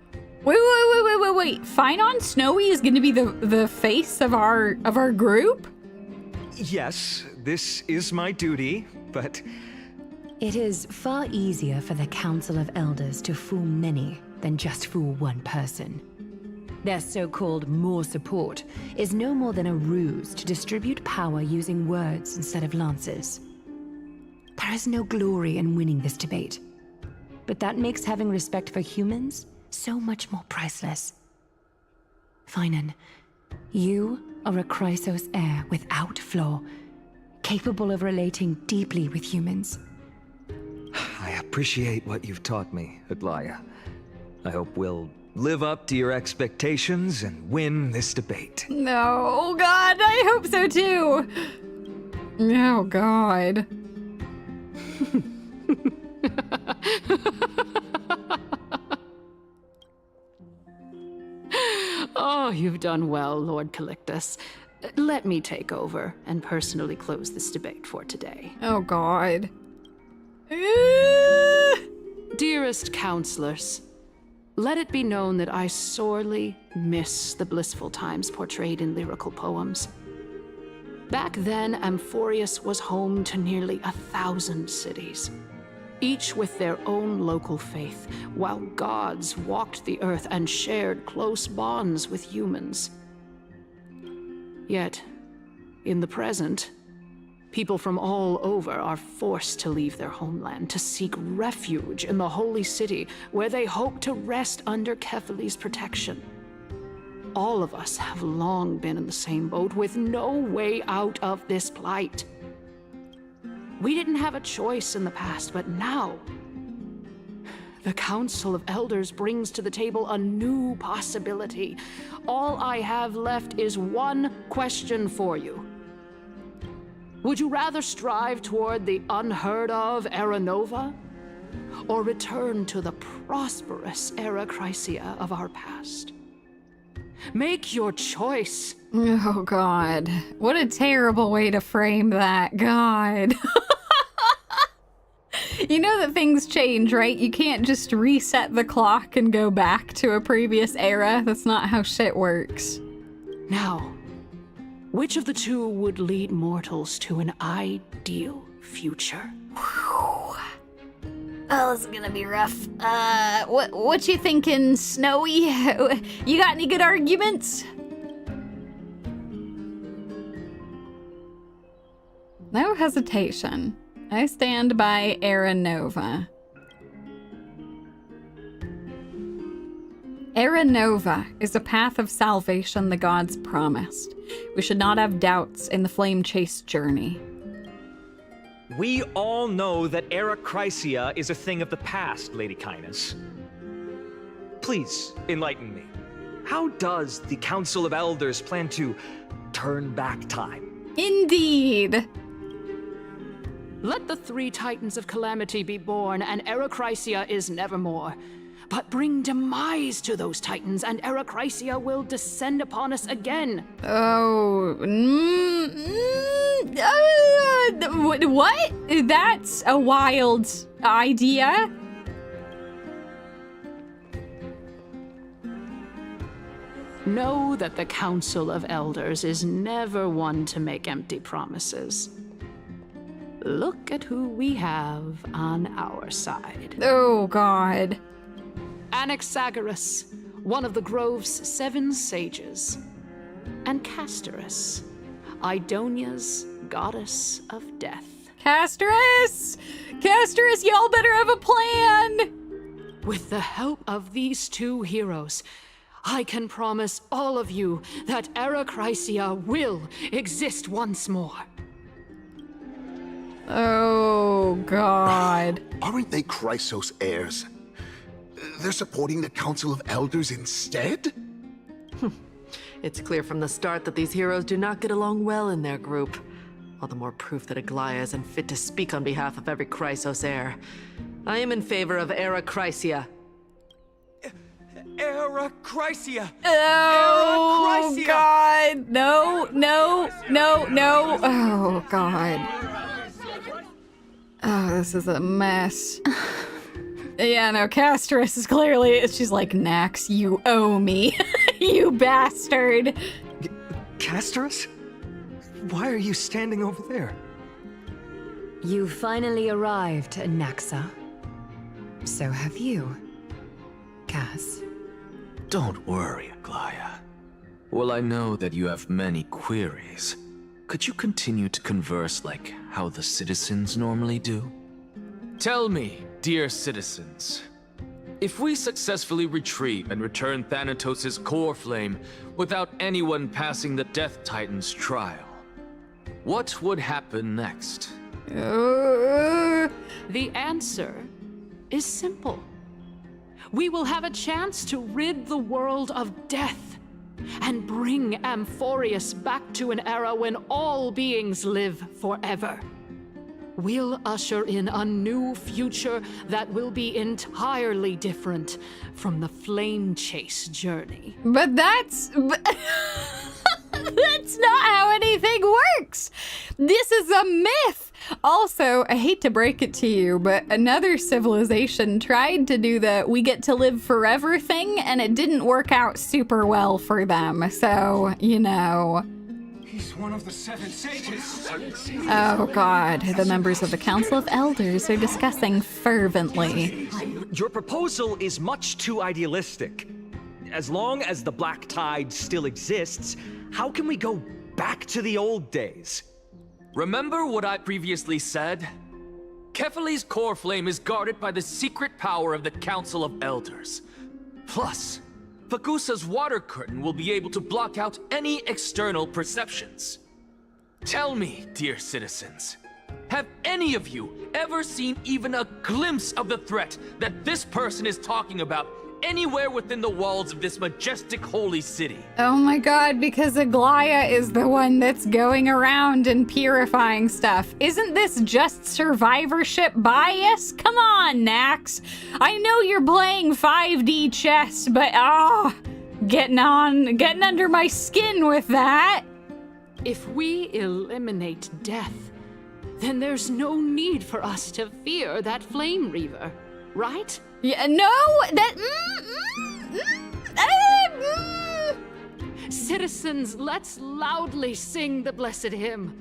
Speaker 1: Wait. Finan Snowy is going to be the face of our group?
Speaker 4: Yes, this is my duty, but...
Speaker 2: It is far easier for the Council of Elders to fool many than just fool one person. Their so-called more support is no more than a ruse to distribute power using words instead of lances. There is no glory in winning this debate, but that makes having respect for humans so much more priceless. Finan, you are a Chrysos heir without flaw, capable of relating deeply with humans.
Speaker 4: I appreciate what you've taught me, Aglaya. I hope we'll live up to your expectations and win this debate.
Speaker 1: No, God, I hope so too. Oh, God.
Speaker 18: Oh, you've done well, Lord Calictus. Let me take over and personally close this debate for today.
Speaker 1: Oh, God.
Speaker 18: Dearest counselors, let it be known that I sorely miss the blissful times portrayed in lyrical poems. Back then, Amphorius was home to nearly 1,000 cities, each with their own local faith, while gods walked the earth and shared close bonds with humans. Yet, in the present, people from all over are forced to leave their homeland to seek refuge in the holy city, where they hope to rest under Kephale's protection. All of us have long been in the same boat, with no way out of this plight. We didn't have a choice in the past, but now, the Council of Elders brings to the table a new possibility. All I have left is one question for you. Would you rather strive toward the unheard of Era Nova, or return to the prosperous Era Chrysia of our past? Make your choice.
Speaker 1: Oh, God. What a terrible way to frame that. God. You know that things change, right? You can't just reset the clock and go back to a previous era. That's not how shit works.
Speaker 18: Now, which of the two would lead mortals to an ideal future?
Speaker 1: Oh, this is gonna be rough. What you thinking, Snowy? You got any good arguments? No hesitation. I stand by Aranova. Aranova is a path of salvation the gods promised. We should not have doubts in the flame chase journey.
Speaker 15: We all know that Arachrysia is a thing of the past, Lady Caenis. Please, enlighten me. How does the Council of Elders plan to turn back time?
Speaker 1: Indeed!
Speaker 18: Let the 3 Titans of Calamity be born, and Arachrysia is nevermore. But bring demise to those Titans, and Arachrysia will descend upon us again.
Speaker 1: Oh, what? That's a wild idea.
Speaker 18: Know that the Council of Elders is never one to make empty promises. Look at who we have on our side.
Speaker 1: Oh, God.
Speaker 18: Anaxagoras, one of the Grove's 7 sages, and Castorice, Idonia's goddess of death.
Speaker 1: Castorice! Castorice, y'all better have a plan!
Speaker 18: With the help of these 2 heroes, I can promise all of you that Arachrysia will exist once more.
Speaker 1: Oh, God.
Speaker 21: Aren't they Chrysos heirs? They're supporting the Council of Elders instead?
Speaker 16: It's clear from the start that these heroes do not get along well in their group. All the more proof that Aglaia isn't fit to speak on behalf of every Chrysos heir. I am in favor of Arachrysia.
Speaker 15: Arachrysia!
Speaker 1: Oh,
Speaker 15: Arachrysia!
Speaker 1: God. No. Oh, God. Oh, this is a mess. Yeah, no, Castorice is clearly, she's like, Nax, you owe me, you bastard.
Speaker 4: Castorice? Why are you standing over there?
Speaker 2: You finally arrived, Anaxa. So have you, Cass.
Speaker 6: Don't worry, Aglaia. Well, I know that you have many queries. Could you continue to converse like how the citizens normally do?
Speaker 7: Tell me, dear citizens, if we successfully retrieve and return Thanatos' core flame without anyone passing the Death Titan's trial, what would happen next?
Speaker 18: The answer is simple. We will have a chance to rid the world of death and bring Amphorius back to an era when all beings live forever. We'll usher in a new future that will be entirely different from the flame chase journey.
Speaker 1: But that's not how anything works. This is a myth. Also, I hate to break it to you, but another civilization tried to do the we get to live forever thing, and it didn't work out super well for them. So, you know.
Speaker 13: He's one of the 7 sages.
Speaker 1: Oh, God. The members of the Council of Elders are discussing fervently.
Speaker 15: Your proposal is much too idealistic. As long as the Black Tide still exists, how can we go back to the old days?
Speaker 7: Remember what I previously said? Kephale's core flame is guarded by the secret power of the Council of Elders. Plus, Fagusa's water curtain will be able to block out any external perceptions. Tell me, dear citizens, have any of you ever seen even a glimpse of the threat that this person is talking about anywhere within the walls of this majestic holy city?
Speaker 1: Oh my God, because Aglaia is the one that's going around and purifying stuff. Isn't this just survivorship bias? Come on, Nax. I know you're playing 5D chess, but getting under my skin with that.
Speaker 18: If we eliminate death, then there's no need for us to fear that Flame Reaver, right?
Speaker 1: Yeah, no, that...
Speaker 18: Citizens, let's loudly sing the blessed hymn.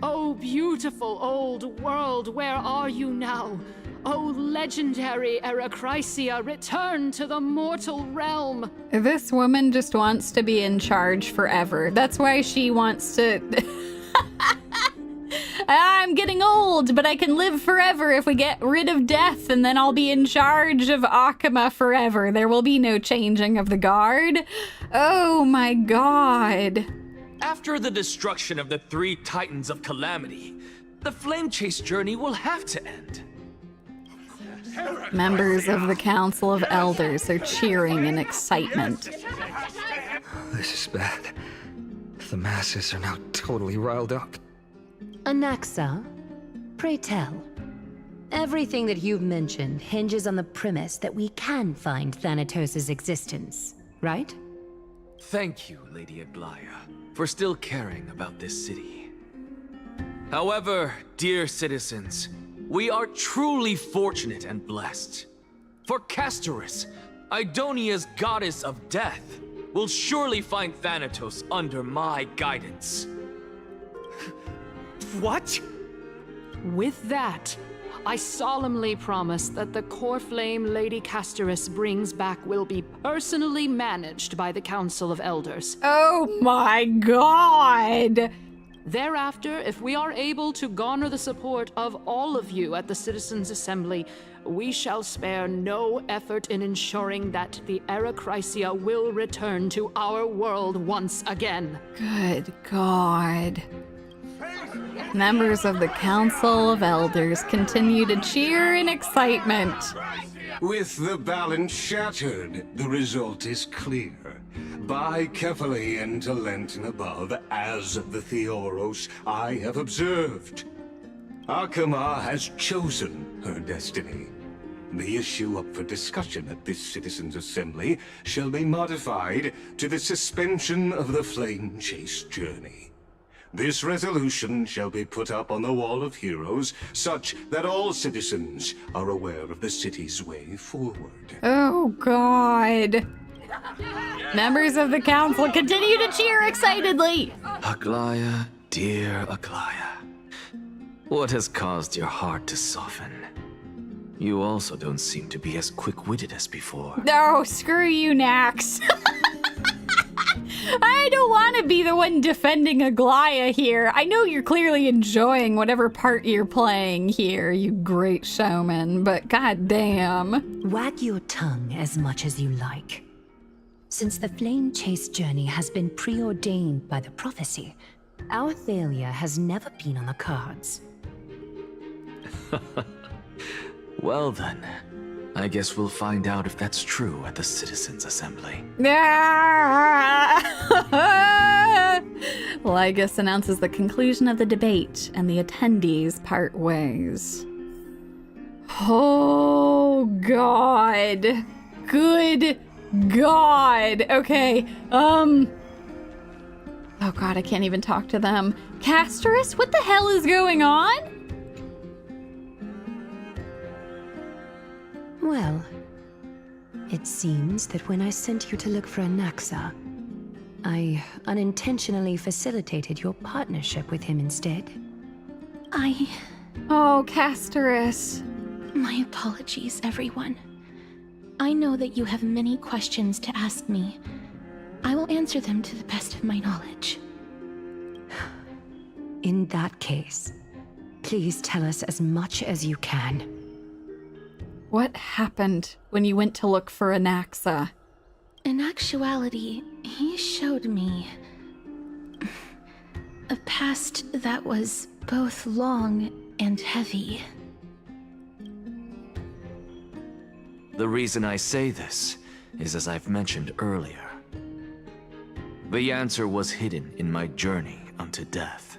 Speaker 18: Oh, beautiful old world, where are you now? O legendary Erachrisia, return to the mortal realm!
Speaker 1: This woman just wants to be in charge forever. That's why she wants to... I'm getting old, but I can live forever if we get rid of death, and then I'll be in charge of Akama forever. There will be no changing of the guard. Oh my god.
Speaker 7: After the destruction of the 3 Titans of Calamity, the Flame Chase journey will have to end.
Speaker 1: Members of the Council of Elders are cheering in excitement.
Speaker 4: This is bad. The masses are now totally riled up.
Speaker 2: Anaxa, pray tell. Everything that you've mentioned hinges on the premise that we can find Thanatos' existence, right?
Speaker 7: Thank you, Lady Aglaya, for still caring about this city. However, dear citizens, we are truly fortunate and blessed. For Castorice, Idonia's goddess of death, will surely find Thanatos under my guidance.
Speaker 15: What?
Speaker 18: With that, I solemnly promise that the core flame Lady Castorice brings back will be personally managed by the Council of Elders.
Speaker 1: Oh my god!
Speaker 18: Thereafter, if we are able to garner the support of all of you at the Citizens' Assembly, we shall spare no effort in ensuring that the Erachrisia will return to our world once again.
Speaker 1: Good god. Members of the Council of Elders continue to cheer in excitement.
Speaker 10: With the balance shattered, the result is clear. By Kephale and Talent and above, as the Theoros I have observed, Akama has chosen her destiny. The issue up for discussion at this Citizens' Assembly shall be modified to the suspension of the Flame Chase journey. This resolution shall be put up on the Wall of Heroes, such that all citizens are aware of the city's way forward.
Speaker 1: Oh god. Members of the council continue to cheer excitedly.
Speaker 7: Aglaya, dear Aglaya, what has caused your heart to soften? You also don't seem to be as quick-witted as before.
Speaker 1: No, screw you, Nax. I don't want to be the one defending Aglaya here. I know you're clearly enjoying whatever part you're playing here, you great showman, but goddamn.
Speaker 2: Wag your tongue as much as you like. Since the Flame Chase journey has been preordained by the prophecy, our failure has never been on the cards.
Speaker 7: Well then, I guess we'll find out if that's true at the Citizens' Assembly.
Speaker 1: Lygus announces the conclusion of the debate, and the attendees part ways. Oh, God. Good God. Okay, oh God, I can't even talk to them. Castorice, what the hell is going on?
Speaker 2: Well, it seems that when I sent you to look for Anaxa, I unintentionally facilitated your partnership with him instead.
Speaker 1: Oh, Castorice.
Speaker 3: My apologies, everyone. I know that you have many questions to ask me. I will answer them to the best of my knowledge.
Speaker 2: In that case, please tell us as much as you can.
Speaker 1: What happened when you went to look for Anaxa?
Speaker 3: In actuality, he showed me a past that was both long and heavy.
Speaker 7: The reason I say this is as I've mentioned earlier. The answer was hidden in my journey unto death.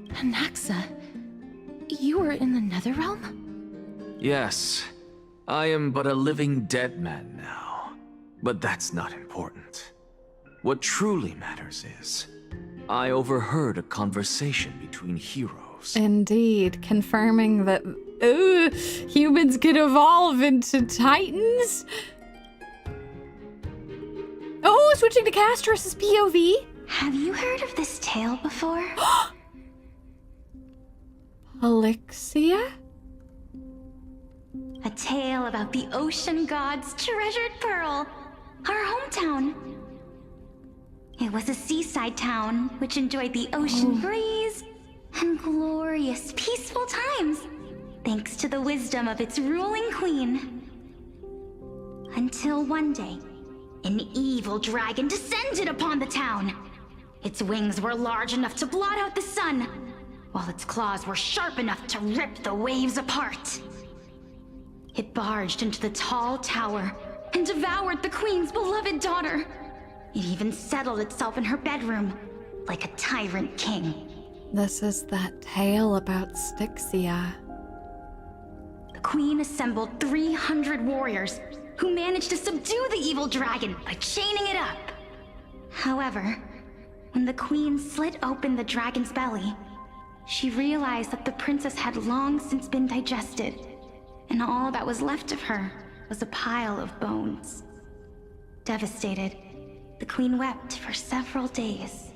Speaker 3: Anaxa, you were in the Netherrealm?
Speaker 7: Yes, I am but a living dead man now, but that's not important. What truly matters is, I overheard a conversation between heroes.
Speaker 1: Indeed, confirming that humans could evolve into titans? Oh, switching to Castorice's POV?
Speaker 22: Have you heard of this tale before?
Speaker 1: Elixia?
Speaker 22: tale about the ocean god's treasured pearl, our hometown. It was a seaside town which enjoyed the ocean breeze and glorious, peaceful times, thanks to the wisdom of its ruling queen. Until one day, an evil dragon descended upon the town. Its wings were large enough to blot out the sun, while its claws were sharp enough to rip the waves apart. It barged into the tall tower and devoured the queen's beloved daughter. It even settled itself in her bedroom, like a tyrant king.
Speaker 1: This is that tale about Styxia.
Speaker 22: The queen assembled 300 warriors who managed to subdue the evil dragon by chaining it up. However, when the queen slit open the dragon's belly, she realized that the princess had long since been digested, and all that was left of her was a pile of bones. Devastated, the queen wept for several days.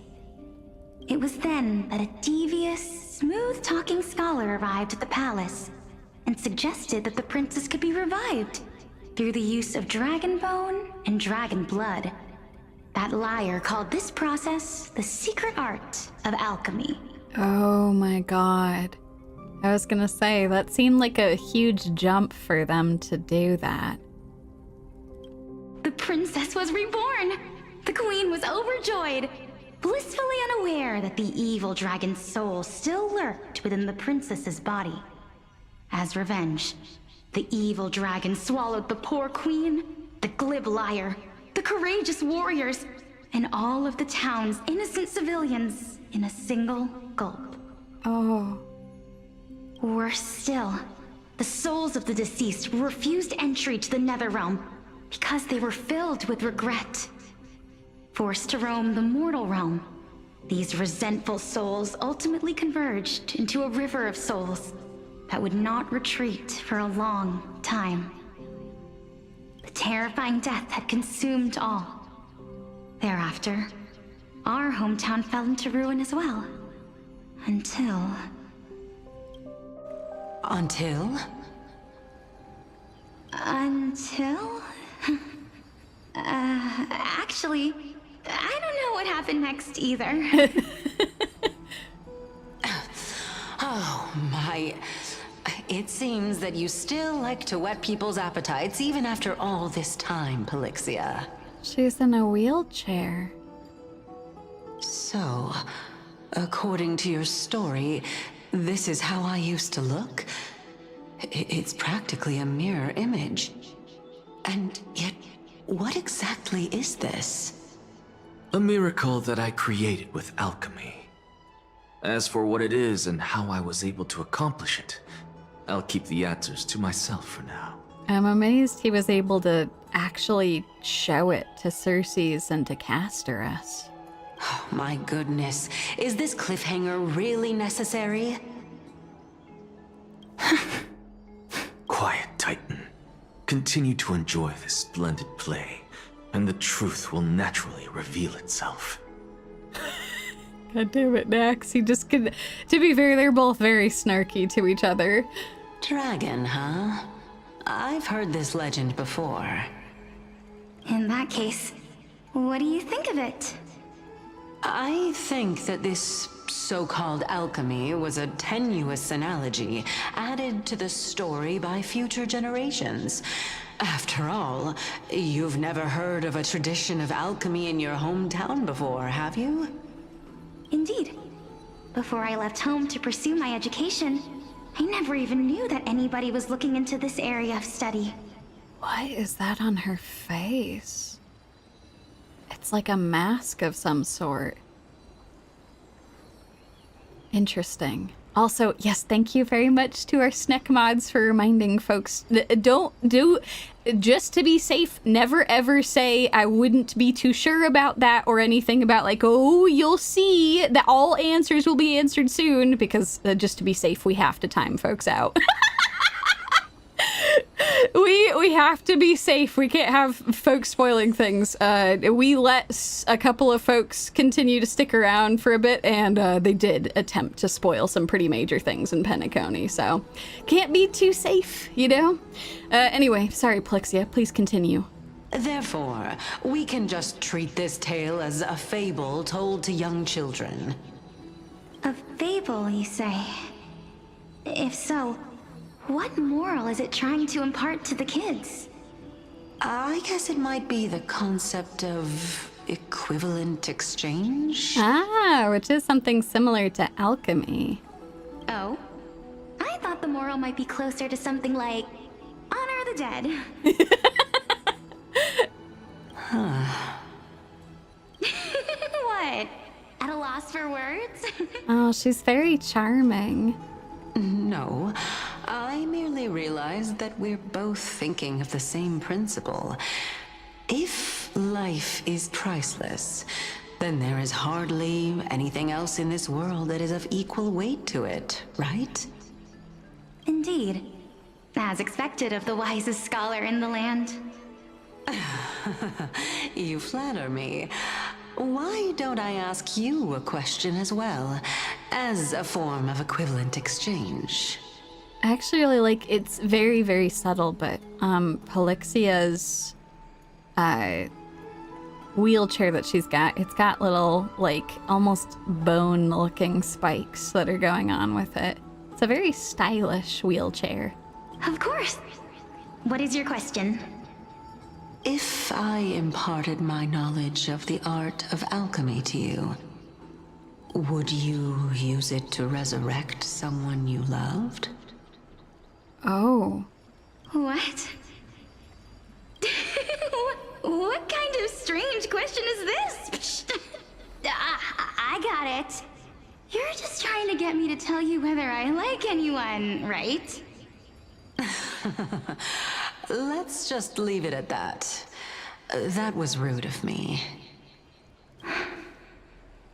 Speaker 22: It was then that a devious, smooth-talking scholar arrived at the palace and suggested that the princess could be revived through the use of dragon bone and dragon blood. That liar called this process the secret art of alchemy.
Speaker 1: Oh my god. I was gonna say, that seemed like a huge jump for them to do that.
Speaker 22: The princess was reborn! The queen was overjoyed, blissfully unaware that the evil dragon's soul still lurked within the princess's body. As revenge, the evil dragon swallowed the poor queen, the glib liar, the courageous warriors, and all of the town's innocent civilians in a single gulp.
Speaker 1: Oh.
Speaker 22: Worse still, the souls of the deceased refused entry to the Nether realm because they were filled with regret. Forced to roam the mortal realm, these resentful souls ultimately converged into a river of souls that would not retreat for a long time. The terrifying death had consumed all. Thereafter, our hometown fell into ruin as well. Until...
Speaker 9: Until?
Speaker 22: Actually, I don't know what happened next either.
Speaker 9: Oh my... It seems that you still like to whet people's appetites even after all this time, Pelixia.
Speaker 1: She's in a wheelchair.
Speaker 9: So, according to your story, this is how I used to look? It's practically a mirror image. And yet, what exactly is this?
Speaker 7: A miracle that I created with alchemy. As for what it is and how I was able to accomplish it, I'll keep the answers to myself for now.
Speaker 1: I'm amazed he was able to actually show it to Circes and to Castorice.
Speaker 9: Oh, my goodness. Is this cliffhanger really necessary?
Speaker 7: Quiet, Titan. Continue to enjoy this splendid play, and the truth will naturally reveal itself.
Speaker 1: God damn it, Nax. He just could... To be fair, they're both very snarky to each other.
Speaker 9: Dragon, huh? I've heard this legend before.
Speaker 22: In that case, what do you think of it?
Speaker 9: I think that this so-called alchemy was a tenuous analogy added to the story by future generations. After all, you've never heard of a tradition of alchemy in your hometown before, have you?
Speaker 22: Indeed. Before I left home to pursue my education, I never even knew that anybody was looking into this area of study.
Speaker 1: What is that on her face? It's like a mask of some sort. Interesting. Also, yes, thank you very much to our Sneck mods for reminding folks. Just to be safe, never ever say I wouldn't be too sure about that or anything about like, oh, you'll see that all answers will be answered soon, because just to be safe, we have to time folks out. We have to be safe. We can't have folks spoiling things. We let a couple of folks continue to stick around for a bit, and they did attempt to spoil some pretty major things in Penacony, so can't be too safe, you know? Anyway, sorry, Plexia, please continue.
Speaker 9: Therefore, we can just treat this tale as a fable told to young children.
Speaker 22: A fable, you say? If so, what moral is it trying to impart to the kids?
Speaker 9: I guess it might be the concept of equivalent exchange?
Speaker 1: Ah, which is something similar to alchemy.
Speaker 22: Oh? I thought the moral might be closer to something like honor the dead. What? At a loss for words?
Speaker 1: Oh, she's very charming.
Speaker 9: No, I merely realized that we're both thinking of the same principle. If life is priceless, then there is hardly anything else in this world that is of equal weight to it, right?
Speaker 22: Indeed. As expected of the wisest scholar in the land.
Speaker 9: You flatter me. Why don't I ask you a question as well, as a form of equivalent exchange?
Speaker 1: I actually really like, it's very, very subtle, but Pelixia's wheelchair that she's got, it's got little, like, almost bone-looking spikes that are going on with it. It's a very stylish wheelchair.
Speaker 22: Of course. What is your question?
Speaker 9: If I imparted my knowledge of the art of alchemy to you, would you use it to resurrect someone you loved?
Speaker 1: Oh.
Speaker 22: What? What kind of strange question is this? I got it. You're just trying to get me to tell you whether I like anyone, right?
Speaker 9: Let's just leave it at that. That was rude of me.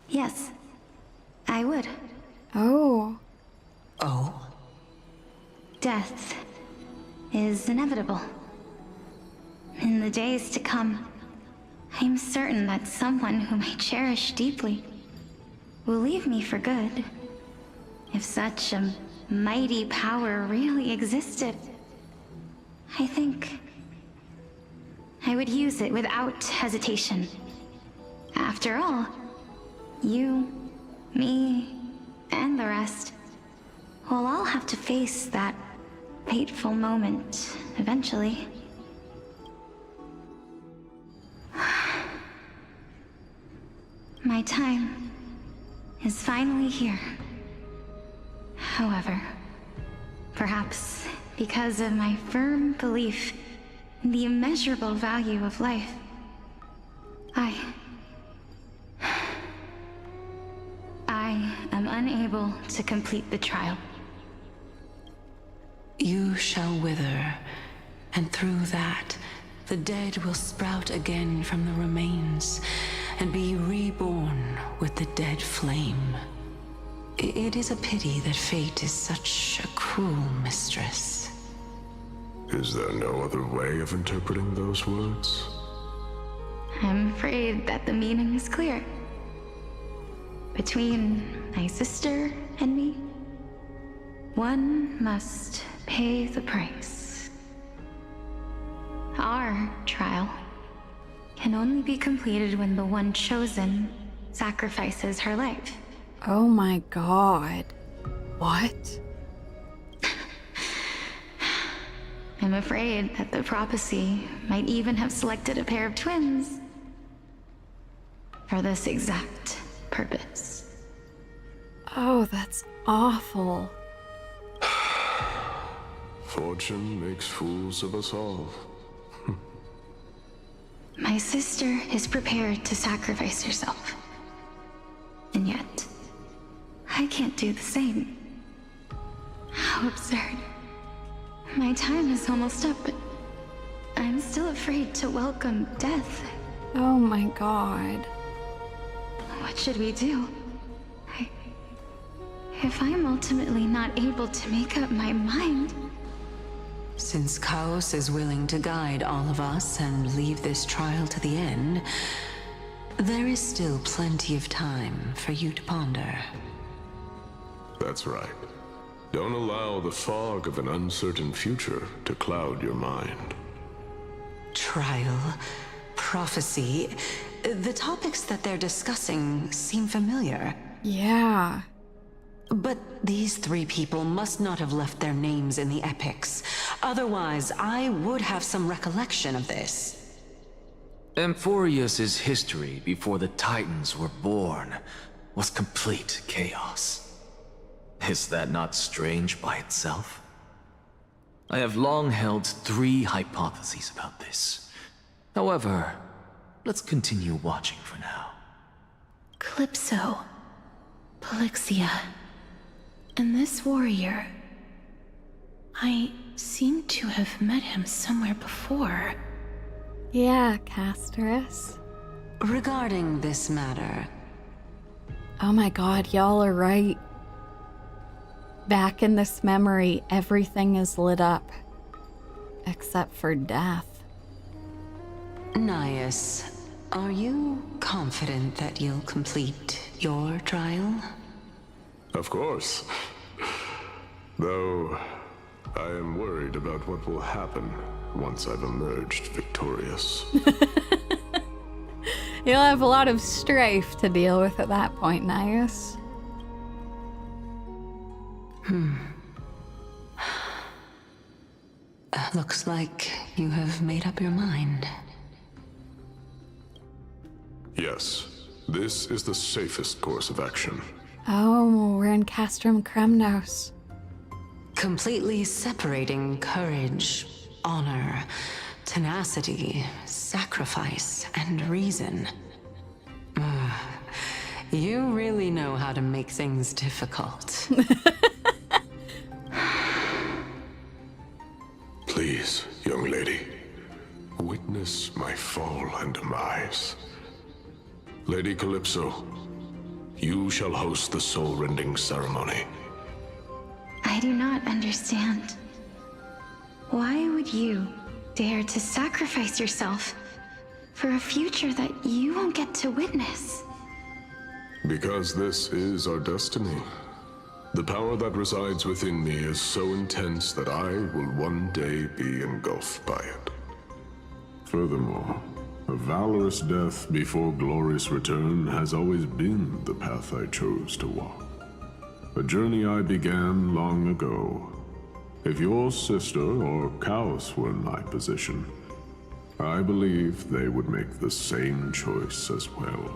Speaker 22: Yes, I would.
Speaker 1: Oh.
Speaker 9: Oh?
Speaker 22: Death is inevitable. In the days to come, I'm certain that someone whom I cherish deeply will leave me for good. If such a mighty power really existed, I think I would use it without hesitation. After all, you, me, and the rest will all have to face that fateful moment eventually. My time is finally here. However, perhaps because of my firm belief in the immeasurable value of life, I am unable to complete the trial.
Speaker 9: You shall wither, and through that, the dead will sprout again from the remains, and be reborn with the dead flame. It is a pity that fate is such a cruel mistress.
Speaker 10: Is there no other way of interpreting those words?
Speaker 22: I'm afraid that the meaning is clear. Between my sister and me, one must pay the price. Our trial can only be completed when the one chosen sacrifices her life.
Speaker 1: Oh my god. What?
Speaker 22: I'm afraid that the prophecy might even have selected a pair of twins for this exact purpose.
Speaker 1: Oh, that's awful.
Speaker 10: Fortune makes fools of us all.
Speaker 22: My sister is prepared to sacrifice herself. And yet, I can't do the same. How absurd. My time is almost up, but I'm still afraid to welcome death.
Speaker 1: Oh my god.
Speaker 22: What should we do? If I'm ultimately not able to make up my mind,
Speaker 9: Since Chaos is willing to guide all of us and leave this trial to the end, there is still plenty of time for you to ponder.
Speaker 10: That's right. Don't allow the fog of an uncertain future to cloud your mind.
Speaker 9: Trial, prophecy, the topics that they're discussing seem familiar.
Speaker 1: Yeah.
Speaker 9: But these three people must not have left their names in the epics. Otherwise, I would have some recollection of this.
Speaker 7: Amphorius's history before the Titans were born was complete chaos. Is that not strange by itself? I have long held 3 hypotheses about this. However, let's continue watching for now.
Speaker 3: Calypso, Polixia, and this warrior. I seem to have met him somewhere before.
Speaker 1: Yeah, Castorice.
Speaker 9: Regarding this matter...
Speaker 1: Oh my god, y'all are right. Back in this memory, everything is lit up. Except for death.
Speaker 9: Nias, are you confident that you'll complete your trial?
Speaker 10: Of course. Though, I am worried about what will happen once I've emerged victorious.
Speaker 1: You'll have a lot of strife to deal with at that point, Nias.
Speaker 9: Looks like you have made up your mind.
Speaker 10: Yes, this is the safest course of action.
Speaker 1: Oh, we're in Castrum Kremnos.
Speaker 9: Completely separating courage, honor, tenacity, sacrifice, and reason. You really know how to make things difficult.
Speaker 10: Please, young lady, witness my fall and demise. Lady Calypso, you shall host the soul-rending ceremony.
Speaker 22: I do not understand. Why would you dare to sacrifice yourself for a future that you won't get to witness?
Speaker 10: Because this is our destiny. The power that resides within me is so intense that I will one day be engulfed by it. Furthermore, a valorous death before glorious return has always been the path I chose to walk. A journey I began long ago. If your sister or Chaos were in my position, I believe they would make the same choice as well.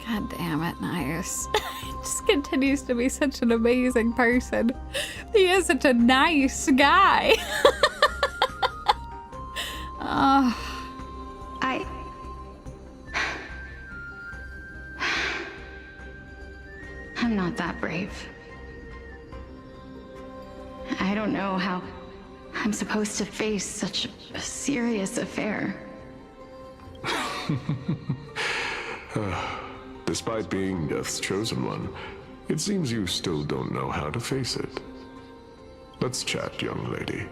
Speaker 1: God damn it, Nias. He just continues to be such an amazing person. He is such a nice guy.
Speaker 22: I'm not that brave. I don't know how I'm supposed to face such a serious affair.
Speaker 10: Despite being Death's chosen one, it seems you still don't know how to face it. Let's chat, young lady.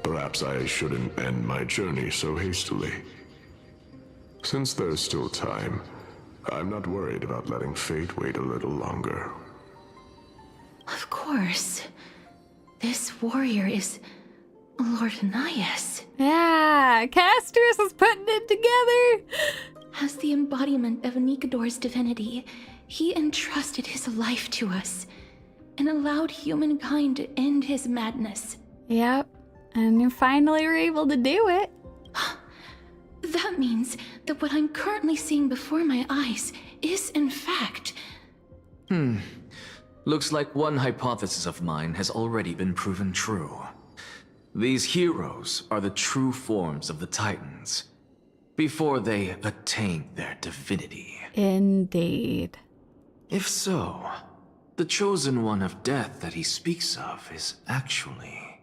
Speaker 10: Perhaps I shouldn't end my journey so hastily. Since there's still time, I'm not worried about letting fate wait a little longer.
Speaker 3: Of course. This warrior is Lord Nias.
Speaker 1: Yeah, Castorice is putting it together.
Speaker 3: As the embodiment of Nikador's divinity, he entrusted his life to us and allowed humankind to end his madness.
Speaker 1: Yep, and you finally were able to do it.
Speaker 3: That means that what I'm currently seeing before my eyes is, in fact...
Speaker 7: Looks like one hypothesis of mine has already been proven true. These heroes are the true forms of the Titans, before they attained their divinity.
Speaker 1: Indeed.
Speaker 7: If so, the chosen one of death that he speaks of is actually...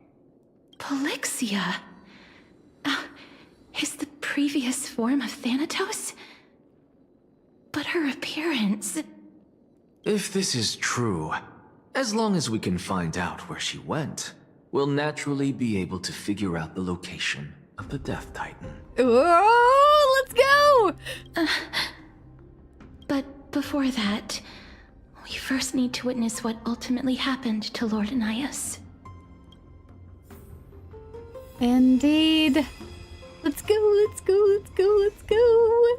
Speaker 3: Polixia? Is the previous form of Thanatos? But her appearance...
Speaker 7: If this is true, as long as we can find out where she went,
Speaker 6: we'll naturally be able to figure out the location of the Death Titan.
Speaker 1: Whoa, let's go!
Speaker 3: But before that, we first need to witness what ultimately happened to Lord Anias.
Speaker 1: Indeed. Let's go, let's go, let's go, let's go!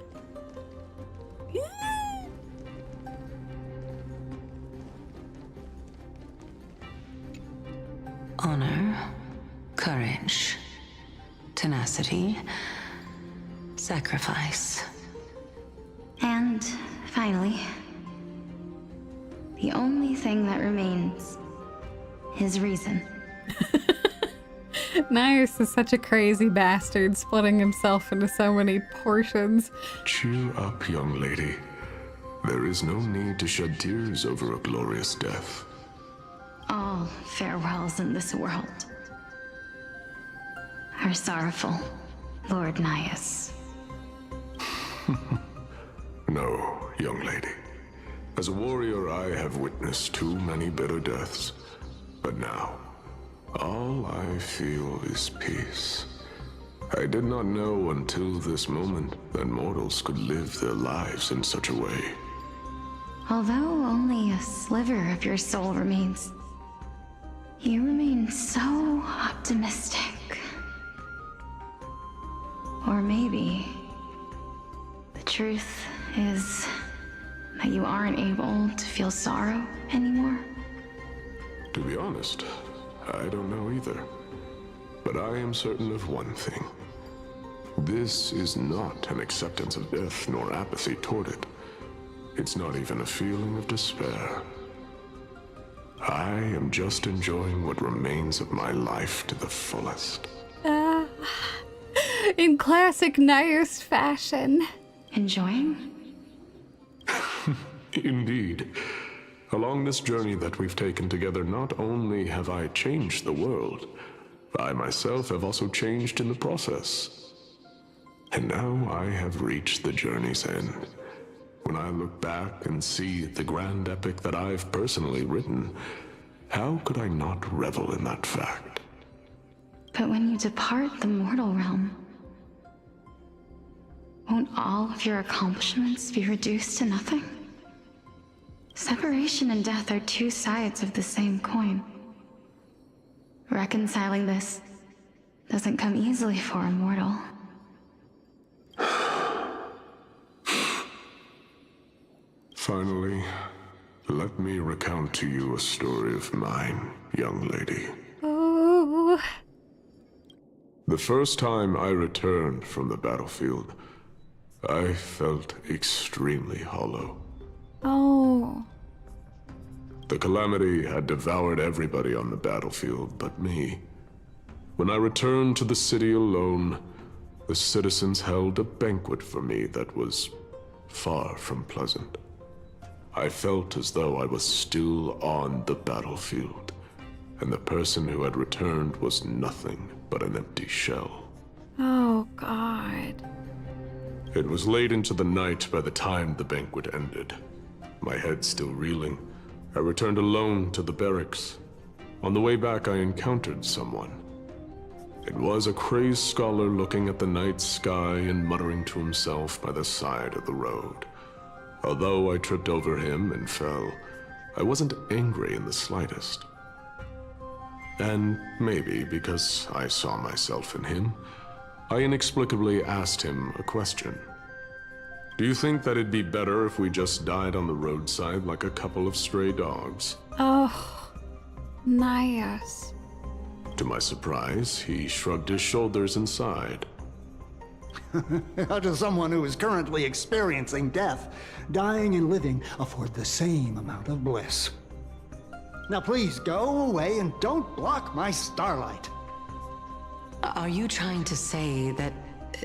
Speaker 9: Honor, courage, tenacity, sacrifice.
Speaker 22: And finally, the only thing that remains is reason.
Speaker 1: Nias is such a crazy bastard, splitting himself into so many portions.
Speaker 10: Cheer up, young lady. There is no need to shed tears over a glorious death.
Speaker 22: All farewells in this world are sorrowful, Lord Nias.
Speaker 10: No, young lady. As a warrior, I have witnessed too many bitter deaths. But now, all I feel is peace. I did not know until this moment that mortals could live their lives in such a way.
Speaker 22: Although only a sliver of your soul remains, you remain so optimistic. Or maybe the truth is that you aren't able to feel sorrow anymore.
Speaker 10: To be honest, I don't know either. But I am certain of one thing. This is not an acceptance of death nor apathy toward it. It's not even a feeling of despair. I am just enjoying what remains of my life to the fullest.
Speaker 1: In classic Nias fashion.
Speaker 22: Enjoying?
Speaker 10: Indeed. Along this journey that we've taken together, not only have I changed the world, I myself have also changed in the process. And now I have reached the journey's end. When I look back and see the grand epic that I've personally written, how could I not revel in that fact?
Speaker 22: But when you depart the mortal realm, won't all of your accomplishments be reduced to nothing? Separation and death are two sides of the same coin. Reconciling this doesn't come easily for a mortal.
Speaker 10: Finally, let me recount to you a story of mine, young lady.
Speaker 1: Oh.
Speaker 10: The first time I returned from the battlefield, I felt extremely hollow.
Speaker 1: Oh.
Speaker 10: The calamity had devoured everybody on the battlefield but me. When I returned to the city alone, the citizens held a banquet for me that was far from pleasant. I felt as though I was still on the battlefield, and the person who had returned was nothing but an empty shell.
Speaker 1: Oh, God.
Speaker 10: It was late into the night by the time the banquet ended. My head still reeling, I returned alone to the barracks. On the way back, I encountered someone. It was a crazed scholar looking at the night sky and muttering to himself by the side of the road. Although I tripped over him and fell, I wasn't angry in the slightest. And maybe because I saw myself in him, I inexplicably asked him a question. Do you think that it'd be better if we just died on the roadside like a couple of stray dogs?
Speaker 1: Oh, Nias.
Speaker 10: To my surprise, he shrugged his shoulders and sighed.
Speaker 14: How does someone who is currently experiencing death, dying and living, afford the same amount of bliss? Now please go away and don't block my starlight.
Speaker 9: Are you trying to say that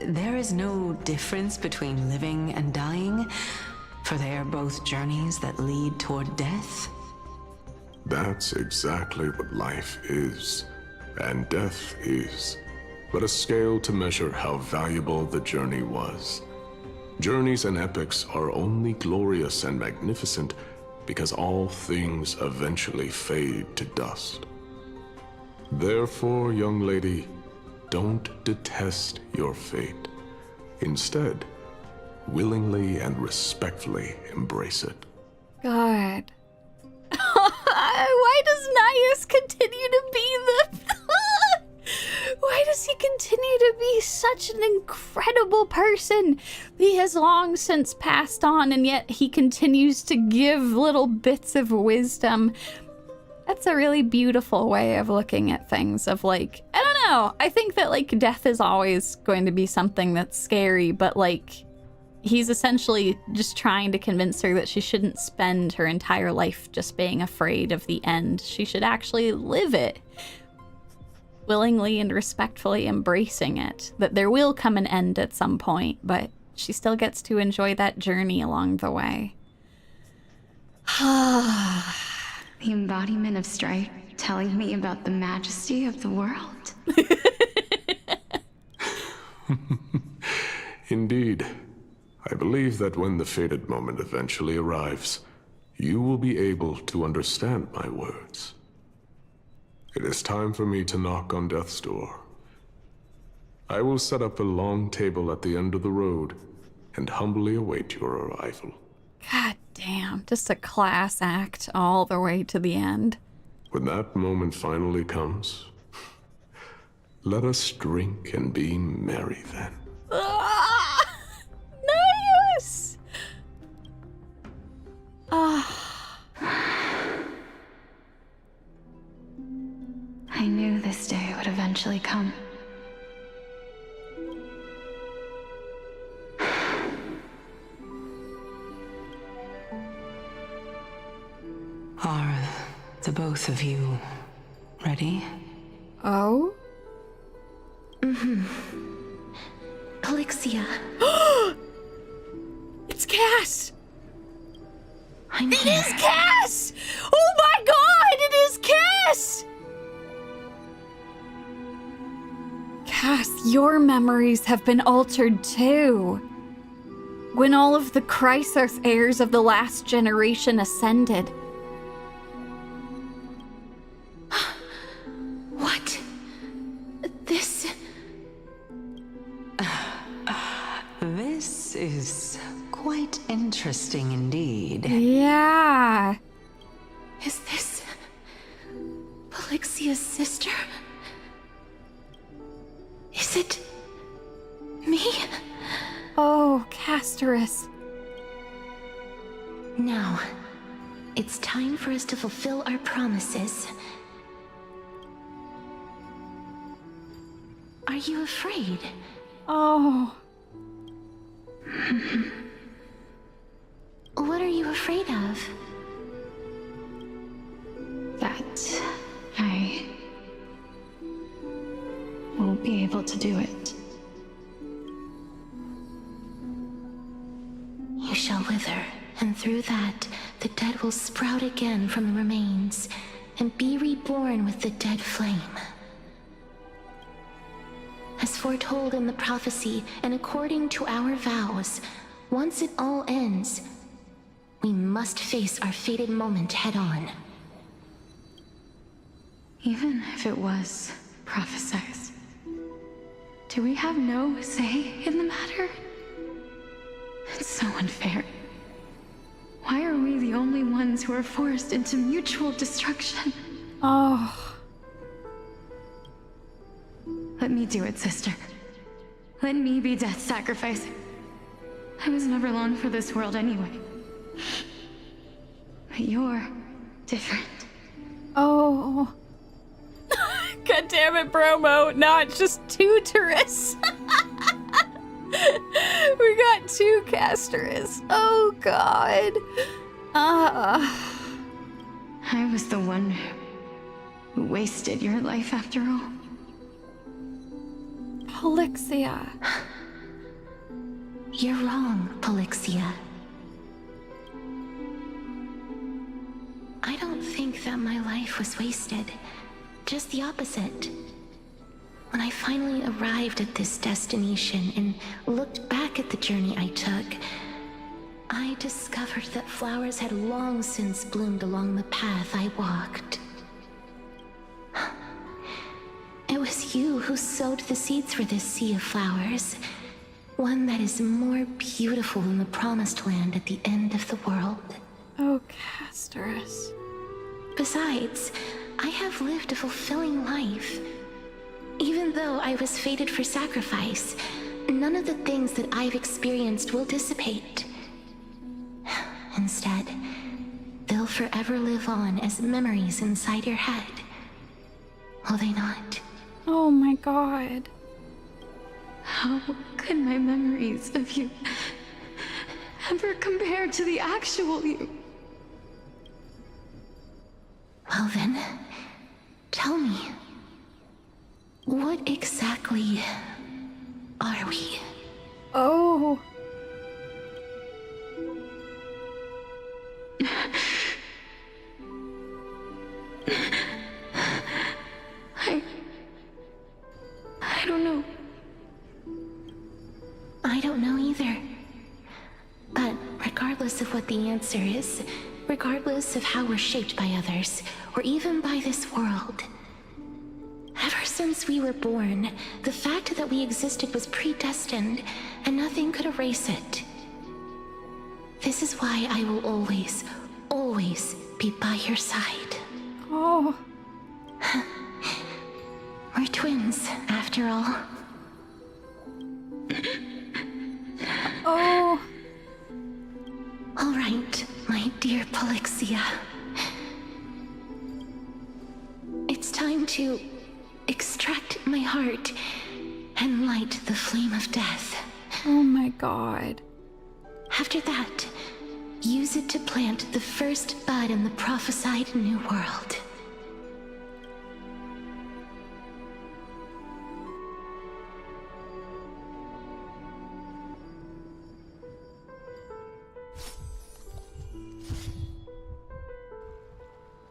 Speaker 9: there is no difference between living and dying? For they are both journeys that lead toward death?
Speaker 10: That's exactly what life is, and death is. But a scale to measure how valuable the journey was. Journeys and epics are only glorious and magnificent because all things eventually fade to dust. Therefore, young lady, don't detest your fate. Instead, willingly and respectfully embrace it.
Speaker 1: God. Why does Nias continue to be the... Why does he continue to be such an incredible person? He has long since passed on, and yet he continues to give little bits of wisdom. That's a really beautiful way of looking at things, of like, I don't know. I think that like death is always going to be something that's scary, but like he's essentially just trying to convince her that she shouldn't spend her entire life just being afraid of the end. She should actually live it, willingly and respectfully embracing it, that there will come an end at some point, but she still gets to enjoy that journey along the way.
Speaker 22: The embodiment of strife telling me about the majesty of the world.
Speaker 10: Indeed. I believe that when the fated moment eventually arrives, you will be able to understand my words. It is time for me to knock on death's door. I will set up a long table at the end of the road and humbly await your arrival.
Speaker 1: God damn, just a class act all the way to the end.
Speaker 10: When that moment finally comes, let us drink and be merry then.
Speaker 1: Nice!
Speaker 22: I knew this day would eventually come.
Speaker 9: Are the both of you ready?
Speaker 1: Oh?
Speaker 22: Mm-hmm. Pelixia.
Speaker 1: It's Cass!
Speaker 22: I'm
Speaker 1: It
Speaker 22: here.
Speaker 1: is Cass! Oh my god, it is Cass! Cass, your memories have been altered too. When all of the Chrysos heirs of the last generation ascended.
Speaker 22: What? This...
Speaker 9: This is quite interesting indeed.
Speaker 1: Yeah.
Speaker 22: Is this... Pelixia's sister? Is it... me?
Speaker 1: Oh, Castorice.
Speaker 22: Now, it's time for us to fulfill our promises. Are you afraid?
Speaker 1: Oh.
Speaker 22: What are you afraid of?
Speaker 3: That I won't be able to do it.
Speaker 22: You shall wither, and through that, the dead will sprout again from the remains, and be reborn with the dead flame. As foretold in the prophecy, and according to our vows, once it all ends, we must face our fated moment head-on.
Speaker 3: Even if it was prophesized, do we have no say in the matter? It's so unfair. Why are we the only ones who are forced into mutual destruction?
Speaker 1: Oh.
Speaker 3: Let me do it, sister. Let me be death's sacrifice. I was never long for this world anyway. But you're different.
Speaker 1: Oh. God damn it, Bromo. Not just two Terrace. We got two Castorice. Oh, God.
Speaker 3: I was the one who wasted your life after all.
Speaker 1: Pelixia.
Speaker 22: You're wrong, Pelixia. I don't think that my life was wasted. Just the opposite. When I finally arrived at this destination and looked back at the journey I took, I discovered that flowers had long since bloomed along the path I walked.
Speaker 3: was you who sowed the seeds for this sea of flowers. One that is more beautiful than the promised land at the end of the world.
Speaker 1: Oh, Castorice.
Speaker 3: Besides, I have lived a fulfilling life. Even though I was fated for sacrifice, none of the things that I've experienced will dissipate. Instead, they'll forever live on as memories inside your head. Will they not?
Speaker 1: Oh my god.
Speaker 3: How could my memories of you ever compare to the actual you? Well then, tell me, what exactly are we?
Speaker 1: Oh.
Speaker 3: I don't know. I don't know either. But regardless of what the answer is, regardless of how we're shaped by others, or even by this world, ever since we were born, the fact that we existed was predestined, and nothing could erase it. This is why I will always, always be by your side.
Speaker 1: Oh.
Speaker 3: We're twins, after all.
Speaker 1: Oh.
Speaker 3: All right, my dear Polixia. It's time to extract my heart and light the flame of death.
Speaker 1: Oh my god.
Speaker 3: After that, use it to plant the first bud in the prophesied new world.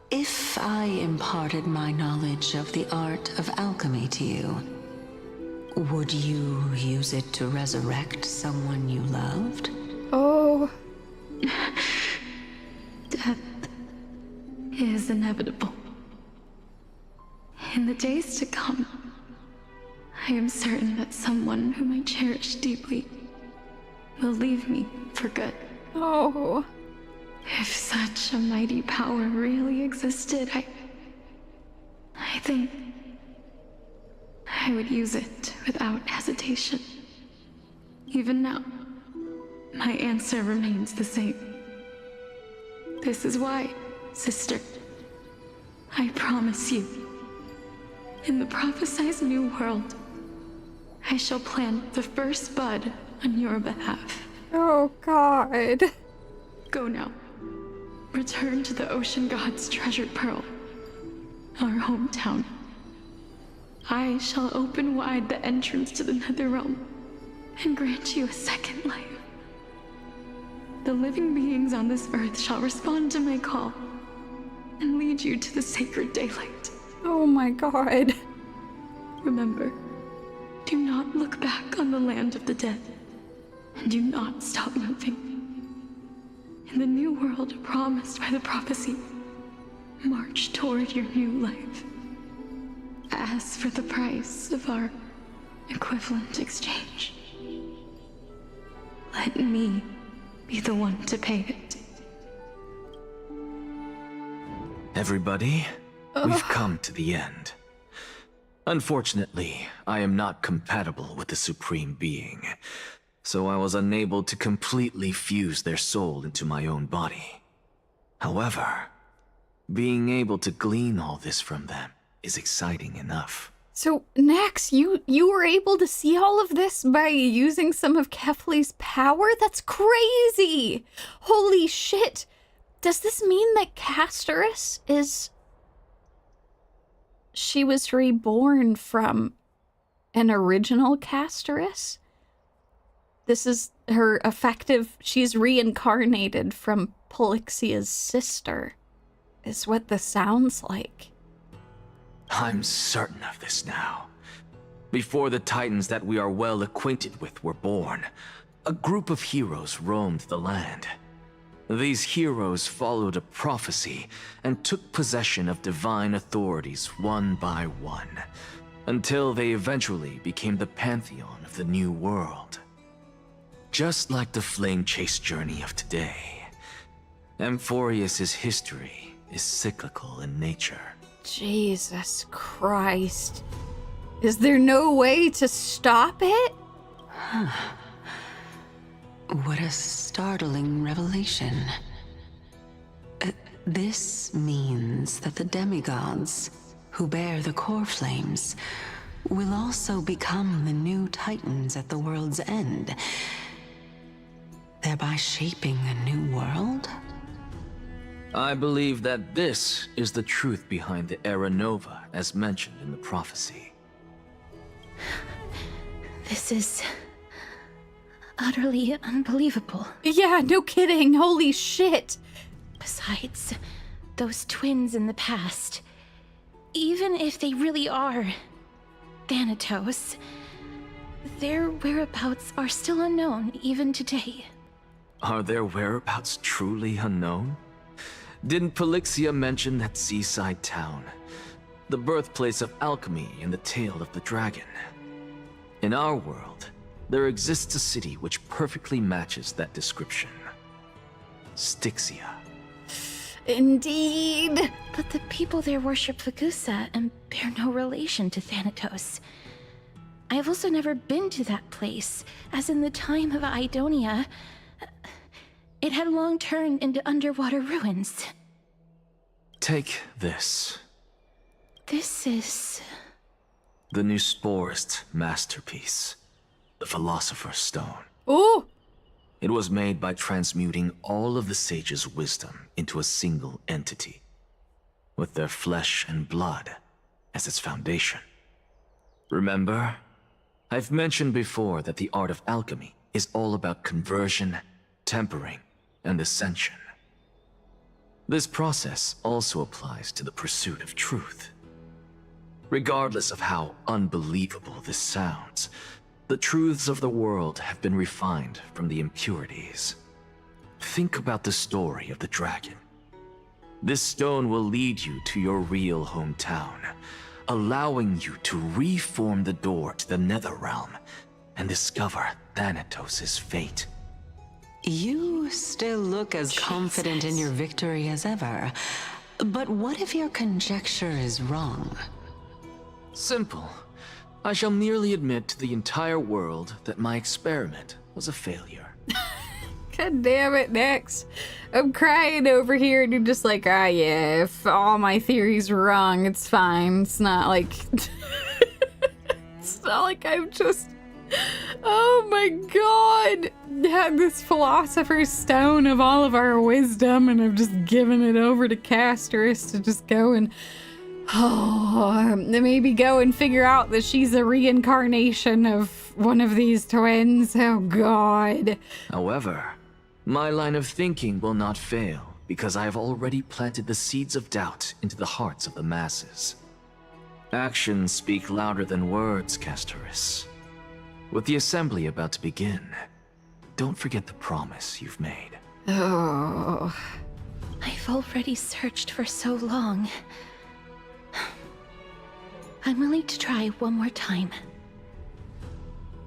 Speaker 9: If I imparted my knowledge of the art of alchemy to you, would you use it to resurrect someone you loved?
Speaker 1: Oh.
Speaker 3: Death is inevitable. In the days to come, I am certain that someone whom I cherish deeply will leave me for good.
Speaker 1: Oh.
Speaker 3: If such a mighty power really existed, I think I would use it without hesitation. Even now, my answer remains the same. This is why, sister, I promise you, in the prophesied new world, I shall plant the first bud on your behalf.
Speaker 1: Oh god.
Speaker 3: Go now. Return to the ocean god's treasured pearl, our hometown. I shall open wide the entrance to the Nether realm and grant you a second life. The living beings on this earth shall respond to my call and lead you to the sacred daylight.
Speaker 1: Oh my god.
Speaker 3: Remember, do not look back on the land of the dead, and do not stop moving. In the new world promised by the prophecy, march toward your new life. As for the price of our equivalent exchange, let me be the one to pay it.
Speaker 7: Everybody, we've come to the end. Unfortunately, I am not compatible with the Supreme Being, so I was unable to completely fuse their soul into my own body. However, being able to glean all this from them is exciting enough.
Speaker 1: So, Nax, you were able to see all of this by using some of Kephale's power? That's crazy! Holy shit! Does this mean that Castorice is... She was reborn from an original Castorice? This is her effective... She's reincarnated from Polixia's sister, is what this sounds like.
Speaker 7: I'm certain of this now. Before the Titans that we are well acquainted with were born, a group of heroes roamed the land. These heroes followed a prophecy and took possession of divine authorities one by one. until they eventually became the pantheon of the New World. Just like the flame chase journey of today, Amphorius's history is cyclical in nature.
Speaker 1: Jesus Christ. Is there no way to stop it?
Speaker 9: What a startling revelation. This means that the demigods, who bear the core flames, will also become the new titans at the world's end, thereby shaping a new world?
Speaker 7: I believe that this is the truth behind the Era Nova, as mentioned in the prophecy.
Speaker 3: This is utterly unbelievable.
Speaker 1: Yeah, no kidding. Holy shit.
Speaker 3: Besides, those twins in the past, even if they really are Thanatos, their whereabouts are still unknown even today.
Speaker 7: Are their whereabouts truly unknown? Didn't Pelixia mention that seaside town, the birthplace of alchemy and the tale of the dragon? In our world, there exists a city which perfectly matches that description. Styxia.
Speaker 1: Indeed.
Speaker 3: But the people there worship Fagusa and bear no relation to Thanatos. I have also never been to that place, as in the time of Idonia, it had long turned into underwater ruins.
Speaker 7: Take this.
Speaker 3: This is...
Speaker 7: the non-spoilery masterpiece, the Philosopher's Stone.
Speaker 1: Ooh!
Speaker 7: It was made by transmuting all of the sages' wisdom into a single entity, with their flesh and blood as its foundation. Remember, I've mentioned before that the art of alchemy is all about conversion, tempering, and ascension. This process also applies to the pursuit of truth. Regardless of how unbelievable this sounds, the truths of the world have been refined from the impurities. Think about the story of the dragon. This stone will lead you to your real hometown, allowing you to reform the door to the Nether realm and discover Thanatos' fate.
Speaker 9: You still look as confident in your victory as ever. But what if your conjecture is wrong?
Speaker 7: Simple. I shall merely admit to the entire world that my experiment was a failure.
Speaker 1: God damn it, Nex. I'm crying over here and you're just like, yeah, if all my theories were wrong, it's fine. It's not like... it's not like I've just... oh my god! Had this Philosopher's Stone of all of our wisdom and I've just given it over to Castorice to just go and... maybe go and figure out that she's a reincarnation of one of these twins. Oh god.
Speaker 7: However, my line of thinking will not fail because I have already planted the seeds of doubt into the hearts of the masses. Actions speak louder than words, Castorice. With the assembly about to begin, don't forget the promise you've made.
Speaker 1: Oh.
Speaker 3: I've already searched for so long. I'm willing to try one more time.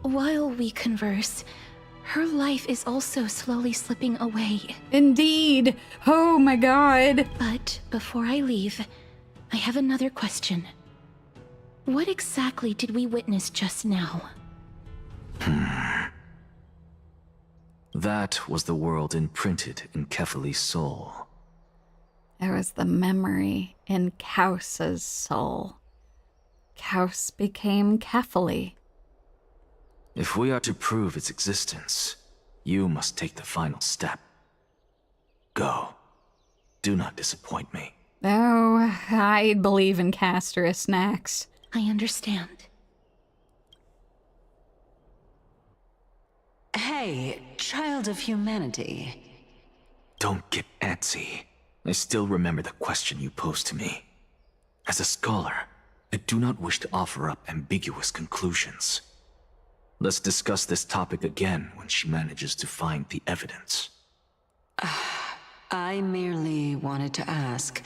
Speaker 3: While we converse, her life is also slowly slipping away.
Speaker 1: Indeed. Oh my god.
Speaker 3: But before I leave, I have another question. What exactly did we witness just now?
Speaker 7: That was the world imprinted in Kephale's soul.
Speaker 1: It was the memory in Kaus's soul. Kaus became Kephale.
Speaker 7: If we are to prove its existence, you must take the final step. Go. Do not disappoint me.
Speaker 1: Oh, I believe in Castorice, Nax.
Speaker 3: I understand.
Speaker 9: Hey, child of humanity.
Speaker 7: Don't get antsy. I still remember the question you posed to me. As a scholar, I do not wish to offer up ambiguous conclusions. Let's discuss this topic again when she manages to find the evidence.
Speaker 9: I merely wanted to ask,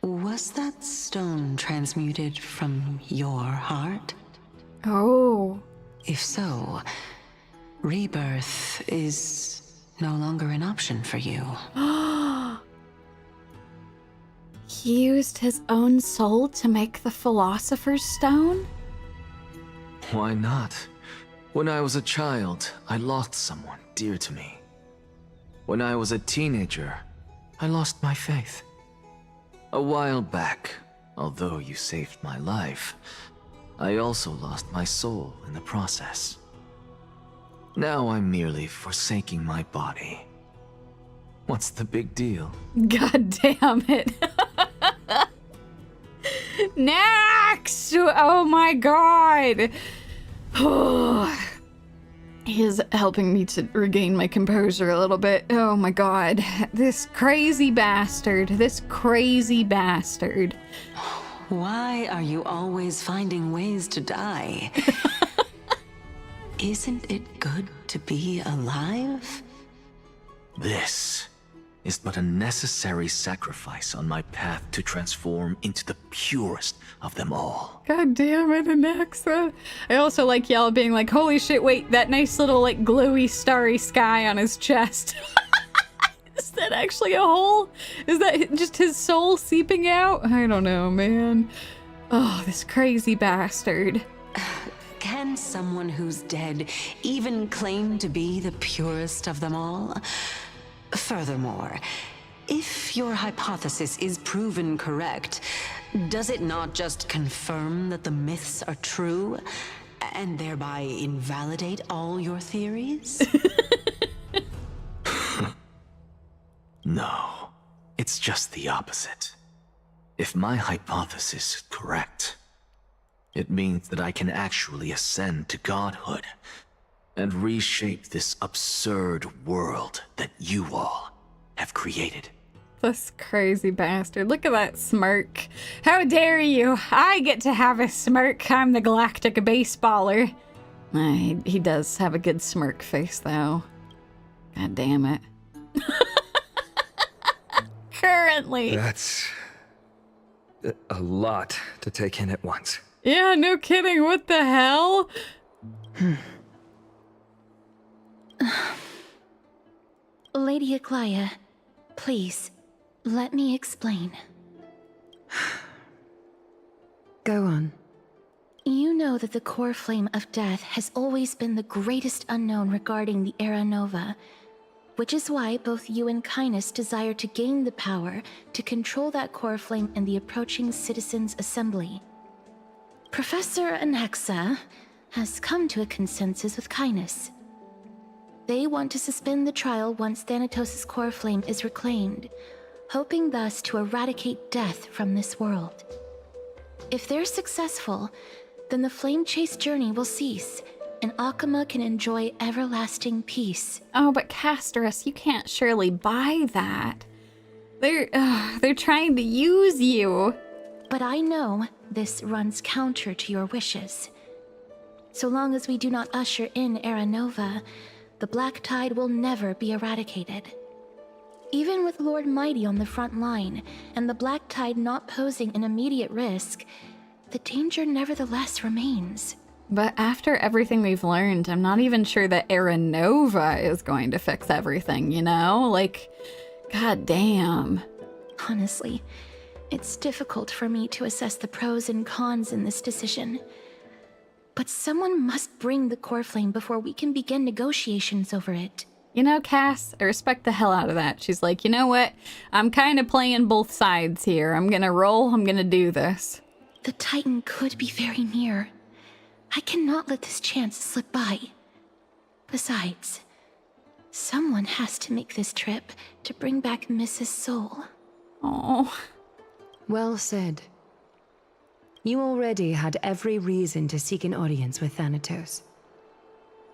Speaker 9: Was that stone transmuted from your heart?
Speaker 1: Oh.
Speaker 9: If so, rebirth is no longer an option for you.
Speaker 1: He used his own soul to make the Philosopher's Stone?
Speaker 7: Why not? When I was a child, I lost someone dear to me. When I was a teenager, I lost my faith. A while back, although you saved my life, I also lost my soul in the process. Now I'm merely forsaking my body. What's the big deal?
Speaker 1: God damn it. Next! Oh my god! He is helping me to regain my composure a little bit. Oh my god. This crazy bastard. This crazy bastard.
Speaker 9: Why are you always finding ways to die? Isn't it good to be alive?
Speaker 7: This is but a necessary sacrifice on my path to transform into the purest of them all.
Speaker 1: God damn it, Anaxa. I also like y'all being like, holy shit, wait, that nice little like glowy starry sky on his chest. Is that actually a hole? Is that just his soul seeping out? I don't know, man. Oh, this crazy bastard.
Speaker 9: Can someone who's dead even claim to be the purest of them all? Furthermore, if your hypothesis is proven correct, does it not just confirm that the myths are true, and thereby invalidate all your theories?
Speaker 7: No, it's just the opposite. If my hypothesis is correct, it means that I can actually ascend to godhood and reshape this absurd world that you all have created.
Speaker 1: This crazy bastard. Look at that smirk. How dare you? I get to have a smirk. I'm the galactic baseballer. He does have a good smirk face, though. God damn it. Currently.
Speaker 4: That's a lot to take in at once.
Speaker 1: Yeah, no kidding. What the hell?
Speaker 3: Lady Aglaia, please, let me explain.
Speaker 2: Go on.
Speaker 3: You know that the core flame of death has always been the greatest unknown regarding the Era Nova, which is why both you and Caenis desire to gain the power to control that core flame in the approaching Citizens' Assembly. Professor Anaxa has come to a consensus with Caenis. They want to suspend the trial once Thanatos' core flame is reclaimed, hoping thus to eradicate death from this world. If they're successful, then the flame chase journey will cease, and Akama can enjoy everlasting peace.
Speaker 1: Oh, but Castorice, you can't surely buy that. They're trying to use you.
Speaker 3: But I know this runs counter to your wishes. So long as we do not usher in Era Nova, the Black Tide will never be eradicated. Even with Lord Mighty on the front line, and the Black Tide not posing an immediate risk, the danger nevertheless remains.
Speaker 1: But after everything we've learned, I'm not even sure that Era Nova is going to fix everything, you know? Like, god damn.
Speaker 3: Honestly, it's difficult for me to assess the pros and cons in this decision. But someone must bring the core flame before we can begin negotiations over it.
Speaker 1: You know, Cass, I respect the hell out of that. She's like, you know what? I'm kind of playing both sides here. I'm gonna roll, I'm gonna do this.
Speaker 3: The Titan could be very near. I cannot let this chance slip by. Besides, someone has to make this trip to bring back Mrs. Soul.
Speaker 1: Oh.
Speaker 2: Well said. You already had every reason to seek an audience with Thanatos.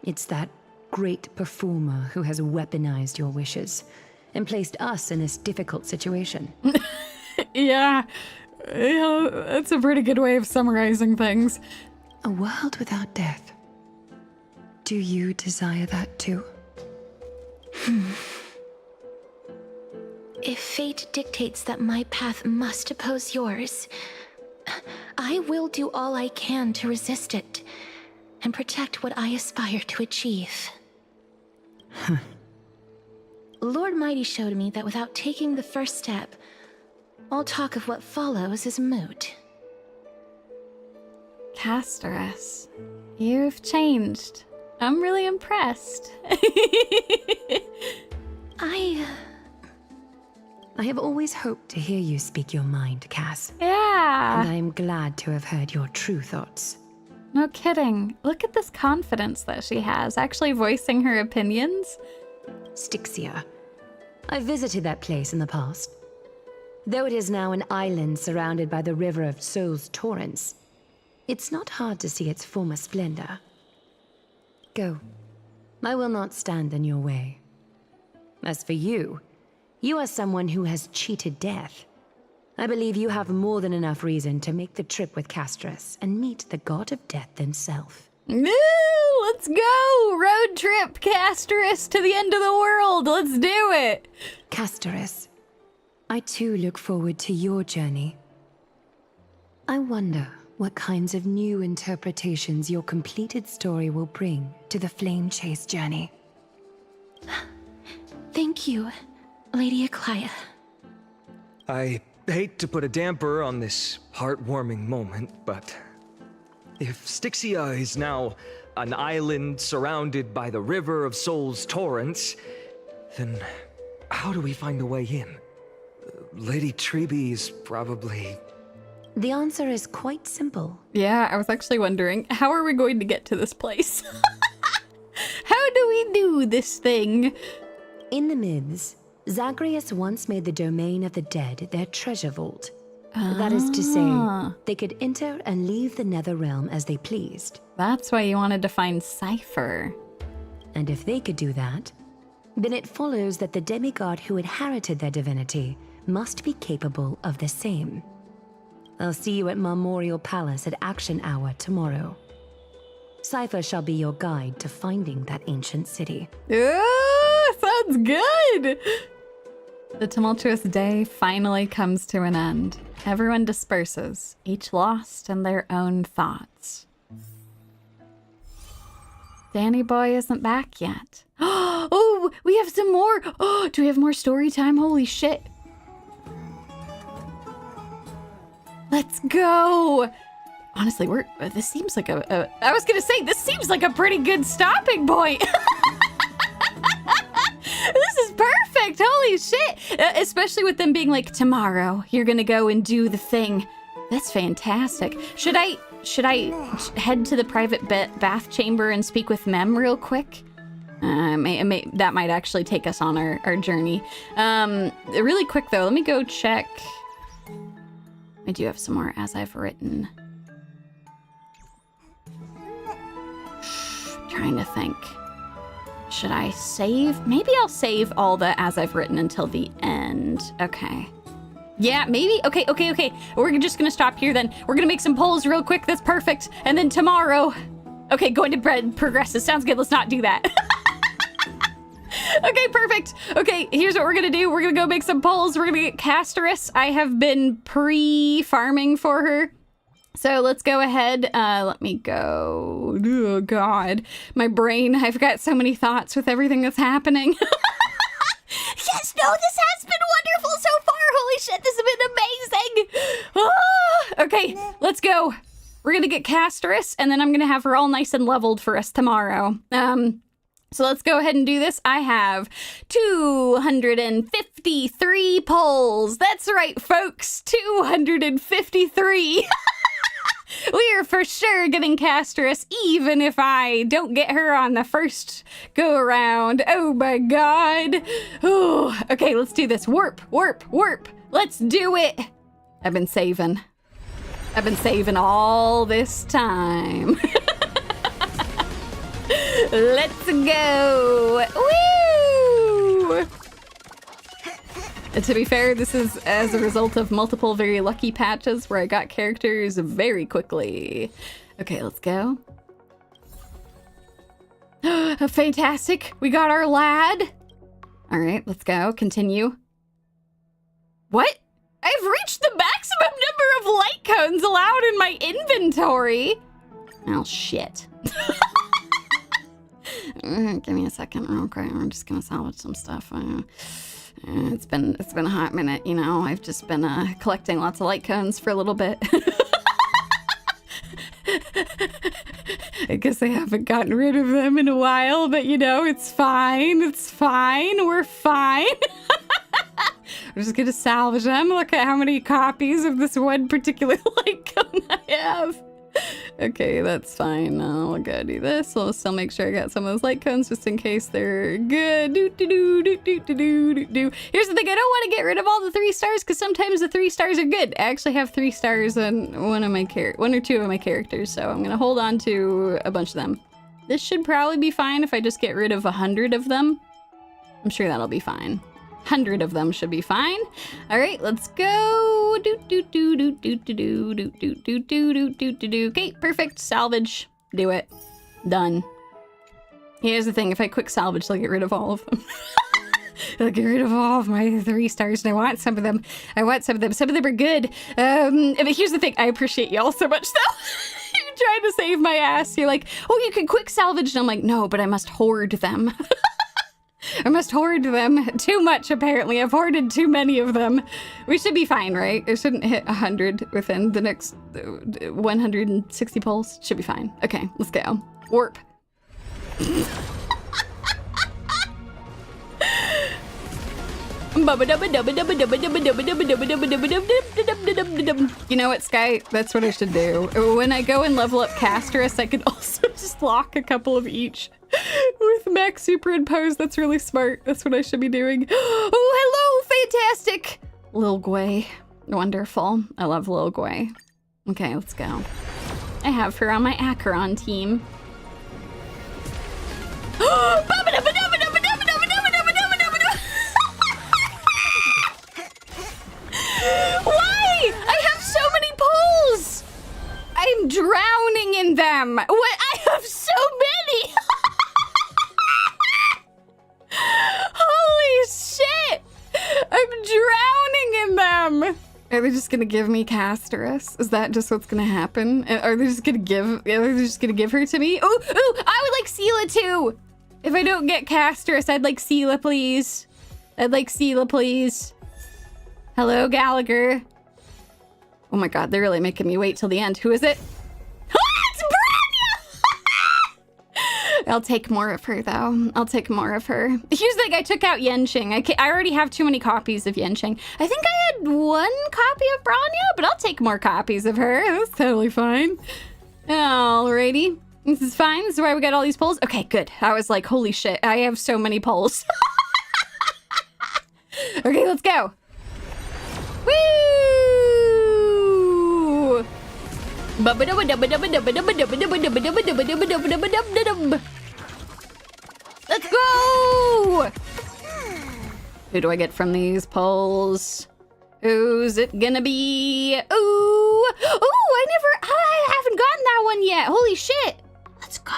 Speaker 2: It's that great performer who has weaponized your wishes and placed us in this difficult situation.
Speaker 1: Yeah, that's a pretty good way of summarizing things.
Speaker 2: A world without death. Do you desire that too?
Speaker 3: If fate dictates that my path must oppose yours, I will do all I can to resist it and protect what I aspire to achieve. Lord Mighty showed me that without taking the first step, all talk of what follows is moot.
Speaker 1: Castorice, you've changed. I'm really impressed.
Speaker 2: I have always hoped to hear you speak your mind, Cass.
Speaker 1: Yeah.
Speaker 2: And I am glad to have heard your true thoughts.
Speaker 1: No kidding. Look at this confidence that she has, actually voicing her opinions.
Speaker 2: Styxia. I visited that place in the past. Though it is now an island surrounded by the river of Souls torrents, it's not hard to see its former splendor. Go. I will not stand in your way. As for you, you are someone who has cheated death. I believe you have more than enough reason to make the trip with Castorice and meet the god of death himself.
Speaker 1: Let's go! Road trip, Castorice, to the end of the world! Let's do it!
Speaker 2: Castorice, I too look forward to your journey. I wonder what kinds of new interpretations your completed story will bring to the Flame Chase journey.
Speaker 3: Thank you, Lady Eclia.
Speaker 4: I hate to put a damper on this heartwarming moment, but if Styxia is now an island surrounded by the river of Souls torrents, then how do we find a way in? Lady Trebe is probably...
Speaker 2: The answer is quite simple.
Speaker 1: Yeah, I was actually wondering, how are we going to get to this place? How do we do this thing?
Speaker 2: In the myths, Zagreus once made the domain of the dead their treasure vault. That is to say, they could enter and leave the Nether realm as they pleased.
Speaker 1: That's why you wanted to find Cypher.
Speaker 2: And if they could do that, then it follows that the demigod who inherited their divinity must be capable of the same. I'll see you at Memorial Palace at Action Hour tomorrow. Cypher shall be your guide to finding that ancient city.
Speaker 1: Sounds good! The tumultuous day finally comes to an end. Everyone disperses, each lost in their own thoughts. Danny Boy isn't back yet. Oh, we have some more! Oh, do we have more story time? Holy shit. Let's go! Honestly, this seems like I was gonna say, this seems like a pretty good stopping point. This is perfect, holy shit. Especially with them being like, tomorrow, you're gonna go and do the thing. That's fantastic. Should I head to the private bath chamber and speak with Mem real quick? That might actually take us on our journey. Really quick though, let me go check. I do have some more as I've written. Trying to think. Should I save? Maybe I'll save all the as I've written until the end. Okay. Yeah, maybe. Okay. We're just gonna stop here then. We're gonna make some polls real quick. That's perfect. And then tomorrow. Okay, going to bed progresses. Sounds good. Let's not do that. Okay, perfect. Okay, here's what we're gonna do. We're gonna go make some polls. We're gonna get Castorice. I have been pre-farming for her. So let's go ahead. Let me go. Oh, God. My brain, I've got so many thoughts with everything that's happening. Yes, no, this has been wonderful so far. Holy shit, this has been amazing. Ah, okay, let's go. We're gonna get Castorice, and then I'm gonna have her all nice and leveled for us tomorrow. So let's go ahead and do this. I have 253 polls. That's right, folks, 253. We are for sure getting Castorice, even if I don't get her on the first go around. Oh my God. Ooh. Okay, let's do this. Warp. Let's do it. I've been saving all this time. Let's go. Woo! To be fair, this is as a result of multiple very lucky patches where I got characters very quickly. Okay, let's go. Fantastic. We got our lad. All right, let's go. Continue. What? I've reached the maximum number of light cones allowed in my inventory. Oh, shit. Give me a second real quick. I'm just gonna salvage some stuff. It's been a hot minute, you know. I've just been collecting lots of light cones for a little bit. I guess I haven't gotten rid of them in a while, but you know, it's fine. It's fine. We're fine. I'm just gonna salvage them. Look at how many copies of this one particular light cone I have. Okay, that's fine. I'll go do this. I'll still make sure I got some of those light cones just in case they're good. Here's the thing, I don't want to get rid of all the 3 stars because sometimes the 3 stars are good. I actually have 3 stars on one or 2 of my characters, so I'm gonna hold on to a bunch of them. This should probably be fine if I just get rid of 100 of them. I'm sure that'll be fine. 100 of them should be fine. All right, let's go. Okay, perfect. Salvage. Do it. Done. Here's the thing. If I quick salvage, I'll get rid of all of them. I'll get rid of all of my 3 stars, and I want some of them. Some of them are good. But here's the thing. I appreciate y'all so much, though. You're trying to save my ass. You're like, oh, you can quick salvage. And I'm like, no, but I must hoard them. I must hoard them. Too much, apparently. I've hoarded too many of them. We should be fine, right? It shouldn't hit 100 within the next 160 pulls. Should be fine. Okay, let's go. Warp. You know what, Sky? That's what I should do. When I go and level up Castorice, I can also just lock a couple of each with max superimpose. That's really smart. That's what I should be doing. Oh, hello, fantastic. Lil Gwei. Wonderful. I love Lil Gwei. Okay, let's go. I have her on my Acheron team. Why? I have so many poles! I'm drowning in them. What? I have so many! Holy shit! I'm drowning in them! Are they just gonna give me Castorice? Is that just what's gonna happen? Are they just gonna give her to me? Ooh, I would like Seela too! If I don't get Castorice, I'd like Seela, please. Hello, Gallagher. Oh my god, they're really making me wait till the end. Who is it? It's Branya! I'll take more of her, though. I'll take more of her. Here's the thing, I took out Yenching. I already have too many copies of Yenching. I think I had 1 copy of Branya, but I'll take more copies of her. That's totally fine. Alrighty. This is fine. This is why we got all these polls. Okay, good. I was like, holy shit, I have so many polls. Okay, let's go. Woo! Let's go! Who do I get from these polls? Who's it gonna be? Ooh! I haven't gotten that one yet. Holy shit! Let's go.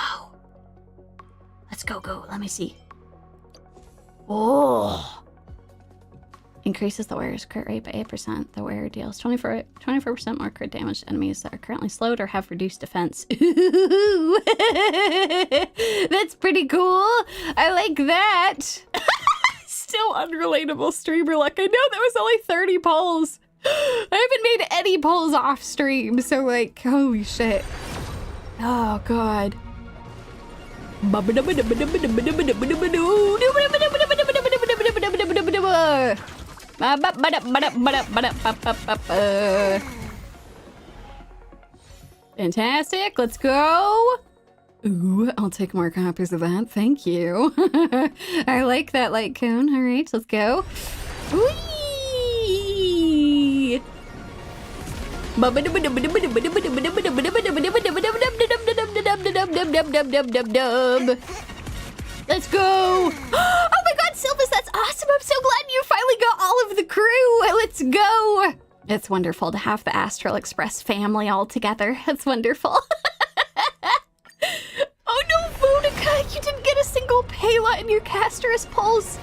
Speaker 1: Go. Let me see. Oh. Increases the wearer's crit rate by 8%. The wearer deals 24% more crit damage to enemies that are currently slowed or have reduced defense. Ooh. That's pretty cool. I like that. Still unrelatable streamer luck. I know that was only 30 polls. I haven't made any polls off stream, so like, holy shit. Oh god. Fantastic, let's go. Ooh, I'll take more copies of that. Thank you. I like that light cone. All right, let's go. Whee! Let's go. Oh my god, Sylvis, that's awesome. I'm so glad you finally got all of the crew. Let's go. It's wonderful to have the Astral Express family all together. That's wonderful. Oh no, Vodka, you didn't get a single Pela in your Castorice pulse.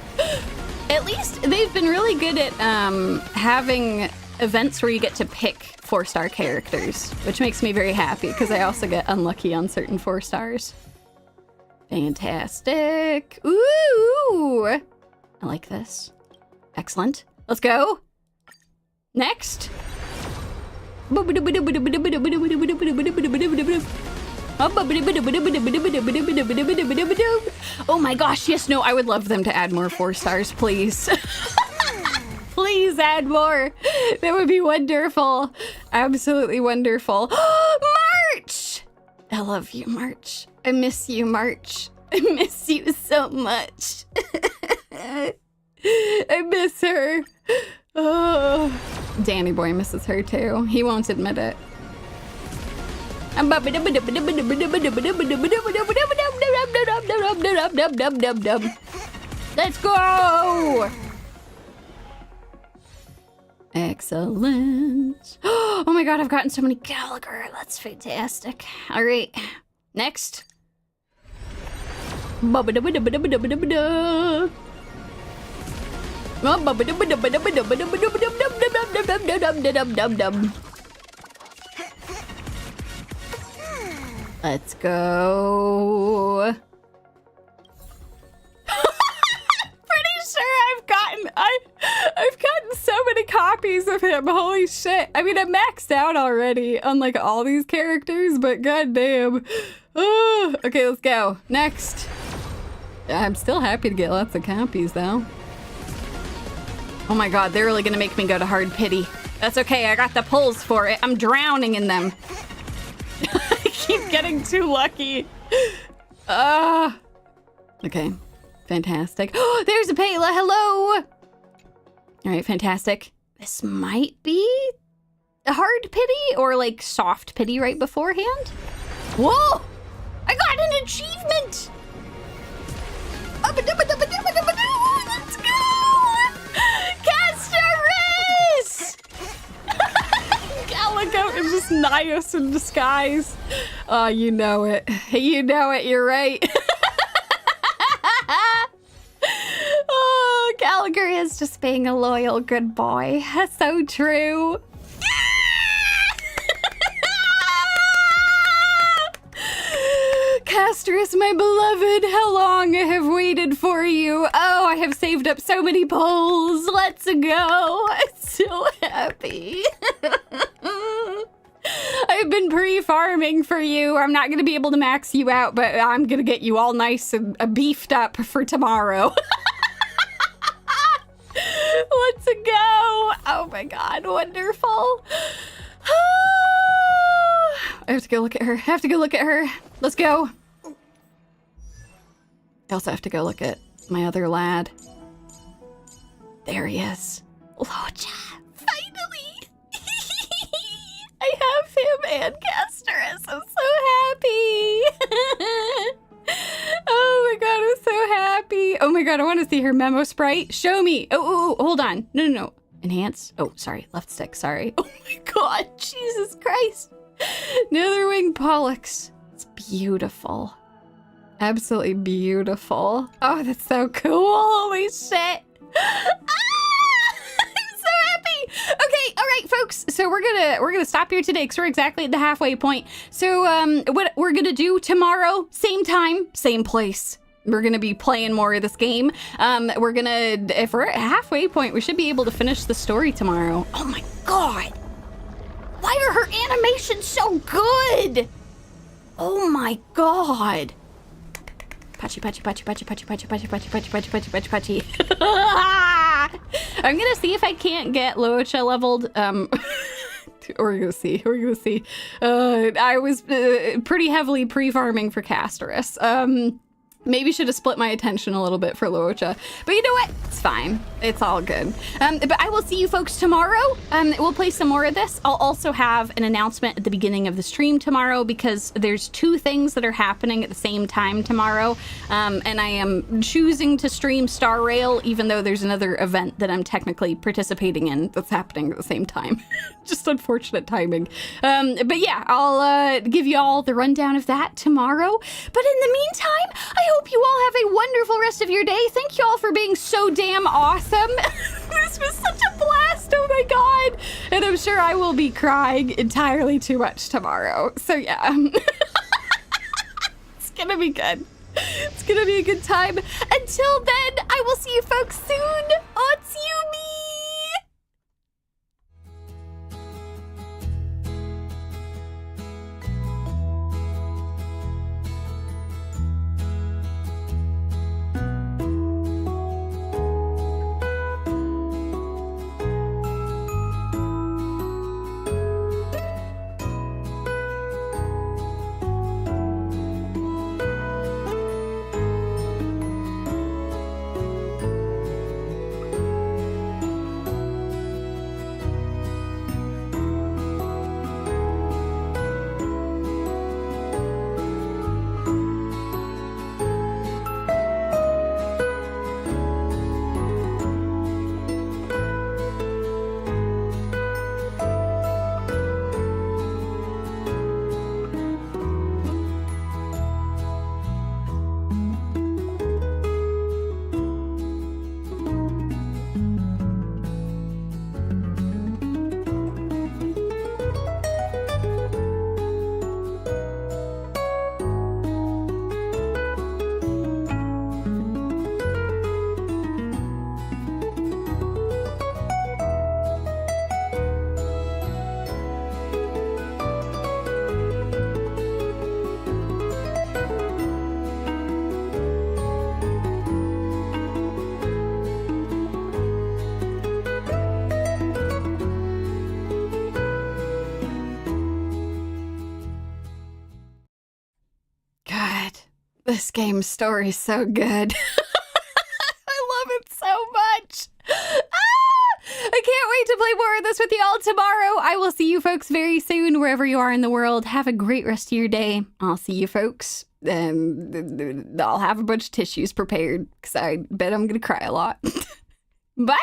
Speaker 1: At least they've been really good at having events where you get to pick 4-star characters, which makes me very happy because I also get unlucky on certain 4 stars. Fantastic. Ooh, I like this. Excellent. Let's go. Next. Oh my gosh, yes, no, I would love them to add more 4 stars, please. Please add more. That would be wonderful. Absolutely wonderful. March! I love you, March. I miss you, March. I miss you so much. I miss her. Oh, Danny boy misses her too. He won't admit it. Let's go! Excellent. Oh my god, I've gotten so many Gallagher. That's fantastic. All right, next. Let's go. I've gotten so many copies of him. Holy shit. I mean, I'm maxed out already on like all these characters, but goddamn. Oh, okay, let's go. Next. I'm still happy to get lots of copies though. Oh my god, they're really gonna make me go to hard pity. That's okay, I got the pulls for it. I'm drowning in them. I keep getting too lucky. Okay, fantastic. Oh, there's a Pela, hello! All right, fantastic. This might be a hard pity or like soft pity right beforehand. Whoa! I got an achievement! Let's go! Castorice! Calico is just Nios in disguise. Oh, you know it. You know it, you're right. Oh, Gallagher is just being a loyal good boy. That's so true. Castorice, my beloved, how long I have waited for you. Oh, I have saved up so many pulls. Let's go. I'm so happy. I've been pre-farming for you. I'm not going to be able to max you out, but I'm going to get you all nice and beefed up for tomorrow. Let's go. Oh my god, wonderful. I have to go look at her. I have to go look at her. Let's go. I also have to go look at my other lad. There he is. Locha, finally. I have him and Castorice. I'm so happy. Oh my god, I'm so happy. Oh my god, I want to see her memo sprite. Show me. Oh, hold on. No. Enhance. Oh, sorry. Left stick. Sorry. Oh my god. Jesus Christ. Netherwing Pollux. It's beautiful. Absolutely beautiful. Oh, that's so cool. Holy shit. Okay, all right, folks. So we're gonna stop here today because we're exactly at the halfway point. So what we're gonna do tomorrow, same time, same place. We're gonna be playing more of this game. We're gonna, if we're at halfway point, we should be able to finish the story tomorrow. Oh my god! Why are her animations so good? Oh my god! Patchy. I'm gonna see if I can't get Locha leveled. We're gonna see. I was pretty heavily pre-farming for Castorice. Maybe should have split my attention a little bit for Locha. But you know what? It's fine. It's all good. But I will see you folks tomorrow. We'll play some more of this. I'll also have an announcement at the beginning of the stream tomorrow because there's 2 things that are happening at the same time tomorrow. And I am choosing to stream Star Rail even though there's another event that I'm technically participating in that's happening at the same time. Just unfortunate timing. But yeah, I'll give you all the rundown of that tomorrow. But in the meantime, I hope you all have a wonderful rest of your day. Thank you all for being so damn awesome. This was such a blast. Oh my god. And I'm sure I will be crying entirely too much tomorrow. So yeah. It's gonna be good. It's gonna be a good time. Until then, I will see you folks soon. Otsumi! This game's story is so good. I love it so much. I can't wait to play more of this with you all tomorrow. I will see you folks very soon, wherever you are in the world. Have a great rest of your day. I'll see you folks. I'll have a bunch of tissues prepared because I bet I'm going to cry a lot. Bye.